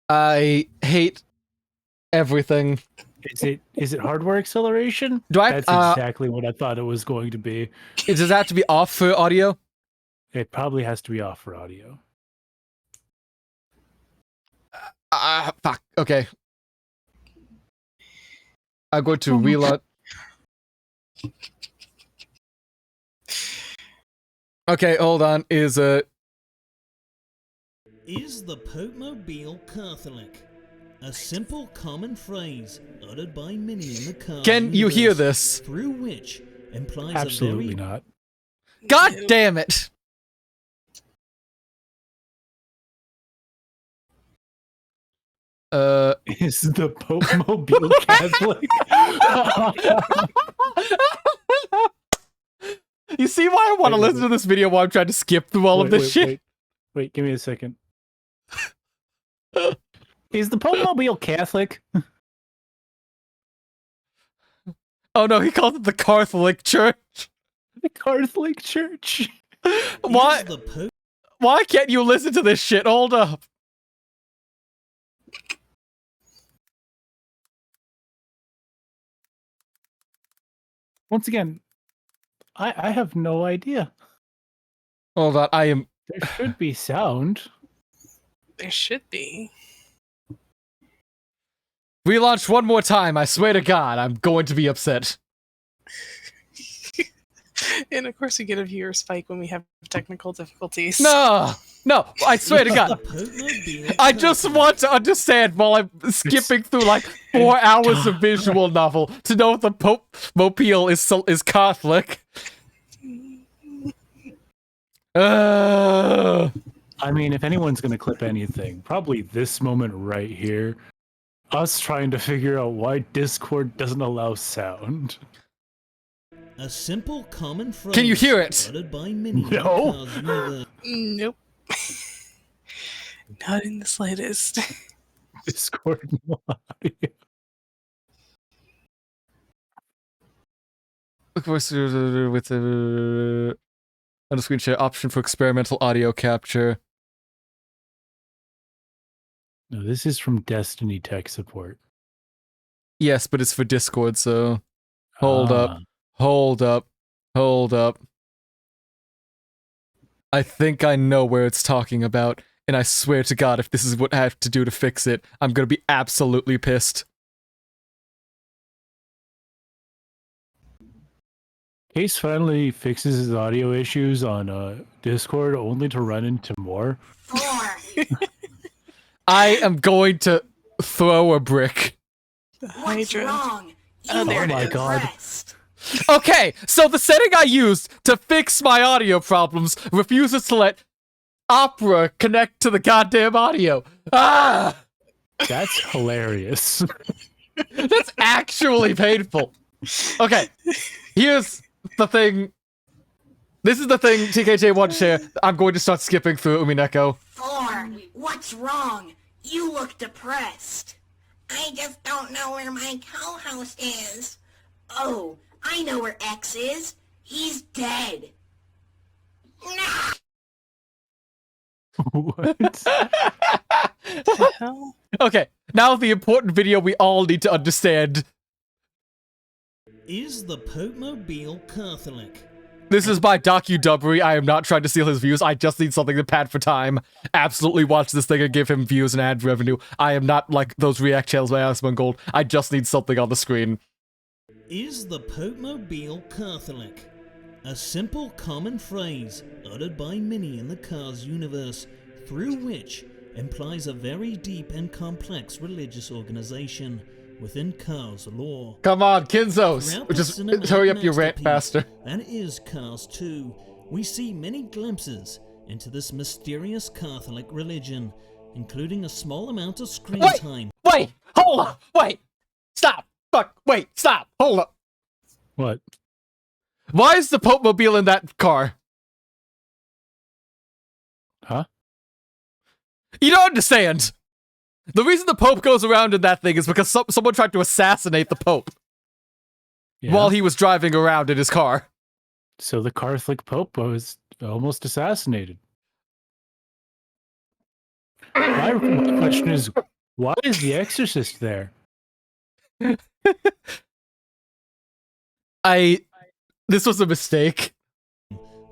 [SPEAKER 1] I hate everything.
[SPEAKER 3] Is it hardware acceleration?
[SPEAKER 1] Do I-
[SPEAKER 3] That's exactly what I thought it was going to be.
[SPEAKER 1] Does that have to be off for audio?
[SPEAKER 3] It probably has to be off for audio.
[SPEAKER 1] Fuck. Okay. I'm going to reload. Okay, hold on.
[SPEAKER 8] Is the Pope-mobile Catholic? A simple common phrase uttered by many in the car
[SPEAKER 1] Can you hear
[SPEAKER 8] universe,
[SPEAKER 1] this?
[SPEAKER 8] through which implies
[SPEAKER 3] Absolutely
[SPEAKER 8] a very
[SPEAKER 3] not.
[SPEAKER 1] God damn it!
[SPEAKER 3] Is the Pope mobile Catholic?
[SPEAKER 1] You see why I want to
[SPEAKER 3] Wait,
[SPEAKER 1] listen to this video while I'm trying to skip through all of this shit?
[SPEAKER 3] Wait, give me a second. Is the Pope mobile Catholic?
[SPEAKER 1] Oh no, he called it the Catholic Church.
[SPEAKER 3] The Catholic Church.
[SPEAKER 1] Why?
[SPEAKER 8] Is the Pope
[SPEAKER 1] Why can't you listen to this shit? Hold up.
[SPEAKER 3] Once again, I have no idea.
[SPEAKER 1] Hold on, I am...
[SPEAKER 3] There should be sound.
[SPEAKER 2] There should be.
[SPEAKER 1] Relaunch one more time, I swear to God, I'm going to be upset.
[SPEAKER 2] And of course we get a viewer spike when we have technical difficulties.
[SPEAKER 1] No! No, I swear to
[SPEAKER 8] the
[SPEAKER 1] God.
[SPEAKER 8] Pope-mobile
[SPEAKER 1] I just
[SPEAKER 8] Catholic?
[SPEAKER 1] want to understand while I'm skipping through like 4 hours of visual novel to know if the Pope Mobile is Catholic.
[SPEAKER 3] I mean, if anyone's going to clip anything, probably this moment right here. Us trying to figure out why Discord doesn't allow sound.
[SPEAKER 8] A simple common phrase
[SPEAKER 1] Can you hear it?
[SPEAKER 8] uttered by many in the
[SPEAKER 3] No.
[SPEAKER 8] car's universe.
[SPEAKER 2] Nope. Not in the slightest.
[SPEAKER 3] Discord no audio.
[SPEAKER 1] Of course, with the on the screen share option for experimental audio capture.
[SPEAKER 3] No, this is from Destiny Tech Support.
[SPEAKER 1] Yes, but it's for Discord, so hold up.
[SPEAKER 3] Ah.
[SPEAKER 1] Hold up. Hold up. I think I know where it's talking about, and I swear to God, if this is what I have to do to fix it, I'm gonna be absolutely pissed.
[SPEAKER 3] Case finally fixes his audio issues on Discord, only to run into more.
[SPEAKER 7] 4.
[SPEAKER 1] I am going to throw a brick.
[SPEAKER 7] What's
[SPEAKER 2] Hydra.
[SPEAKER 7] wrong? You
[SPEAKER 2] Oh, there
[SPEAKER 7] look
[SPEAKER 2] it
[SPEAKER 3] my
[SPEAKER 2] is.
[SPEAKER 3] God.
[SPEAKER 7] depressed.
[SPEAKER 1] Okay, so the setting I used to fix my audio problems refuses to let Opera connect to the goddamn audio. Ah!
[SPEAKER 3] That's hilarious.
[SPEAKER 1] That's actually painful. Okay, here's the thing. This is the thing TKJ wants to share. I'm going to start skipping through Umineko.
[SPEAKER 7] 4. What's wrong? You look depressed. I just don't know where my co-host is. Oh, I know where X is. He's dead. Nah.
[SPEAKER 3] What?
[SPEAKER 2] The hell?
[SPEAKER 1] Okay, now the important video we all need to understand.
[SPEAKER 8] Is the Pope Mobile Catholic?
[SPEAKER 1] This is by DocuDubbery. I am not trying to steal his views. I just need something to pad for time. Absolutely watch this thing and give him views and ad revenue. I am not like those React channels by Alex Gold. I just need something on the screen.
[SPEAKER 8] Is the Pope Mobile Catholic? A simple common phrase uttered by many in the Cars universe, through which implies a very deep and complex religious organization within Cars lore.
[SPEAKER 1] Come on, Kinzos!
[SPEAKER 8] Throughout the
[SPEAKER 1] Just
[SPEAKER 8] cinematic
[SPEAKER 1] hurry up your rant
[SPEAKER 8] masterpiece
[SPEAKER 1] faster.
[SPEAKER 8] That is Cars 2, we see many glimpses into this mysterious Catholic religion, including a small amount of screen time.
[SPEAKER 1] Wait! Hold up! Wait! Stop! Fuck! Wait! Stop! Hold up!
[SPEAKER 3] What?
[SPEAKER 1] Why is the Pope Mobile in that car?
[SPEAKER 3] Huh?
[SPEAKER 1] You don't understand! The reason the Pope goes around in that thing is because someone tried to assassinate the Pope
[SPEAKER 3] Yeah.
[SPEAKER 1] while he was driving around in his car.
[SPEAKER 3] So the Catholic Pope was almost assassinated. My question is, why is the Exorcist there?
[SPEAKER 1] This was a mistake.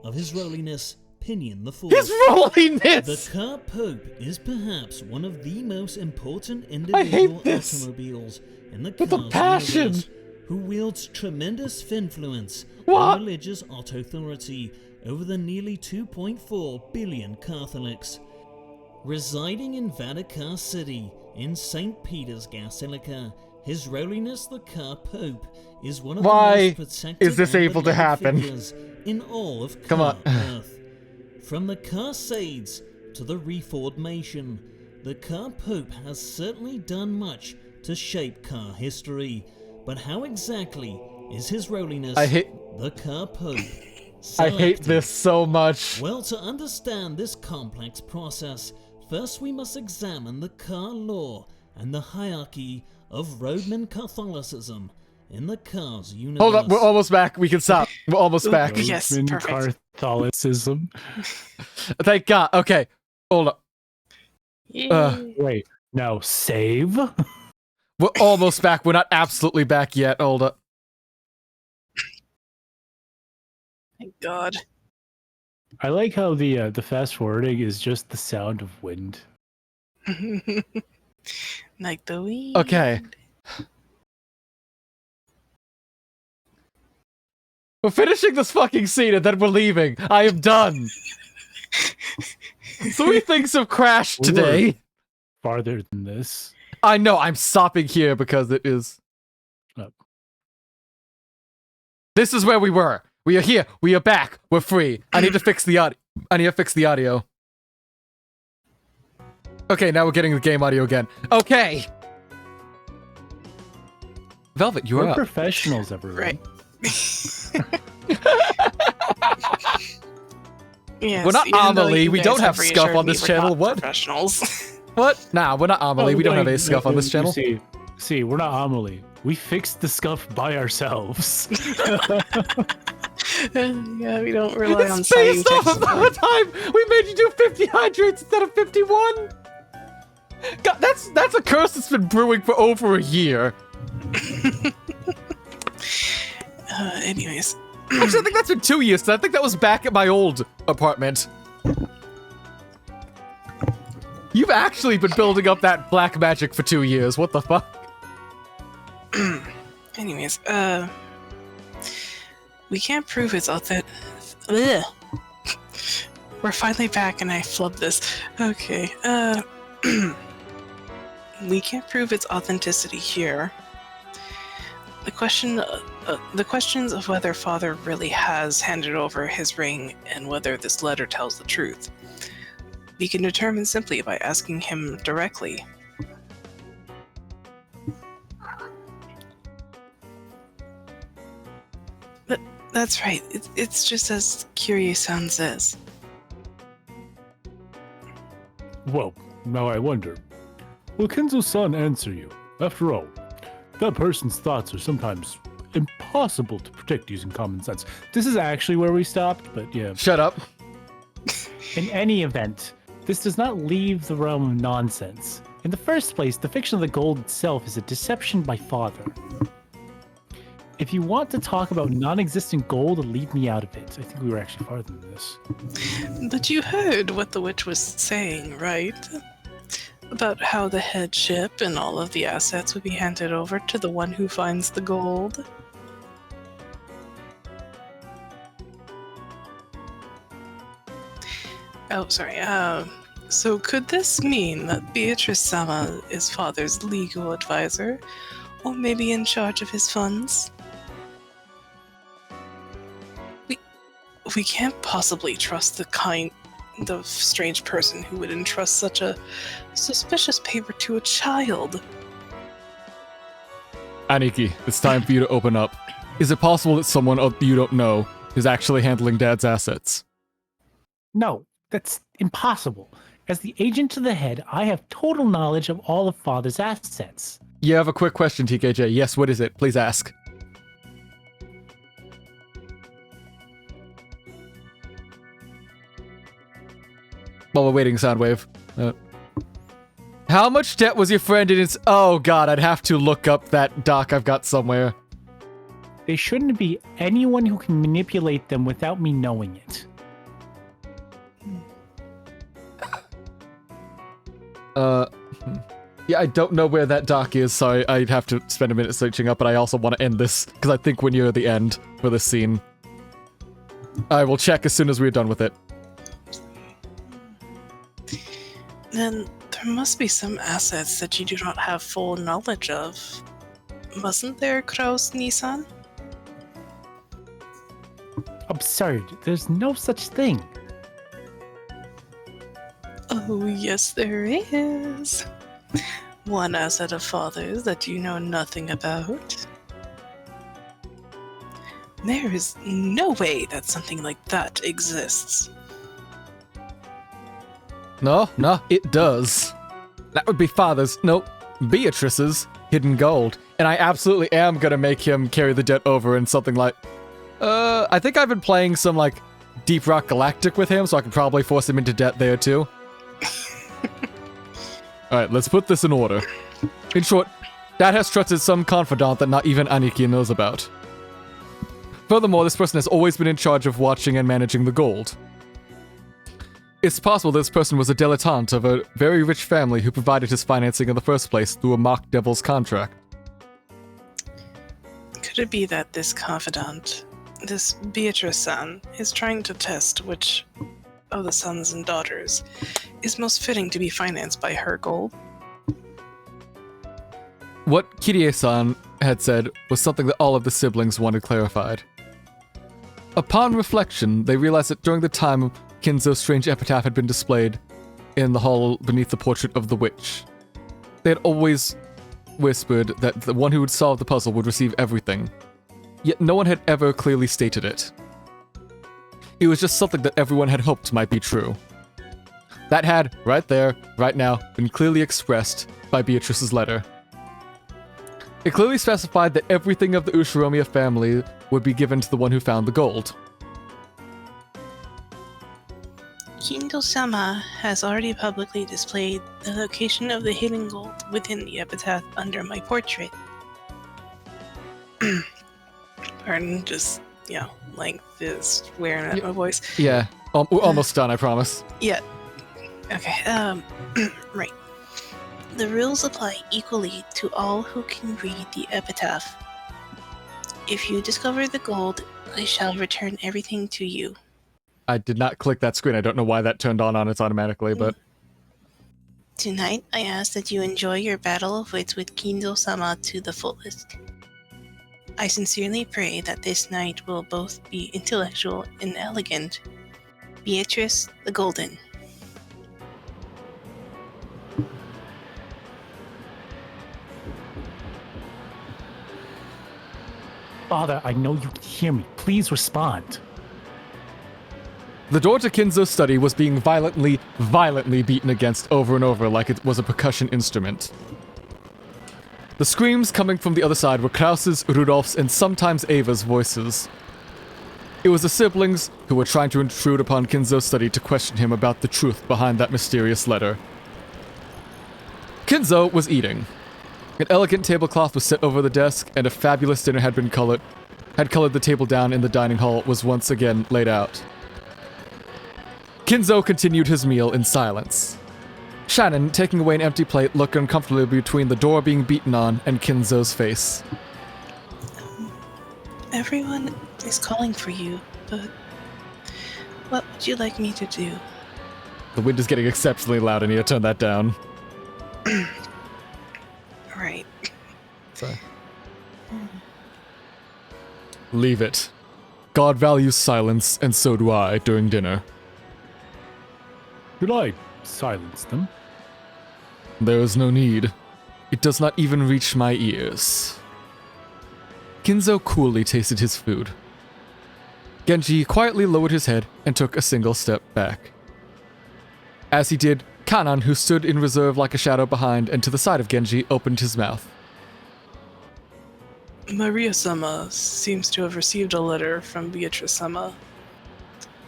[SPEAKER 8] Of His Holiness Pinion the Fourth.
[SPEAKER 1] His
[SPEAKER 8] The
[SPEAKER 1] Holiness!
[SPEAKER 8] car Pope is perhaps one of the most important
[SPEAKER 1] hate
[SPEAKER 8] individual
[SPEAKER 1] this.
[SPEAKER 8] automobiles in the
[SPEAKER 1] With a
[SPEAKER 8] Cars
[SPEAKER 1] passion.
[SPEAKER 8] universe, who wields tremendous influence
[SPEAKER 1] What?
[SPEAKER 8] and religious authority over the nearly 2.4 billion Catholics. Residing in Vatican City in St. Peter's Basilica, His Holiness the Car Pope is one of
[SPEAKER 1] Why
[SPEAKER 8] the most protected
[SPEAKER 1] is this
[SPEAKER 8] and
[SPEAKER 1] able to
[SPEAKER 8] beloved
[SPEAKER 1] happen?
[SPEAKER 8] figures in all of
[SPEAKER 1] Come on.
[SPEAKER 8] Car Earth. From the Carsades to the Reformation, the Car Pope has certainly done much to shape car history. But how exactly is His Holiness the Car Pope
[SPEAKER 1] I hate
[SPEAKER 8] selected?
[SPEAKER 1] this so much.
[SPEAKER 8] Well, to understand this complex process, first we must examine the car law and the hierarchy of Roman Catholicism in the Cars universe.
[SPEAKER 1] Hold up, we're almost back. We can stop. We're almost back.
[SPEAKER 2] Yes,
[SPEAKER 3] Roman
[SPEAKER 2] perfect.
[SPEAKER 3] Catholicism.
[SPEAKER 1] Thank God. Okay, hold up.
[SPEAKER 2] Yay.
[SPEAKER 3] Wait, no, save?
[SPEAKER 1] We're almost back. We're not absolutely back yet. Hold up.
[SPEAKER 2] Thank God.
[SPEAKER 3] I like how the fast forwarding is just the sound of wind.
[SPEAKER 2] Like the wind.
[SPEAKER 1] Okay. We're finishing this fucking scene and then we're leaving. I am done. 3 things have crashed today.
[SPEAKER 3] Farther than this.
[SPEAKER 1] I know, I'm stopping here because it is...
[SPEAKER 3] Oh.
[SPEAKER 1] This is where we were. We are here. We are back. We're free. I need to fix the audio. Okay, now we're getting the game audio again. Okay. Velvet, you're
[SPEAKER 3] We're
[SPEAKER 1] up.
[SPEAKER 3] professionals, everyone.
[SPEAKER 2] Right. Yes,
[SPEAKER 1] We're not
[SPEAKER 2] even though
[SPEAKER 1] Amelie,
[SPEAKER 2] you
[SPEAKER 1] we
[SPEAKER 2] guys
[SPEAKER 1] don't have
[SPEAKER 2] reassured
[SPEAKER 1] scuff on
[SPEAKER 2] me
[SPEAKER 1] this
[SPEAKER 2] we're
[SPEAKER 1] channel,
[SPEAKER 2] not
[SPEAKER 1] what?
[SPEAKER 2] Professionals.
[SPEAKER 1] What? Nah, we're not Amelie.
[SPEAKER 3] Oh,
[SPEAKER 1] we don't have
[SPEAKER 3] no,
[SPEAKER 1] a scuff on this channel.
[SPEAKER 3] See, we're not Amelie. We fixed the scuff by ourselves.
[SPEAKER 2] Yeah, we don't rely on
[SPEAKER 1] It's based off of
[SPEAKER 2] scientific
[SPEAKER 1] the time we made you do 50 hydrates instead of 51. God, that's a curse that's been brewing for over a year.
[SPEAKER 2] Anyways.
[SPEAKER 1] Actually, I think that's been 2 years, because I think that was back at my old apartment. You've actually been building up that black magic for 2 years. What the fuck?
[SPEAKER 2] Anyways, We can't prove it's authentic. Ugh. We're finally back and I flubbed this. Okay, we can't prove its authenticity here. The questions of whether Father really has handed over his ring and whether this letter tells the truth, we can determine simply by asking him directly. But that's right, it's just as Kiryu-san says.
[SPEAKER 4] Well, now I wonder, will Kenzo-san answer you? After all, that person's thoughts are sometimes impossible to predict using common sense.
[SPEAKER 3] This is actually where we stopped, but yeah.
[SPEAKER 1] Shut up.
[SPEAKER 3] In any event, this does not leave the realm of nonsense. In the first place, the fiction of the gold itself is a deception by Father. If you want to talk about non-existent gold, leave me out of it. I think we were actually farther than this.
[SPEAKER 2] But you heard what the witch was saying, right? About how the headship and all of the assets would be handed over to the one who finds the gold. Oh, sorry. So could this mean that Beatrice-sama is Father's legal advisor, or maybe in charge of his funds? We can't possibly trust the kind of strange person who would entrust such a suspicious paper to a child.
[SPEAKER 1] Aniki, it's time for you to open up. Is it possible that someone you don't know is actually handling Dad's assets?
[SPEAKER 3] No, that's impossible. As the agent to the head, I have total knowledge of all of Father's assets.
[SPEAKER 1] You have a quick question, TKJ. Yes, what is it? Please ask. While we're waiting, Soundwave. How much debt was your friend in its... Oh god, I'd have to look up that doc I've got somewhere.
[SPEAKER 3] There shouldn't be anyone who can manipulate them without me knowing it.
[SPEAKER 1] Yeah, I don't know where that doc is, so I'd have to spend a minute searching up, but I also want to end this, because I think we're near the end for this scene. I will check as soon as we're done with it.
[SPEAKER 2] Then there must be some assets that you do not have full knowledge of. Wasn't there, Kraus-Nisan?
[SPEAKER 3] Absurd. There's no such thing.
[SPEAKER 2] Oh, yes, there is. One asset of Father's that you know nothing about. There is no way that something like that exists.
[SPEAKER 1] No, it does. That would be Father's, no, Beatrice's hidden gold. And I absolutely am gonna make him carry the debt over in something like... I think I've been playing some, like, Deep Rock Galactic with him, so I could probably force him into debt there, too. Alright, let's put this in order. In short, Dad has trusted some confidant that not even Aniki knows about. Furthermore, this person has always been in charge of watching and managing the gold. It's possible this person was a dilettante of a very rich family who provided his financing in the first place through a mock devil's contract.
[SPEAKER 2] Could it be that this confidant, this Beatrice-san, is trying to test which of the sons and daughters is most fitting to be financed by her gold?
[SPEAKER 1] What Kirie-san had said was something that all of the siblings wanted clarified. Upon reflection, they realized that during the time Kinzo's strange epitaph had been displayed in the hall beneath the portrait of the witch, they had always whispered that the one who would solve the puzzle would receive everything, yet no one had ever clearly stated it. It was just something that everyone had hoped might be true. That had, right there, right now, been clearly expressed by Beatrice's letter. It clearly specified that everything of the Ushiromiya family would be given to the one who found the gold.
[SPEAKER 5] Kindo-sama has already publicly displayed the location of the hidden gold within the epitaph under my portrait.
[SPEAKER 2] Pardon, just, like this wearing out my voice.
[SPEAKER 1] Yeah, we're almost done, I promise.
[SPEAKER 2] Yeah. Okay,
[SPEAKER 5] Right. The rules apply equally to all who can read the epitaph. If you discover the gold, I shall return everything to you.
[SPEAKER 1] I did not click that screen. I don't know why that turned on its automatically, but...
[SPEAKER 5] Tonight, I ask that you enjoy your battle of wits with Kindo-sama to the fullest. I sincerely pray that this night will both be intellectual and elegant. Beatrice the Golden.
[SPEAKER 3] Father, I know you can hear me. Please respond.
[SPEAKER 1] The door to Kinzo's study was being violently beaten against over and over like it was a percussion instrument. The screams coming from the other side were Klaus's, Rudolf's, and sometimes Ava's voices. It was the siblings who were trying to intrude upon Kinzo's study to question him about the truth behind that mysterious letter. Kinzo was eating. An elegant tablecloth was set over the desk, and a fabulous dinner had colored the table down in the dining hall was once again laid out. Kinzo continued his meal in silence. Shannon, taking away an empty plate, looked uncomfortably between the door being beaten on and Kinzo's face.
[SPEAKER 5] Everyone is calling for you, but what would you like me to do?
[SPEAKER 1] The wind is getting exceptionally loud. I need to turn that down.
[SPEAKER 5] Right.
[SPEAKER 1] Sorry. Leave it. God values silence, and so do I during dinner.
[SPEAKER 4] Should I silence them?
[SPEAKER 1] There is no need. It does not even reach my ears. Kinzo coolly tasted his food. Genji quietly lowered his head and took a single step back. As he did, Kanan, who stood in reserve like a shadow behind and to the side of Genji, opened his mouth.
[SPEAKER 2] Maria-sama seems to have received a letter from Beatrice-sama,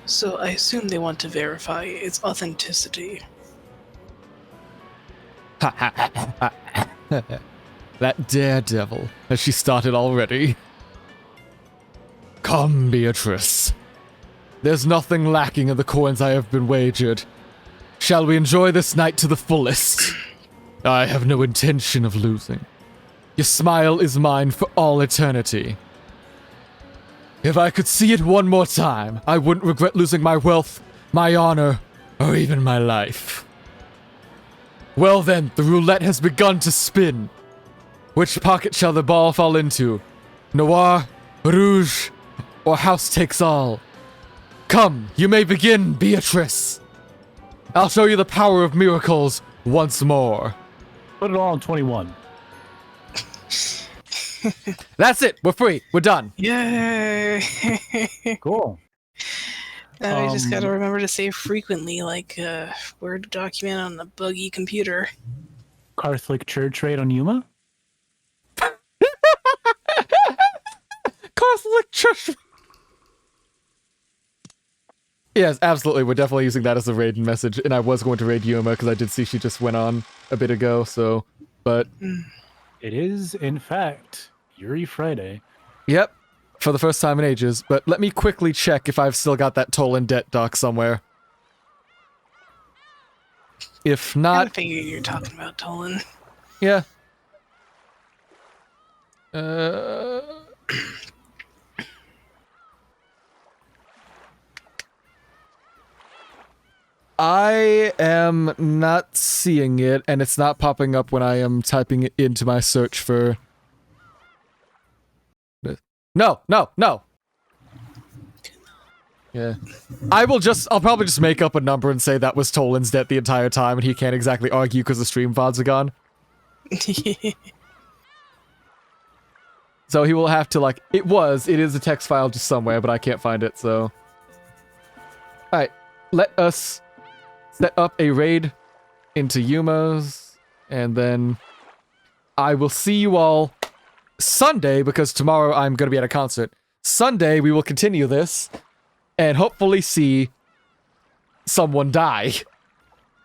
[SPEAKER 2] so I assume they want to verify its authenticity.
[SPEAKER 1] That daredevil. Has she started already? Come, Beatrice. There's nothing lacking in the coins I have been wagered. Shall we enjoy this night to the fullest? I have no intention of losing. Your smile is mine for all eternity. If I could see it one more time, I wouldn't regret losing my wealth, my honor, or even my life. Well then, the roulette has begun to spin. Which pocket shall the ball fall into? Noir, Rouge, or House Takes All? Come, you may begin, Beatrice. I'll show you the power of miracles once more.
[SPEAKER 3] Put it all on 21.
[SPEAKER 1] That's it. We're free. We're done.
[SPEAKER 2] Yay!
[SPEAKER 3] Cool.
[SPEAKER 2] Now I just gotta remember to save frequently, like a Word document on a buggy computer.
[SPEAKER 3] Catholic Church raid on Yuma?
[SPEAKER 1] Catholic Church. Yes, absolutely. We're definitely using that as a raid message, and I was going to raid Yuma because I did see she just went on a bit ago, so, but...
[SPEAKER 3] It is, in fact, Yuri Friday.
[SPEAKER 1] Yep, for the first time in ages, but let me quickly check if I've still got that toll and debt doc somewhere. If
[SPEAKER 2] I
[SPEAKER 1] not...
[SPEAKER 2] figure you're talking about Tolan.
[SPEAKER 1] Yeah. I am not seeing it, and it's not popping up when I am typing it into my search for... No! Yeah. I'll probably just make up a number and say that was Tolan's debt the entire time, and he can't exactly argue because the stream VODs are gone. So he will have to, like, it is a text file just somewhere, but I can't find it, so... Alright, let us set up a raid into Yuma's, and then I will see you all Sunday, because tomorrow I'm going to be at a concert. Sunday, we will continue this, and hopefully see someone die.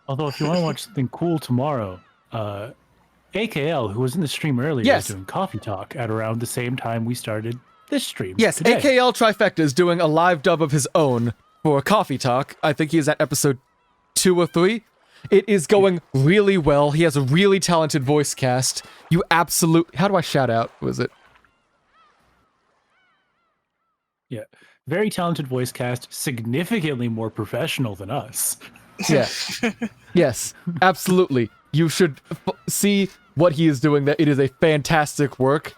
[SPEAKER 3] Although, if you want to watch something cool tomorrow, AKL, who was in the stream earlier, is doing Coffee Talk at around the same time we started this stream.
[SPEAKER 1] Yes,
[SPEAKER 3] today.
[SPEAKER 1] AKL Trifecta is doing a live dub of his own for Coffee Talk. I think he is at episode 2 or 3. It is going really well. He has a really talented voice cast. How do I shout out? Was it?
[SPEAKER 3] Yeah. Very talented voice cast, significantly more professional than us.
[SPEAKER 1] Yeah. Yes, absolutely. You should see what he is doing. That it is a fantastic work.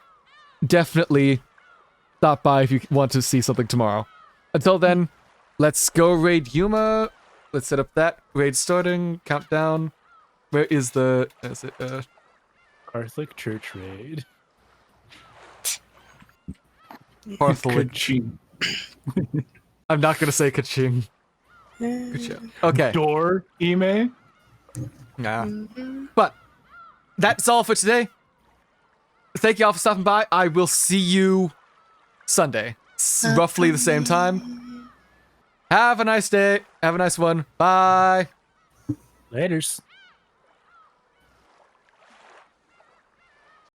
[SPEAKER 1] Definitely stop by if you want to see something tomorrow. Until then, let's go raid Yuma. Let's set up that. Raid starting. Countdown. Where is the... Is it,
[SPEAKER 3] Catholic Church raid.
[SPEAKER 1] Catholic.
[SPEAKER 3] Ka-ching.
[SPEAKER 1] I'm not going to say ka-ching. Good show. Okay.
[SPEAKER 3] Door, Ime.
[SPEAKER 1] Nah. But that's all for today. Thank you all for stopping by. I will see you Sunday. Roughly the same time. Have a nice day. Have a nice one. Bye.
[SPEAKER 3] Laters.